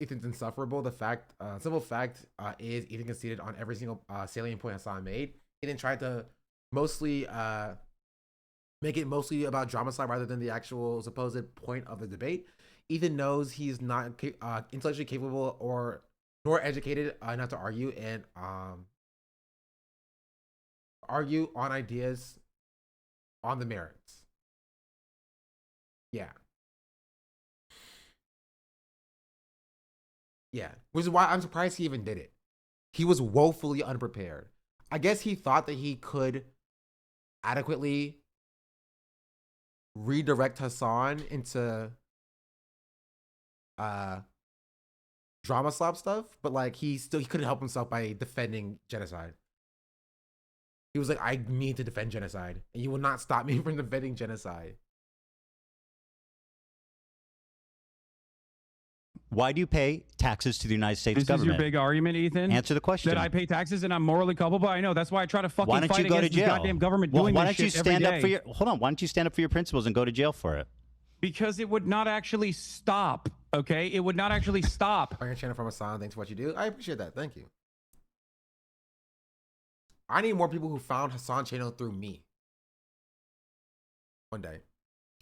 Ethan's insufferable. The simple fact is Ethan conceded on every single salient point Hasan made. Ethan tried to mostly make it mostly about drama side rather than the actual supposed point of the debate. Ethan knows he's not intellectually capable or nor educated enough to argue and argue on ideas on the merits. Yeah. Yeah. Which is why I'm surprised he even did it. He was woefully unprepared. I guess he thought that he could adequately redirect Hasan into drama slop stuff, but like he couldn't help himself by defending genocide. He was like, I need to defend genocide, and you will not stop me from defending genocide. Why do you pay taxes to the United States This government? is your big argument, Ethan? Answer the question. That I pay taxes and I'm morally culpable? I know. That's why I try to fucking Why don't fight you go to against this jail? goddamn government Well, doing why this don't you shit stand every up for day. your hold on? Why don't you stand up for your principles and go to jail for it? Because it would not actually stop, okay? It would not actually stop. On your channel from Hasan, thanks for what you do. I appreciate that. Thank you. I need more people who found Hasan channel through me. One day.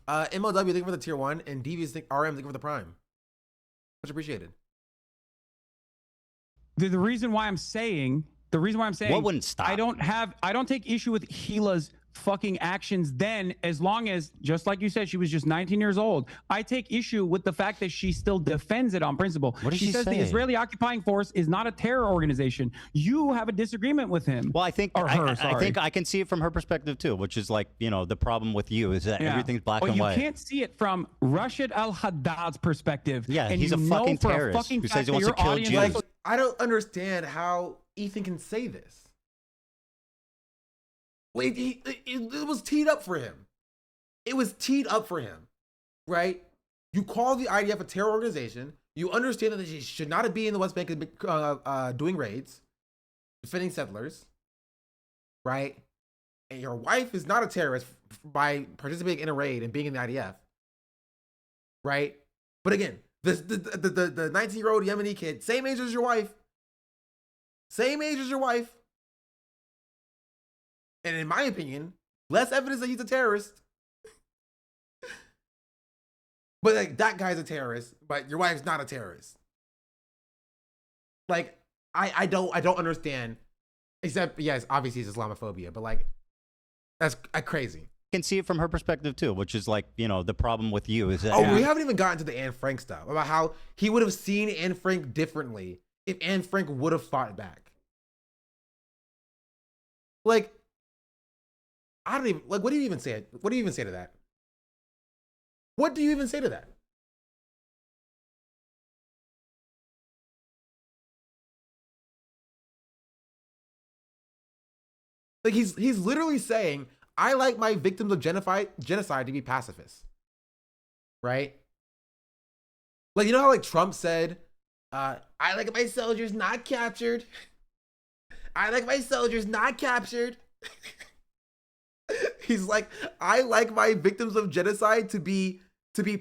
MOW, thank you for the tier 1, and Devious, RM, thank you for the prime. Much appreciated. The reason why I'm saying What wouldn't stop? I don't take issue with Gila's fucking actions then, as long as, just like you said, she was just 19 years old. I take issue with the fact that she still defends it on principle. What did she she says say? the Israeli occupying force is not a terror organization. You have a disagreement with him. Well, I think or her, I think I can see it from her perspective too, which is like, you know, the problem with you is that Yeah. everything's black But and you white. can't see it from Rashid Al-Haddad's perspective. Yeah, and he's you a know fucking for a terrorist fucking who fact says he that wants to your kill audience- Jews. Like, I don't understand how Ethan can say this. Wait, it was teed up for him. It was teed up for him, right? You call the IDF a terror organization. You understand that they should not be in the West Bank doing raids, defending settlers, right? And your wife is not a terrorist by participating in a raid and being in the IDF, right? But again, the 19-year-old Yemeni kid, same age as your wife, and in my opinion, less evidence that he's a terrorist. But like, that guy's a terrorist, but your wife's not a terrorist. Like, I don't understand. Except, yes, obviously it's Islamophobia, but like, that's crazy. Can see it from her perspective too, which is like, you know, the problem with you is that. Oh, we haven't even gotten to the Anne Frank stuff about how he would have seen Anne Frank differently if Anne Frank would have fought back. Like, I don't even, like, what do you even say? What do you even say to that? What do you even say to that? Like, he's literally saying, I like my victims of genocide to be pacifists. Right? Like, you know how like Trump said, I like my soldiers not captured. I like my soldiers not captured. He's like, I like my victims of genocide to be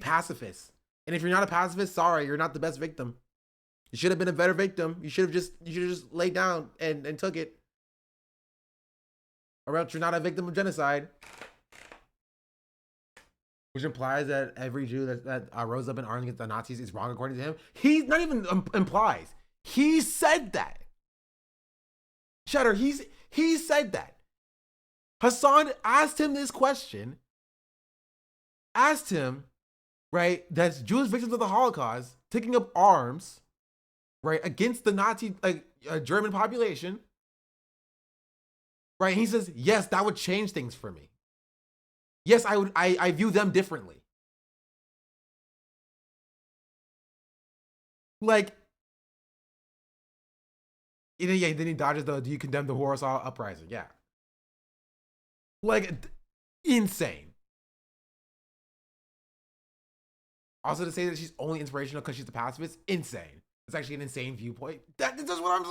pacifists. And if you're not a pacifist, sorry, you're not the best victim. You should have been a better victim. You should have just laid down and took it. Or else you're not a victim of genocide. Which implies that every Jew that rose up in arms against the Nazis is wrong according to him. He's not even implies. He said that. Shutter, he said that. Hasan asked him this question. Asked him, right, that's Jewish victims of the Holocaust taking up arms, right, against the Nazi German population. Right? He says, yes, that would change things for me. Yes, I view them differently. Like, then he dodges the, do you condemn the Warsaw Uprising? Yeah. Like, insane. Also to say that she's only inspirational because she's a pacifist, insane. It's actually an insane viewpoint. That's just what I'm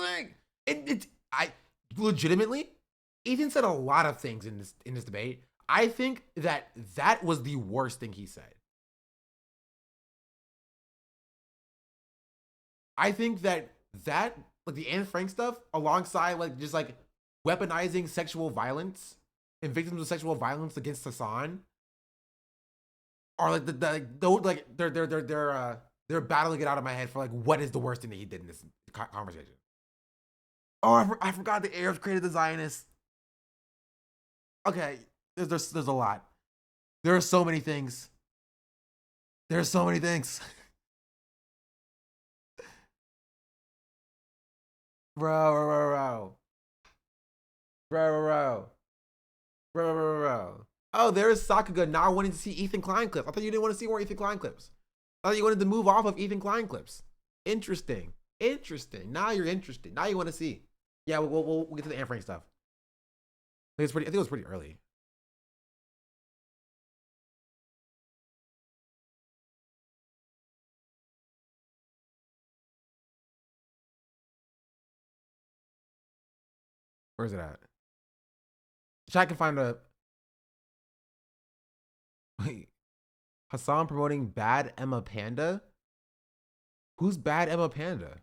saying. I legitimately, Ethan said a lot of things in this debate. I think that was the worst thing he said. I think that like the Anne Frank stuff, alongside like just like weaponizing sexual violence and victims of sexual violence against Hasan are like they're battling it out of my head for like what is the worst thing that he did in this conversation. Oh, I forgot the Arabs created the Zionists. Okay, there's a lot. There are so many things. There's so many things. Bro. Oh, there's Sakuga not wanting to see Ethan Klein clips. I thought you didn't want to see more Ethan Klein clips. I thought you wanted to move off of Ethan Klein clips. Interesting. Now you're interested. Now you want to see. Yeah, we'll get to the Anne Frank stuff. I think it was pretty early. Where's it at? I can find a. Wait. Hasan promoting Bad Emma Panda? Who's Bad Emma Panda?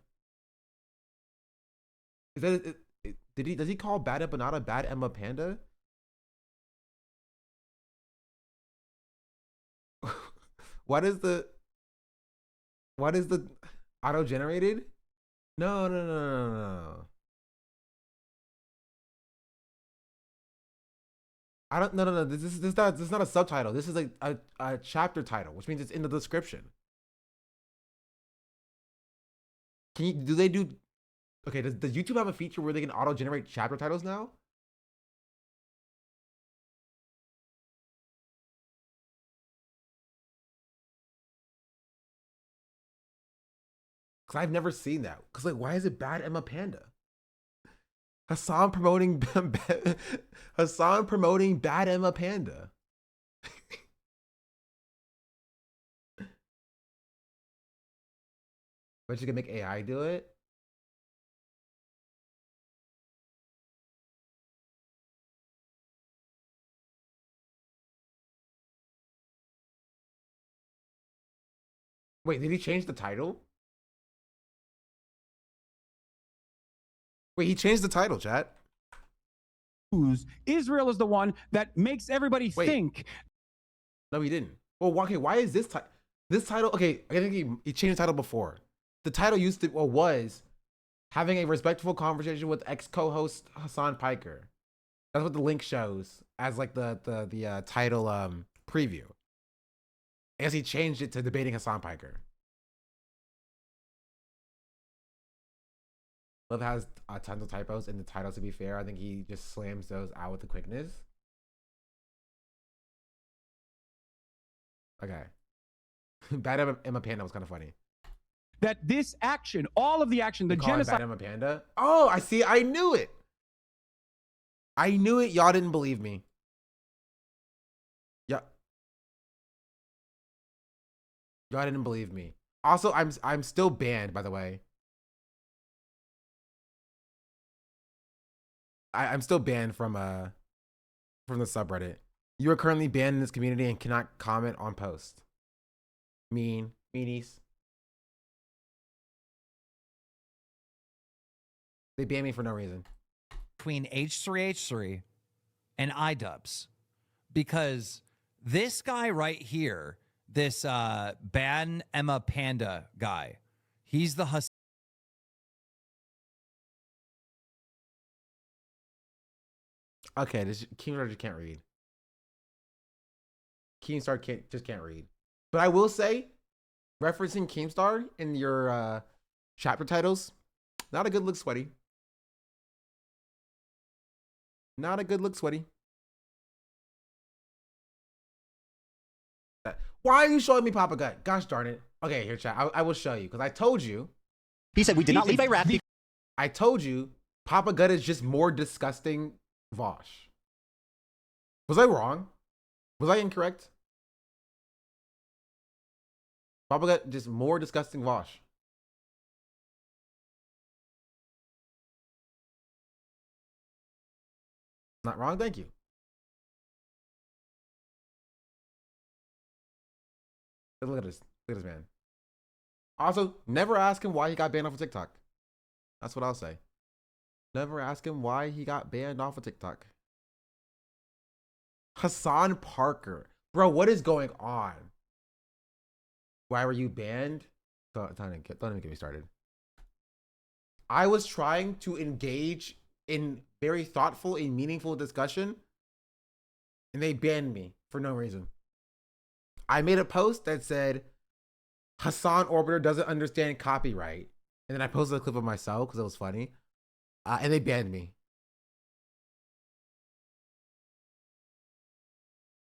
Is that does he call Bad Empanada Bad Emma Panda? What is the auto generated? No. I don't no. This is not a subtitle. This is a chapter title, which means it's in the description. Do they do okay, does YouTube have a feature where they can auto generate chapter titles now? Cause I've never seen that. Cause like, why is it Bad Emma Panda? Hasan promoting Bad Emma Panda. But you can make AI do it? Wait, did he change the title? Wait, he changed the title, chat. Israel is the one that makes everybody think. No, he didn't. Well, okay, why is this title? Okay, I think he changed the title before. The title was having a respectful conversation with ex-co-host Hasan Piker. That's what the link shows as like the title preview. I guess he changed it to debating Hasan Piker. Love has tons of typos in the title, to be fair. I think he just slams those out with the quickness. Okay. Bad Emma Panda was kind of funny. That this action, all of the action, the genocide. Bad Emma Panda? Oh, I see. I knew it. Y'all didn't believe me. Yeah. Y'all didn't believe me. Also, I'm still banned, by the way. I'm still banned from the subreddit. You are currently banned in this community and cannot comment on posts. Meanies. They banned me for no reason. Between H3H3 and iDubbbz, because this guy right here, this Bad Emma Panda guy, he's the Hasan. Okay, this Keemstar just can't read. Keemstar can't read. But I will say, referencing Keemstar in your chapter titles, not a good look, Sweaty. Not a good look, Sweaty. Why are you showing me Papa Gut? Gosh darn it. Okay, here, chat. I will show you, because I told you. He said we did not leave Iraq. I told you Papa Gut is just more disgusting Vosh. Was I wrong? Was I incorrect? Papa Gut just more disgusting Vosh. Not wrong, thank you. Look at this. Look at this man. Also, never ask him why he got banned off of TikTok. That's what I'll say. Never ask him why he got banned off of TikTok. Hasan Parker. Bro, what is going on? Why were you banned? Don't even get me started. I was trying to engage in very thoughtful and meaningful discussion, and they banned me for no reason. I made a post that said, Hasan Orbiter doesn't understand copyright. And then I posted a clip of myself because it was funny. And they banned me.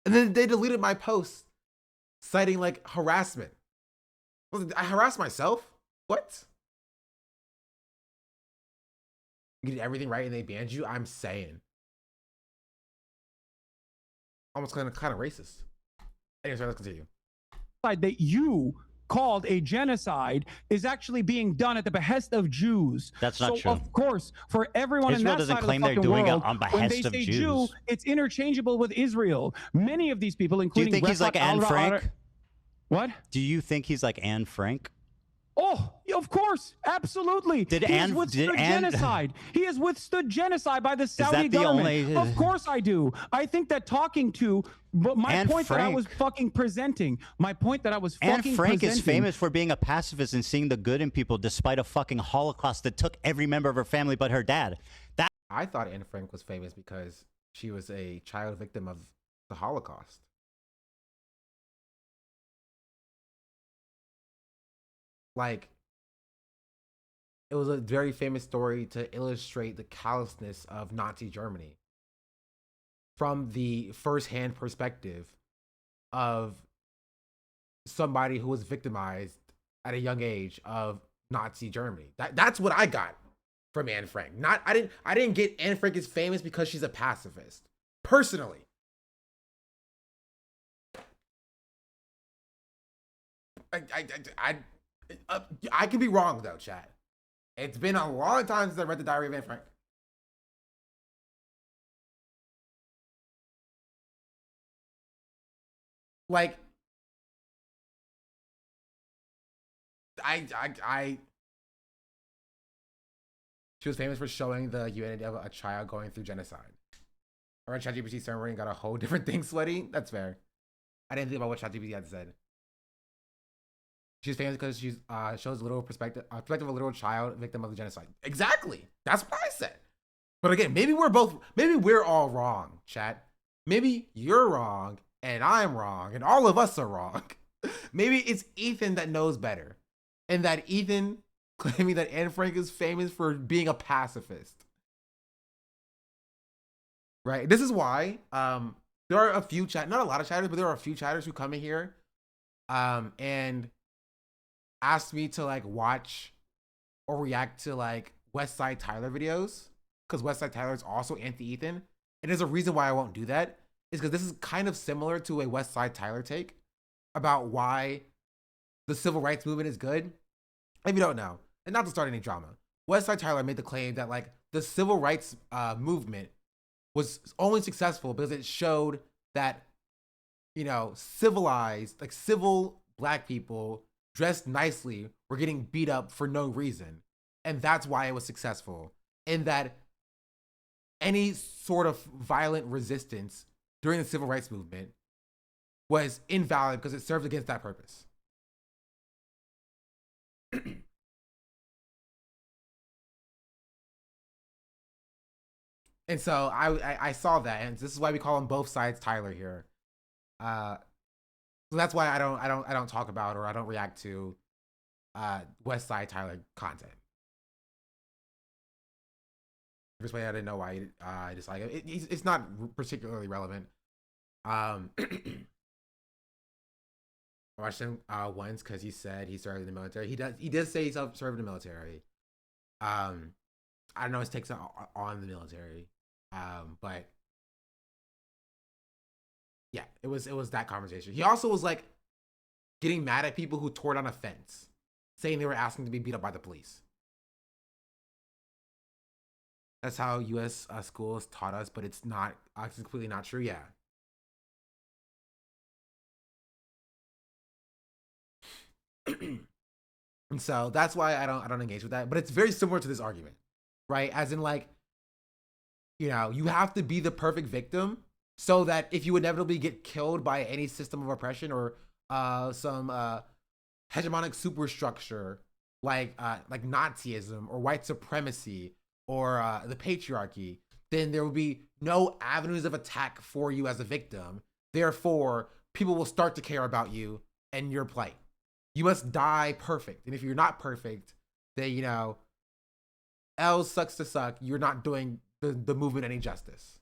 And then they deleted my post, citing like harassment. I harassed myself? What? You did everything right and they banned you? I'm saying. Almost kind of racist. Anyway, sorry, let's continue. That you called a genocide is actually being done at the behest of Jews. That's not so true. Of course, for everyone Israel in that doesn't side of claim the they're fucking doing it world, on when they behest of say Jews. Jew, it's interchangeable with Israel. Many of these people, Do you including think he's like Anne Frank? What? Do you think he's like Anne Frank? Oh, of course, absolutely. Did he has Anne- withstood did Anne- genocide. He has withstood genocide by the Saudi that the government. only- Of course I do. I think that talking to, but my Anne point that I was Frank. fucking presenting, my point that I was Anne fucking Frank presenting. is famous for being a pacifist and seeing the good in people despite a fucking Holocaust that took every member of her family but her dad. That I thought Anne Frank was famous because she was a child victim of the Holocaust. Like, it was a very famous story to illustrate the callousness of Nazi Germany from the first-hand perspective of somebody who was victimized at a young age of Nazi Germany. That's what I got from Anne Frank. I didn't get Anne Frank is famous because she's a pacifist. Personally. I can be wrong though, chat. It's been a long time since I read the Diary of Anne Frank. Like, she was famous for showing the humanity of a child going through genocide. I read ChatGPT summary and got a whole different thing, sweaty. That's fair. I didn't think about what ChatGPT had said. She's famous because she shows a little perspective of a little child victim of the genocide. Exactly. That's what I said. But again, maybe we're all wrong, chat. Maybe you're wrong and I'm wrong and all of us are wrong. Maybe it's Ethan that knows better. And that Ethan claiming that Anne Frank is famous for being a pacifist. Right? This is why there are a few not a lot of chatters, but there are a few chatters who come in here and ask me to like watch or react to like West Side Tyler videos, because West Side Tyler is also anti-Ethan. And there's a reason why I won't do that, is because this is kind of similar to a West Side Tyler take about why the civil rights movement is good. If you don't know, and not to start any drama, West Side Tyler made the claim that like the civil rights movement was only successful because it showed that, you know, civilized, like civil black people dressed nicely were getting beat up for no reason. And that's why it was successful. And that any sort of violent resistance during the civil rights movement was invalid because it served against that purpose. And so I saw that, and this is why we call him both sides Tyler here. So that's why I don't talk about or I don't react to West Side Tyler content. This way I didn't know why I dislike it. It's not particularly relevant. I watched him once because he said he served in the military. He does say he's served in the military. I don't know his takes on the military. But yeah, it was that conversation. He also was like getting mad at people who tore down a fence, saying they were asking to be beat up by the police. That's how U.S. Schools taught us, but it's not. It's completely not true. Yeah. And so that's why I don't engage with that. But it's very similar to this argument, right? As in, like, you know, you have to be the perfect victim so that if you inevitably get killed by any system of oppression or some hegemonic superstructure like Nazism or white supremacy or the patriarchy, then there will be no avenues of attack for you as a victim. Therefore, people will start to care about you and your plight. You must die perfect. And if you're not perfect, then, you know, L sucks to suck. You're not doing the movement any justice.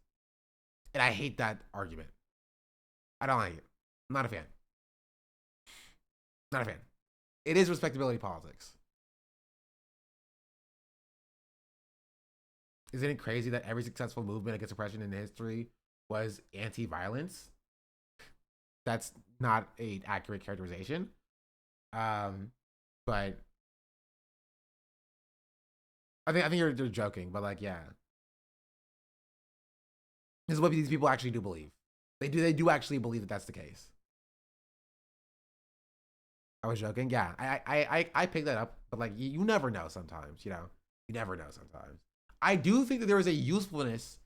And I hate that argument. I don't like it. I'm not a fan. Not a fan. It is respectability politics. Isn't it crazy that every successful movement against oppression in history was anti-violence? That's not an accurate characterization. But I think you're joking, but like, yeah. This is what these people actually do believe. They do actually believe that that's the case. I was joking. Yeah, I picked that up, but like, you never know sometimes, you know? You never know sometimes. I do think that there is a usefulness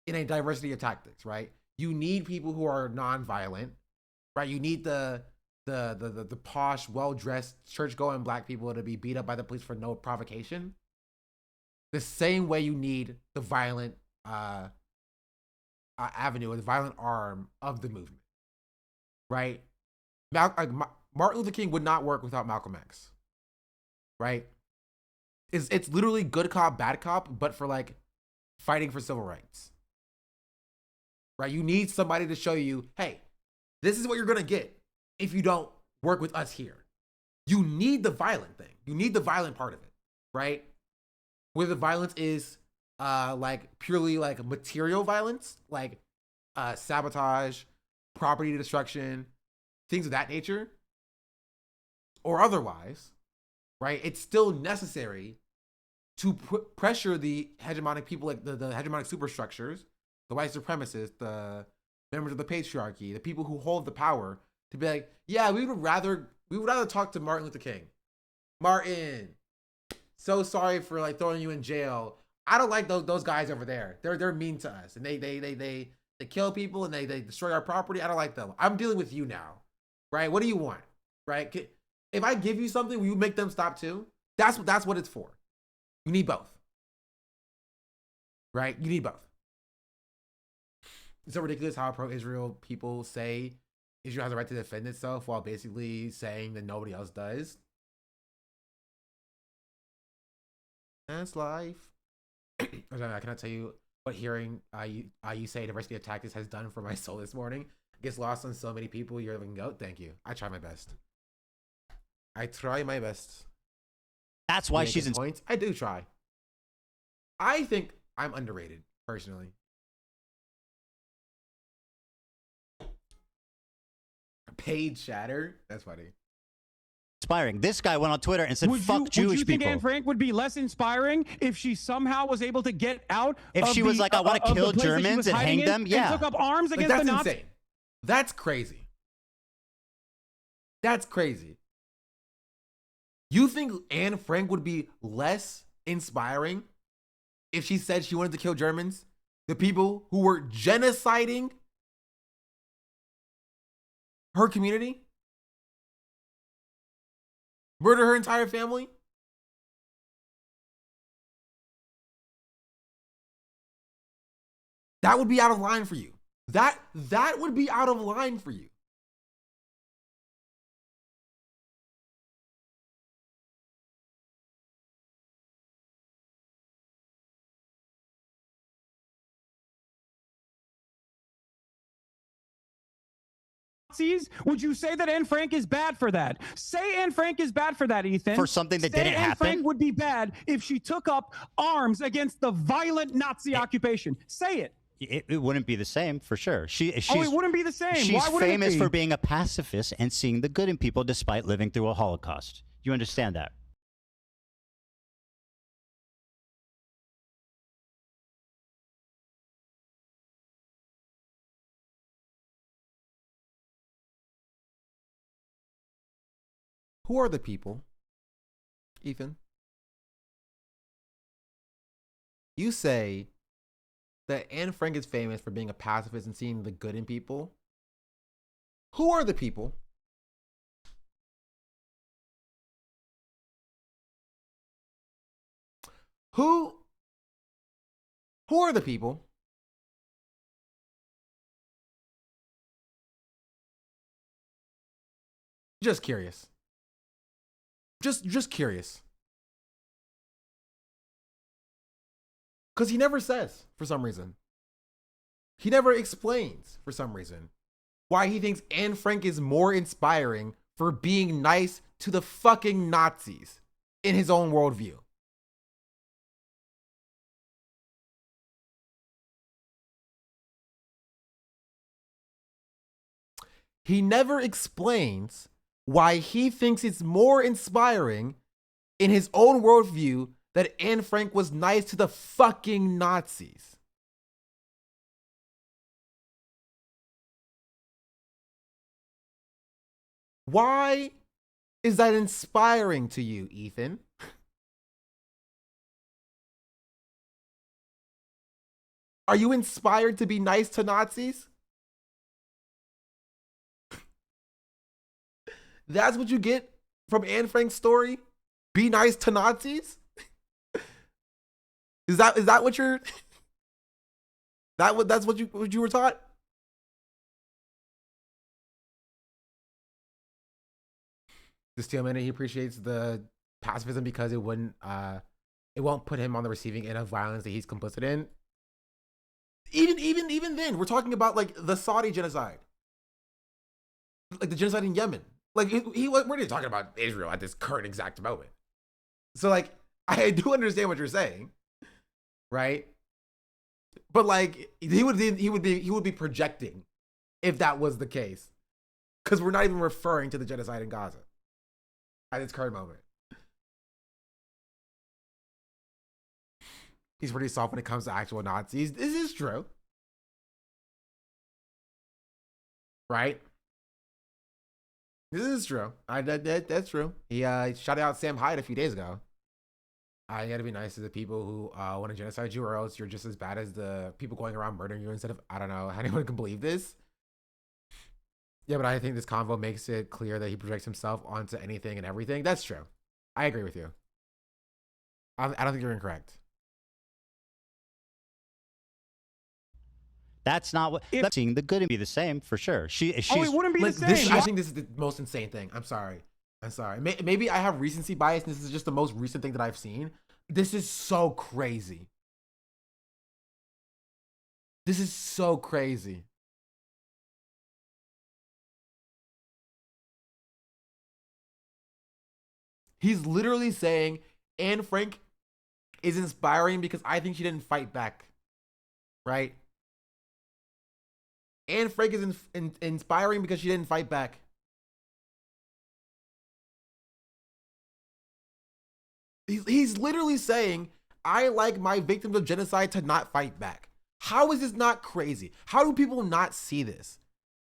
in a diversity of tactics, right? You need people who are non-violent, right? You need the posh, well-dressed, church-going black people to be beat up by the police for no provocation. The same way you need the violent avenue or the violent arm of the movement, right? Martin Luther King would not work without Malcolm X, right? It's literally good cop, bad cop, but for like fighting for civil rights, right? You need somebody to show you, hey, this is what you're gonna get if you don't work with us here. You need the violent thing. You need the violent part of it, right? Where the violence is like purely like material violence, like sabotage, property destruction, things of that nature, or otherwise, right? It's still necessary to pressure the hegemonic people, like the hegemonic superstructures, the white supremacists, the members of the patriarchy, the people who hold the power, to be like, yeah, we would rather talk to Martin Luther King. Martin, so sorry for like throwing you in jail. I don't like those guys over there. They're mean to us, and they kill people and they destroy our property. I don't like them. I'm dealing with you now, right? What do you want, right? If I give you something, will you make them stop too? That's what it's for. You need both, right? You need both. It's so ridiculous how pro-Israel people say Israel has a right to defend itself while basically saying that nobody else does. That's life. Can I tell you what hearing you say diversity of tactics has done for my soul this morning? It gets lost on so many people. You're a living goat. Thank you. I try my best. I try my best. That's why she's in points. I do try. I think I'm underrated, personally. Page shatter. That's funny. Inspiring. This guy went on Twitter and said, "Fuck Jewish would you think people." Anne Frank would be less inspiring if she somehow was able to get out? If she was like, "I want to kill Germans and hang them," yeah, and took up arms Like, against that's the Nazis. insane. That's crazy. That's crazy. You think Anne Frank would be less inspiring if she said she wanted to kill Germans? The people who were genociding her community? Murder her entire family? That would be out of line for you. That would be out of line for you. Nazis? Would you say that Anne Frank is bad for that? Say Anne Frank is bad for that, Ethan. For something that didn't Anne happen? Frank would be bad if she took up arms against the violent Nazi occupation. Say it. It wouldn't be the same for sure. She's, it wouldn't be the same. She's Why wouldn't famous it be? for being a pacifist and seeing the good in people despite living through a Holocaust. You understand that? Who are the people, Ethan? You say that Anne Frank is famous for being a pacifist and seeing the good in people, who are the people who are the people just curious, just curious, because he never says, for some reason, he never explains for some reason why he thinks Anne Frank is more inspiring for being nice to the fucking Nazis in his own worldview. He never explains why he thinks it's more inspiring in his own worldview that Anne Frank was nice to the fucking Nazis. Why is that inspiring to you, Ethan? Are you inspired to be nice to Nazis? That's what you get from Anne Frank's story? Be nice to Nazis? Is that what you're that's what you were taught? This Steel Minute, he appreciates the pacifism because it won't put him on the receiving end of violence that he's complicit in. Even then, we're talking about like the Saudi genocide, like the genocide in Yemen. Like we're talking about Israel at this current exact moment. So like, I do understand what you're saying, right? But like, he would be projecting if that was the case, because we're not even referring to the genocide in Gaza at its current moment. He's pretty soft when it comes to actual Nazis. This is true, right? This is true. That's true. He shouted out Sam Hyde a few days ago. You got to be nice to the people who want to genocide you, or else you're just as bad as the people going around murdering you instead of, I don't know how anyone can believe this. Yeah, but I think this convo makes it clear that he projects himself onto anything and everything. That's true. I agree with you. I don't think you're incorrect. That's not what. Seeing the good and be the same for sure. She's, it wouldn't be the same. I think this is the most insane thing. I'm sorry. Maybe I have recency bias. And this is just the most recent thing that I've seen. This is so crazy. This is so crazy. He's literally saying Anne Frank is inspiring because I think she didn't fight back. Right? Anne Frank is inspiring because she didn't fight back. He's literally saying, I like my victims of genocide to not fight back. How is this not crazy? How do people not see this?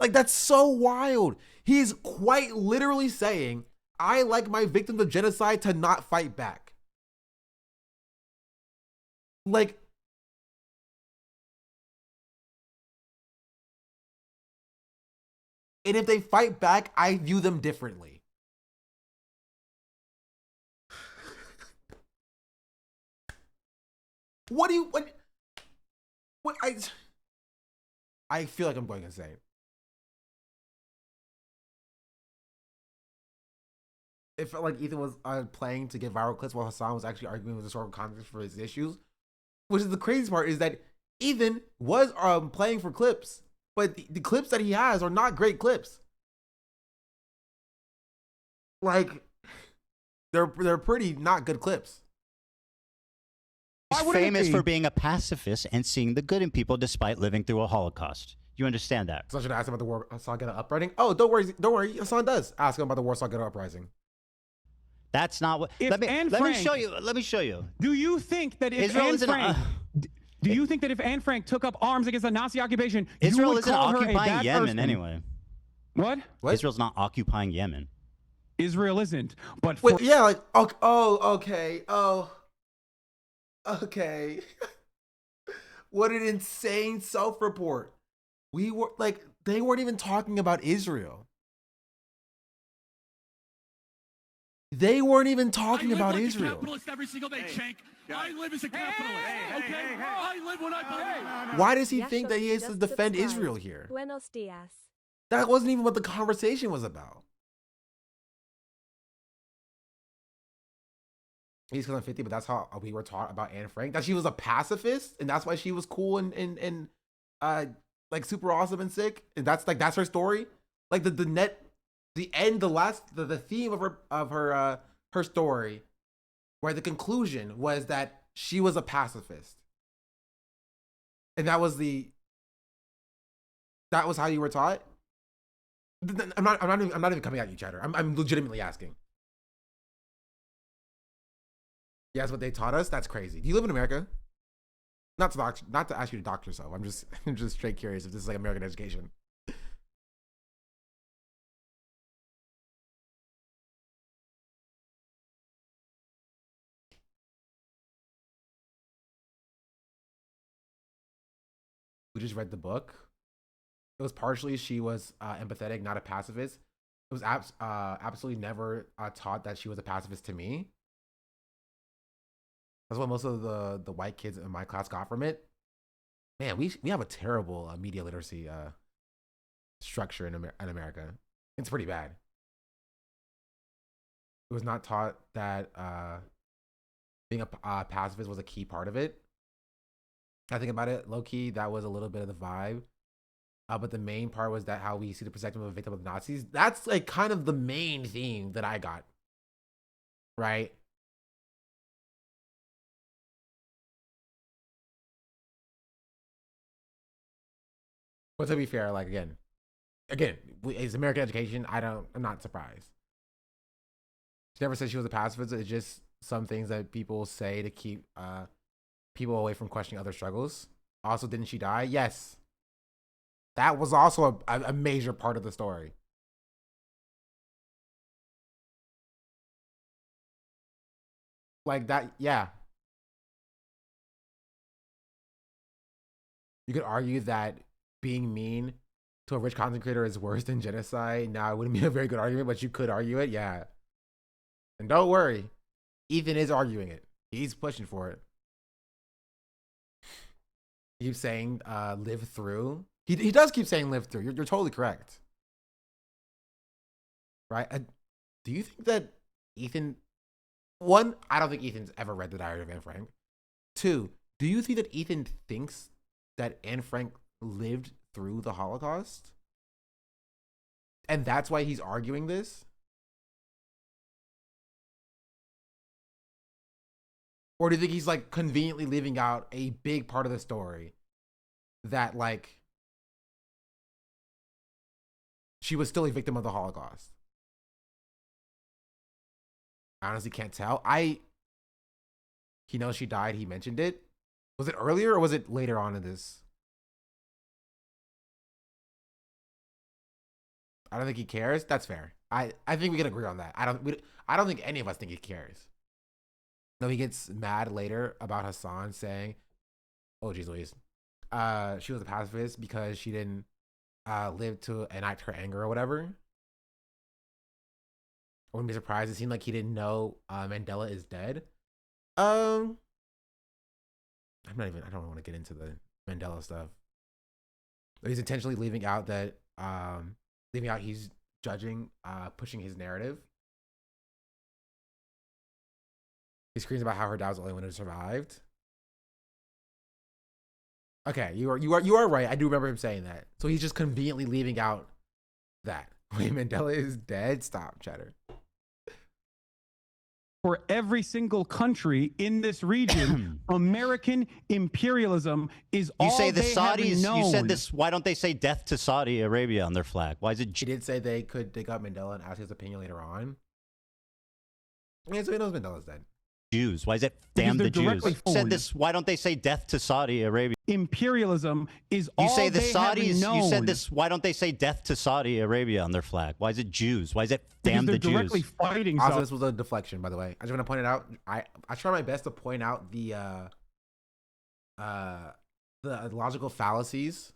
Like, that's so wild. He's quite literally saying, I like my victims of genocide to not fight back. Like, and if they fight back, I view them differently. What I feel like I'm going insane. It felt like Ethan was playing to get viral clips while Hasan was actually arguing with historical context for his issues. Which is the crazy part, is that Ethan was playing for clips, but the clips that he has are not great clips. Like, they're pretty not good clips. He's famous for being a pacifist and seeing the good in people despite living through a Holocaust. You understand that? So I should ask him about the Warsaw Ghetto Uprising. Oh, don't worry. Hassan does ask him about the Warsaw Ghetto Uprising. That's not what. Let me show you. Do you think that if Anne Frank, do you think that if Anne Frank took up arms against the Nazi occupation, Israel you would isn't call her a occupying bad Yemen person? anyway? What? Israel's not occupying Yemen. Israel isn't. But wait, yeah, like okay. What an insane self-report. We were like, they weren't even talking about Israel. They weren't even talking about Israel. I live like a capitalist every single day, Shank. I live as a capitalist. Okay? I live when I believe. Why does he think that he has to defend Israel here? Buenos dias. That wasn't even what the conversation was about. He's killing 50, but that's how we were taught about Anne Frank. That she was a pacifist, and that's why she was cool and like super awesome and sick. And that's her story. Like the theme of her story, where the conclusion was that she was a pacifist. And that was how you were taught? I'm not even coming at you, Chatter. I'm legitimately asking. Yeah, that's what they taught us. That's crazy. Do you live in America? Not to ask you to dox yourself. I'm just straight curious if this is like American education. We just read the book. It was partially she was empathetic, not a pacifist. It was absolutely never taught that she was a pacifist to me. That's what most of the white kids in my class got from it. Man, we have a terrible media literacy structure in America. It's pretty bad. It was not taught that being a pacifist was a key part of it. I think about it, low key, that was a little bit of the vibe. But the main part was that how we see the perspective of a victim of the Nazis. That's like kind of the main theme that I got. Right? But to be fair, like again, it's American education. I'm not surprised. She never said she was a pacifist. It's just some things that people say to keep people away from questioning other struggles. Also, didn't she die? Yes. That was also a major part of the story. Like that, yeah. You could argue that being mean to a rich content creator is worse than genocide. Now, it wouldn't be a very good argument, but you could argue it, yeah. And don't worry, Ethan is arguing it. He's pushing for it. He keeps saying live through. He does keep saying live through. You're totally correct. Right? Do you think that Ethan... One, I don't think Ethan's ever read The Diary of Anne Frank. Two, do you think that Ethan thinks that Anne Frank lived through the Holocaust? And that's why he's arguing this? Or do you think he's like conveniently leaving out a big part of the story that like she was still a victim of the Holocaust? I honestly can't tell. He knows she died. He mentioned it. Was it earlier or was it later on in this? I don't think he cares. That's fair. I think we can agree on that. I don't think any of us think he cares. No, he gets mad later about Hasan saying, "Oh, geez, Louise, she was a pacifist because she didn't live to enact her anger or whatever." I wouldn't be surprised. It seemed like he didn't know Mandela is dead. I don't want to get into the Mandela stuff. But he's intentionally leaving out that he's judging, pushing his narrative. He screams about how her dad was the only one who survived. Okay, you are right. I do remember him saying that. So he's just conveniently leaving out that. Wait, Mandela is dead? Stop, Cheddar. For every single country in this region, American imperialism is all You say the they have Saudis, known. you said this, why don't they say death to Saudi Arabia on their flag? Why is it? She did say they could dig up Mandela and ask his opinion later on. Yeah, so he knows Mandela's dead. Jews. Why is it damn the Jews? You said this, why don't they say death to Saudi Arabia? Imperialism is You all say the they have Saudis, known. you said this, why don't they say death to Saudi Arabia on their flag? Why is it Jews? Why is it Because damn they're the Jews? directly fighting Also, Saudi- this was a deflection, by the way. I just want to point it out. I try my best to point out the the logical fallacies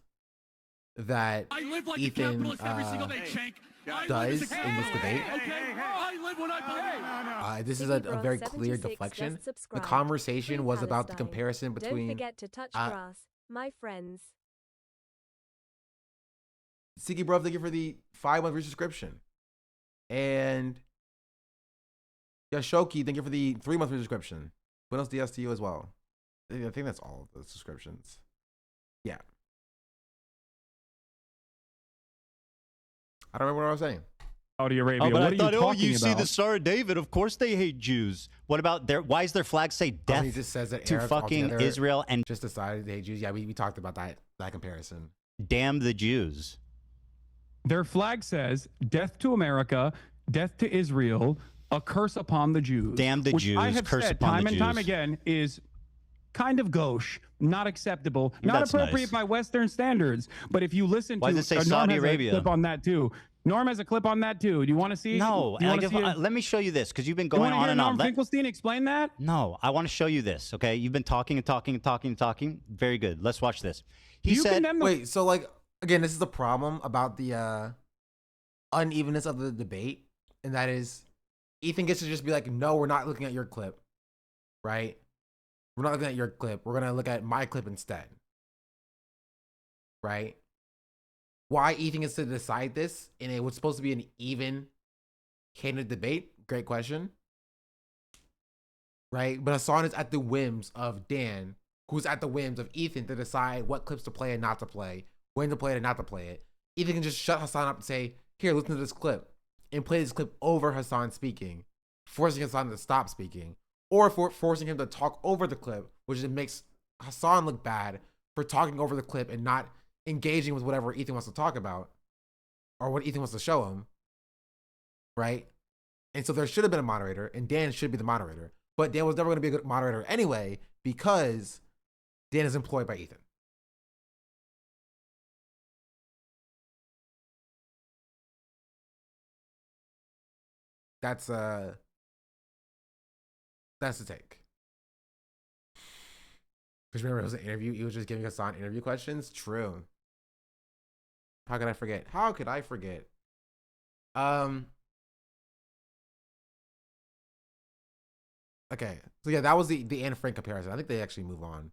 that I live like a Ethan capitalist every single day, Shank. I live does as a in this debate. Okay? I live when I believe. This is a very clear deflection. The subscribed. conversation Free was about the Palestine. comparison between Don't forget to touch grass, my friends. Siki Bro, thank you for the 5-month subscription. And Yashoki, thank you for the 3-month subscription. Buenos dias to you as well. I think that's all of the subscriptions. Yeah. I don't remember what I was saying. Saudi Arabia. Oh, but what I are thought, you oh, talking you see about? the Star of David. Of course they hate Jews. What about their? Why does their flag say death He just says that to Arabs fucking altogether Israel and just decided they hate Jews. Yeah, we talked about that comparison. damn the Jews? Their flag says death to America, death to Israel, a curse upon the Jews. Damn the which Jews, I have curse said upon time the and time Jews. again is kind of gauche, not acceptable, not That's appropriate nice. by Western standards. But if you listen Why to does it say Norm Saudi has Arabia? a clip on that too. Norm has a clip on that too. Do you want to see? No, Do you and want to see it? let me show you this because you've been You going want to on hear and on. Norm Finkelstein explain that? No, I want to show you this. Okay, you've been talking and talking and talking and talking. Very good. Let's watch this. He said, Wait, so like again, this is the problem about the unevenness of the debate, and that is Ethan gets to just be like, no, we're not looking at your clip, right? We're not looking at your clip. We're gonna look at my clip instead, right? Why Ethan gets to decide this in a what's supposed to be an even candid debate? Great question, right? But Hasan is at the whims of Dan, who's at the whims of Ethan to decide what clips to play and not to play, when to play it and not to play it. Ethan can just shut Hasan up and say, here, listen to this clip, and play this clip over Hasan speaking, forcing Hasan to stop speaking, or forcing him to talk over the clip, which makes Hasan look bad for talking over the clip and not engaging with whatever Ethan wants to talk about or what Ethan wants to show him, right? And so there should have been a moderator, and Dan should be the moderator, but Dan was never going to be a good moderator anyway because Dan is employed by Ethan. That's the take. Because remember, it was an interview. He was just giving us on interview questions. True. How could I forget? How could I forget? Okay. So yeah, that was the Anne Frank comparison. I think they actually move on.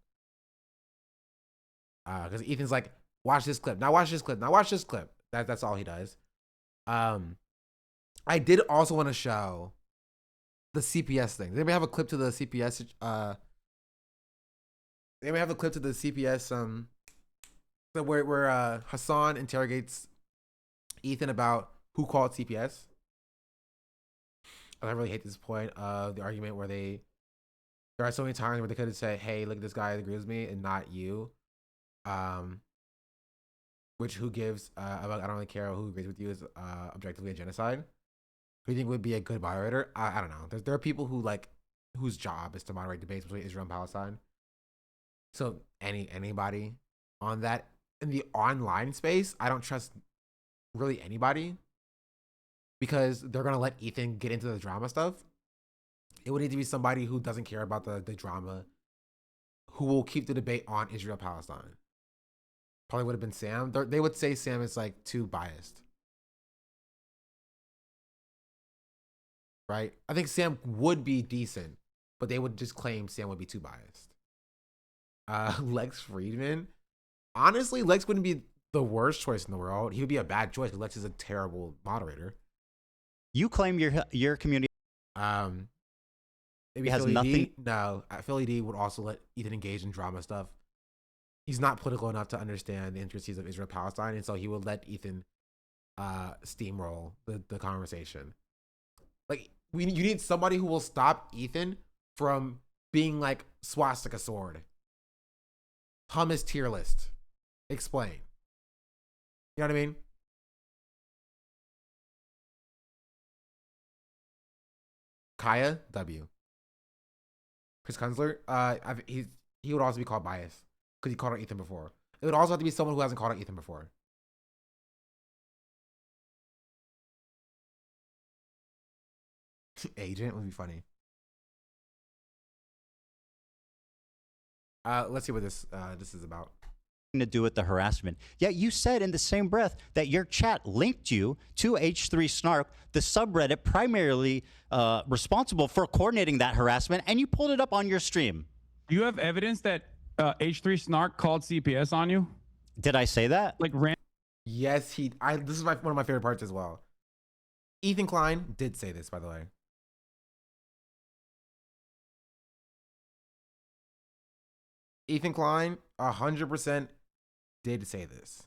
Because Ethan's like, watch this clip. Now watch this clip. Now watch this clip. That's all he does. I did also want to show the CPS thing. Does anybody have a clip to the CPS? Anybody have a clip to the CPS? Where Hasan interrogates Ethan about who called CPS. I really hate this point of the argument where there are so many times where they could have said, "Hey, look, this guy agrees with me," and not you. Which who gives? I don't really care who agrees with you is objectively a genocide. Who do you think would be a good moderator? I don't know. There are people who whose job is to moderate debates between Israel and Palestine. So anybody on that in the online space, I don't trust really anybody because they're gonna let Ethan get into the drama stuff. It would need to be somebody who doesn't care about the drama, who will keep the debate on Israel Palestine. Probably would have been Sam. They would say Sam is like too biased. Right? I think Sam would be decent, but they would just claim Sam would be too biased. Lex Friedman. Honestly, Lex wouldn't be the worst choice in the world. He would be a bad choice because Lex is a terrible moderator. You claim your community Maybe has Philly nothing. D? No, Philly D would also let Ethan engage in drama stuff. He's not political enough to understand the intricacies of Israel Palestine, and so he would let Ethan steamroll the conversation. Like you need somebody who will stop Ethan from being like swastika sword. Hummus tier list. Explain. You know what I mean? Kaya W. Chris Kunzler. He would also be called bias because he called out Ethan before. It would also have to be someone who hasn't called out Ethan before. Agent would be funny. Let's see what this is about. To do with the harassment. Yet you said in the same breath that your chat linked you to H3 Snark, the subreddit primarily responsible for coordinating that harassment, and you pulled it up on your stream. Do you have evidence that H3 Snark called CPS on you? Did I say that? Like Yes, this is one of my favorite parts as well. Ethan Klein did say this, by the way. Ethan Klein 100% did say this.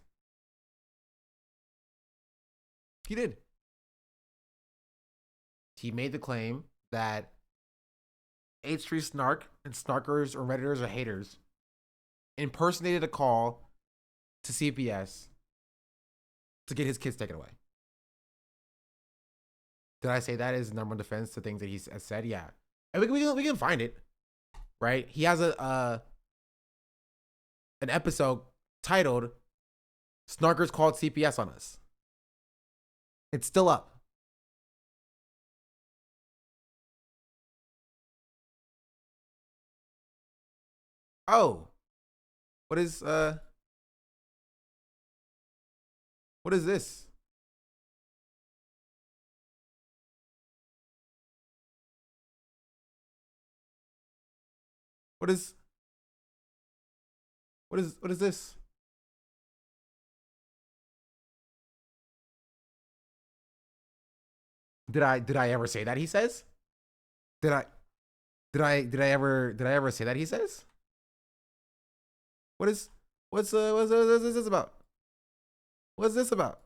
He did. He made the claim that H3 Snark and Snarkers or Redditors or haters impersonated a call to CPS to get his kids taken away. Did I say that is number one defense to things that he has said? Yeah. And we can find it, right? He has an episode titled Snarkers Called CPS on Us. It's still up. Oh. What is this? What is this? Did I ever say that, he says? Did I ever say that, he says? What's this about? What's this about?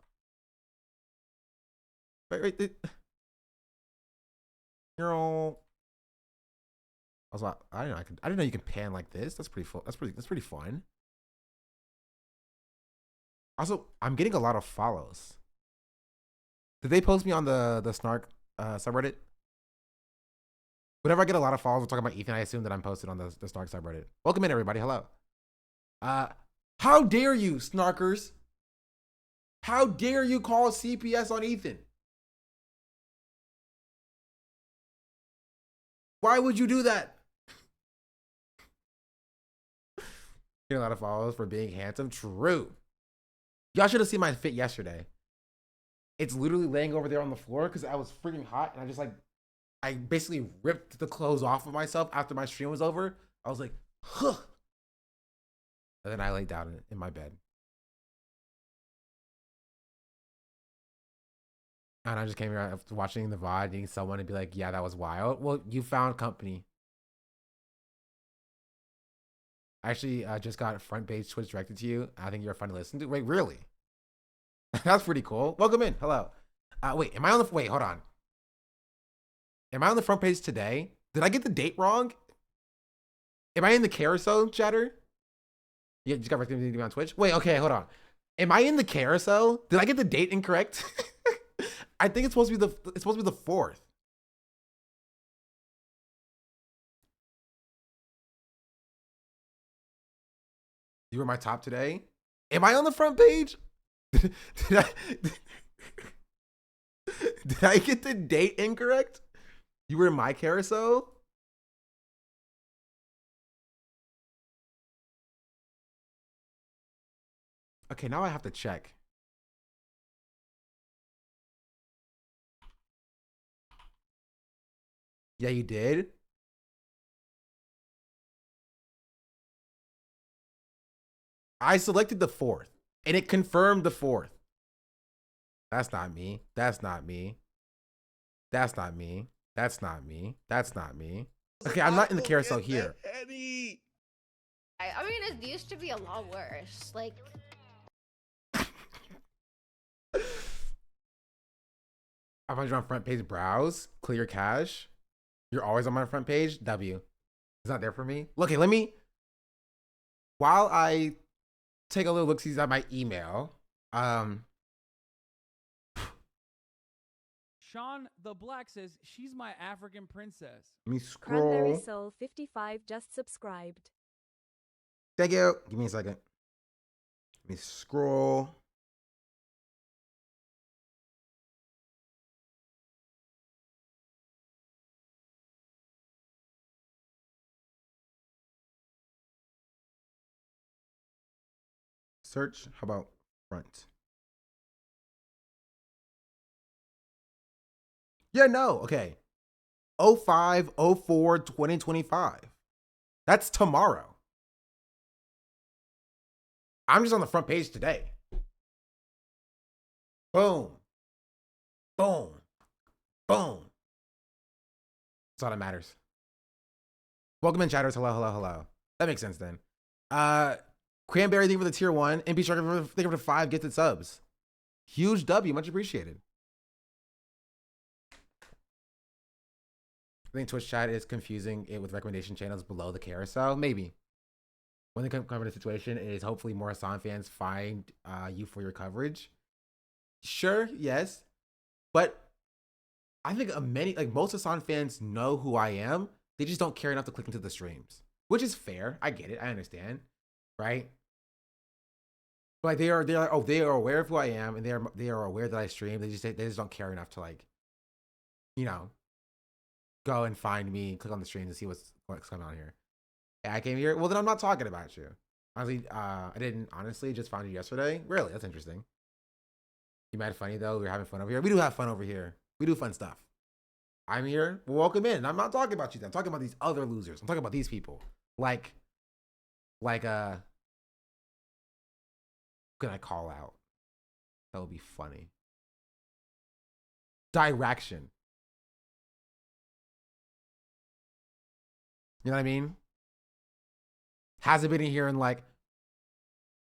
Wait. You're all. I didn't know you can pan like this. That's pretty fun. That's pretty fun. Also, I'm getting a lot of follows. Did they post me on the Snark subreddit? Whenever I get a lot of follows, we're talking about Ethan, I assume that I'm posted on the Snark subreddit. Welcome in, everybody. Hello. How dare you, Snarkers? How dare you call CPS on Ethan? Why would you do that? Getting a lot of follows for being handsome. True. Y'all should have seen my fit yesterday. It's literally laying over there on the floor because I was freaking hot and I basically ripped the clothes off of myself after my stream was over. I was like, huh. And then I laid down in my bed. And I just came here after watching the VOD, needing someone to be like, yeah, that was wild. Well, you found company. I actually just got front page Twitch directed to you. I think you're fun to listen to. Wait, really? That's pretty cool. Welcome in. Hello. Wait, hold on. Am I on the front page today? Did I get the date wrong? Am I in the carousel, chatter? You just got recommended to me on Twitch? Wait, okay, hold on. Am I in the carousel? Did I get the date incorrect? I think it's supposed to be the 4th. You were my top today? Am I on the front page? Did I get the date incorrect? You were in my carousel? Okay, now I have to check. Yeah, you did? I selected the 4th, and it confirmed the 4th. That's not me. That's not me. That's not me. That's not me. That's not me. Okay, I'm not in the carousel here. I mean, it used to be a lot worse. Like, I find you on front page browse, clear cache. You're always on my front page. W. It's not there for me. Okay, let me. While I take a little look, see at my email. Sean the Black says she's my African princess. Let me Cranberry scroll. Soul 55 just subscribed. Thank you. Give me a second. Let me scroll. search. How about front? Yeah, no. Okay. 05, 04, 2025. That's tomorrow. I'm just on the front page today. Boom. Boom. Boom. That's all that matters. Welcome in, chatters. Hello, hello, hello. That makes sense then. Cranberry, thank you for the tier 1. MP Shark, thank you for the 5 gifted subs. Huge W, much appreciated. I think Twitch chat is confusing it with recommendation channels below the carousel. Maybe. One thing covered the situation is hopefully more Hasan fans find you for your coverage. Sure, yes. But I think most Hasan fans know who I am. They just don't care enough to click into the streams. Which is fair. I get it. I understand. Right? But like they are aware of who I am, and they are aware that I stream. They just don't care enough to go and find me, click on the stream to see what's going on here. Yeah, I came here. Well, then I'm not talking about you. Honestly, I didn't honestly just found you yesterday. Really, that's interesting. You mad funny though? We're having fun over here. We do have fun over here. We do fun stuff. I'm here. Well, welcome in. I'm not talking about you. I'm talking about these other losers. I'm talking about these people. Like, who can I call out? That would be funny. Direction. You know what I mean? Hasn't been in here in like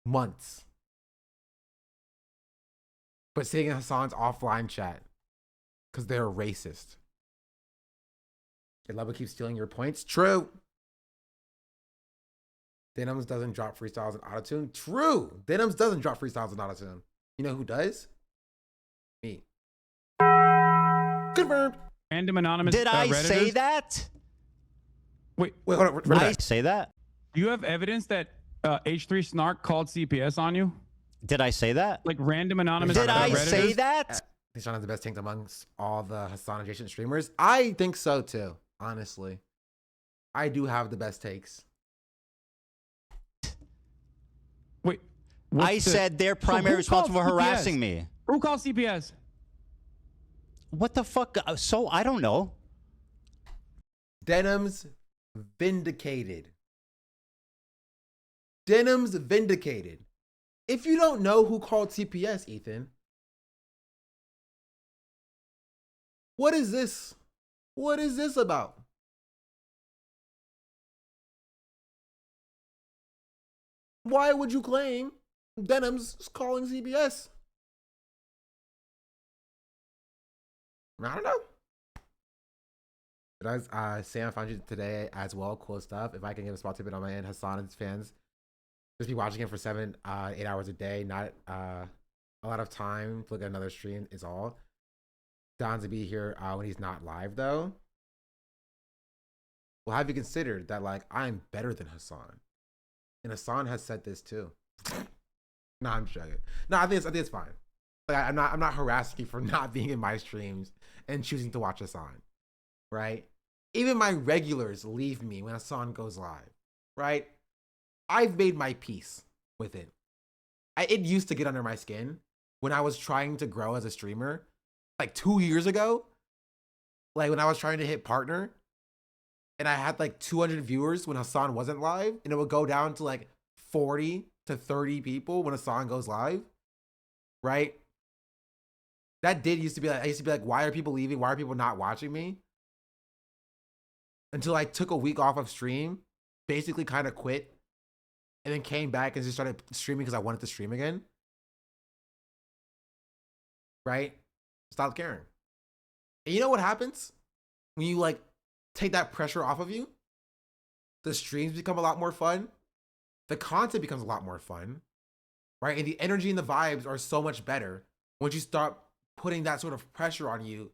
months. But sitting in Hasan's offline chat because they're racist. Lubba keeps stealing your points. True. Denims doesn't drop freestyles in autotune. True. Denims doesn't drop freestyles in autotune. You know who does? Me. Confirmed. Random anonymous. Did I say that? Wait, hold on. Did I say that? Do you have evidence that H3 Snark called CPS on you? Did I say that? Like random anonymous. Did I say that? Sean has the best tank amongst all the Hasan adjacent streamers. I think so too. Honestly, I do have the best takes. Wait, I said they're primarily responsible for harassing me. Who called CPS? What the fuck? So I don't know. Denims vindicated. Denims vindicated. If you don't know who called CPS, Ethan, what is this? What is this about? Why would you claim Denims is calling CPS? I don't know. But Sam found you today as well. Cool stuff. If I can give a small tidbit on my end, Hasan and his fans just be watching him for 7, 8 hours a day. Not a lot of time to look at another stream is all. Don's to be here when he's not live though. Well, have you considered that like I'm better than Hasan? And Hasan has said this too. No, I'm joking. No, I think it's fine. Like I'm not harassing you for not being in my streams and choosing to watch Hasan. Right? Even my regulars leave me when Hasan goes live. Right? I've made my peace with it. It used to get under my skin when I was trying to grow as a streamer. Like 2 years ago, like when I was trying to hit partner and I had like 200 viewers when Hasan wasn't live, and it would go down to like 40 to 30 people when Hasan goes live, right? That did used to be like, I used to be like, why are people leaving? Why are people not watching me? Until I took a week off of stream, basically kind of quit, and then came back and just started streaming because I wanted to stream again. Right? Stop caring. And you know what happens when you like take that pressure off of you? The streams become a lot more fun. The content becomes a lot more fun, right? And the energy and the vibes are so much better once you start putting that sort of pressure on you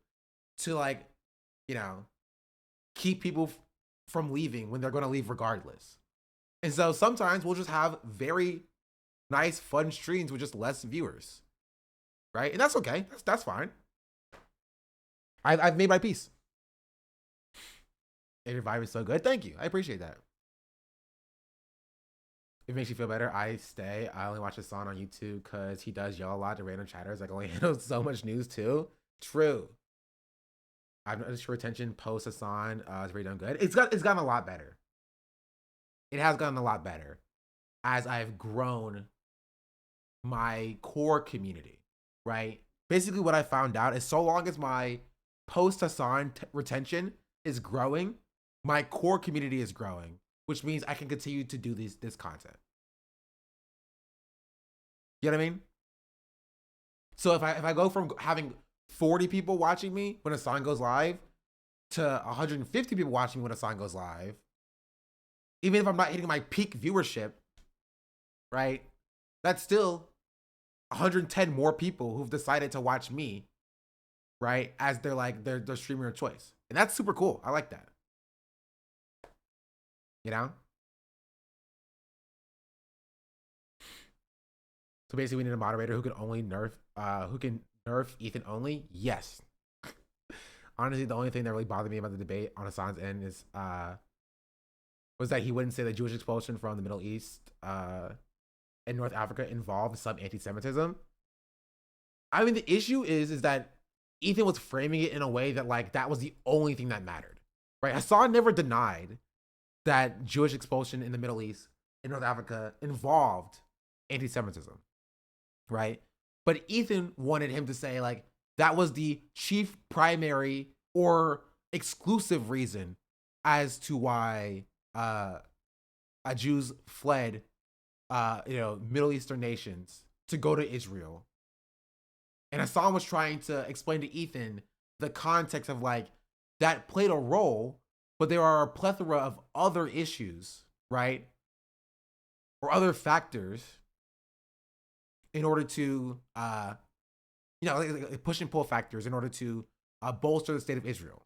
to like, you know, keep people from leaving when they're going to leave regardless. And so sometimes we'll just have very nice, fun streams with just less viewers, right? And that's okay. That's fine. I've made my peace. And your vibe is so good. Thank you. I appreciate that. it makes you feel better, I stay. I only watch Hasan on YouTube because he does yell a lot to random chatters. Like, only handles so much news too. True. I've noticed your retention post Hasan is very done good. It's gotten a lot better. It has gotten a lot better as I've grown my core community, right? Basically, what I found out is so long as my post Hasan retention is growing, my core community is growing, which means I can continue to do this content. You know what I mean? So if I go from having 40 people watching me when Hasan goes live to 150 people watching me when Hasan goes live, even if I'm not hitting my peak viewership, right? That's still 110 more people who've decided to watch me, right? As their streamer of choice. And that's super cool. I like that. You know? So basically we need a moderator who can only nerf Ethan only. Yes. Honestly, the only thing that really bothered me about the debate on Hasan's end is was that he wouldn't say that Jewish expulsion from the Middle East and North Africa involved some anti-Semitism. I mean, the issue is that Ethan was framing it in a way that like that was the only thing that mattered, right? Hasan never denied that Jewish expulsion in the Middle East and North Africa involved anti-Semitism, right? But Ethan wanted him to say like that was the chief, primary, or exclusive reason as to why Jews fled Middle Eastern nations to go to Israel. And Hasan was trying to explain to Ethan the context of like that played a role, but there are a plethora of other issues, right? Or other factors in order to like push and pull factors in order to bolster the state of Israel.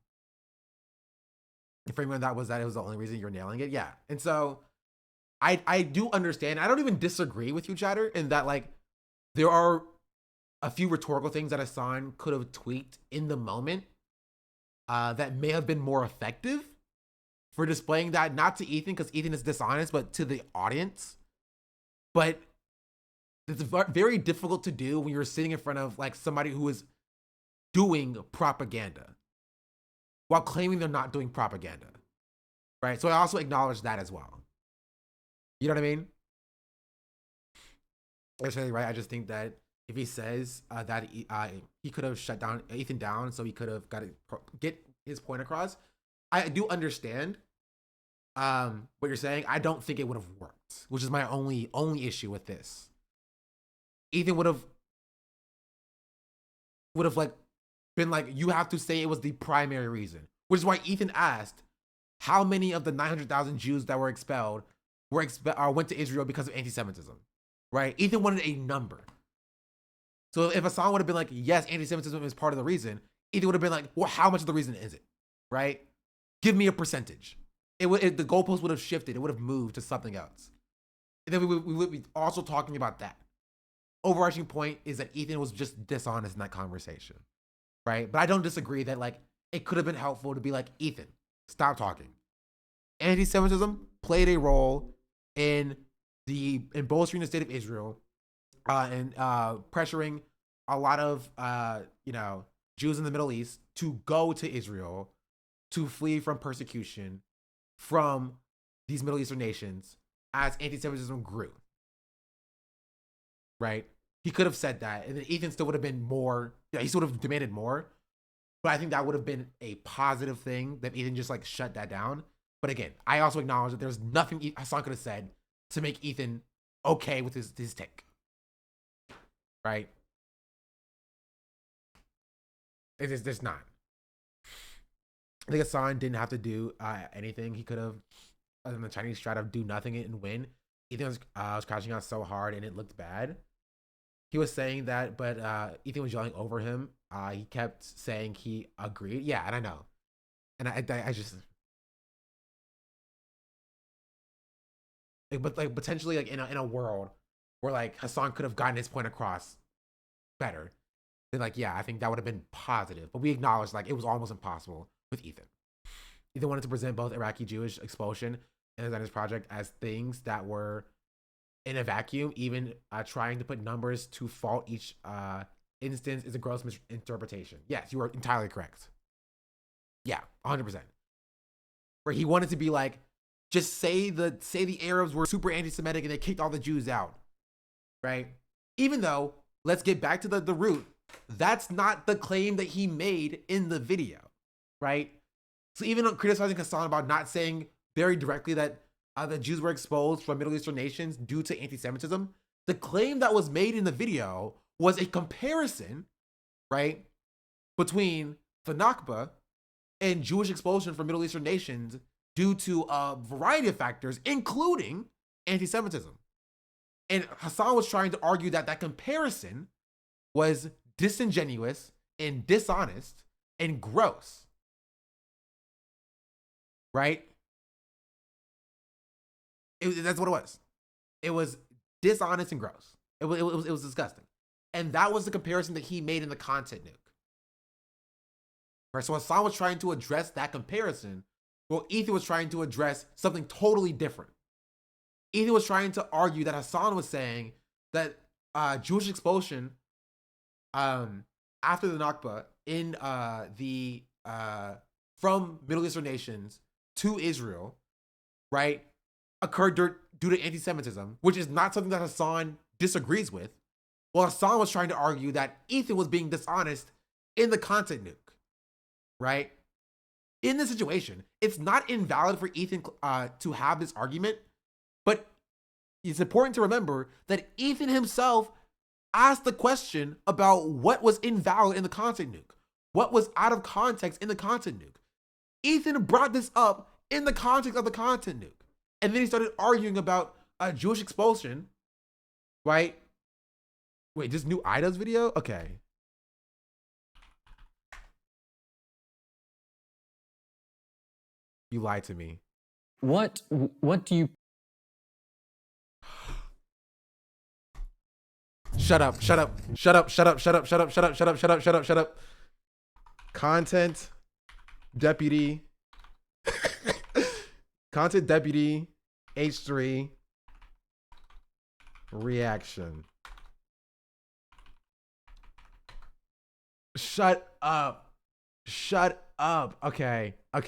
The framing of that was that it was the only reason you're nailing it. Yeah. And so I do understand. I don't even disagree with you, Chatter, in that like there are a few rhetorical things that Hasan could have tweaked in the moment that may have been more effective for displaying that, not to Ethan because Ethan is dishonest, but to the audience. But it's very difficult to do when you're sitting in front of like somebody who is doing propaganda while claiming they're not doing propaganda, right? So I also acknowledge that as well. You know what I mean? Actually, right? I just think that if he says that he could have shut down Ethan down, so he could have get his point across. I do understand what you're saying. I don't think it would have worked, which is my only issue with this. Ethan would have like been like, you have to say it was the primary reason, which is why Ethan asked how many of the 900,000 Jews that were expelled went to Israel because of anti-Semitism, right? Ethan wanted a number. So if Hasan would have been like, yes, anti-Semitism is part of the reason, Ethan would have been like, well, how much of the reason is it, right? Give me a percentage. The goalpost would have shifted. It would have moved to something else. And then we would be also talking about that. Overarching point is that Ethan was just dishonest in that conversation, right? But I don't disagree that like it could have been helpful to be like, Ethan, stop talking. Anti-Semitism played a role in bolstering the state of Israel and pressuring a lot of Jews in the Middle East to go to Israel to flee from persecution from these Middle Eastern nations as anti-Semitism grew. Right? He could have said that, and then Ethan still would have been more. Yeah, he still would have demanded more. But I think that would have been a positive thing that Ethan just like shut that down. But again, I also acknowledge that there's nothing Hasan could have said to make Ethan okay with his take. Right? There's not. I think Hasan didn't have to do anything. He could have, other than the Chinese try to do nothing and win. Ethan was crashing out so hard and it looked bad. He was saying that, but Ethan was yelling over him. He kept saying he agreed. Yeah, and I know. And I just... but like potentially like in a world where like Hasan could have gotten his point across better, then like, yeah, I think that would have been positive. But we acknowledged like it was almost impossible with Ethan. Ethan wanted to present both Iraqi Jewish expulsion and his project as things that were in a vacuum, even trying to put numbers to fault each instance is a gross misinterpretation. Yes, you are entirely correct. Yeah, 100%. Where he wanted to be like, just say the Arabs were super anti-Semitic and they kicked all the Jews out, right? Even though, let's get back to the root, that's not the claim that he made in the video, right? So even criticizing Hasan about not saying very directly that the Jews were exposed from Middle Eastern nations due to anti-Semitism, the claim that was made in the video was a comparison, right, between the Nakba and Jewish expulsion from Middle Eastern nations due to a variety of factors, including anti-Semitism. And Hasan was trying to argue that that comparison was disingenuous and dishonest and gross, right? That's what it was. It was dishonest and gross. It was disgusting. And that was the comparison that he made in the content nuke. Right, so Hasan was trying to address that comparison, while Ethan was trying to address something totally different. Ethan was trying to argue that Hasan was saying that Jewish expulsion after the Nakba in from Middle Eastern nations to Israel, right, occurred due to anti-Semitism, which is not something that Hasan disagrees with. Well, Hasan was trying to argue that Ethan was being dishonest in the content nuke, right? In this situation, it's not invalid for Ethan to have this argument, but it's important to remember that Ethan himself asked the question about what was invalid in the content nuke, what was out of context in the content nuke. Ethan brought this up in the context of the content nuke. And then he started arguing about Jewish expulsion, right? Wait, this new Ida's video? Okay. You lied to me. What do you... Shut up. Content deputy H3 reaction. Shut up. Okay. We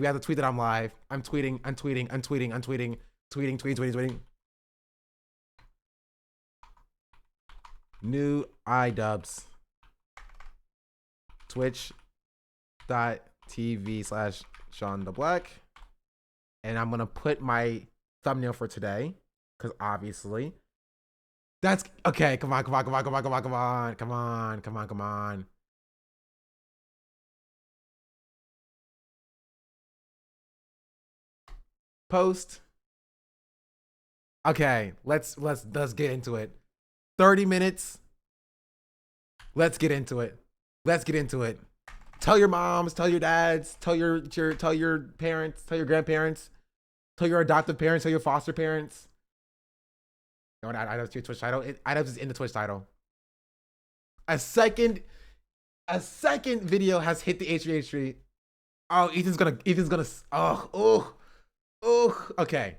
have to tweet that I'm live. I'm tweeting. New iDubbbz. Twitch.tv/SeanTheBlack. And I'm going to put my thumbnail for today, because obviously that's okay. Come on. Post. Okay, let's get into it. 30 minutes. Let's get into it. Tell your moms, tell your dads, tell your parents, tell your grandparents, tell your adoptive parents, tell your foster parents. No, I don't see a Twitch title. iDubbbz is in the Twitch title. A second video has hit the H3. Oh, Ethan's gonna. Okay.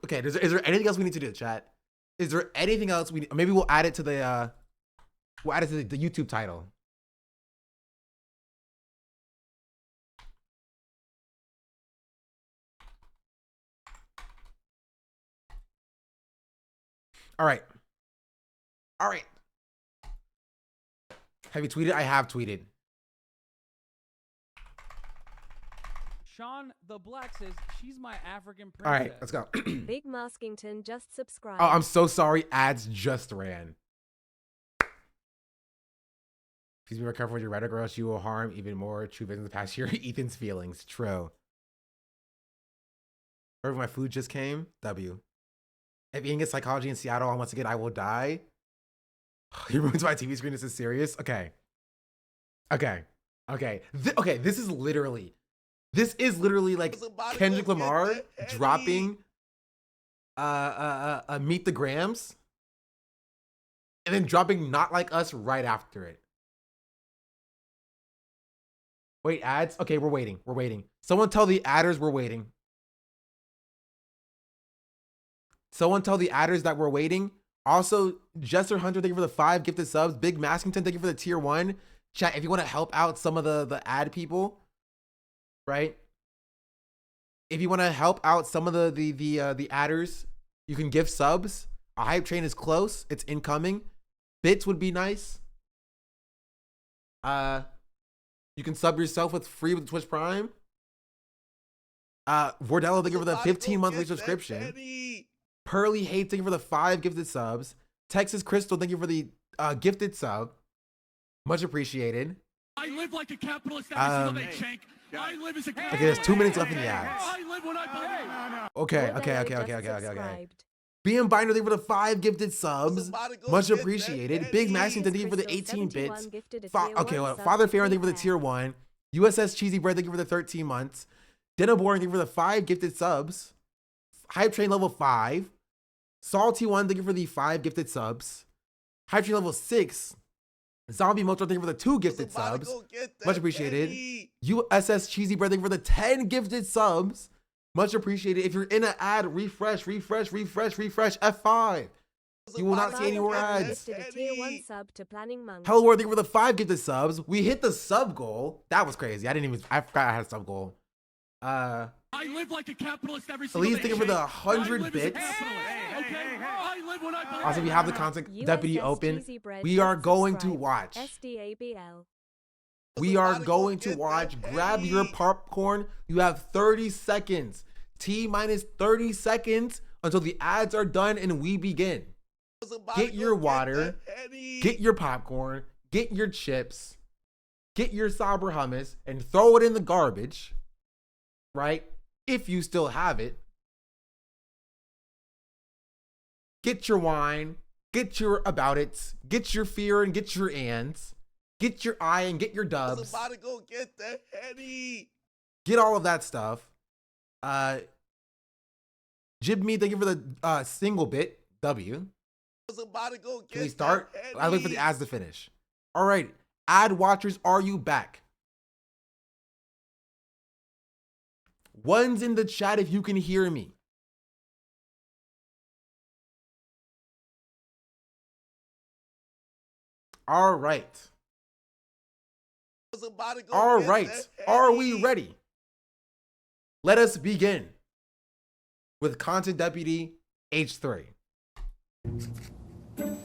Okay. Is there anything else we need to do, chat? Is there anything else maybe we'll add it to the YouTube title. All right. Have you tweeted? I have tweeted. Sean the Black says she's my African princess. All right, let's go. Big Maskington just subscribed. Oh, I'm so sorry. Ads just ran. Please be more careful with your Reddit, or else you will harm even more true business past year. Ethan's feelings. True. Wherever my food just came. W. If Ian gets psychology in Seattle once again, I will die. He ruins my TV screen. This is serious. Okay. This is literally like Kendrick Lamar dropping Meet the Grams and then dropping Not Like Us right after it. Wait, ads? Okay, we're waiting. We're waiting. Someone tell the adders we're waiting. Someone tell the adders that we're waiting. Also, Jester Hunter, thank you for the 5 gifted subs. Big Maskington, thank you for the tier 1. Chat, if you want to help out some of the ad people, right? If you want to help out some of the adders, you can gift subs. A hype train is close. It's incoming. Bits would be nice. You can sub yourself with free with Twitch Prime. Vordello, thank you for the 15 monthly subscription. Pearly Hate, thank you for the 5 gifted subs. Texas Crystal, thank you for the gifted sub. Much appreciated. I live like a capitalist every single day, Shank. I live as a capitalist. Okay, there's 2 minutes left in the ads. I live when I Okay. BM Binder, thank you for the 5 gifted subs. Much appreciated. Big Maxing, thank you for the 18 bits. Father Farron, thank you for the tier 1. USS Cheesy Bread, thank you for the 13 months. Dinner Boring, thank you for the 5 gifted subs. Hype Train level 5. Salty One, thank you for the 5 gifted subs. Hype Train level 6. Zombie Motor, thank you for the 2 gifted subs. Much appreciated. USS Cheesy Bread, thank you for the 10 gifted subs. Much appreciated. If you're in an ad, refresh F5. You will not see any more ads. Hello World, thank you for the 5 gifted subs. We hit the sub goal. That was crazy. I forgot I had a sub goal. I live like a capitalist every single day. Please thank you for the 100 bits. Also, we have the content deputy open. We are going to watch. We are going to watch. Grab your popcorn. You have 30 seconds. T-minus 30 seconds until the ads are done and we begin. Get your water. Get your popcorn. Get your chips. Get your sour hummus and throw it in the garbage. Right? If you still have it. Get your wine. Get your about it. Get your fear and get your ands. Get your eye and get your dubs. About to go get the Henny. Get all of that stuff. Jib me, thank you for the single bit. W. About to go Can we start? I wait for the ads to finish. All right. Ad watchers, are you back? One's in the chat if you can hear me. All right. All right. Are we ready? Let us begin with Content Deputy H3.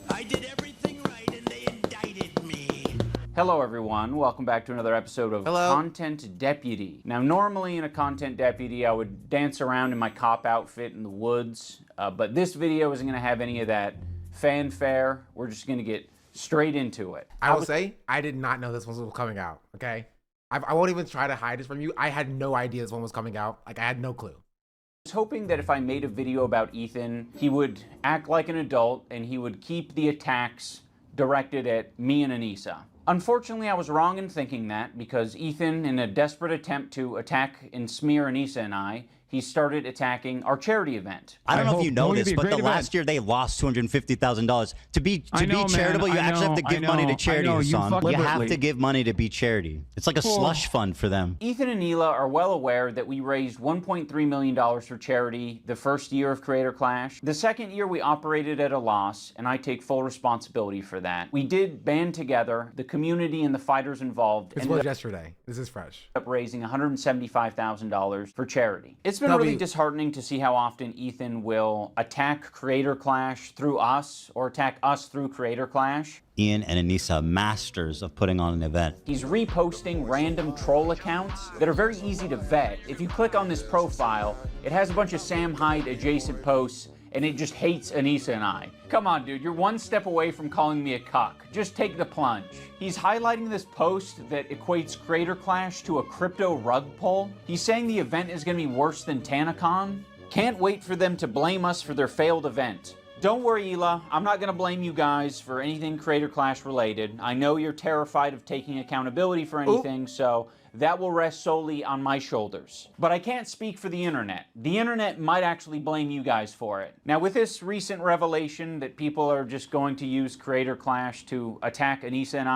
I did everything right and they indicted me. Hello everyone, welcome back to another episode of Content Deputy. Now normally in a Content Deputy I would dance around in my cop outfit in the woods, but this video isn't going to have any of that fanfare. We're just going to get straight into it. I will say, I did not know this one was coming out, okay? I won't even try to hide this from you. I had no idea this one was coming out. Like, I had no clue. I was hoping that if I made a video about Ethan, he would act like an adult and he would keep the attacks directed at me and Anissa. Unfortunately, I was wrong in thinking that because Ethan, in a desperate attempt to attack and smear Anissa and I, he started attacking our charity event. I don't know if you know this, but the last year they lost $250,000. To be charitable, you actually have to give money to charity, Hasan. You have to give money to be charity. It's like a slush fund for them. Ethan and Neela are well aware that we raised $1.3 million for charity the first year of Creator Clash. The second year we operated at a loss, and I take full responsibility for that. We did band together, the community and the fighters involved. This was yesterday. This is fresh. Up raising $175,000 for charity. It's been really disheartening to see how often Ethan will attack Creator Clash through us or attack us through Creator Clash. Ian and Anissa, masters of putting on an event. He's reposting random troll accounts that are very easy to vet. If you click on this profile, it has a bunch of Sam Hyde adjacent posts and it just hates Anissa and I. Come on, dude, you're one step away from calling me a cuck. Just take the plunge. He's highlighting this post that equates Creator Clash to a crypto rug pull. He's saying the event is gonna be worse than TanaCon. Can't wait for them to blame us for their failed event. Don't worry, Hila, I'm not gonna blame you guys for anything Creator Clash related. I know you're terrified of taking accountability for anything, so that will rest solely on my shoulders. But I can't speak for the internet. The internet might actually blame you guys for it. Now, with this recent revelation that people are just going to use Creator Clash to attack Anissa and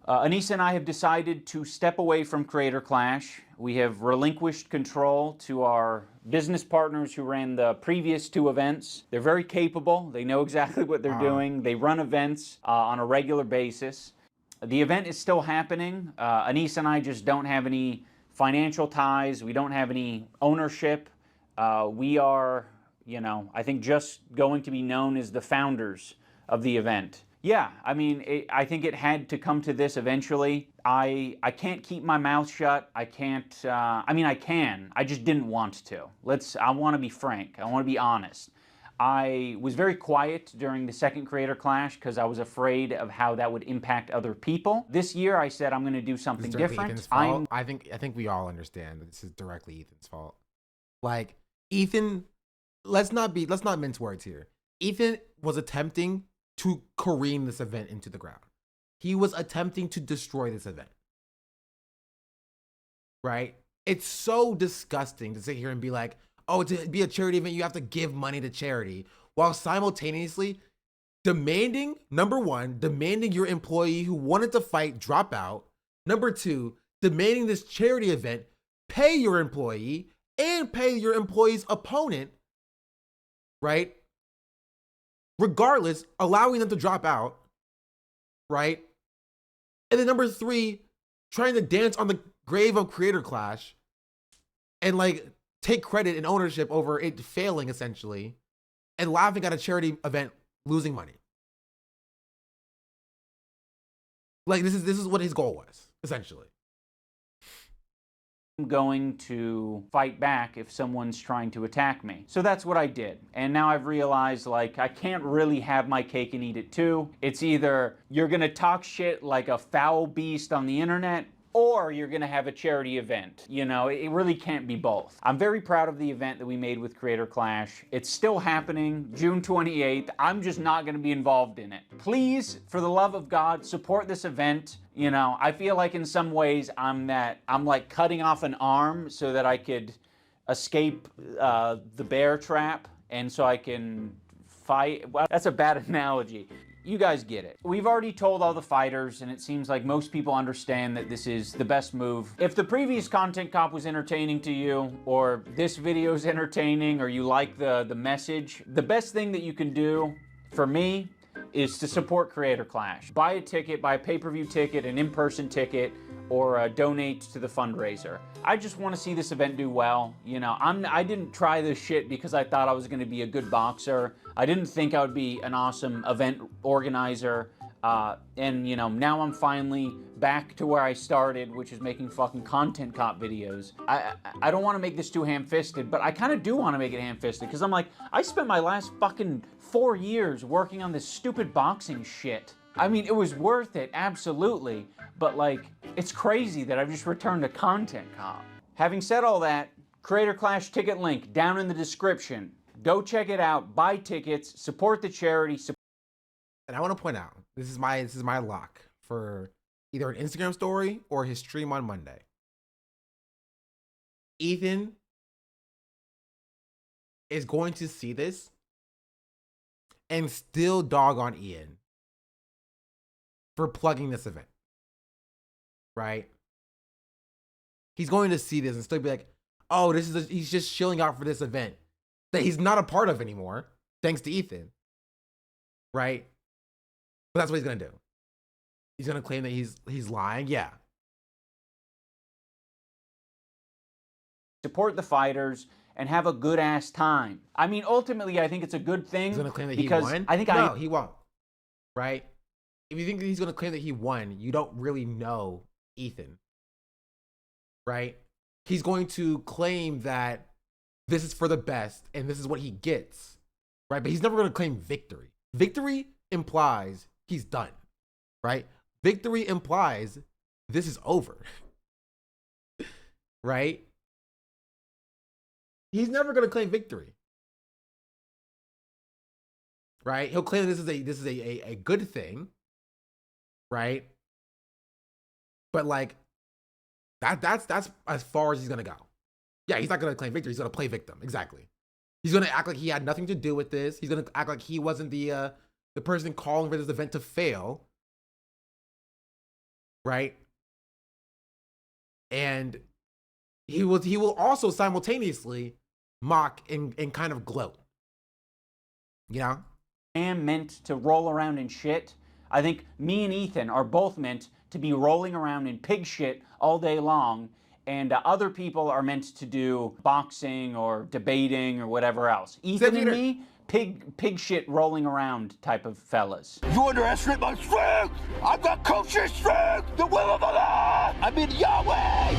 Anissa and I have decided to step away from Creator Clash. We have relinquished control to our business partners who ran the previous 2 events. They're very capable. They know exactly what they're doing. They run events on a regular basis. The event is still happening. Anissa and I just don't have any financial ties. We don't have any ownership. We are, I think just going to be known as the founders of the event. Yeah, I mean, I think it had to come to this eventually. I can't keep my mouth shut. I can't, I can. I just didn't want to. I want to be frank. I want to be honest. I was very quiet during the second Creator Clash because I was afraid of how that would impact other people. This year I said I'm going to do something different. Ethan's fault. I think we all understand that this is directly Ethan's fault. Like, Ethan, let's not mince words here. Ethan was attempting to careen this event into the ground. He was attempting to destroy this event. Right? It's so disgusting to sit here and be like, oh, to be a charity event, you have to give money to charity, while simultaneously demanding, number one, demanding your employee who wanted to fight drop out. Number two, demanding this charity event pay your employee and pay your employee's opponent, right? Regardless, allowing them to drop out, right? And then number three, trying to dance on the grave of Creator Clash and like take credit and ownership over it failing essentially and laughing at a charity event losing money. Like this is what his goal was, essentially. I'm going to fight back if someone's trying to attack me. So that's what I did. And now I've realized, like, I can't really have my cake and eat it too. It's either you're gonna talk shit like a foul beast on the internet, or you're gonna have a charity event. It really can't be both. I'm very proud of the event that we made with Creator Clash. It's still happening, June 28th. I'm just not gonna be involved in it. Please, for the love of God, support this event. I feel like in some ways I'm like cutting off an arm so that I could escape the bear trap and so I can fight. Well, that's a bad analogy. You guys get it. We've already told all the fighters, and it seems like most people understand that this is the best move. If the previous content cop was entertaining to you, or this video is entertaining, or you like the message, the best thing that you can do for me is to support Creator Clash. Buy a ticket, buy a pay-per-view ticket, an in-person ticket, or donate to the fundraiser. I just want to see this event do well. I didn't try this shit because I thought I was going to be a good boxer. I didn't think I would be an awesome event organizer. And now I'm finally back to where I started, which is making fucking content cop videos. I don't want to make this too ham-fisted, but I kind of do want to make it ham-fisted because I'm like, I spent my last fucking 4 years working on this stupid boxing shit. I mean, it was worth it, absolutely. But like, it's crazy that I've just returned to content cop. Having said all that, Creator Clash ticket link down in the description. Go check it out, buy tickets, support the charity. And I want to point out, this is my lock for either an Instagram story or his stream on Monday. Ethan is going to see this and still dog on Ian for plugging this event. Right? He's going to see this and still be like, oh, he's just chilling out for this event that he's not a part of anymore, thanks to Ethan. Right? But that's what he's gonna do. He's gonna claim that he's lying. Yeah. Support the fighters and have a good ass time. I mean, ultimately, I think it's a good thing. He's gonna claim that because he won. No, he won't. Right? If you think that he's gonna claim that he won, you don't really know Ethan. Right? He's going to claim that this is for the best and this is what he gets. Right? But he's never gonna claim victory. Victory implies he's done, right? Victory implies this is over, right? He's never going to claim victory, right? He'll claim this is a good thing, right? But like that's as far as he's going to go. Yeah, he's not going to claim victory. He's going to play victim. Exactly. He's going to act like he had nothing to do with this. He's going to act like he wasn't the person calling for this event to fail. right? And he will also simultaneously mock and kind of gloat. You know? I am meant to roll around in shit. I think me and Ethan are both meant to be rolling around in pig shit all day long, and other people are meant to do boxing or debating or whatever else. Ethan and me, pig shit rolling around type of fellas. You underestimate my strength! I've got kosher strength! The will of Allah! I mean Yahweh!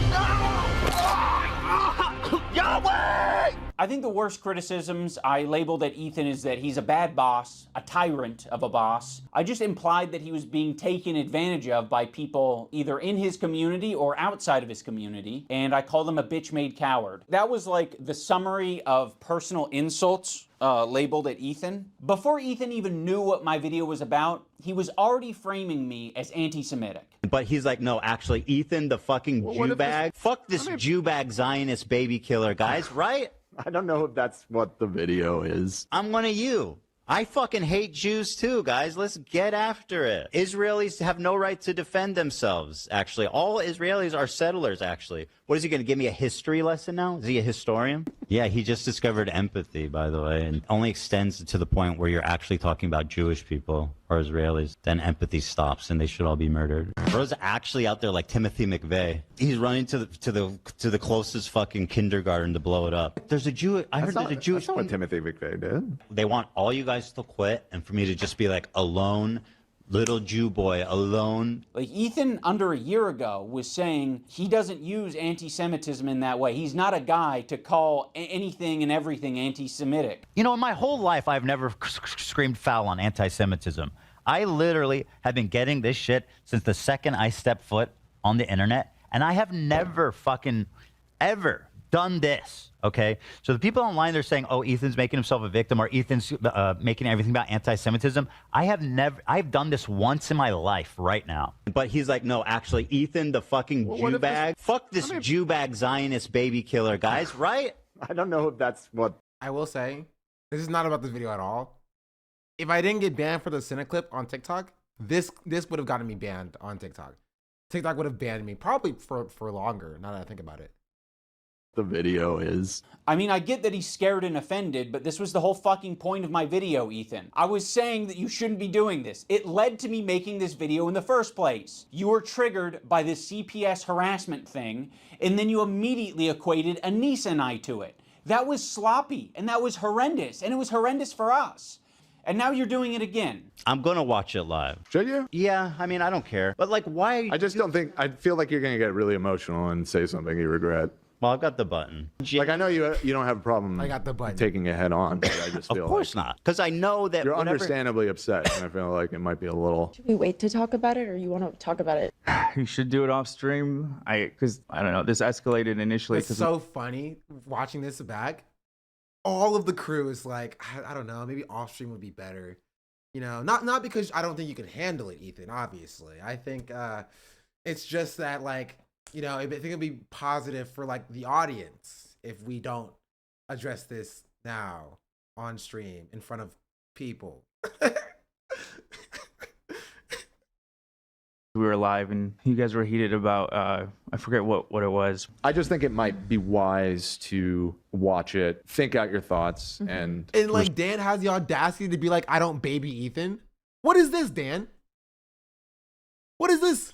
Yahweh! I think the worst criticisms I labeled at Ethan is that he's a bad boss, a tyrant of a boss. I just implied that he was being taken advantage of by people either in his community or outside of his community, and I called him a bitch-made coward. That was like the summary of personal insults labeled at Ethan. Before Ethan even knew what my video was about, he was already framing me as anti-Semitic. But he's like, no, actually, Ethan, the fucking Jew bag. Fuck this Jew bag Zionist baby killer, guys, right? I don't know if that's what the video is. I'm one of you. I fucking hate Jews too, guys. Let's get after it. Israelis have no right to defend themselves, actually. All Israelis are settlers, actually. What is he going to give me a history lesson now? Is he a historian? Yeah, he just discovered empathy, by the way, and only extends to the point where you're actually talking about Jewish people or Israelis. Then empathy stops and they should all be murdered. Bro's actually out there like Timothy McVeigh. He's running to the closest fucking kindergarten to blow it up. There's a Jew. I heard there's a Jewish. That's not what Timothy McVeigh did. They want all you guys to quit and for me to just be like alone. Little Jew boy alone. Like Ethan under a year ago was saying he doesn't use anti-Semitism in that way. He's not a guy to call anything and everything anti-Semitic. You know, in my whole life, I've never screamed foul on anti-Semitism. I literally have been getting this shit since the second I stepped foot on the internet, and I have never fucking ever done this, okay? So the people online, they're saying, oh, Ethan's making himself a victim or Ethan's making everything about anti-Semitism. I've done this once in my life right now. But he's like, no, actually, Ethan, the fucking Jew bag. Fuck this Jew bag Zionist baby killer, guys, right? I don't know if that's what... I will say, this is not about this video at all. If I didn't get banned for the Cineclip on TikTok, this would have gotten me banned on TikTok. TikTok would have banned me probably for longer, now that I think about it. The video is. I mean, I get that he's scared and offended, but this was the whole fucking point of my video, Ethan. I was saying that you shouldn't be doing this. It led to me making this video in the first place. You were triggered by this CPS harassment thing, and then you immediately equated Anissa and I to it. That was sloppy, and that was horrendous, and it was horrendous for us. And now you're doing it again. I'm going to watch it live. Should you? Yeah, I mean, I don't care. But like, why? I just don't think, I feel like you're going to get really emotional and say something you regret. Well, I've got the button. Like, I know you don't have a problem I got the button. taking it head on, but I just feel Of course not. Because I know that you're whatever... understandably upset, and I feel like it might be a little... Should we wait to talk about it, or you want to talk about it? You should do it off stream. Because, I don't know, this escalated initially. It's so funny watching this back. All of the crew is like, I don't know, maybe off stream would be better. You know, not because I don't think you can handle it, Ethan, obviously. I think it's just that, like, you know, I think it'd be positive for like the audience if we don't address this now on stream in front of people. We were live and you guys were heated about, I forget what it was. I just think it might be wise to watch it, think out your thoughts, and like Dan has the audacity to be like, I don't baby Ethan. What is this, Dan? What is this?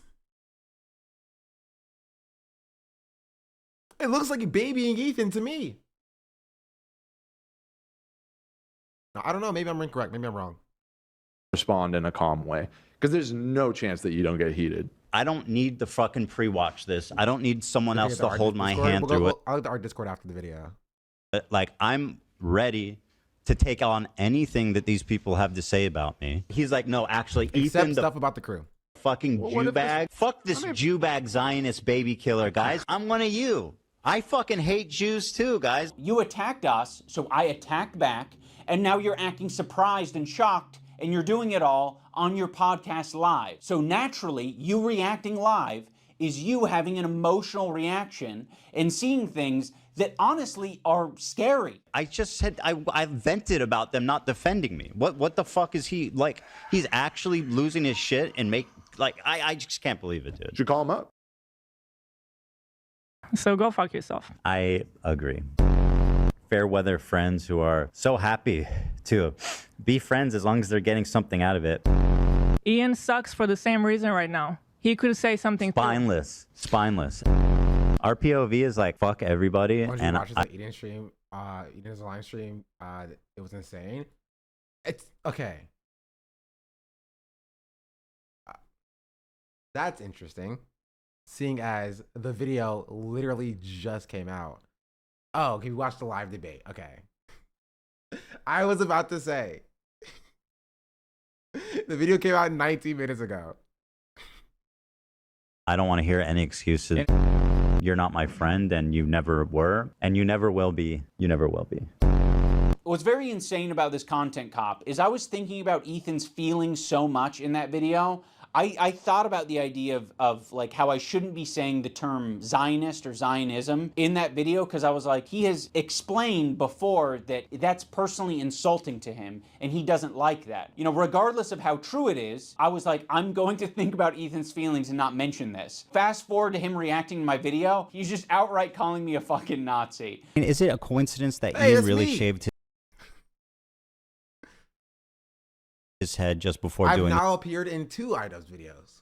It looks like babying Ethan to me. I don't know. Maybe I'm incorrect. Maybe I'm wrong. Respond in a calm way. Because there's no chance that you don't get heated. I don't need to fucking pre-watch this. I don't need someone else to hold my hand through it. I'll look at our Discord after the video. Like, I'm ready to take on anything that these people have to say about me. He's like, no, actually, Except Ethan, stuff about the crew. Fucking Jew bag. Fuck this Jew bag Zionist baby killer, guys. I'm one of you. I fucking hate Jews too, guys. You attacked us, so I attacked back, and now you're acting surprised and shocked, and you're doing it all on your podcast live. So naturally, you reacting live is you having an emotional reaction and seeing things that honestly are scary. I just said I vented about them not defending me. What the fuck is he like? He's actually losing his shit and Like, I just can't believe it, dude. Should call him up. So go fuck yourself. I agree. Fair weather friends who are so happy to be friends as long as they're getting something out of it. Ian sucks for the same reason right now. He could say something. Spineless. Our POV is like, fuck everybody. Once you And watch his Eden stream, Eden's live stream, it was insane. It's okay. That's interesting. Seeing as the video literally just came out. Oh, okay, we watched the live debate. Okay. I was about to say. The video came out 19 minutes ago. I don't want to hear any excuses. You're not my friend, and you never were, and you never will be. You never will be. What's very insane about this content cop is I was thinking about Ethan's feelings so much in that video. I thought about the idea of like how I shouldn't be saying the term Zionist or Zionism in that video, because I was like, he has explained before that that's personally insulting to him and he doesn't like that. You know, regardless of how true it is, I was like, I'm going to think about Ethan's feelings and not mention this. Fast forward to him reacting to my video, he's just outright calling me a fucking Nazi. Is it a coincidence that Ian really shaved his head just before I've doing now appeared in 2 iDubbbz videos.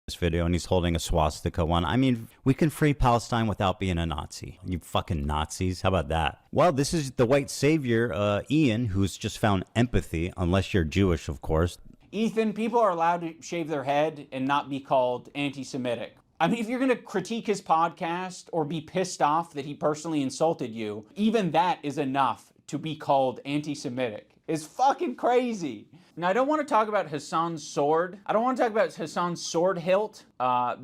this video, and he's holding a swastika one? I mean, we can free Palestine without being a Nazi. You fucking Nazis. How about that? Well, this is the white savior, Ian, who's just found empathy, unless you're Jewish, of course. Ethan, people are allowed to shave their head and not be called anti-Semitic. I mean, if you're going to critique his podcast or be pissed off that he personally insulted you, even that is enough to be called anti-Semitic. It's fucking crazy. Now, I don't want to talk about Hasan's sword. I don't want to talk about Hasan's sword hilt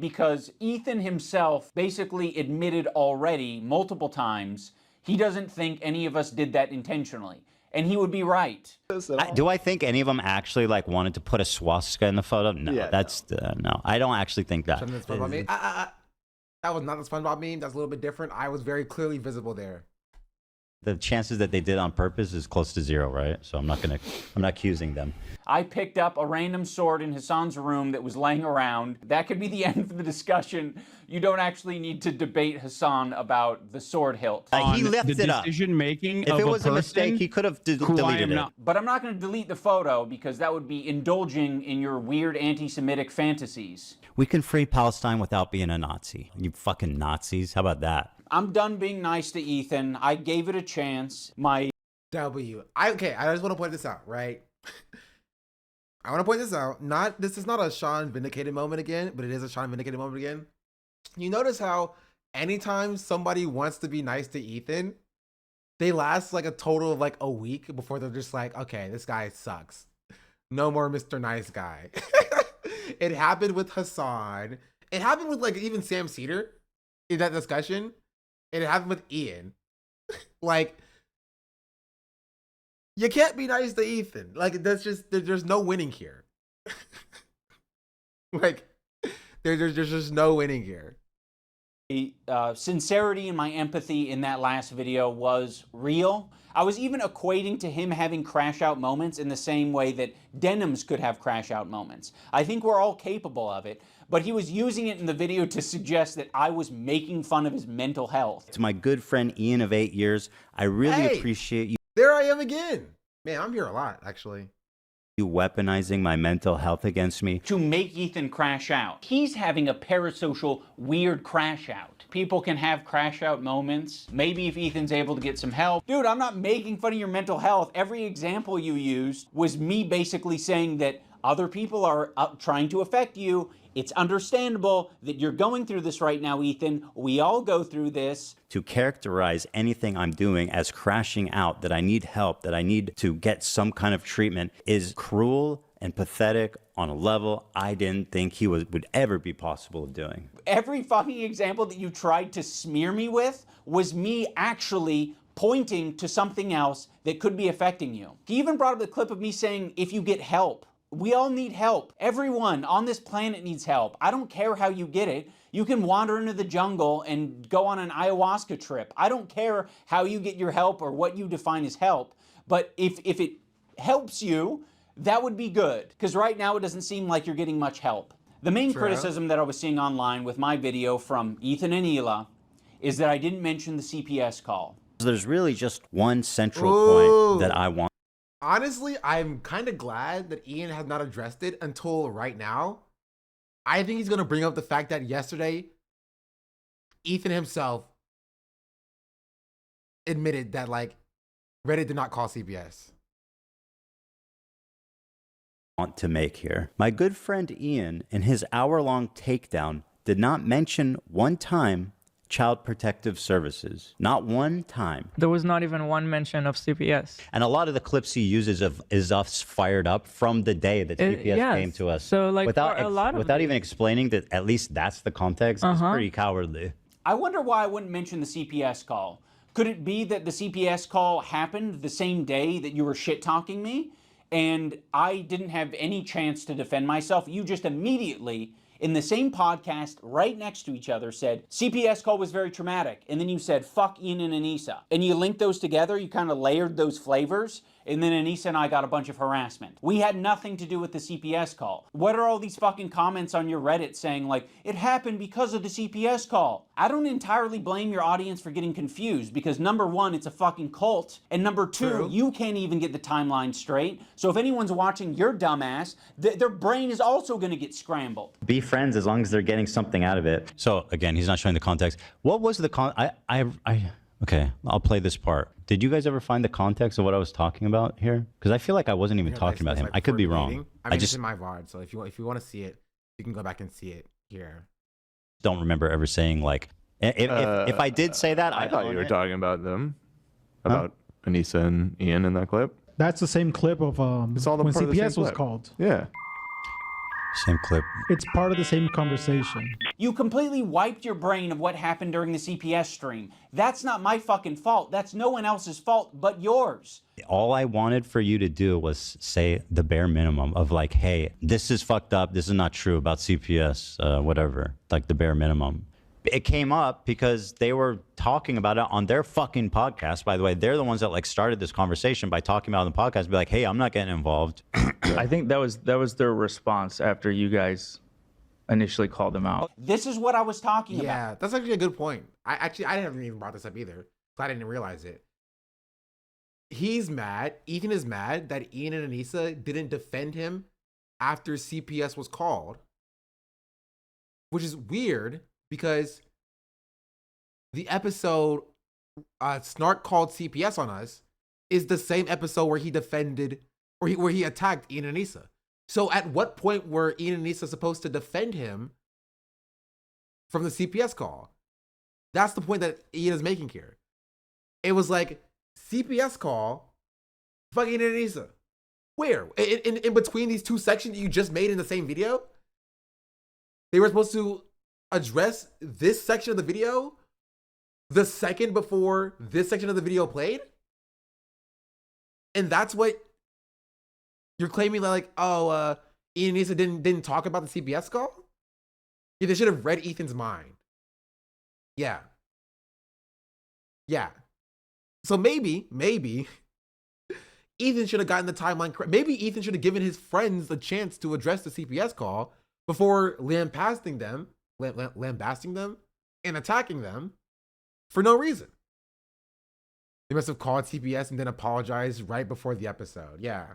because Ethan himself basically admitted already multiple times he doesn't think any of us did that intentionally. And he would be right. Do I think any of them actually like wanted to put a swastika in the photo? No, Yeah, that's no. I don't actually think that. SpongeBob meme? That was not the SpongeBob meme. That's a little bit different. I was very clearly visible there. The chances that they did on purpose is close to 0, right? So I'm not accusing them. I picked up a random sword in Hasan's room that was laying around. That could be the end of the discussion. You don't actually need to debate Hasan about the sword hilt. He lifted it up. Decision making. If it was a mistake, he could have deleted it. But I'm not going to delete the photo because that would be indulging in your weird anti-Semitic fantasies. We can free Palestine without being a Nazi. You fucking Nazis. How about that? I'm done being nice to Ethan. I gave it a chance. My Okay, I just want to point this out, right? I want to point this out. This is not a Sean vindicated moment again, but it is a Sean vindicated moment again. You notice how anytime somebody wants to be nice to Ethan, they last like a total of like a week before they're just like, okay, this guy sucks. No more Mr. Nice Guy. It happened with Hasan. It happened with like even Sam Cedar in that discussion. It happened with Ian. Like, you can't be nice to Ethan. Like, that's just, there's no winning here. Like, there's just no winning here. Sincerity and my empathy in that last video was real. I was even equating to him having crash out moments in the same way that Denims could have crash out moments. I think we're all capable of it, but he was using it in the video to suggest that I was making fun of his mental health. To my good friend Ian of 8 years, I really appreciate you. There I am again. Man, I'm here a lot, actually. You weaponizing my mental health against me. To make Ethan crash out. He's having a parasocial weird crash out. People can have crash out moments. Maybe if Ethan's able to get some help. Dude, I'm not making fun of your mental health. Every example you used was me basically saying that other people are trying to affect you. It's understandable that you're going through this right now, Ethan. We all go through this. To characterize anything I'm doing as crashing out, that I need help, that I need to get some kind of treatment, is cruel and pathetic on a level I didn't think he would ever be possible of doing. Every fucking example that you tried to smear me with was me actually pointing to something else that could be affecting you. He even brought up the clip of me saying, if you get help. We all need help. Everyone on this planet needs help. I don't care how you get it. You can wander into the jungle and go on an ayahuasca trip. I don't care how you get your help or what you define as help. But if it helps you, that would be good, because right now it doesn't seem like you're getting much help. The main criticism that I was seeing online with my video from Ethan and Hila is that I didn't mention the CPS call. There's really just one central point that I want. Honestly, I'm kind of glad that Ian has not addressed it until right now. I think he's going to bring up the fact that yesterday, Ethan himself admitted that, like, Reddit did not call CPS. Want to make here. My good friend Ian, in his hour-long takedown, did not mention one time Child Protective Services. Not one time. There was not even one mention of CPS. And a lot of the clips he uses is us fired up from the day that CPS yes. came to us. So, like, without for a lot of without these- even explaining that at least that's the context, it's pretty cowardly. I wonder why I wouldn't mention the CPS call. Could it be that the CPS call happened the same day that you were shit-talking me? And I didn't have any chance to defend myself. You just immediately, in the same podcast, right next to each other, said, CPS call was very traumatic. And then you said, fuck Ian and Anissa. And you linked those together, you kind of layered those flavors, and then Anissa and I got a bunch of harassment. We had nothing to do with the CPS call. What are all these fucking comments on your Reddit saying, like, it happened because of the CPS call? I don't entirely blame your audience for getting confused, because number one, it's a fucking cult, and number two, you can't even get the timeline straight. So if anyone's watching your dumbass, their brain is also gonna get scrambled. Be friends as long as they're getting something out of it. So again, he's not showing the context. What was the okay, I'll play this part. Did you guys ever find the context of what I was talking about here? Because I feel like I wasn't even talking about him. I could be wrong. I mean, it's in my VOD, so if you want to see it, you can go back and see it here. Don't remember ever saying, like, if I did say that, I thought you were talking about them, about Anissa and Ian in that clip. That's the same clip of It's all the when part of the same CPS was clip. called. Yeah. Same clip. It's part of the same conversation. You completely wiped your brain of what happened during the CPS stream. That's not my fucking fault. That's no one else's fault but yours. All I wanted for you to do was say the bare minimum of, like, hey, this is fucked up. This is not true about CPS, whatever, like the bare minimum. It came up because they were talking about it on their fucking podcast. By the way, they're the ones that, like, started this conversation by talking about it on the podcast. Be like, hey, I'm not getting involved. I think that was their response after you guys initially called them out. This is what I was talking about. Yeah, that's actually a good point. I haven't even brought this up either, so I didn't realize it. He's mad. Ethan is mad that Ian and Anissa didn't defend him after CPS was called, which is weird because the episode Snark called CPS on us is the same episode where he defended or where he attacked Ian and Anissa. So at what point were Ian and Anissa supposed to defend him from the CPS call? That's the point that Ian is making here. It was like, CPS call, fucking Ian and Anissa. Where? In between these two sections that you just made in the same video? They were supposed to address this section of the video the second before this section of the video played? And that's what you're claiming that, like, oh, Ian and Anissa didn't talk about the CPS call? Yeah, they should have read Ethan's mind. Yeah. Yeah. So maybe Ethan should have gotten the timeline correct. Maybe Ethan should have given his friends a chance to address the CPS call before lambasting them and attacking them for no reason. They must have called CPS and then apologized right before the episode. Yeah.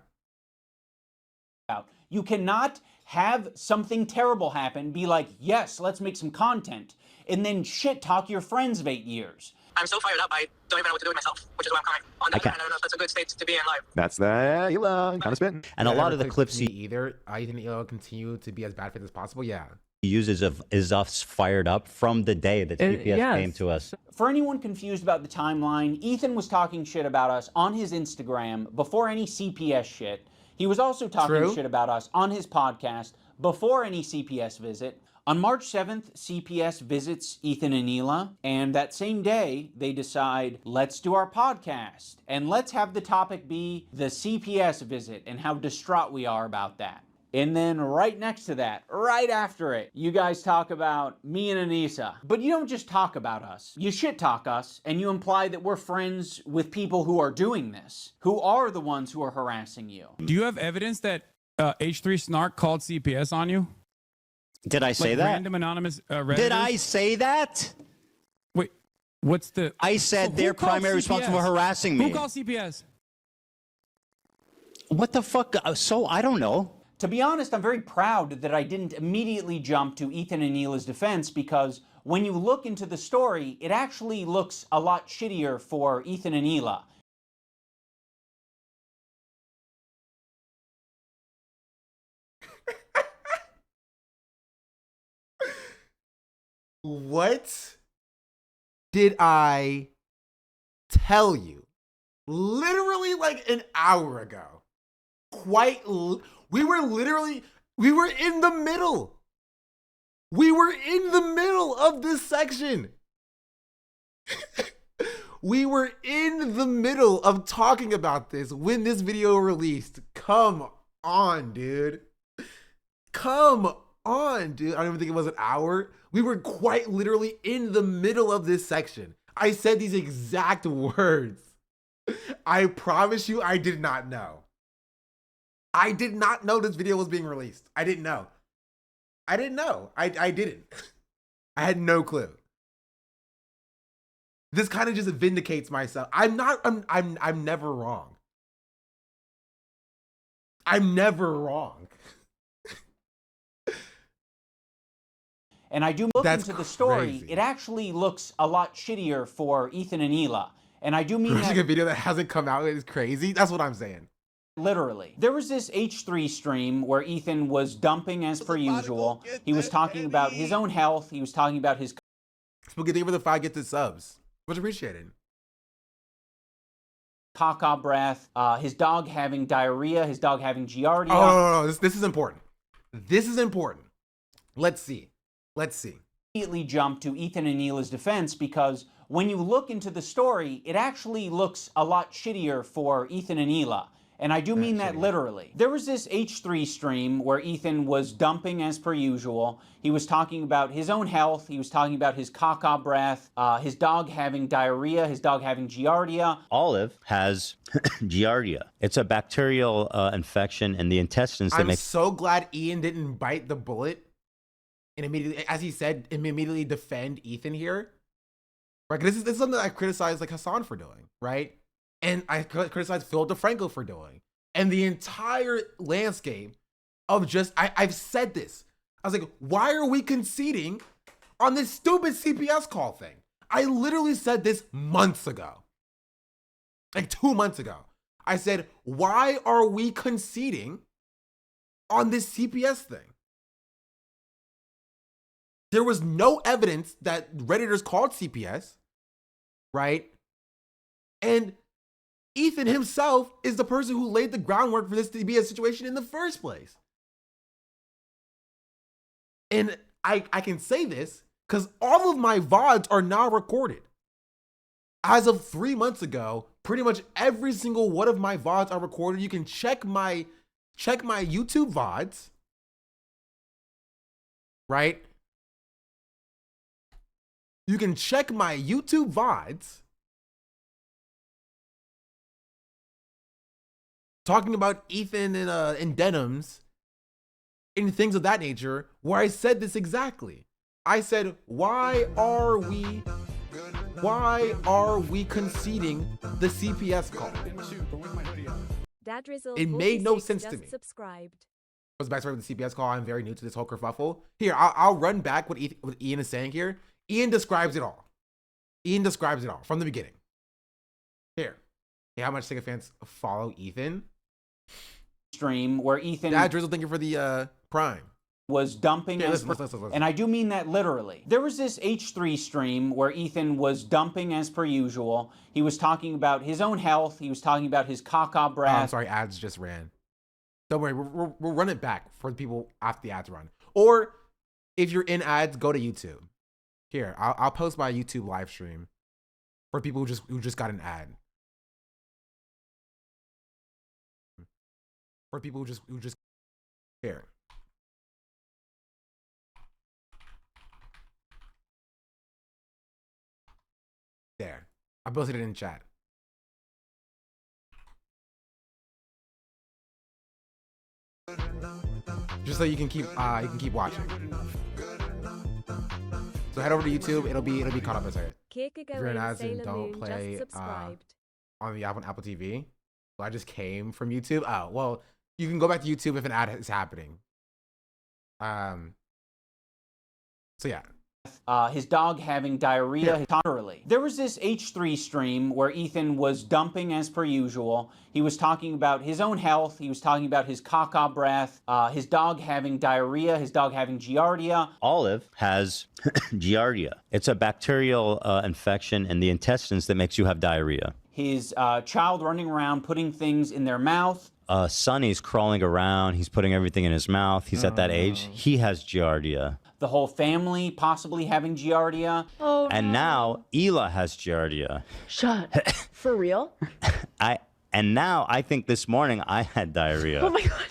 You cannot have something terrible happen, be like, yes, let's make some content, and then shit talk your friends of 8 years. I'm so fired up, I don't even know what to do with myself, which is why I'm crying. On the other hand, I don't know if that's a good state to be in life. That's that. Elon kind of spitting. And a lot of the clips he either Ethan and Elo continue to be as bad fit as possible. Yeah. uses is us fired up from the day that CPS came to us. For anyone confused about the timeline, Ethan was talking shit about us on his Instagram before any CPS shit. He was also talking shit about us on his podcast before any CPS visit. On March 7th, CPS visits Ethan and Hila, and that same day, they decide, let's do our podcast, and let's have the topic be the CPS visit and how distraught we are about that. And then right next to that, right after it, you guys talk about me and Anissa. But you don't just talk about us. You shit talk us, and you imply that we're friends with people who are doing this, who are the ones who are harassing you. Do you have evidence that H3 Snark called CPS on you? Did I say Like that? Random anonymous Redditors? Did I say that? Wait, what's the... I said So they're who called primary responsible CPS? for harassing me. Who called CPS? What the fuck? So I don't know. To be honest, I'm very proud that I didn't immediately jump to Ethan and Neela's defense, because when you look into the story, it actually looks a lot shittier for Ethan and Neela. What did I tell you? Literally like an hour ago. We were in the middle. We were in the middle of this section. We were in the middle of talking about this when this video released. Come on, dude. Come on, dude. I don't even think it was an hour. We were quite literally in the middle of this section. I said these exact words. I promise you, I did not know. I did not know this video was being released. I didn't know. I didn't. I had no clue. This kind of just vindicates myself. I'm never wrong. I'm never wrong. And I do look That's into the story, crazy. it actually looks a lot shittier for Ethan and Neela. And I do mean Releasing that a video that hasn't come out is crazy. That's what I'm saying. literally. There was this H3 stream where Ethan was dumping as per usual. He was talking about his own health. He was talking about his Spooky, thank you for the 5 gifted subs. Much appreciated. caca breath, his dog having diarrhea, his dog having giardia. Oh, no. This is important. This is important. Let's see. Immediately jump to Ethan and Neela's defense, because when you look into the story, it actually looks a lot shittier for Ethan and Neela. And I do mean that literally. There was this H3 stream where Ethan was dumping as per usual. He was talking about his own health. He was talking about his caca breath, his dog having diarrhea, his dog having giardia. Olive has giardia. It's a bacterial infection in the intestines that I'm makes. so glad Ian didn't bite the bullet and immediately, as he said, immediately defend Ethan here. Right? 'Cause this is something that I criticized like Hasan for doing, right? And I criticized Phil DeFranco for doing. And the entire landscape of just, I've said this. I was like, why are we conceding on this stupid CPS call thing? I literally said this months ago. Like 2 months ago. I said, why are we conceding on this CPS thing? There was no evidence that Redditors called CPS, right? And Ethan himself is the person who laid the groundwork for this to be a situation in the first place. And I can say this because all of my VODs are now recorded. As of 3 months ago, pretty much every single one of my VODs are recorded. You can check my YouTube VODs, right? You can check my YouTube VODs talking about Ethan and denims and things of that nature, where I said this exactly. I said, why are we conceding the CPS call? It made no sense to me. Subscribed. Goes back to the CPS call. I'm very new to this whole kerfuffle. Here, I'll run back what Ian is saying here. Ian describes it all. From the beginning. Here. Hey, how much sycophants follow Ethan? Stream where Ethan Drizzle, thank you for the Prime. Was dumping Here, as listen. and I do mean that literally. There was this H3 stream where Ethan was dumping as per usual. He was talking about his own health. He was talking about his caca breath. I'm sorry, ads just ran. Don't worry, we'll run it back for the people after the ads run. Or if you're in ads, go to YouTube. Here, I'll post my YouTube live stream for people who just got an ad. For people who just Here. There. I posted it in chat. Just so you can keep watching. So head over to YouTube. It'll be caught up in a second. If you're an ads and don't play on the Apple TV. Well, I just came from YouTube. Oh, well, you can go back to YouTube if an ad is happening. So yeah. His dog having diarrhea literally. There was this H3 stream where Ethan was dumping as per usual. He was talking about his own health. He was talking about his caca breath, his dog having diarrhea, his dog having giardia. Olive has giardia. It's a bacterial infection in the intestines that makes you have diarrhea. His child running around putting things in their mouth. Sonny's crawling around. He's putting everything in his mouth. He's at that age. He has giardia. The whole family possibly having giardia. Oh, and now Ela has giardia. Shut. For real? And now I think this morning I had diarrhea. Oh my god.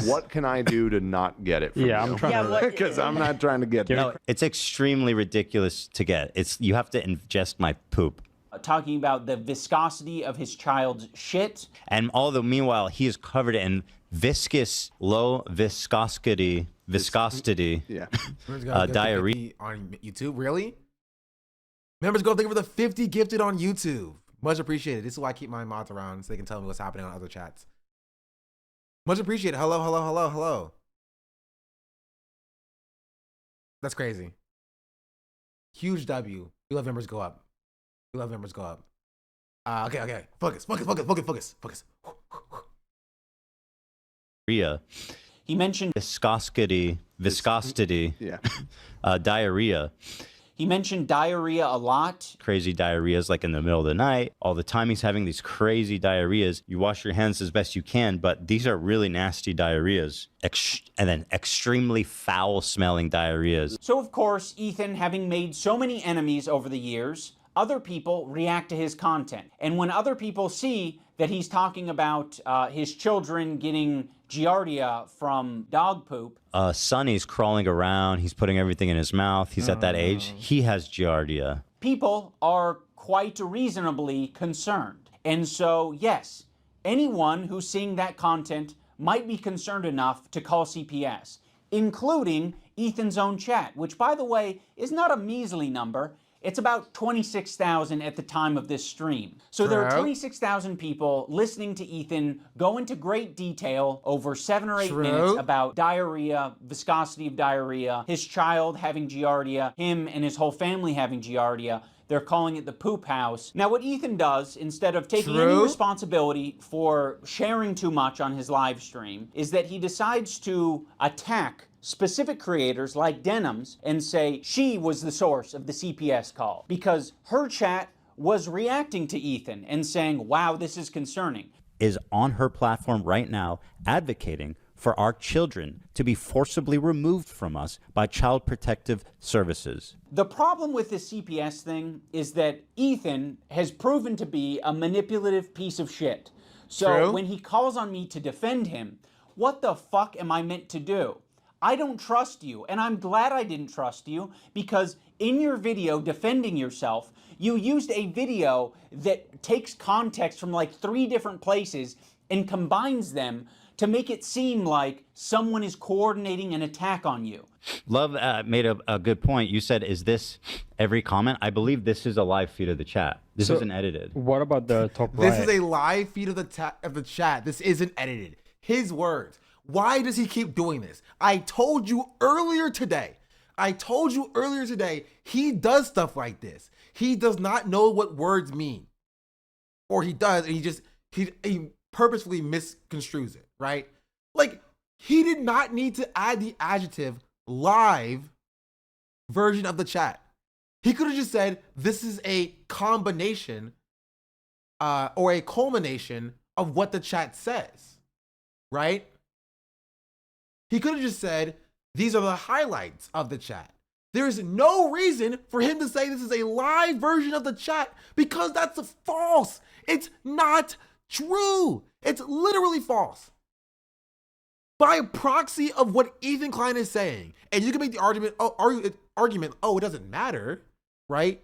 What can I do to not get it from you? I'm trying to, because I'm not trying to get it. No, it's extremely ridiculous to get. You have to ingest my poop. Talking about the viscosity of his child's shit. And meanwhile, he is covered in viscous, low viscosity, yeah. diarrhea. On YouTube, really? Members go think for the 50 gifted on YouTube. Much appreciated. This is why I keep my mods around so they can tell me what's happening on other chats. Much appreciated. Hello, hello, hello, hello. That's crazy. Huge W. We love members go up. We love members go up. Okay. Focus. He mentioned viscosity, yeah. Diarrhea. He mentioned diarrhea a lot. Crazy diarrheas like in the middle of the night. All the time he's having these crazy diarrheas. You wash your hands as best you can, but these are really nasty diarrheas. And then extremely foul smelling diarrheas. So of course, Ethan, having made so many enemies over the years, other people react to his content. And when other people see that he's talking about his children getting giardia from dog poop. Sonny's crawling around. He's putting everything in his mouth. He's at that age. He has giardia. People are quite reasonably concerned. And so, yes, anyone who's seeing that content might be concerned enough to call CPS, including Ethan's own chat, which, by the way, is not a measly number. It's about 26,000 at the time of this stream. So there are 26,000 people listening to Ethan go into great detail over 7 or 8 minutes about diarrhea, viscosity of diarrhea, his child having giardia, him and his whole family having giardia. They're calling it the poop house. Now what Ethan does, instead of taking any responsibility for sharing too much on his live stream, is that he decides to attack specific creators like Denim's and say she was the source of the CPS call because her chat was reacting to Ethan and saying, wow, this is concerning. Is on her platform right now advocating for our children to be forcibly removed from us by Child Protective Services. The problem with this CPS thing is that Ethan has proven to be a manipulative piece of shit. So when he calls on me to defend him, what the fuck am I meant to do? I don't trust you, and I'm glad I didn't trust you because in your video defending yourself, you used a video that takes context from like 3 different places and combines them to make it seem like someone is coordinating an attack on you. Love made a good point. You said, is this every comment? I believe this is a live feed of the chat. This isn't edited. What about the top right? This is a live feed of the chat. This isn't edited. His words. Why does he keep doing this? I told you earlier today. He does stuff like this. He does not know what words mean. Or he does, and he purposefully misconstrues it, right? Like, he did not need to add the adjective live version of the chat. He could have just said, this is a combination or a culmination of what the chat says, right? He could have just said, these are the highlights of the chat. There's no reason for him to say this is a live version of the chat because that's false. It's not true. It's literally false. by proxy of what Ethan Klein is saying. And you can make the argument, it doesn't matter, right?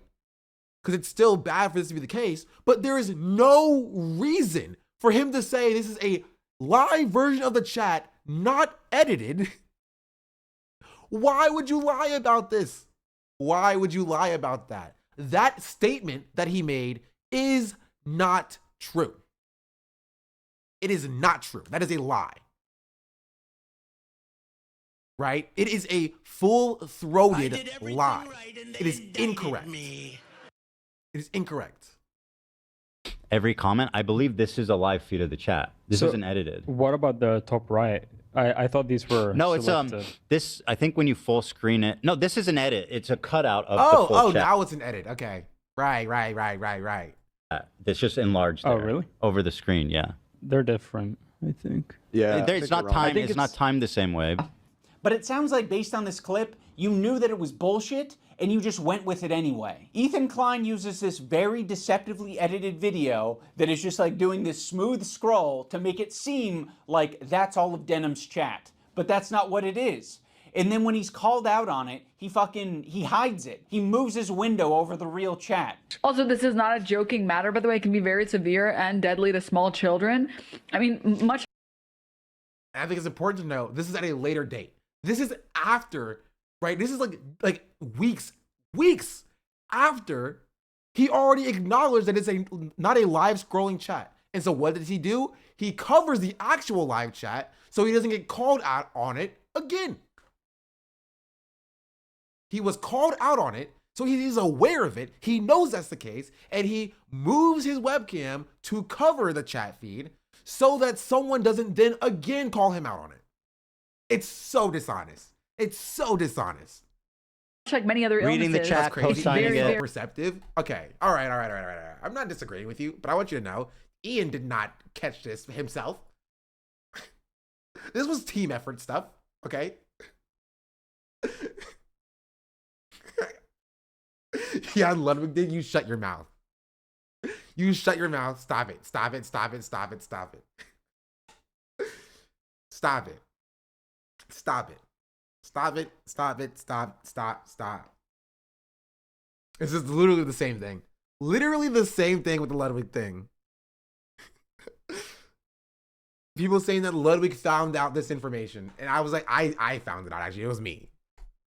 Because it's still bad for this to be the case. But there is no reason for him to say this is a live version of the chat, not edited. Why would you lie about this? Why would you lie about that? That statement that he made is not true. It is not true. That is a lie. Right? It is a full-throated lie. It is incorrect. It is incorrect. Every comment, I believe this is a live feed of the chat. This isn't edited. What about the top right? I thought these were No, it's selected. this. I think when you full screen it. No, this is an edit. It's a cutout of the full chat. Now it's an edit. Okay. Right. It's just enlarged. Oh, there, really? Over the screen, yeah. They're different, I think. Yeah. It's not timed. It's not timed the same way. But it sounds like based on this clip, you knew that it was bullshit and you just went with it anyway. Ethan Klein uses this very deceptively edited video that is just like doing this smooth scroll to make it seem like that's all of Denim's chat. But that's not what it is. And then when he's called out on it, he hides it. He moves his window over the real chat. Also, this is not a joking matter, by the way. It can be very severe and deadly to small children. I mean, much. I think it's important to know this is at a later date. This is after, right? This is like weeks after he already acknowledged that it's not a live scrolling chat. And so what does he do? He covers the actual live chat so he doesn't get called out on it again. He was called out on it, so he's aware of it. He knows that's the case, and he moves his webcam to cover the chat feed so that someone doesn't then again call him out on it. It's so dishonest. It's so dishonest. Like many other illnesses. Reading the chat, co-signing it. Perceptive. Okay. All right. I'm not disagreeing with you, but I want you to know, Ian did not catch this himself. This was team effort stuff. Okay. Yeah, Ludwig, did you shut your mouth? You shut your mouth. Stop it. Stop it. Stop it. Stop it. Stop it. Stop it. Stop it. Stop it. Stop it. Stop. This is literally the same thing. Literally the same thing with the Ludwig thing. People saying that Ludwig found out this information. And I was like, I found it out. Actually, it was me.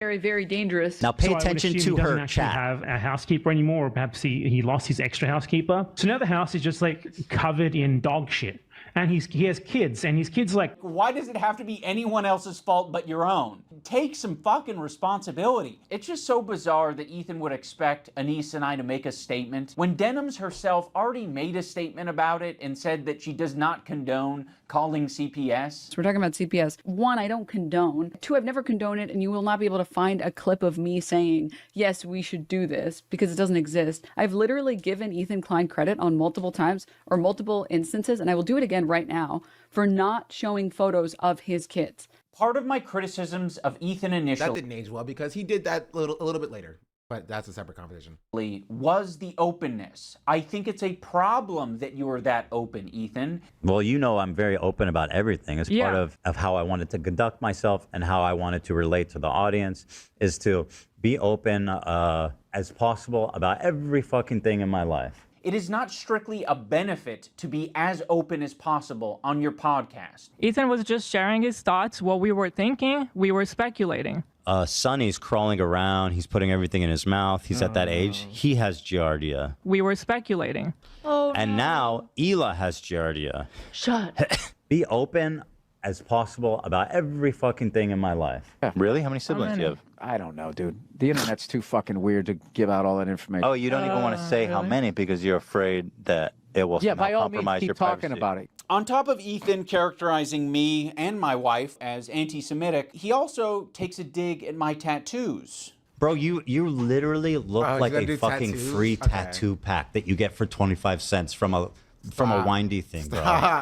Very, very dangerous. Now pay attention to he doesn't her actually chat. have a housekeeper anymore, or perhaps he lost his extra housekeeper. So now the house is just like covered in dog shit. And he has kids, and his kids like... Why does it have to be anyone else's fault but your own? Take some fucking responsibility. It's just so bizarre that Ethan would expect Anise and I to make a statement when Denims herself already made a statement about it and said that she does not condone calling CPS. So we're talking about CPS. 1, I don't condone. 2, I've never condoned it, and you will not be able to find a clip of me saying, yes, we should do this, because it doesn't exist. I've literally given Ethan Klein credit on multiple times or multiple instances, and I will do it again right now, for not showing photos of his kids. Part of my criticisms of Ethan initially... That didn't age well, because he did that a little bit later. But that's a separate conversation. ...was the openness. I think it's a problem that you were that open, Ethan. Well, you know I'm very open about everything. It's part of how I wanted to conduct myself and how I wanted to relate to the audience, is to be open as possible about every fucking thing in my life. It is not strictly a benefit to be as open as possible on your podcast. Ethan was just sharing his thoughts, what we were thinking, we were speculating. Sonny's crawling around. He's putting everything in his mouth. He's at that age. He has giardia. We were speculating. Oh, and now Ela has giardia. Shut. Be open as possible about every fucking thing in my life. Yeah. Really? How many siblings do you have? I don't know, dude. The internet's too fucking weird to give out all that information. Oh, you don't even want to say how many because you're afraid that it will by all compromise means, your keep talking privacy. about it. On top of Ethan characterizing me and my wife as anti-Semitic, he also takes a dig at my tattoos. Bro, you literally look like a fucking tattoos? free tattoo pack that you get for 25 cents from a windy thing, bro.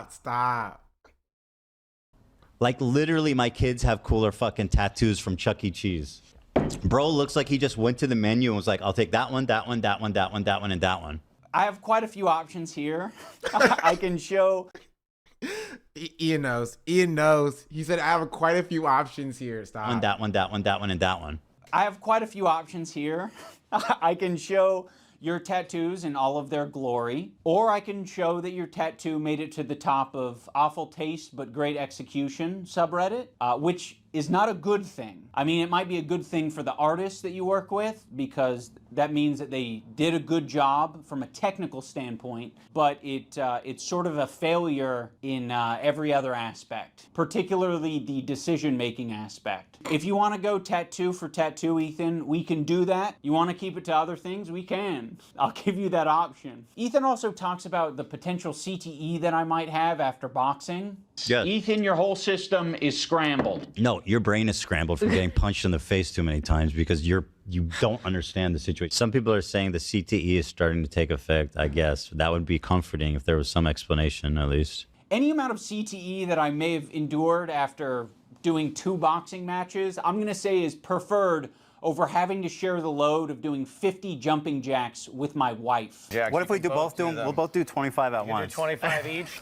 Stop. Like literally my kids have cooler fucking tattoos from Chuck E. Cheese. Bro looks like he just went to the menu and was like, I'll take that one, that one, that one, that one, that one, and that one. I have quite a few options here. I can show Ian knows. Ian knows. He said, I have quite a few options here. Stop. That one, and that one. I have quite a few options here. I can show your tattoos in all of their glory, or I can show that your tattoo made it to the top of awful taste but great execution subreddit, which is not a good thing. I mean, it might be a good thing for the artists that you work with because that means that they did a good job from a technical standpoint, but it's sort of a failure in every other aspect, particularly the decision-making aspect. If you want to go tattoo for tattoo, Ethan, we can do that. You want to keep it to other things? We can. I'll give you that option. Ethan also talks about the potential CTE that I might have after boxing. Yes. Ethan, your whole system is scrambled. No, your brain is scrambled from getting punched in the face too many times because you don't understand the situation. Some people are saying the CTE is starting to take effect, I guess. That would be comforting if there was some explanation, at least. Any amount of CTE that I may have endured after doing 2 boxing matches, I'm going to say is preferred over having to share the load of doing 50 jumping jacks with my wife. What if we do both do them? We'll both do 25 at once. 25 each?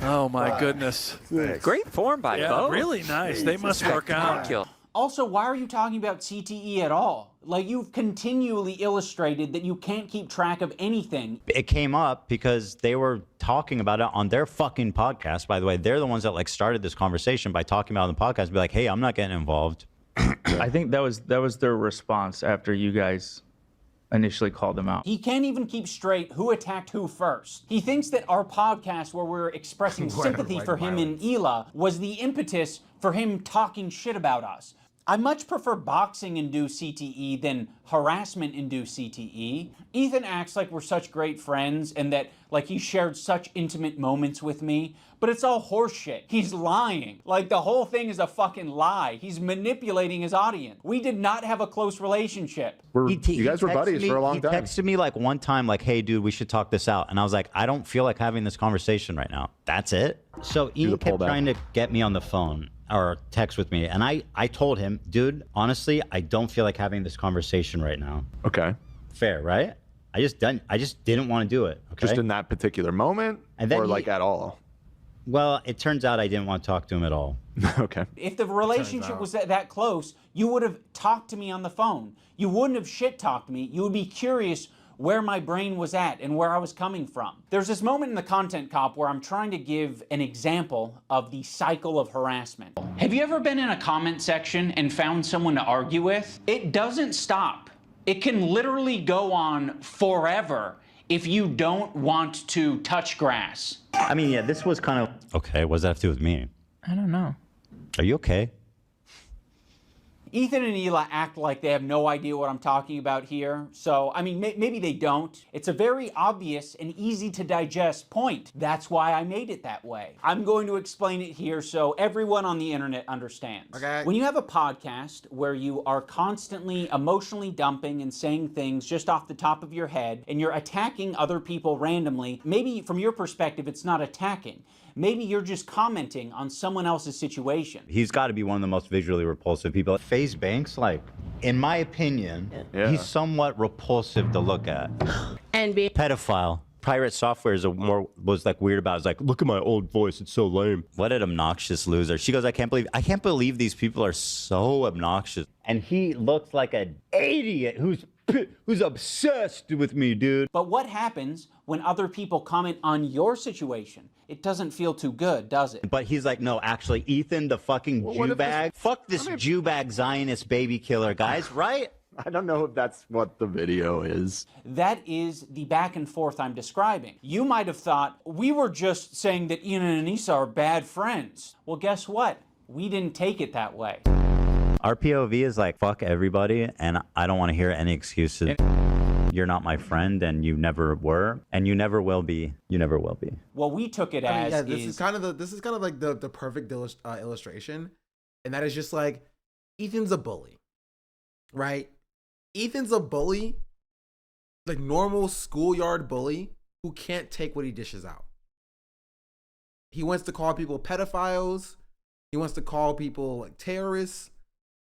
Oh my goodness. Great form by both. Really nice. They must work out. Also, why are you talking about CTE at all? Like, you've continually illustrated that you can't keep track of anything. It came up because they were talking about it on their fucking podcast. By the way, they're the ones that like started this conversation by talking about it on the podcast. Be like, hey, I'm not getting involved. I think that was their response after you guys initially called them out. He can't even keep straight who attacked who first. He thinks that our podcast where we're expressing sympathy for him and Hila was the impetus for him talking shit about us. I much prefer boxing-induced CTE than harassment-induced CTE. Ethan acts like we're such great friends and that like he shared such intimate moments with me, but it's all horseshit. He's lying. Like the whole thing is a fucking lie. He's manipulating his audience. We did not have a close relationship. You guys were buddies for a long time. He texted me like one time like, hey dude, we should talk this out. And I was like, I don't feel like having this conversation right now. That's it. So Ian kept trying to get me on the phone or text with me. And I told him, dude, honestly, I don't feel like having this conversation right now. Okay. Fair, right? I just didn't want to do it. Okay? Just in that particular moment, and then or like at all? Well, it turns out I didn't want to talk to him at all. Okay. If the relationship was that close, you would have talked to me on the phone. You wouldn't have shit-talked me. You would be curious where my brain was at and where I was coming from. There's this moment in the Content Cop where I'm trying to give an example of the cycle of harassment. Have you ever been in a comment section and found someone to argue with? It doesn't stop. It can literally go on forever if you don't want to touch grass. I mean, yeah, this was kind of... Okay, what does that have to do with me? I don't know. Are you okay? Ethan and Hila act like they have no idea what I'm talking about here. So, I mean, maybe they don't. It's a very obvious and easy to digest point. That's why I made it that way. I'm going to explain it here so everyone on the internet understands. Okay. When you have a podcast where you are constantly emotionally dumping and saying things just off the top of your head, and you're attacking other people randomly, maybe from your perspective, it's not attacking. Maybe you're just commenting on someone else's situation. He's got to be one of the most visually repulsive people. FaZe Banks, like, in my opinion, he's somewhat repulsive to look at. And be pedophile. Pirate Software was like weird about it. It's like, look at my old voice, it's so lame. What an obnoxious loser. She goes, I can't believe these people are so obnoxious. And he looks like an idiot who's obsessed with me, dude. But what happens when other people comment on your situation? It doesn't feel too good, does it? But he's like, no, actually, Ethan, the fucking Jew bag. Fuck this Jew bag Zionist baby killer, guys, right? I don't know if that's what the video is. That is the back and forth I'm describing. You might have thought, we were just saying that Ian and Anissa are bad friends. Well, guess what? We didn't take it that way. Our POV is like, fuck everybody, and I don't want to hear any excuses. You're not my friend, and you never were, and you never will be. You never will be. Well, we took it as yeah, this is kind of like the perfect illustration, and that is just like Ethan's a bully, right? Ethan's a bully, like normal schoolyard bully who can't take what he dishes out. He wants to call people pedophiles. He wants to call people like terrorists,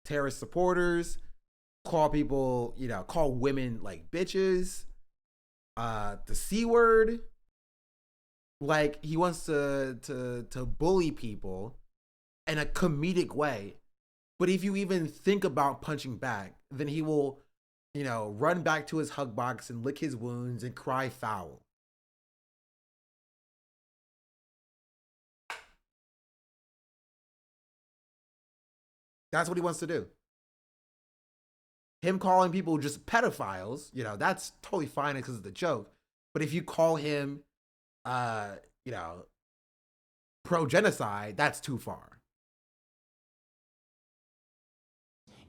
terrorist supporters. Call people, call women like bitches, the C word. Like he wants to bully people in a comedic way. But if you even think about punching back, then he will, run back to his hug box and lick his wounds and cry foul. That's what he wants to do. Him calling people just pedophiles, that's totally fine because it's a joke. But if you call him, pro-genocide, that's too far.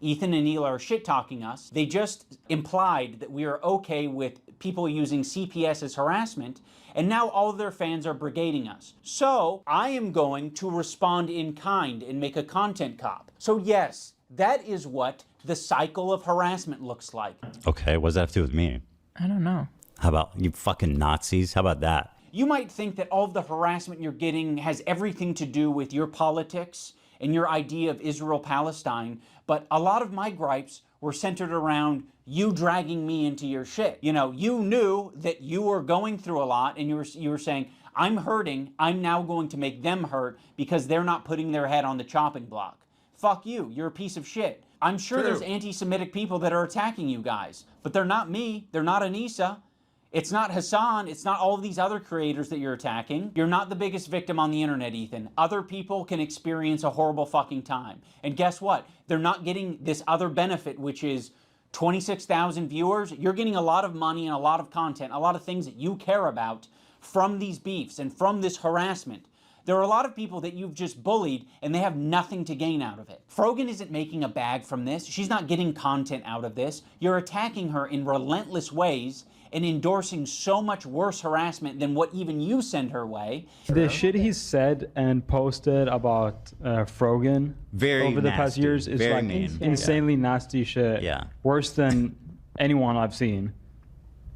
Ethan and Neil are shit-talking us. They just implied that we are okay with people using CPS as harassment, and now all of their fans are brigading us. So I am going to respond in kind and make a content cop. So yes, that is what the cycle of harassment looks like. Okay, what does that have to do with me? I don't know. How about you fucking Nazis? How about that? You might think that all of the harassment you're getting has everything to do with your politics and your idea of Israel-Palestine, but a lot of my gripes were centered around you dragging me into your shit. You knew that you were going through a lot, and you were saying, I'm hurting, I'm now going to make them hurt because they're not putting their head on the chopping block. Fuck you, you're a piece of shit. I'm sure there's anti-Semitic people that are attacking you guys, but they're not me, they're not Anissa. It's not Hasan, it's not all of these other creators that you're attacking. You're not the biggest victim on the internet, Ethan. Other people can experience a horrible fucking time. And guess what? They're not getting this other benefit, which is 26,000 viewers. You're getting a lot of money and a lot of content, a lot of things that you care about from these beefs and from this harassment. There are a lot of people that you've just bullied and they have nothing to gain out of it. Frogan isn't making a bag from this. She's not getting content out of this. You're attacking her in relentless ways and endorsing so much worse harassment than what even you send her way. The shit he said and posted about Frogan over the past years is very like mean. insanely nasty shit. Yeah. Worse than anyone I've seen.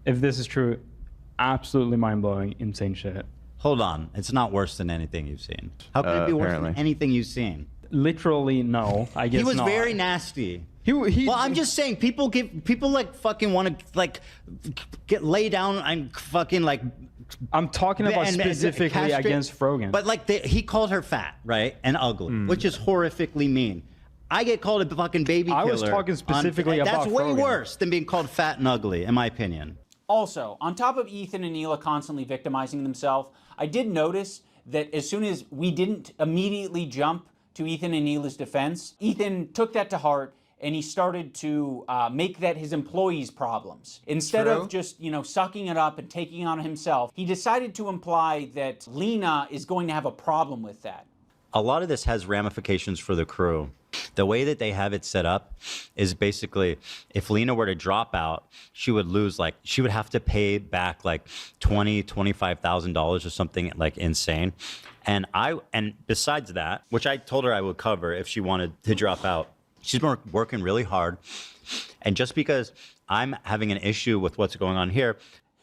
If this is true, absolutely mind-blowing, insane shit. Hold on, it's not worse than anything you've seen. How could it be worse than anything you've seen? Literally, no. I guess he was not. very nasty. Well, I'm just saying, people like fucking want to like get lay down and fucking like. I'm talking about specifically against Frogan. But like he called her fat, right, and ugly, which is horrifically mean. I get called a fucking baby killer. I was talking specifically about that's way Frogan. worse than being called fat and ugly, in my opinion. Also, on top of Ethan and Neela constantly victimizing themselves, I did notice that as soon as we didn't immediately jump to Ethan and Neela's defense, Ethan took that to heart and he started to make that his employees' problems. Instead of just, sucking it up and taking it on himself, he decided to imply that Lena is going to have a problem with that. A lot of this has ramifications for the crew. The way that they have it set up is basically, if Lena were to drop out, she would lose, she would have to pay back like $25,000 or something like insane. And besides that, which I told her I would cover if she wanted to drop out, she's been working really hard. And just because I'm having an issue with what's going on here.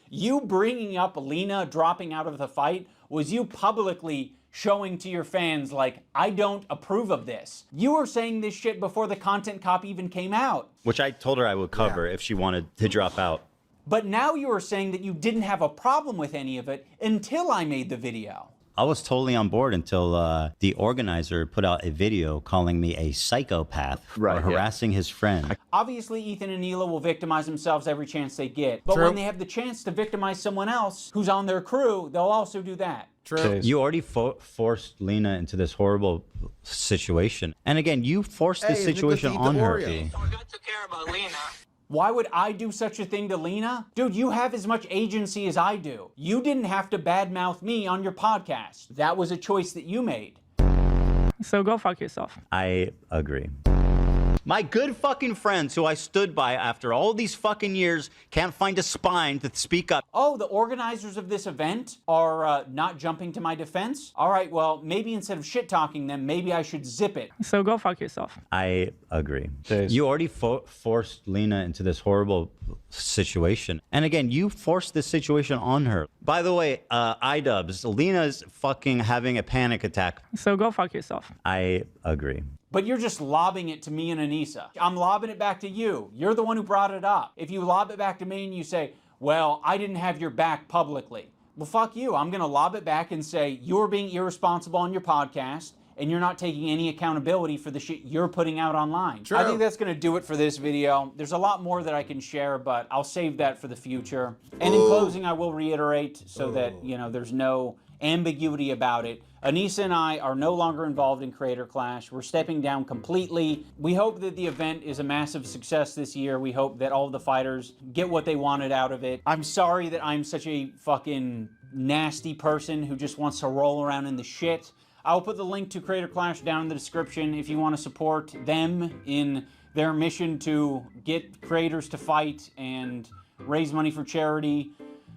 You bringing up Lena dropping out of the fight was you publicly showing to your fans, I don't approve of this. You were saying this shit before the content cop even came out. Which I told her I would cover if she wanted to drop out. But now you are saying that you didn't have a problem with any of it until I made the video. I was totally on board until the organizer put out a video calling me a psychopath for harassing his friend. Obviously, Ethan and Neela will victimize themselves every chance they get. But when they have the chance to victimize someone else who's on their crew, they'll also do that. You already forced Lena into this horrible situation. And again, you forced this situation on her. Why would I do such a thing to Lena? Dude, you have as much agency as I do. You didn't have to badmouth me on your podcast. That was a choice that you made. So go fuck yourself. I agree. My good fucking friends who I stood by after all these fucking years can't find a spine to speak up. Oh, the organizers of this event are not jumping to my defense? All right, well, maybe instead of shit-talking them, maybe I should zip it. So go fuck yourself. I agree. You already forced Lena into this horrible situation. And again, you forced this situation on her. By the way, iDubbbz, Lena's fucking having a panic attack. So go fuck yourself. I agree. But you're just lobbing it to me and Anissa. I'm lobbing it back to you. You're the one who brought it up. If you lob it back to me and you say, well, I didn't have your back publicly. well, fuck you. I'm going to lob it back and say, you're being irresponsible on your podcast, and you're not taking any accountability for the shit you're putting out online. True. I think that's going to do it for this video. There's a lot more that I can share, but I'll save that for the future. And in closing, I will reiterate so that, you know, there's no ambiguity about it. Anissa and I are no longer involved in Creator Clash. We're stepping down completely. We hope that the event is a massive success this year. We hope that all of the fighters get what they wanted out of it. I'm sorry that I'm such a fucking nasty person who just wants to roll around in the shit. I'll put the link to Creator Clash down in the description if you want to support them in their mission to get creators to fight and raise money for charity.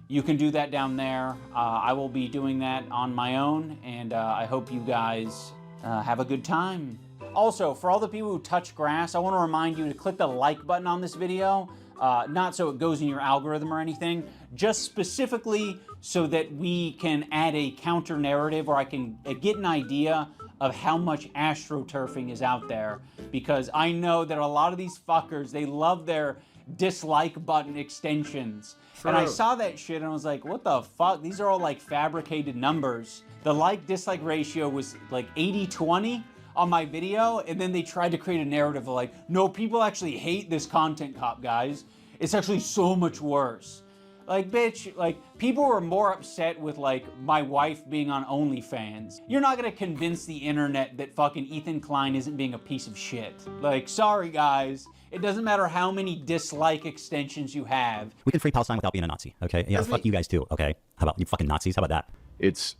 You can do that down there. I will be doing that on my own, and I hope you guys have a good time. Also, for all the people who touch grass, I want to remind you to click the like button on this video, not so it goes in your algorithm or anything, just specifically so that we can add a counter narrative, or I can get an idea of how much astroturfing is out there, because I know that a lot of these fuckers, they love their dislike button extensions. And I saw that shit and I was like, what the fuck? These are all like fabricated numbers. The like-dislike ratio was like 80-20 on my video, and then they tried to create a narrative of like, no, people actually hate this content cop, guys. It's actually so much worse. Like, bitch, like, people were more upset with, like, my wife being on OnlyFans. You're not gonna convince the internet that fucking Ethan Klein isn't being a piece of shit. Like, sorry, guys. It doesn't matter how many dislike extensions you have. We can free Palestine without being a Nazi, okay? Yeah, fuck you guys too, okay? How about you fucking Nazis? How about that? It's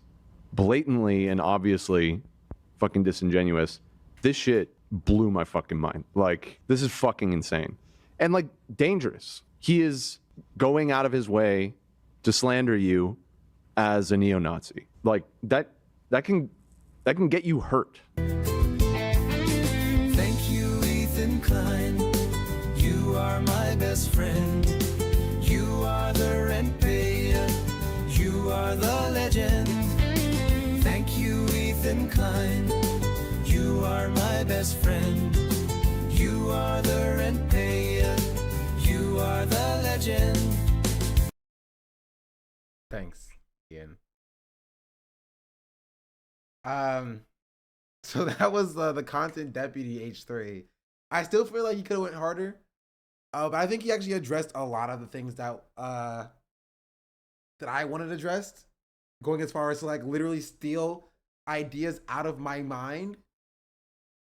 blatantly and obviously fucking disingenuous. This shit blew my fucking mind. Like, this is fucking insane. And, like, dangerous. He is going out of his way to slander you as a neo-Nazi. Like, that can get you hurt. Thank you, Ethan Klein. You are my best friend. You are the rent payer. You are the legend. Thank you, Ethan Klein. You are my best friend. You are the rent payer. You are the legend. Thanks, Ian. So that was the content deputy H3. I still feel like he could have went harder, but I think he actually addressed a lot of the things that that I wanted addressed. Going as far as to like literally steal ideas out of my mind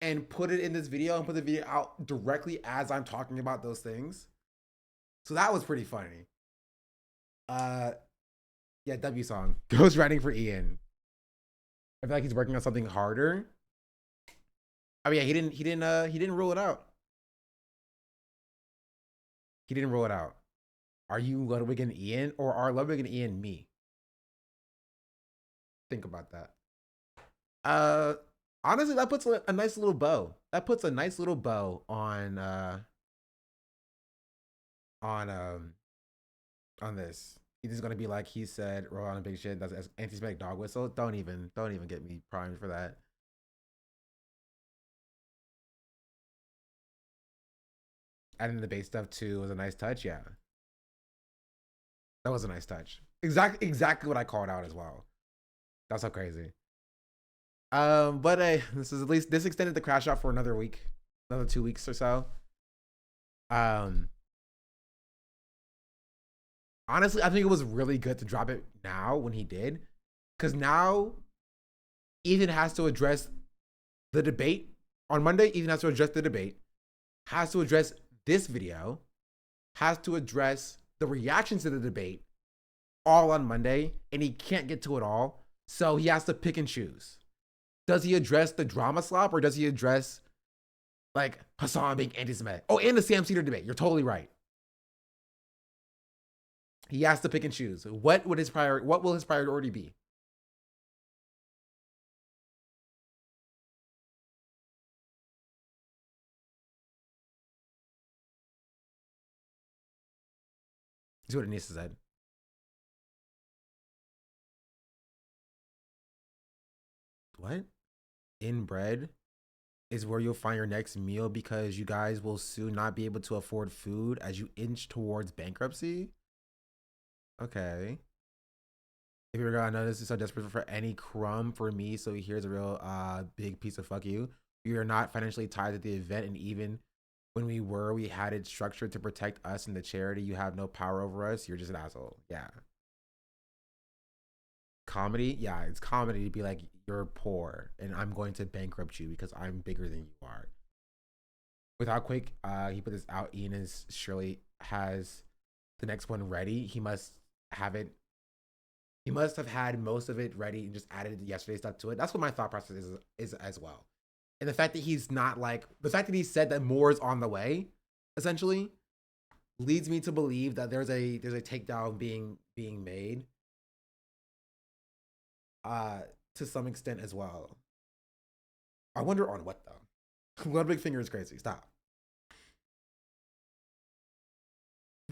and put it in this video and put the video out directly as I'm talking about those things. So that was pretty funny. Yeah, W song. Ghostwriting for Ian. I feel like he's working on something harder. I mean, yeah, he didn't rule it out. He didn't rule it out. Are you Ludwig and Ian, or are Ludwig and Ian me? Think about that. Honestly, that puts a nice little bow. That puts a nice little bow on this. He's just gonna be like he said, roll on a big shit. That's anti-Semitic dog whistle. Don't even get me primed for that. Adding the base stuff too was a nice touch. Yeah, that was a nice touch. Exactly what I called out as well. That's so crazy. But this is at least this extended the crash out for another week, another 2 weeks or so. Honestly, I think it was really good to drop it now when he did, because now Ethan has to address the debate on Monday. Ethan has to address the debate, has to address this video, has to address the reactions to the debate all on Monday, and he can't get to it all. So he has to pick and choose. Does he address the drama slop, or does he address like Hasan being anti-Semitic? Oh, and the Sam Cedar debate. You're totally right. He has to pick and choose. What will his priority be? This is what Anissa said. What? Inbred is where you'll find your next meal because you guys will soon not be able to afford food as you inch towards bankruptcy? Okay. If you're gonna know this is so desperate for any crumb for me, so here's a real big piece of fuck you. We are not financially tied to the event, and even when we were, we had it structured to protect us and the charity. You have no power over us. You're just an asshole. Yeah. Comedy? Yeah, it's comedy to be like, you're poor and I'm going to bankrupt you because I'm bigger than you are. With how quick he put this out, Ian is surely has the next one ready. He must have it. He must have had most of it ready and just added yesterday's stuff to it. That's what my thought process is as well. And the fact that he's not like, the fact that he said that more is on the way, essentially, leads me to believe that there's a takedown being made to some extent as well. I wonder on what though. One big finger is crazy. Stop.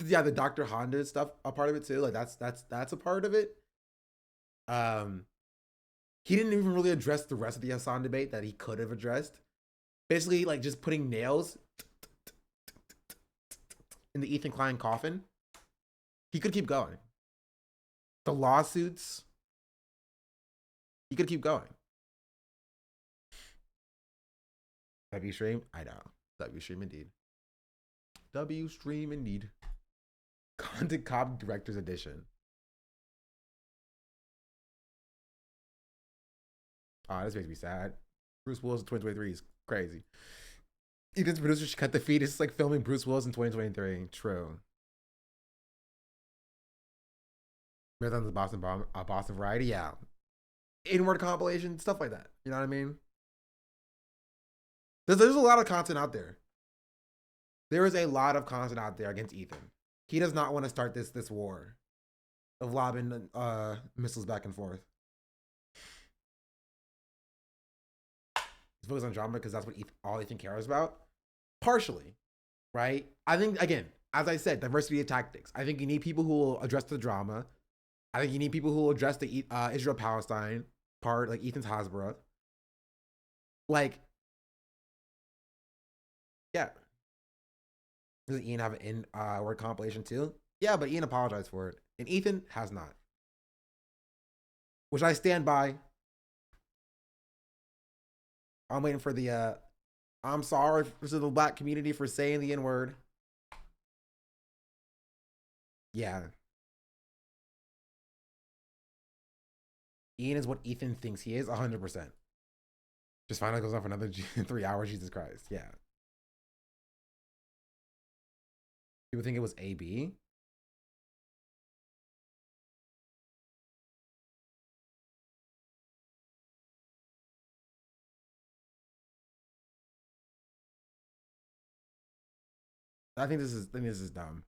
Yeah, the Dr. Honda stuff a part of it too. Like that's a part of it. He didn't even really address the rest of the Hasan debate that he could have addressed. Basically, like just putting nails in the Ethan Klein coffin. He could keep going. The lawsuits. He could keep going. W stream? I know. W stream indeed. W stream indeed. Content Cop Director's Edition. Oh, this makes me sad. Bruce Willis in 2023 is crazy. Ethan's producer should cut the feed. It's like filming Bruce Willis in 2023. True. Marathon's a Boston Variety. Yeah. Inward compilation, stuff like that. You know what I mean? There's a lot of content out there. There is a lot of content out there against Ethan. He does not want to start this war of lobbing missiles back and forth. He's focused on drama because that's what all Ethan cares about. Partially, right? I think, again, as I said, diversity of tactics. I think you need people who will address the drama. I think you need people who will address the Israel-Palestine part, like Ethan's Hasbara. Like, yeah. Does Ian have an word compilation too? Yeah, but Ian apologized for it. And Ethan has not. Which I stand by. I'm waiting for the, I'm sorry to the black community for saying the N-word. Yeah. Ian is what Ethan thinks he is, 100%. Just finally goes on for another 3 hours, Jesus Christ. Yeah. People think it was AB. I think this is dumb.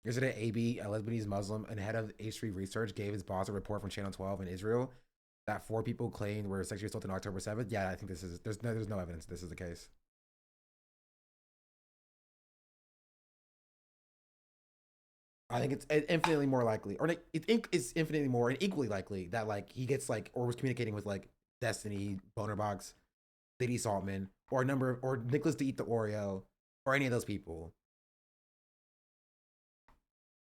Yesterday, AB, a Lebanese Muslim and head of H3 Research, gave his boss a report from Channel 12 in Israel that 4 people claimed were sexually assaulted on October 7th. Yeah, I think this is there's no evidence this is the case. I think it's infinitely more likely, or it's infinitely more and equally likely that like he gets like or was communicating with like Destiny, Bonerbox, Lady Saltman, or Nicholas to eat the Oreo, or any of those people.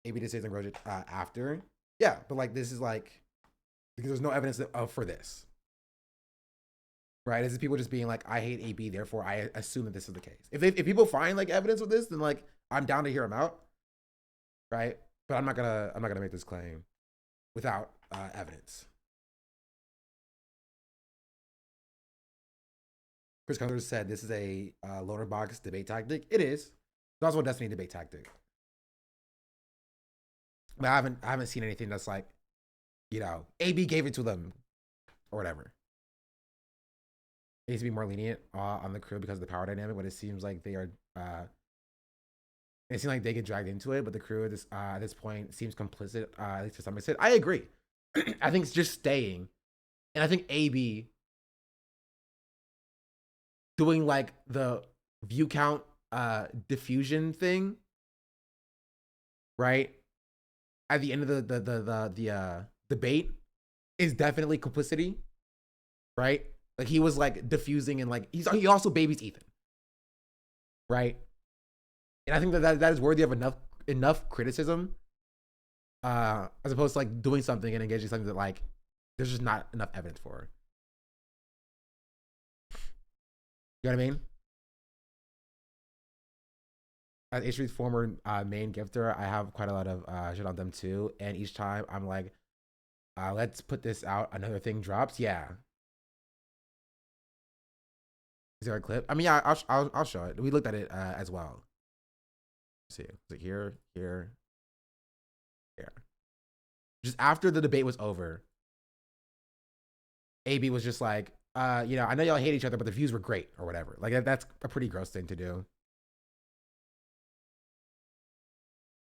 Maybe this isn't Roger after. Yeah, but like this is like because there's no evidence for this. Right? This is people just being like, I hate AB, therefore I assume that this is the case. If people find like evidence of this, then like I'm down to hear them out. Right? But I'm not gonna make this claim without evidence. Chris Cummings said this is a loaner box debate tactic. It is. It's also a Destiny debate tactic. But I haven't seen anything that's like, you know, AB gave it to them or whatever. It needs to be more lenient on the crew because of the power dynamic, but it seems like they are it seems like they get dragged into it, but the crew at this point seems complicit, at least to some extent. I agree. I think it's just staying. And I think AB doing like the view count diffusion thing, right? At the end of the debate is definitely complicity, right? Like he was like diffusing and like he also babies Ethan, right? And I think that is worthy of enough criticism as opposed to like doing something and engaging something that like there's just not enough evidence for. You know what I mean? As H3's former main gifter, I have quite a lot of shit on them too. And each time I'm like, let's put this out. Another thing drops. Yeah. Is there a clip? I mean, yeah, I'll show it. We looked at it as well. Let's see, it's like here. Just after the debate was over, AB was just like, I know y'all hate each other, but the views were great or whatever. Like that's a pretty gross thing to do.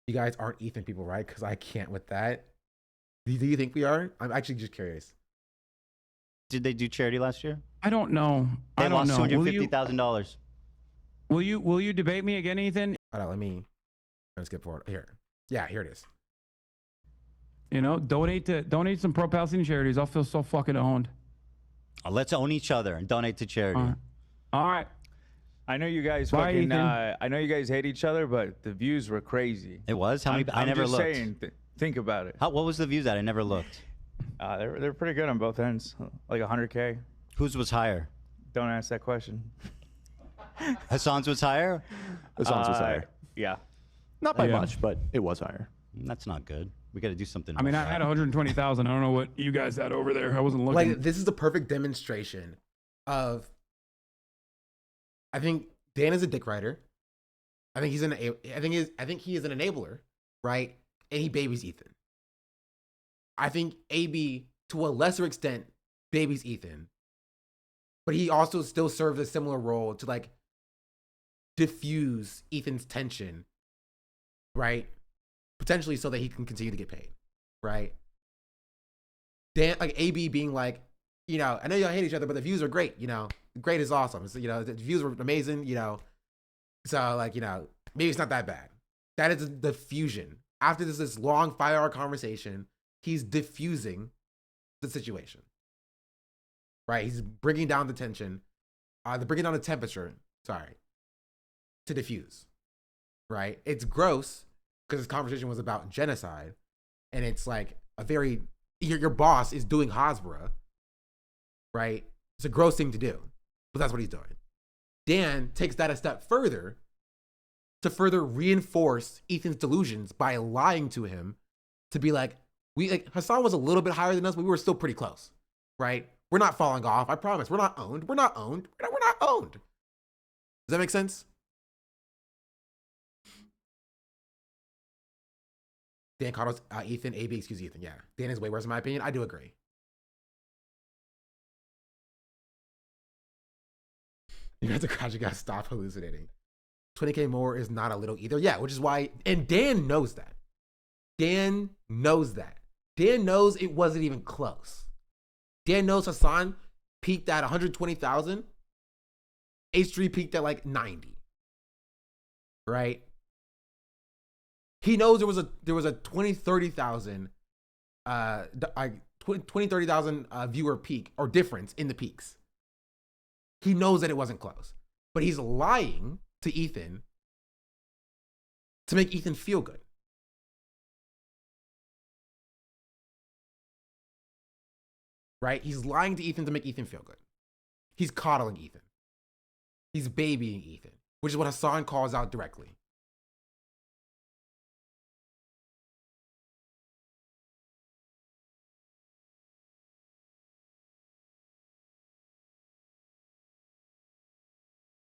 You guys aren't Ethan people, right? Because I can't with that. Do you think we are? I'm actually just curious. Did they do charity last year? I don't know. They I don't lost know. $250,000. Will you debate me again, Ethan? Hold on, let's skip forward. Here. Yeah, here it is. Donate some pro-Palestinian charities. I'll feel so fucking owned. Let's own each other and donate to charity. All right. I know you guys Bye, fucking. Ethan. I know you guys hate each other, but the views were crazy. It was? How many? I never just looked. Saying, think about it. What was the views at? I never looked. They're pretty good on both ends, like 100K. Whose was higher? Don't ask that question. Hasan's was higher? Hasan's was higher. Yeah. Not by much, but it was higher. That's not good. We got to do something. I mean, I had 120,000. I don't know what you guys had over there. I wasn't looking. Like, this is the perfect demonstration of. I think Dan is a dick rider. I think he is an enabler, right? And he babies Ethan. I think AB, to a lesser extent, babies Ethan, but he also still serves a similar role to like diffuse Ethan's tension, right? Potentially so that he can continue to get paid, right? Dan, like AB being like, I know y'all hate each other, but the views are great. Great is awesome. So, the views were amazing. So like, maybe it's not that bad. That is the fusion. After this long 5-hour conversation, he's diffusing the situation, right? He's bringing down the tension, bringing down the temperature. Sorry, to diffuse, right? It's gross because this conversation was about genocide, and it's like your boss is doing Hasbara, right? It's a gross thing to do, but that's what he's doing. Dan takes that a step further to further reinforce Ethan's delusions by lying to him to be like, Hasan was a little bit higher than us, but we were still pretty close, right? We're not falling off. I promise. We're not owned. We're not owned. We're not owned. Does that make sense? Dan called us Ethan, AB, excuse Ethan. Yeah. Dan is way worse in my opinion. I do agree. You got to crash. You got to stop hallucinating. 20K more is not a little either. Yeah, which is why, and Dan knows that. Dan knows that. Dan knows it wasn't even close. Dan knows Hasan peaked at 120,000. H3 peaked at like 90. Right? He knows there was a 30,000 viewer peak or difference in the peaks. He knows that it wasn't close. But he's lying to Ethan to make Ethan feel good. Right? He's lying to Ethan to make Ethan feel good. He's coddling Ethan. He's babying Ethan, which is what Hasan calls out directly.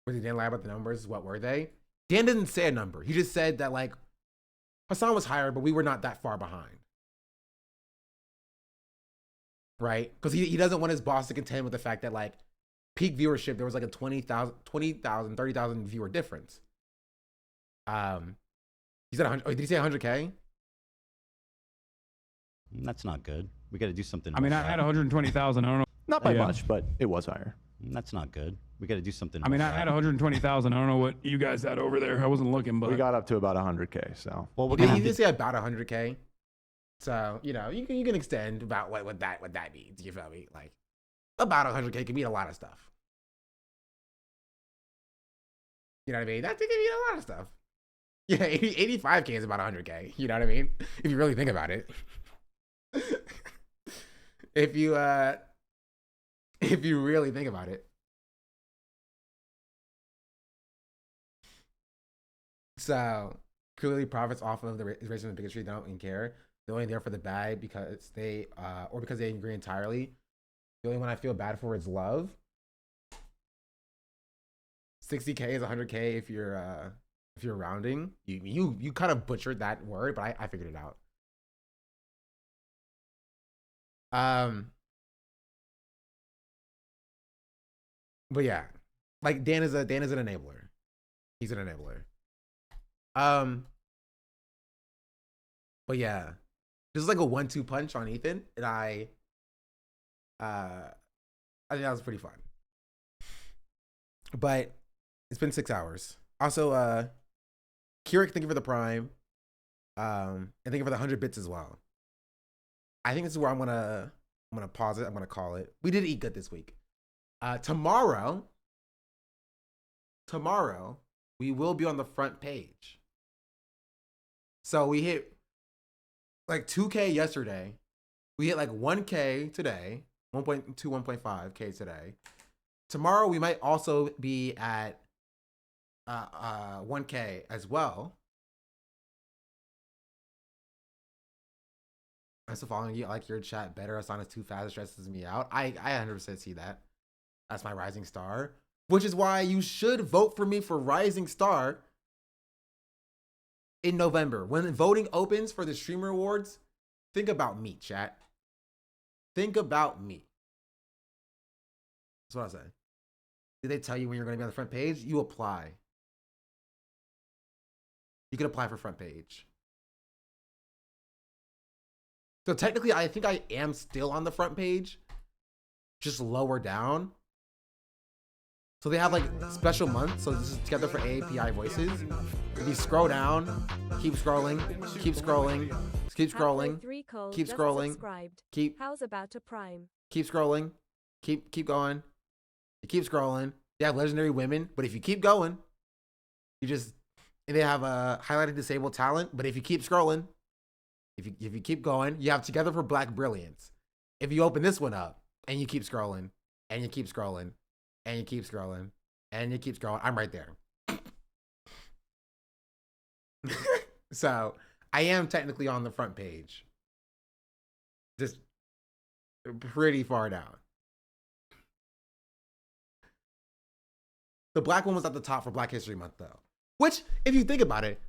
Was he didn't lie about the numbers? What were they? Dan didn't say a number. He just said that like Hasan was higher, but we were not that far behind. Right? Because he doesn't want his boss to contend with the fact that like peak viewership, there was like a 20,000, 30,000 viewer difference. He said 100. Oh, did he say 100K? That's not good. We got to do something. I mean, I had 120,000. I don't know. Not by much, but it was higher. That's not good. We got to do something. I mean, I had 120,000. I don't know what you guys had over there. I wasn't looking, but we got up to about 100K. So well, you did say about 100K. So you can extend about what that means. You feel me? Like about 100K can mean a lot of stuff. You know what I mean? That can mean a lot of stuff. Yeah, 85K is about 100K. You know what I mean? If you really think about it. if you really think about it. So clearly profits off of the racism and bigotry, they don't even care. They're only there for the bad because they or because they agree entirely. The only one I feel bad for is love. 60K is 100K if you're rounding. You kind of butchered that word, but I figured it out. But yeah, like Dan is an enabler. He's an enabler. But yeah, this is like a 1-2 punch on Ethan, and I think that was pretty fun. But it's been 6 hours. Also, Kirik, thank you for the Prime. And thank you for the 100 bits as well. I think this is where I'm gonna pause it. I'm gonna call it. We did eat good this week. Tomorrow, we will be on the front page. So we hit like 2K yesterday. We hit like 1K today, 1.2, 1.5K today. Tomorrow we might also be at 1K as well. I'm still following you. I like your chat better. Hasan is too fast. It stresses me out. I 100% see that. That's my rising star. Which is why you should vote for me for rising star in November. When voting opens for the Streamer Awards, think about me, chat. Think about me. That's what I say. Did they tell you when you're going to be on the front page? You apply. You can apply for front page. So technically, I think I am still on the front page, just lower down. So they have like special months. So this is together for AAPI voices. If you scroll down, keep scrolling, keep scrolling, keep scrolling, keep scrolling, How's about a Prime? Keep scrolling, keep going. You keep scrolling. They have legendary women, but if you keep going, and they have a highlighted disabled talent. But if you keep scrolling, if you keep going, you have Together for Black Brilliance. If you open this one up and you keep scrolling, and you keep scrolling, and you keep scrolling, and you keep scrolling, I'm right there. So I am technically on the front page. Just pretty far down. The black one was at the top for Black History Month, though. Which, if you think about it,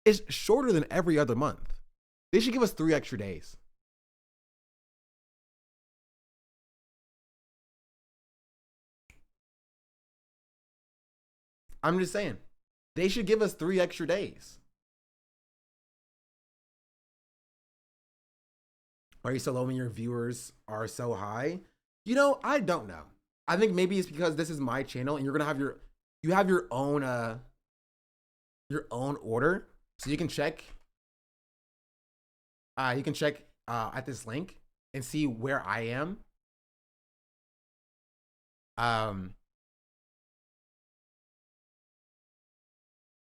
is shorter than every other month. They should give us 3 extra days. I'm just saying. They should give us 3 extra days. Are you so low when your viewers are so high? You know, I don't know. I think maybe it's because this is my channel and you're gonna have your own order, so you can check. You can check at this link and see where I am.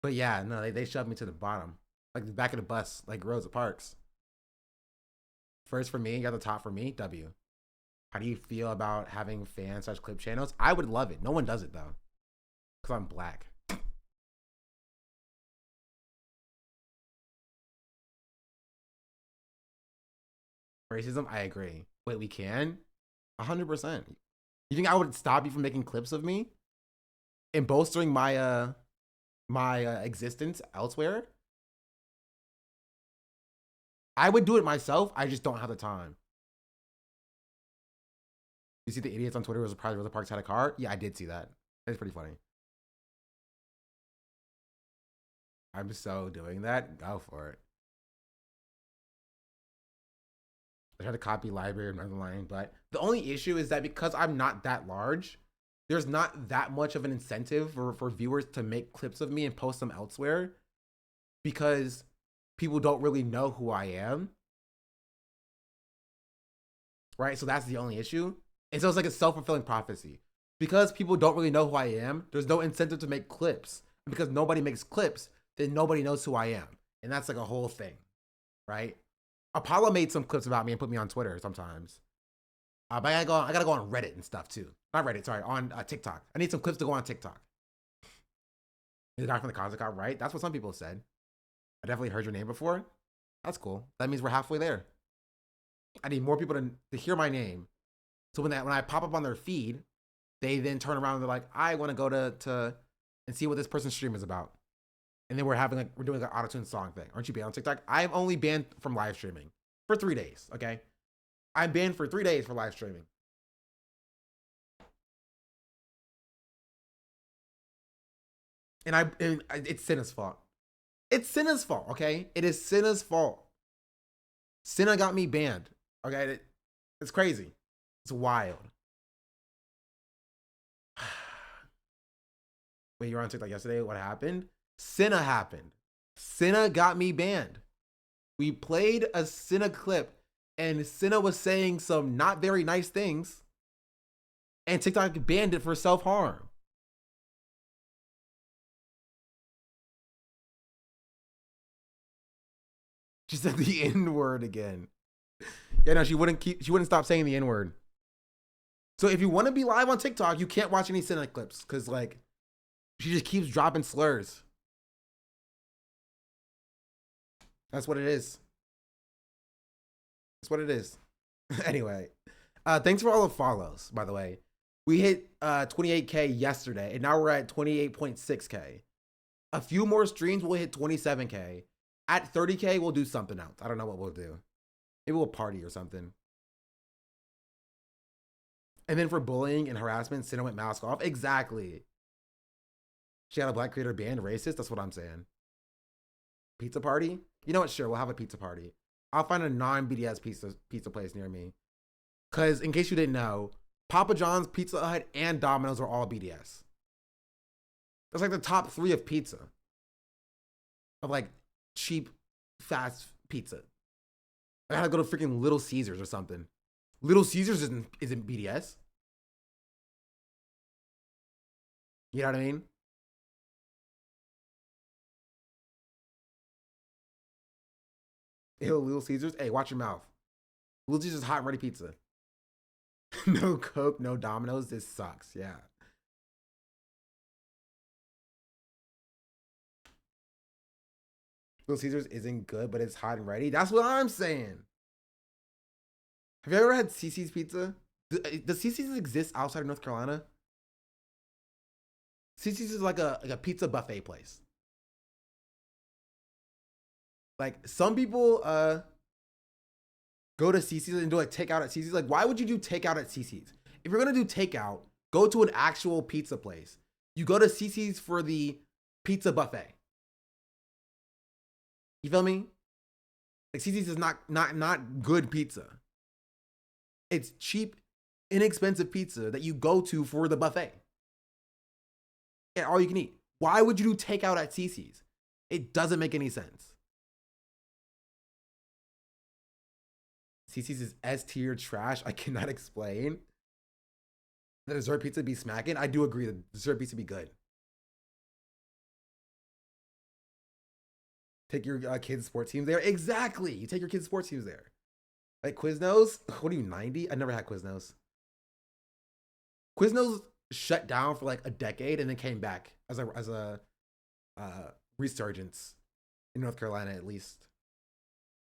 But yeah, no, they shoved me to the bottom, like the back of the bus, like Rosa Parks. First for me, you got the top for me. W. How do you feel about having fan/clip channels? I would love it. No one does it though, because I'm black. Racism, I agree. Wait, we can? 100%. You think I would stop you from making clips of me and bolstering my existence elsewhere? I would do it myself. I just don't have the time. You see the idiots on Twitter who were surprised Rosa Parks had a car? Yeah, I did see that. It's pretty funny. I'm so doing that. Go for it. I tried to copy library and underline, but the only issue is that because I'm not that large, there's not that much of an incentive for viewers to make clips of me and post them elsewhere because people don't really know who I am. Right? So that's the only issue. And so it's like a self-fulfilling prophecy. Because people don't really know who I am, there's no incentive to make clips. And because nobody makes clips, then nobody knows who I am. And that's like a whole thing, right? Apollo made some clips about me and put me on Twitter sometimes. But I gotta go on Reddit and stuff too. Not Reddit, sorry, on TikTok. I need some clips to go on TikTok. The guy from the Cosmic Cop, right? That's what some people said. I definitely heard your name before. That's cool. That means we're halfway there. I need more people to hear my name. So when I pop up on their feed, they then turn around and they're like, I want to go to and see what this person's stream is about. And then we're doing an auto-tune song thing. Aren't you banned on TikTok? I'm only banned from live streaming for 3 days, okay? I'm banned for 3 days for live streaming. And it's Cinna's fault. It's Cinna's fault, okay? It is Cinna's fault. Cinna got me banned, okay? It's crazy. It's wild. Wait, you were on TikTok yesterday? What happened? Cinna happened. Cinna got me banned. We played a Cinna clip and Cinna was saying some not very nice things and TikTok banned it for self-harm. She said the N-word again. Yeah, no, she wouldn't stop saying the N-word. So if you want to be live on TikTok, you can't watch any Cinna clips because like she just keeps dropping slurs. That's what it is. That's what it is. Anyway, thanks for all the follows, by the way. We hit 28K yesterday, and now we're at 28.6K. A few more streams, we'll hit 27K. At 30K, we'll do something else. I don't know what we'll do. Maybe we'll party or something. And then for bullying and harassment, Cinna went mask off. Exactly. She had a black creator banned, racist. That's what I'm saying. Pizza party? You know what? Sure, we'll have a pizza party. I'll find a non-BDS pizza place near me. Because in case you didn't know, Papa John's, Pizza Hut, and Domino's are all BDS. That's like the top 3 of pizza. Of like cheap, fast pizza. I gotta go to freaking Little Caesars or something. Little Caesars isn't BDS. You know what I mean? Ew, Little Caesars? Hey, watch your mouth. Little Caesars hot and ready pizza. No Coke, no Domino's. This sucks. Yeah. Little Caesars isn't good, but it's hot and ready. That's what I'm saying. Have you ever had CC's Pizza? Does CC's exist outside of North Carolina? CC's is like a pizza buffet place. Like some people go to CC's and do like takeout at CC's. Like, why would you do takeout at CC's? If you're gonna do takeout, go to an actual pizza place. You go to CC's for the pizza buffet. You feel me? Like CC's is not good pizza. It's cheap, inexpensive pizza that you go to for the buffet. Yeah, all you can eat. Why would you do takeout at CC's? It doesn't make any sense. CC's is S-tier trash. I cannot explain. The dessert pizza be smacking. I do agree that dessert pizza be good. Take your kids' sports teams there. Exactly. You take your kids' sports teams there. Like Quiznos. What are you, 90? I never had Quiznos. Quiznos shut down for like a decade and then came back as a resurgence in North Carolina, at least.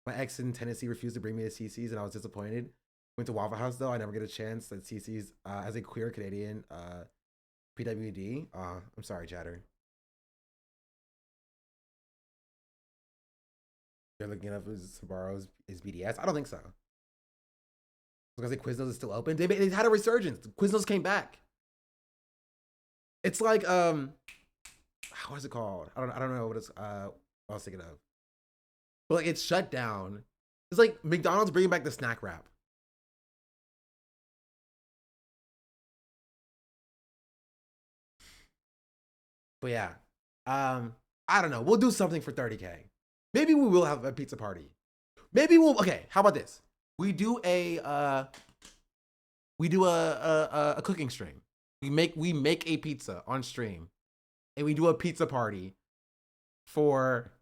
My ex in Tennessee refused to bring me to CC's and I was disappointed. Went to Waffle House though. I never get a chance at CC's as a queer Canadian PWD. I'm sorry, chatter. You're looking up as Sbarro's is BDS. I don't think so. Because Quiznos is still open. They had a resurgence. Quiznos came back. It's like what is it called? I don't know what it's what I was thinking of. But like it's shut down. It's like McDonald's bringing back the snack wrap. But yeah, I don't know. We'll do something for 30K. Maybe we will have a pizza party. Maybe we'll. Okay, how about this? We do a cooking stream. We make a pizza on stream, and we do a pizza party for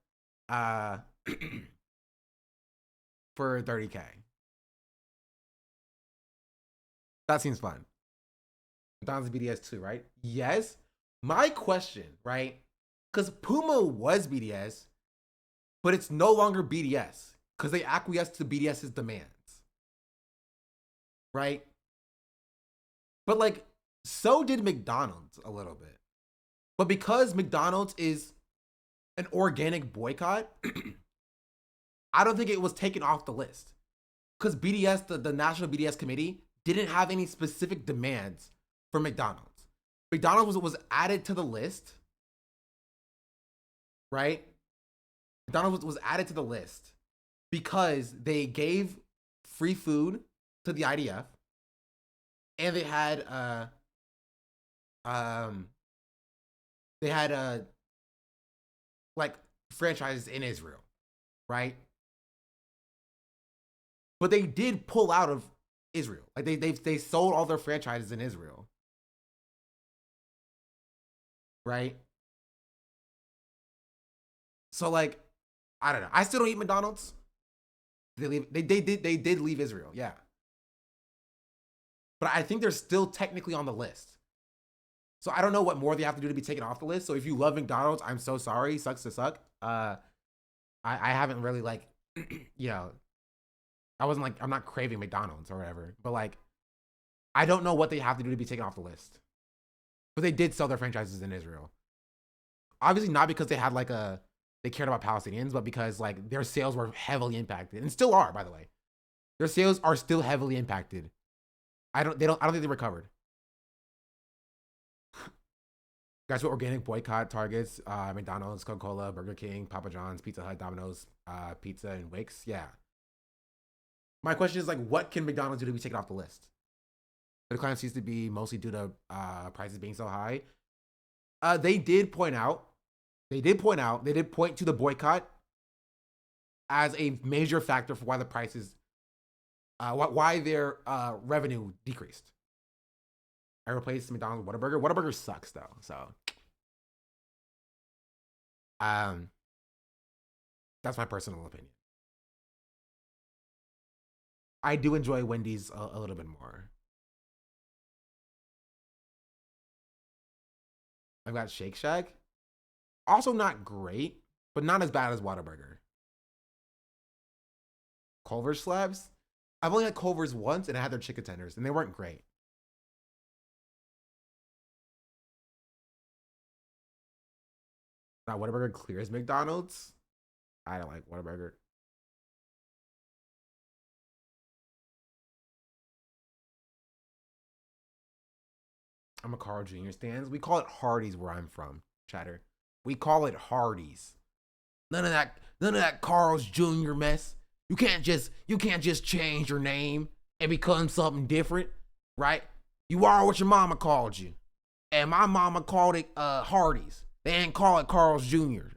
for 30K. That seems fun. McDonald's BDS too, right? Yes. My question, right? Because Puma was BDS, but it's no longer BDS because they acquiesced to BDS's demands. Right? But like, so did McDonald's a little bit. But because McDonald's is an organic boycott, I don't think it was taken off the list. Because BDS, the National BDS Committee, didn't have any specific demands for McDonald's. McDonald's was added to the list, right? McDonald's was added to the list because they gave free food to the IDF, and they had like franchises in Israel, right? But they did pull out of Israel. Like they sold all their franchises in Israel, right? So like, I don't know. I still don't eat McDonald's. They did leave Israel, yeah. But I think they're still technically on the list. So I don't know what more they have to do to be taken off the list. So if you love McDonald's, I'm so sorry. Sucks to suck. I haven't really like, you know, I'm not craving McDonald's or whatever. But like, I don't know what they have to do to be taken off the list. But they did sell their franchises in Israel. Obviously not because they had like they cared about Palestinians, but because like their sales were heavily impacted and still are, by the way. Their sales are still heavily impacted. I don't think they recovered. Guys, what organic boycott targets? McDonald's, Coca-Cola, Burger King, Papa John's, Pizza Hut, Domino's, Pizza, and Wix. Yeah. My question is like, what can McDonald's do to be taken off the list? The decline seems to be mostly due to prices being so high. They did point to the boycott as a major factor for why the prices, why their revenue decreased. I replaced McDonald's with Whataburger. Whataburger sucks though, so that's my personal opinion. I do enjoy Wendy's a little bit more. I've got Shake Shack. Also not great, but not as bad as Whataburger. Culver's slabs. I've only had Culver's once, and I had their chicken tenders, and they weren't great. Now, Whataburger clears McDonald's. I don't like Whataburger. I'm a Carl Jr. stands. We call it Hardee's where I'm from, chatter. We call it Hardee's. None of that Carl's Jr. mess. You can't just change your name and become something different, right? You are what your mama called you. And my mama called it Hardee's. They ain't call it Carl's Jr.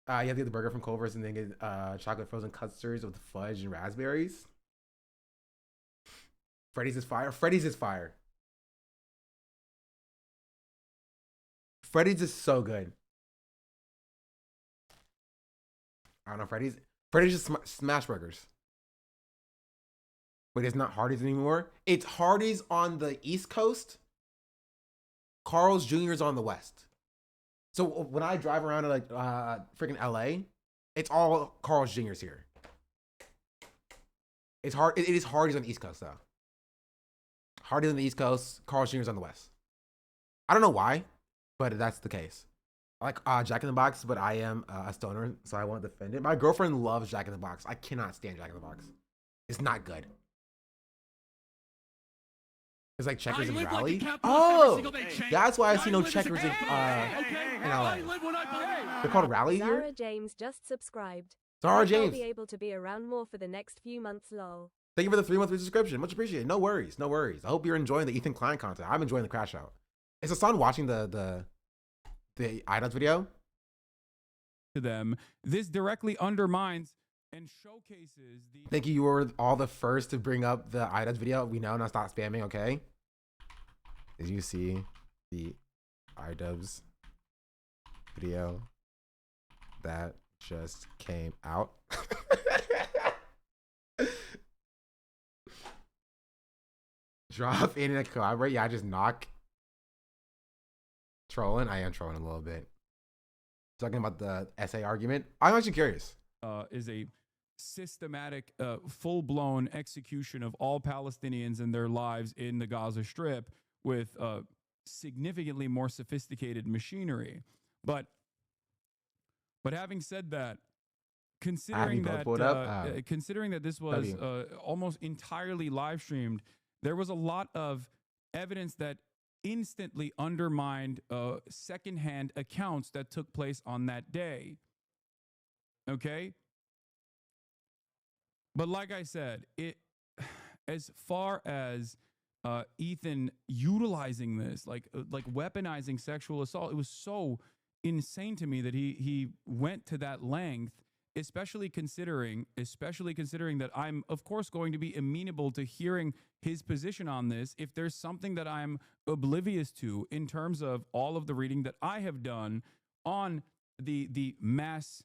You have to get the burger from Culver's and then get chocolate frozen custards with fudge and raspberries. Freddy's is fire. Freddy's is fire. Freddy's is so good. I don't know, Freddy's just smash burgers. Wait, it's not Hardee's anymore? It's Hardee's on the East Coast. Carl's Jr.'s on the West. So when I drive around to like freaking LA, it's all Carl's Jr.'s here. It is Hardee's on the East Coast though. Hardee's on the East Coast, Carl's Jr.'s on the West. I don't know why, but that's the case. I like Jack in the Box, but I am a stoner, so I won't defend it. My girlfriend loves Jack in the Box. I cannot stand Jack in the Box. It's not good. It's like Checkers and Rally. Oh, that's why I see no Checkers in LA. They're called Rally here. Zara James just subscribed. Zara James. I'll be able to be around more for the next few months, lol. Thank you for the 3-month subscription. Much appreciated. No worries. No worries. I hope you're enjoying the Ethan Klein content. I'm enjoying the crash out. Is Hasan watching the iDots video? To them, this directly undermines and showcases the. Thank you. You were all the first to bring up the iDots video. We know. Now stop spamming. Okay. Did you see the iDubbbz video that just came out? Drop in a collaborate. Yeah, I just knock. Trolling. I am trolling a little bit. Talking about the essay argument. I'm actually curious. Is a systematic, full-blown execution of all Palestinians and their lives in the Gaza Strip with significantly more sophisticated machinery. But having said that, considering that this was almost entirely live streamed, there was a lot of evidence that instantly undermined secondhand accounts that took place on that day. Okay? But like I said, as far as Ethan utilizing this, like weaponizing sexual assault, it was so insane to me that he went to that length, especially considering that I'm of course going to be amenable to hearing his position on this if there's something that I'm oblivious to in terms of all of the reading that I have done on the mass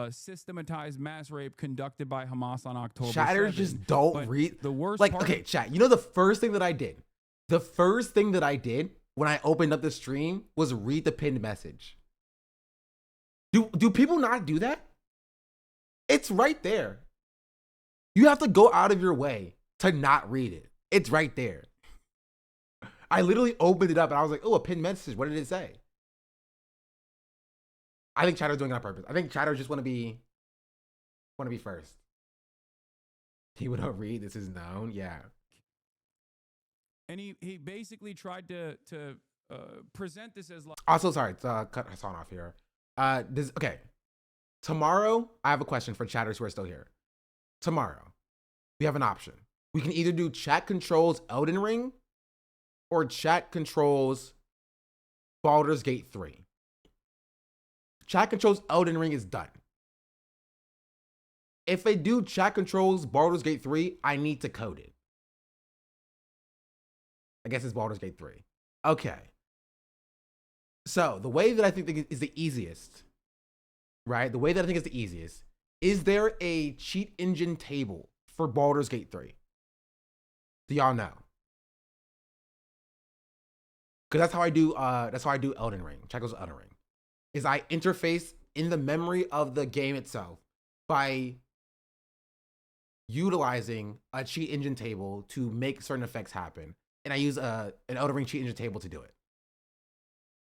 systematized mass rape conducted by Hamas on October 7th. Chatters just don't read. The worst like, part, okay, chat, you know the first thing that I did? The first thing that I did when I opened up the stream was read the pinned message. Do people not do that? It's right there. You have to go out of your way to not read it. It's right there. I literally opened it up and I was like, oh, a pinned message. What did it say? I think Chatter's doing it on purpose. I think Chatter just want to be first. People don't read. This is known. Yeah. and he basically tried to present this as like. Also, sorry, cut Hasan off here. Okay. Tomorrow, I have a question for chatters who are still here. Tomorrow, we have an option. We can either do chat controls Elden Ring or chat controls Baldur's Gate 3. Chat controls Elden Ring is done. If they do chat controls Baldur's Gate 3, I need to code it. I guess it's Baldur's Gate 3. Okay. So the way that I think is the easiest, right? The way that I think is the easiest, is there a cheat engine table for Baldur's Gate 3? Do y'all know? Because that's how I do Elden Ring. Chat goes Elden Ring. Is I interface in the memory of the game itself by utilizing a cheat engine table to make certain effects happen. And I use an Elden Ring cheat engine table to do it.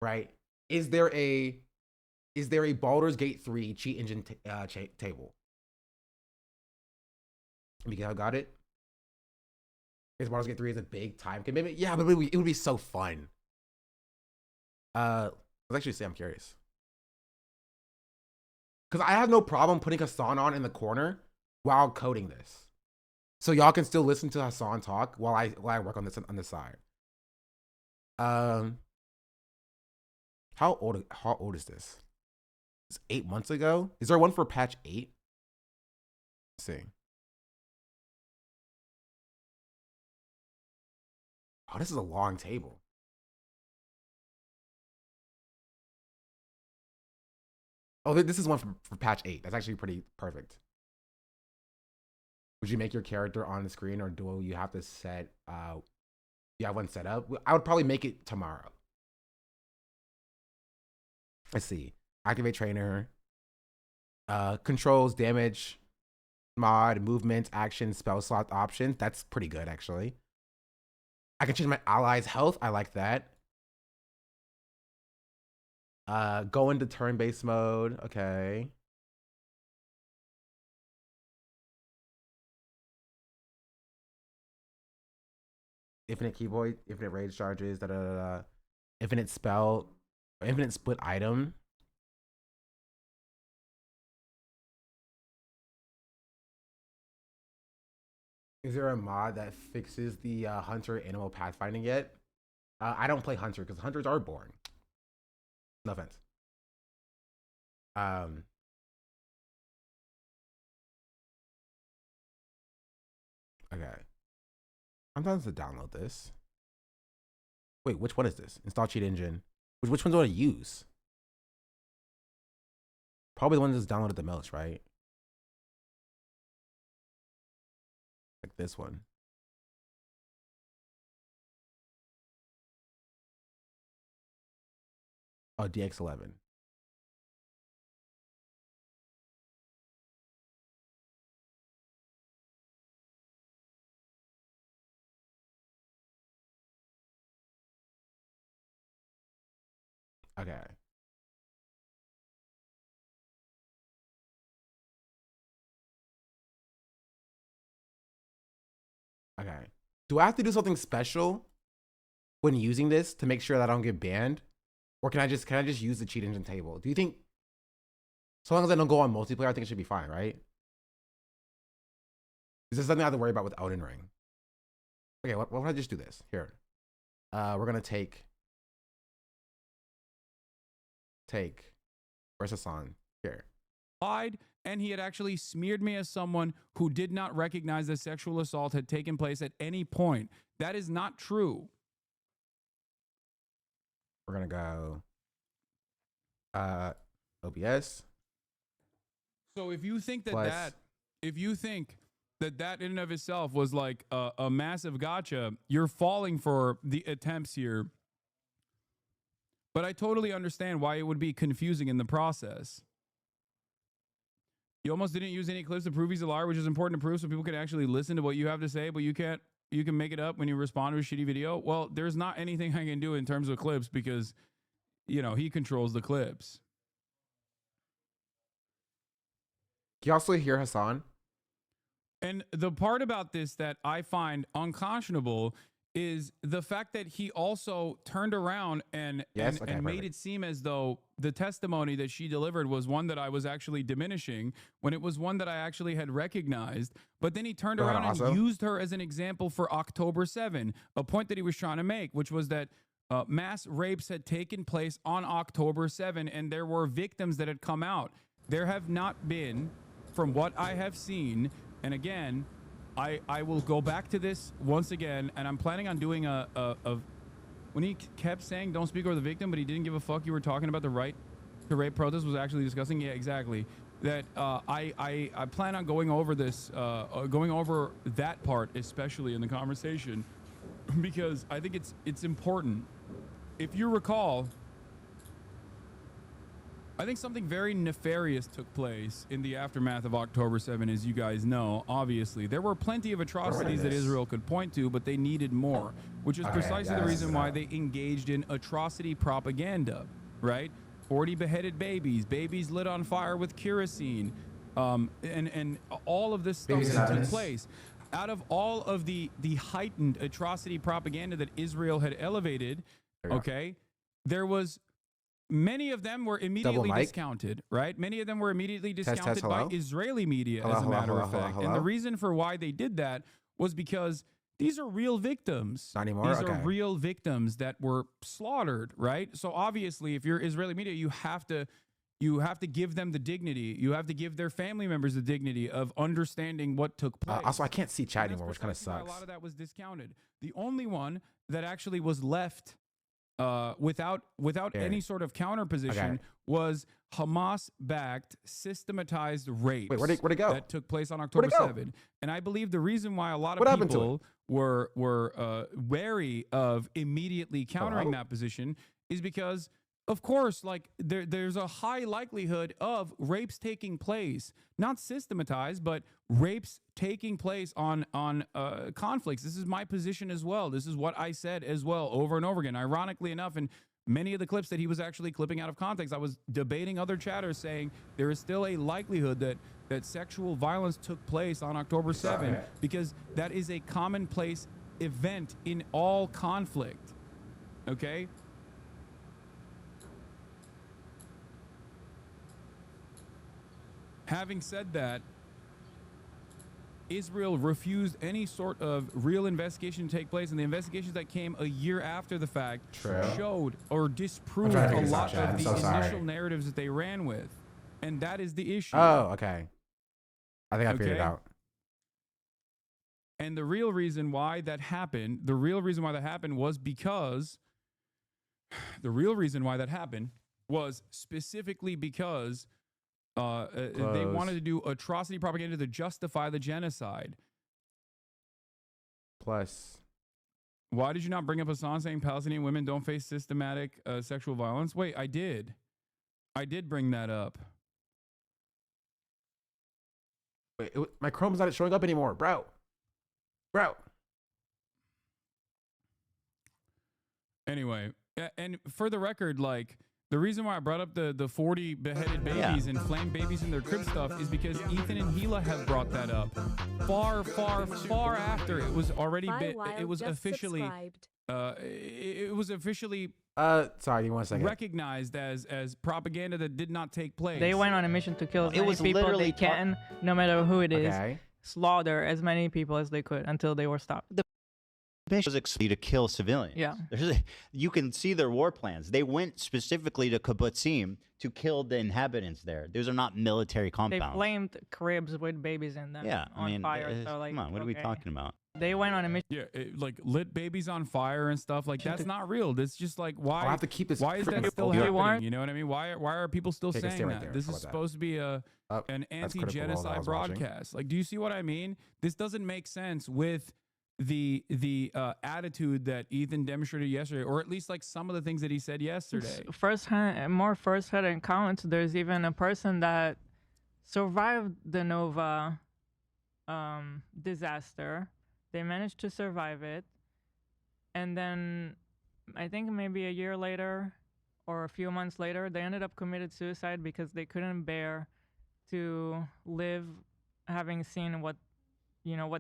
Right? Is there a Baldur's Gate 3 cheat engine table? Because I got it. Because Baldur's Gate 3 is a big time commitment. Yeah, but it would be so fun. Let's actually say I'm curious. Because I have no problem putting Hasan on in the corner while coding this. So y'all can still listen to Hasan talk while I work on this on the side. How old is this? It's 8 months ago. Is there one for patch 8? Let's see. Oh, this is a long table. Oh, this is one for patch 8. That's actually pretty perfect. Would you make your character on the screen, or do you have to set you have one set up? I would probably make it tomorrow. Let's see. Activate trainer. Controls, damage, mod, movement, action, spell slot options. That's pretty good, actually. I can change my allies' health. I like that. Go into turn-based mode. Okay. Infinite keyboard, infinite rage charges, infinite spell, infinite split item. Is there a mod that fixes the hunter animal pathfinding yet? I don't play hunter because hunters are boring. No offense. Okay. I'm going to download this. Wait, which one is this? Install cheat engine. Which one's do I use? Probably the one that's downloaded the most, right? Like this one. Oh, DX11. Okay. Okay. Do I have to do something special when using this to make sure that I don't get banned? Or can I just use the cheat engine table? Do you think, so long as I don't go on multiplayer, I think it should be fine, right? Is this something I have to worry about with Elden Ring? Okay, what if I just do this? Here. We're gonna take, where's Hasan? Here. Lied, and he had actually smeared me as someone who did not recognize that sexual assault had taken place at any point. That is not true. We're gonna go OBS. So if you think that Plus- if you think that that in and of itself was like a massive gotcha, you're falling for the attempts here. But I totally understand why it would be confusing in the process. You almost didn't use any clips to prove he's a liar, which is important to prove so people can actually listen to what you have to say, but you can make it up when you respond to a shitty video. Well, there's not anything I can do in terms of clips because, you know, he controls the clips. Can you also hear Hasan? And the part about this that I find unconscionable is the fact that he also turned around and Yes? Okay, made perfect. it seem as though the testimony that she delivered was one that I was actually diminishing when it was one that I actually had recognized. But then he turned Go ahead, around and also. used her as an example for October 7, a point that he was trying to make, which was that mass rapes had taken place on October 7 and there were victims that had come out. There have not been, from what I have seen, and again, I will go back to this once again, and I'm planning on doing a when he kept saying don't speak over the victim, but he didn't give a fuck you were talking about the right to rape protest was actually discussing. Yeah, exactly. That I plan on going over this, going over that part, especially in the conversation, because I think it's important. If you recall, I think something very nefarious took place in the aftermath of October 7, as you guys know. Obviously, there were plenty of atrocities that Israel could point to, but they needed more, which is precisely the reason why they engaged in atrocity propaganda, right? 40 beheaded babies, babies lit on fire with kerosene, and all of this stuff that took place. Out of all of the heightened atrocity propaganda that Israel had elevated, okay, there was... Many of them were immediately discounted, right? Many of them were immediately discounted by Israeli media, as a matter of fact. And the reason for why they did that was because these are real victims. Not anymore? These are real victims that were slaughtered, right? So obviously, if you're Israeli media, you have to give them the dignity. You have to give their family members the dignity of understanding what took place. Also, I can't see chat anymore, which kind of Precisely why sucks. a lot of that was discounted. The only one that actually was left without any sort of counter position was Hamas-backed systematized rapes. Wait, where'd it go? That took place on October 7. And I believe the reason why a lot of people were wary of immediately countering that position is because, of course, like there's a high likelihood of rapes taking place, not systematized, but rapes taking place on conflicts. This is my position as well. This is what I said as well over and over again. Ironically enough, in many of the clips that he was actually clipping out of context, I was debating other chatters saying there is still a likelihood that sexual violence took place on October 7 because that is a commonplace event in all conflict. Okay? Having said that, Israel refused any sort of real investigation to take place, and the investigations that came a year after the fact showed or disproved a lot of the initial narratives that they ran with. And that is the issue. Oh, okay. I think I figured it out. And the real reason why that happened, was because The real reason why that happened was specifically because they wanted to do atrocity propaganda to justify the genocide. Plus, why did you not bring up Hasan saying Palestinian women don't face systematic sexual violence? Wait, I did. I did bring that up. Wait, my Chrome's not showing up anymore, bro. Anyway, and for the record, like, the reason why I brought up the 40 beheaded babies and flamed babies in their crib stuff is because Ethan and Gila have brought that up far after it was already it was officially sorry, you want a second? Recognized as propaganda that did not take place. They went on a mission to kill as many people they can, no matter who it is. Slaughter as many people as they could until they were stopped. The mission was to kill civilians. Yeah. You can see their war plans. They went specifically to Kibbutzim to kill the inhabitants there. Those are not military They compounds. flamed cribs with babies in them on fire. So, like, come on, what are we talking about? They went on a mission. Yeah, like lit babies on fire and stuff. Like, that's not real. That's just like, why? I'll have to keep this. Why is that still happening? You know what I mean? Why are people still Okay, saying stay right that? there. This How is about supposed to be an that's critical role that I anti-genocide was watching. broadcast. Like, do you see what I mean? This doesn't make sense with the attitude that Ethan demonstrated yesterday, or at least like some of the things that he said yesterday. More first-hand accounts. There's even a person that survived the Nova disaster. They managed to survive it, and then I think maybe a year later or a few months later, they ended up committed suicide because they couldn't bear to live having seen what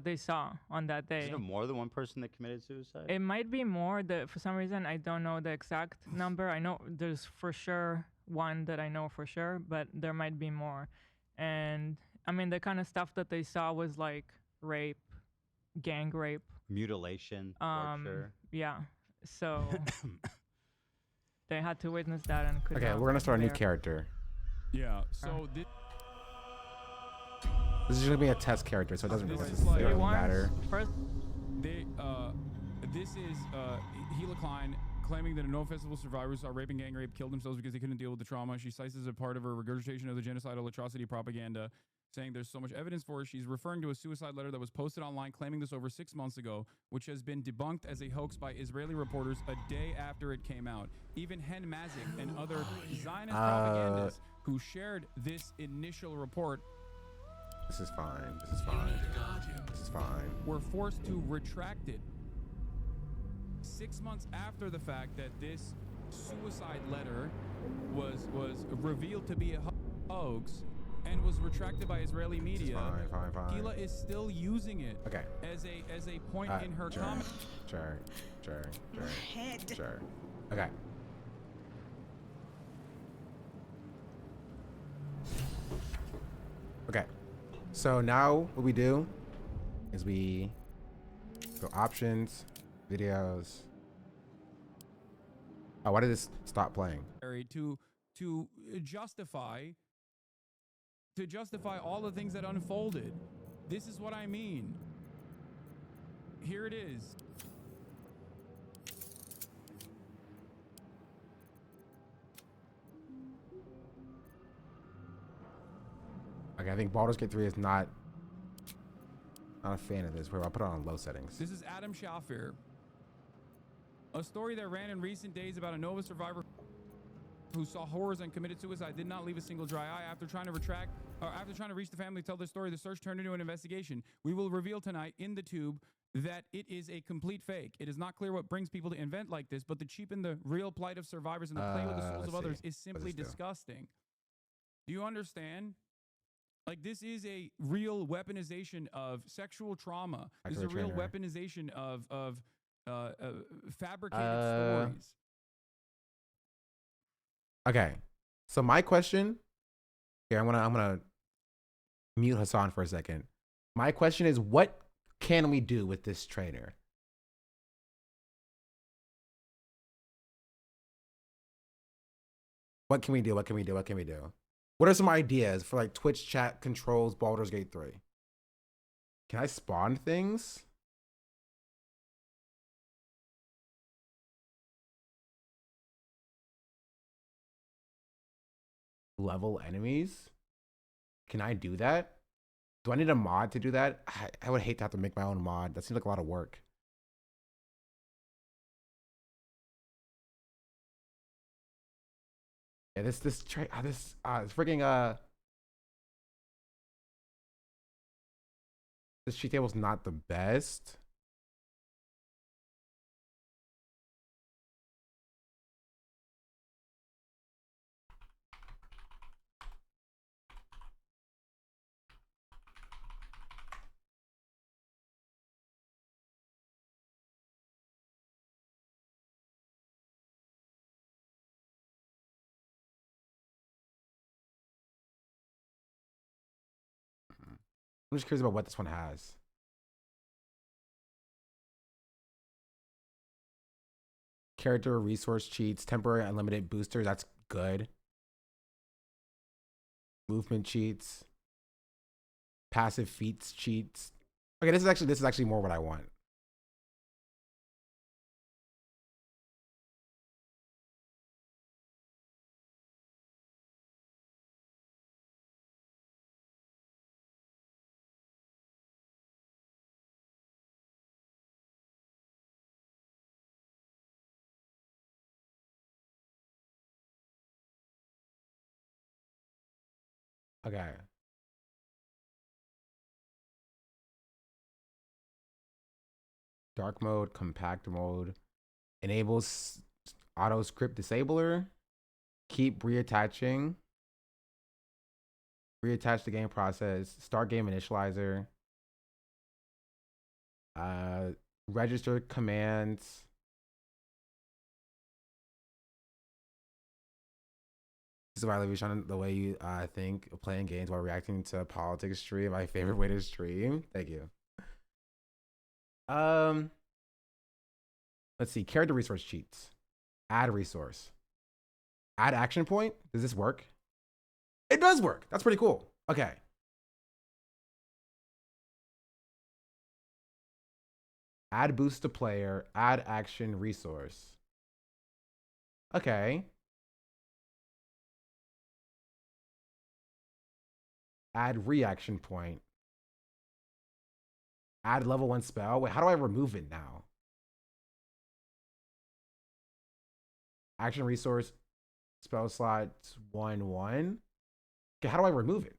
they saw on that day. Is there more than one person that committed suicide? It might be more. For some reason, I don't know the exact number. I know there's for sure one that I know for sure, but there might be more. And I mean, the kind of stuff that they saw was like rape, gang rape, mutilation, torture. Yeah. So they had to witness that and could Okay, not we're gonna start a new bear. character. Yeah. So This is gonna be a test character, so it doesn't This is necessarily like- matter. This is Gila Klein claiming that no festival survivors saw rape and gang rape killed themselves because they couldn't deal with the trauma. She cites as a part of her regurgitation of the genocidal atrocity propaganda, saying there's so much evidence for it. She's referring to a suicide letter that was posted online claiming this over 6 months ago, which has been debunked as a hoax by Israeli reporters a day after it came out. Even Hen Mazik and other Zionist propagandists who shared this initial report This is fine. This is fine. This is fine. were forced to retract it 6 months after the fact that this suicide letter was revealed to be a hoax and was retracted by Israeli media. Fine. Gila is still using it Okay. as a point in her Sure. comment. Sure. Okay. Okay. So now what we do is we go options, videos. Oh, why did this stop playing? To justify all the things that unfolded. This is what I mean. Here it is. Okay, I think Baldur's Gate 3 is not a fan of this. Where I'll put it on low settings. This is Adam Schaffer. A story that ran in recent days about a Nova survivor who saw horrors and committed suicide did not leave a single dry eye. After trying to reach the family to tell their story, the search turned into an investigation. We will reveal tonight in the tube that it is a complete fake. It is not clear what brings people to invent like this, but to cheapen the real plight of survivors and to play with the souls of others is simply disgusting. Do you understand? Like, this is a real weaponization of sexual trauma. This is a real weaponization of fabricated stories. Okay, so my question here, I'm gonna mute Hasan for a second. My question is, what can we do with this trainer? What can we do? What are some ideas for like Twitch chat controls Baldur's Gate 3? Can I spawn things? level enemies. Can I do that? Do I need a mod to do that? I would hate to have to make my own mod. That seems like a lot of work. Yeah, this freaking this cheat table's not the best. I'm just curious about what this one has. Character resource cheats, temporary unlimited boosters. That's good. Movement cheats, passive feats cheats. Okay, this is actually more what I want. Okay. Dark mode, compact mode, enables auto script disabler, keep reattaching, reattach the game process, start game initializer, register commands. This is why Levi, the way you think of playing games while reacting to politics stream. My favorite way to stream. Thank you. Let's see. Character resource cheats. Add resource. Add action point. Does this work? It does work. That's pretty cool. Okay. Add boost to player. Add action resource. Okay. Add reaction point. Add level 1 spell. Wait, how do I remove it now? Action resource, spell slots 1/1. Okay, how do I remove it?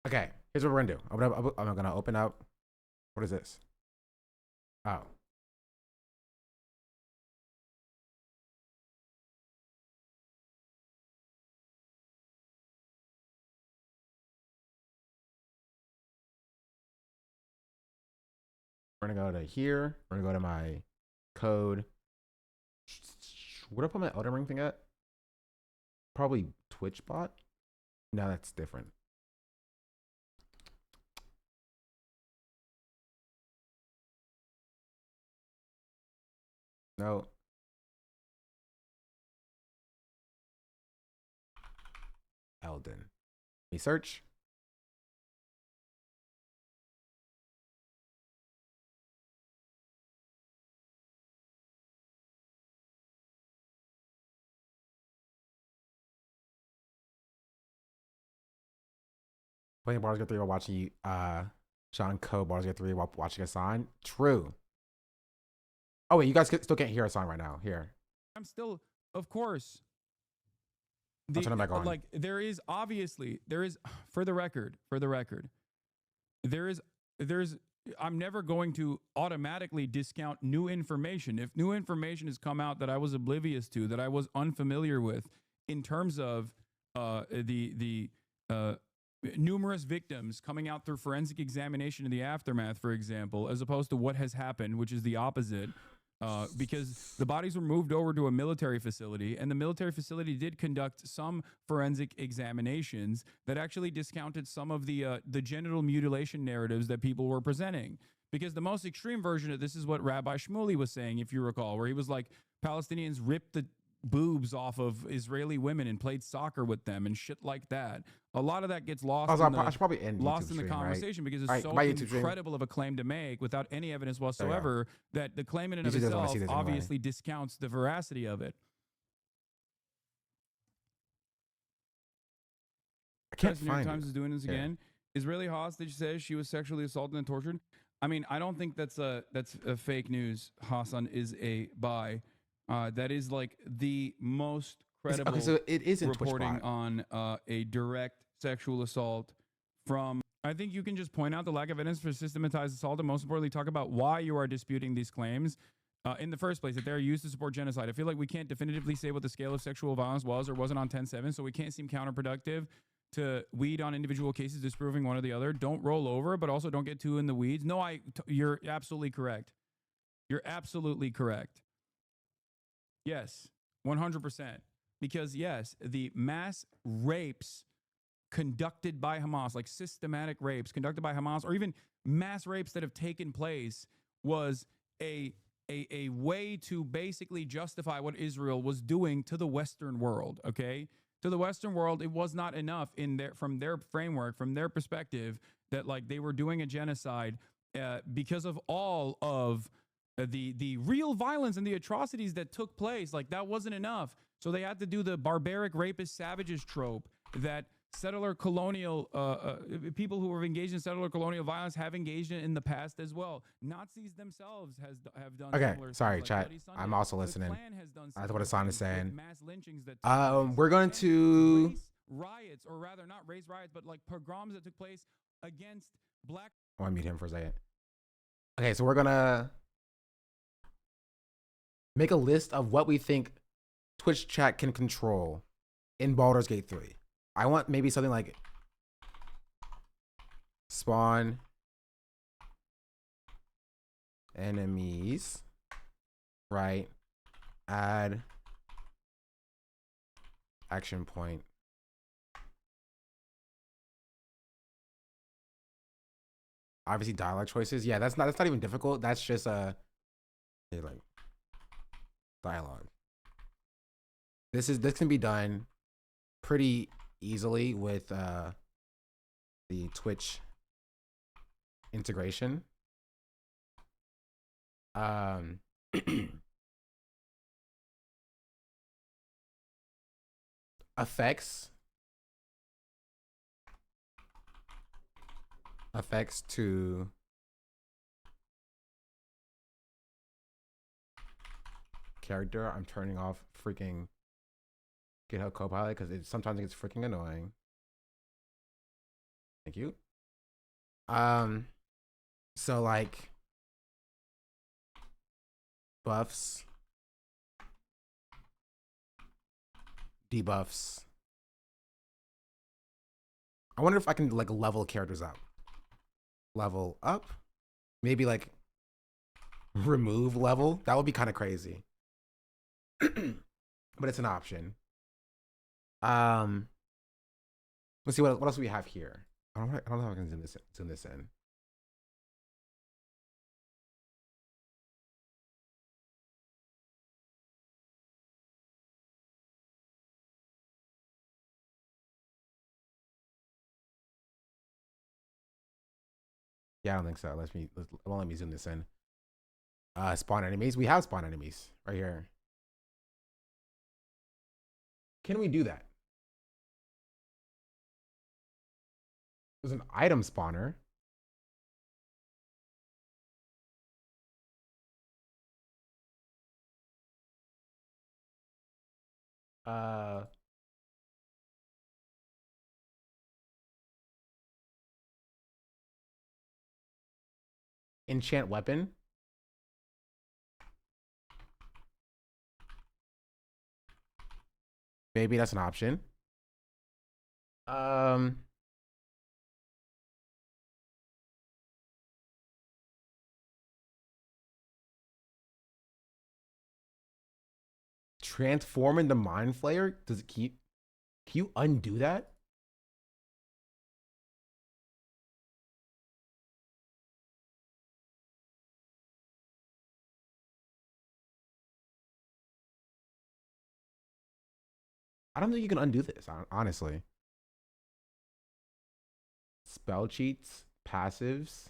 Okay, here's what we're gonna do. I'm gonna open up. What is this? Oh. We're gonna go to here. We're gonna go to my code. Where do I put my Elden Ring thing at? Probably Twitch bot. No, that's different. No. Elden. Research. Playing Baldur's Gate 3 while watching Sean code Baldur's Gate 3 while watching Hasan. True. Oh wait, you guys still can't hear Hasan right now. Here. I'm still, of course. I'll turn it back on. Like there is for the record, I'm never going to automatically discount new information. If new information has come out that I was oblivious to, that I was unfamiliar with, in terms of the numerous victims coming out through forensic examination in the aftermath, for example, as opposed to what has happened, which is the opposite. Because the bodies were moved over to a military facility, and the military facility did conduct some forensic examinations that actually discounted some of the genital mutilation narratives that people were presenting. Because the most extreme version of this is what Rabbi Shmuley was saying, if you recall, where he was like, Palestinians ripped the boobs off of Israeli women and played soccer with them and shit like that. A lot of that gets lost Also, in I should probably end lost YouTube in the stream, right? conversation because it's All right, so goodbye, YouTube stream. incredible of a claim to make without any evidence There we go. whatsoever that the claim in and of YouTube doesn't wanna itself see this anyway. obviously discounts the veracity of it. I can't New York find Times it. is doing this Yeah. again. Israeli hostage says she was sexually assaulted and tortured. I mean, I don't think that's a fake news. Hasan is a buy. That is like the most credible Okay, so it is in reporting TwitchBot. on a direct sexual assault from. I think you can just point out the lack of evidence for systematized assault, and most importantly, talk about why you are disputing these claims in the first place, that they're used to support genocide. I feel like we can't definitively say what the scale of sexual violence was or wasn't on 10/7, so we can't seem counterproductive to weed on individual cases disproving one or the other. Don't roll over, but also don't get too in the weeds. No, you're absolutely correct. You're absolutely correct. Yes, 100%. Because yes, the mass rapes conducted by Hamas, like systematic rapes conducted by Hamas, or even mass rapes that have taken place, was a way to basically justify what Israel was doing to the Western world, okay? To the Western world, it was not enough from their framework, from their perspective, that like they were doing a genocide because of all of the real violence and the atrocities that took place. Like that wasn't enough. So they had to do the barbaric rapist savages trope that settler colonial people who were engaged in settler colonial violence have engaged in the past as well. Nazis themselves have done. Okay, similar sorry, things like chat. Bloody Sunday. I'm also The listening. Klan has done That's what similar Hasan is things with saying. mass lynchings that took place. We're going to. Race riots, or rather not race riots, but like pogroms that took place against black. I want to mute him for a second. Okay, so we're gonna make a list of what we think Twitch chat can control in Baldur's Gate 3. I want maybe something like spawn enemies, right? Add action point. Obviously dialogue choices. Yeah, that's not even difficult. That's just like dialogue. This can be done pretty easily with the Twitch integration. Effects to character. I'm turning off freaking GitHub Copilot because sometimes it gets freaking annoying. Thank you. So like buffs, debuffs. I wonder if I can like level characters up. Level up, maybe like remove level. That would be kind of crazy, but it's an option. Let's see what else we have here. I don't know if I can zoom this in. Yeah, I don't think so. It won't let me zoom this in. Spawn enemies. We have spawn enemies right here. Can we do that? There's an item spawner. Enchant weapon. Maybe that's an option. Transform into Mind Flayer? Does it keep? Can you undo that? I don't think you can undo this, honestly. Spell cheats, passives.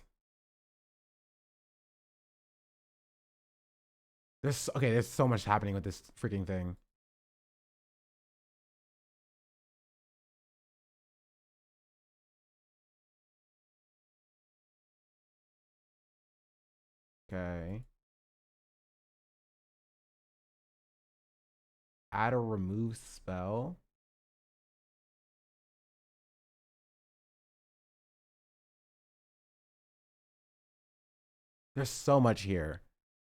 There's so much happening with this freaking thing. Okay. Add or remove spell. There's so much here.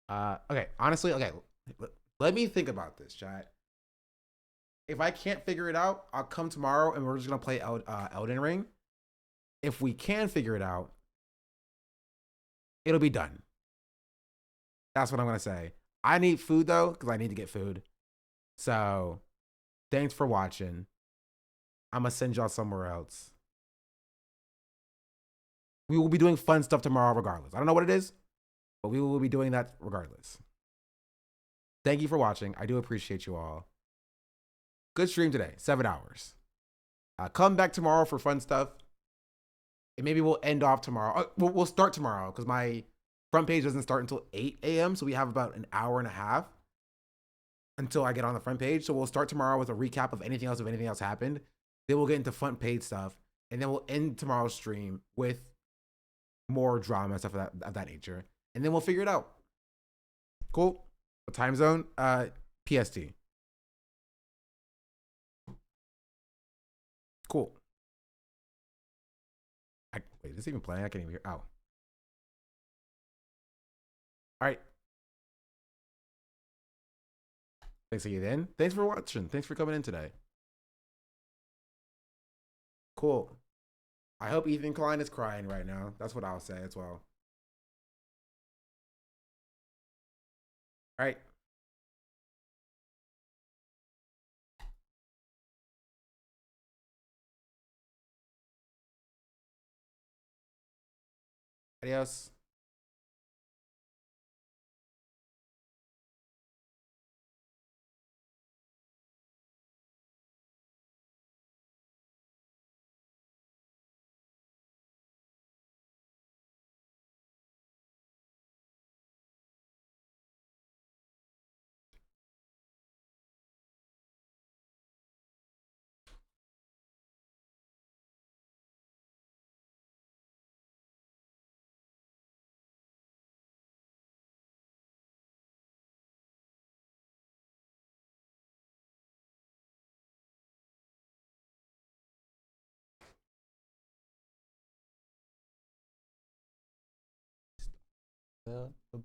Okay, honestly, okay. Let me think about this, chat. If I can't figure it out, I'll come tomorrow and we're just gonna play Elden Ring. If we can figure it out, it'll be done. That's what I'm gonna say. I need food though, because I need to get food. So, thanks for watching. I'm gonna send y'all somewhere else. We will be doing fun stuff tomorrow regardless. I don't know what it is, but we will be doing that regardless. Thank you for watching. I do appreciate you all. Good stream today, 7 hours. Come back tomorrow for fun stuff. And maybe we'll end off tomorrow. We'll start tomorrow because my front page doesn't start until 8 a.m. So we have about an hour and a half until I get on the front page. So we'll start tomorrow with a recap of anything else, if anything else happened. Then we'll get into front page stuff. And then we'll end tomorrow's stream with more drama and stuff of that nature. And then we'll figure it out. Cool. What time zone? PST. Cool. Wait, is this even playing? I can't even hear. Oh. All right. Thanks again. Thanks for watching. Thanks for coming in today. Cool. I hope Ethan Klein is crying right now. That's what I'll say as well. All right. Adios.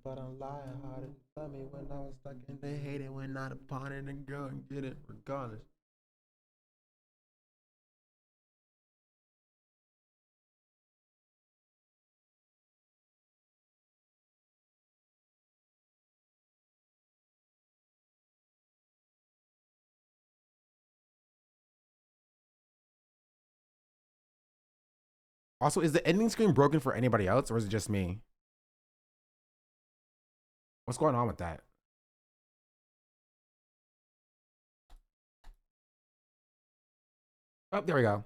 But I'm lying harder. Love me when I was stuck in the hate it when not upon it and go and get it regardless. Also, is the ending screen broken for anybody else or is it just me? What's going on with that? Oh, there we go.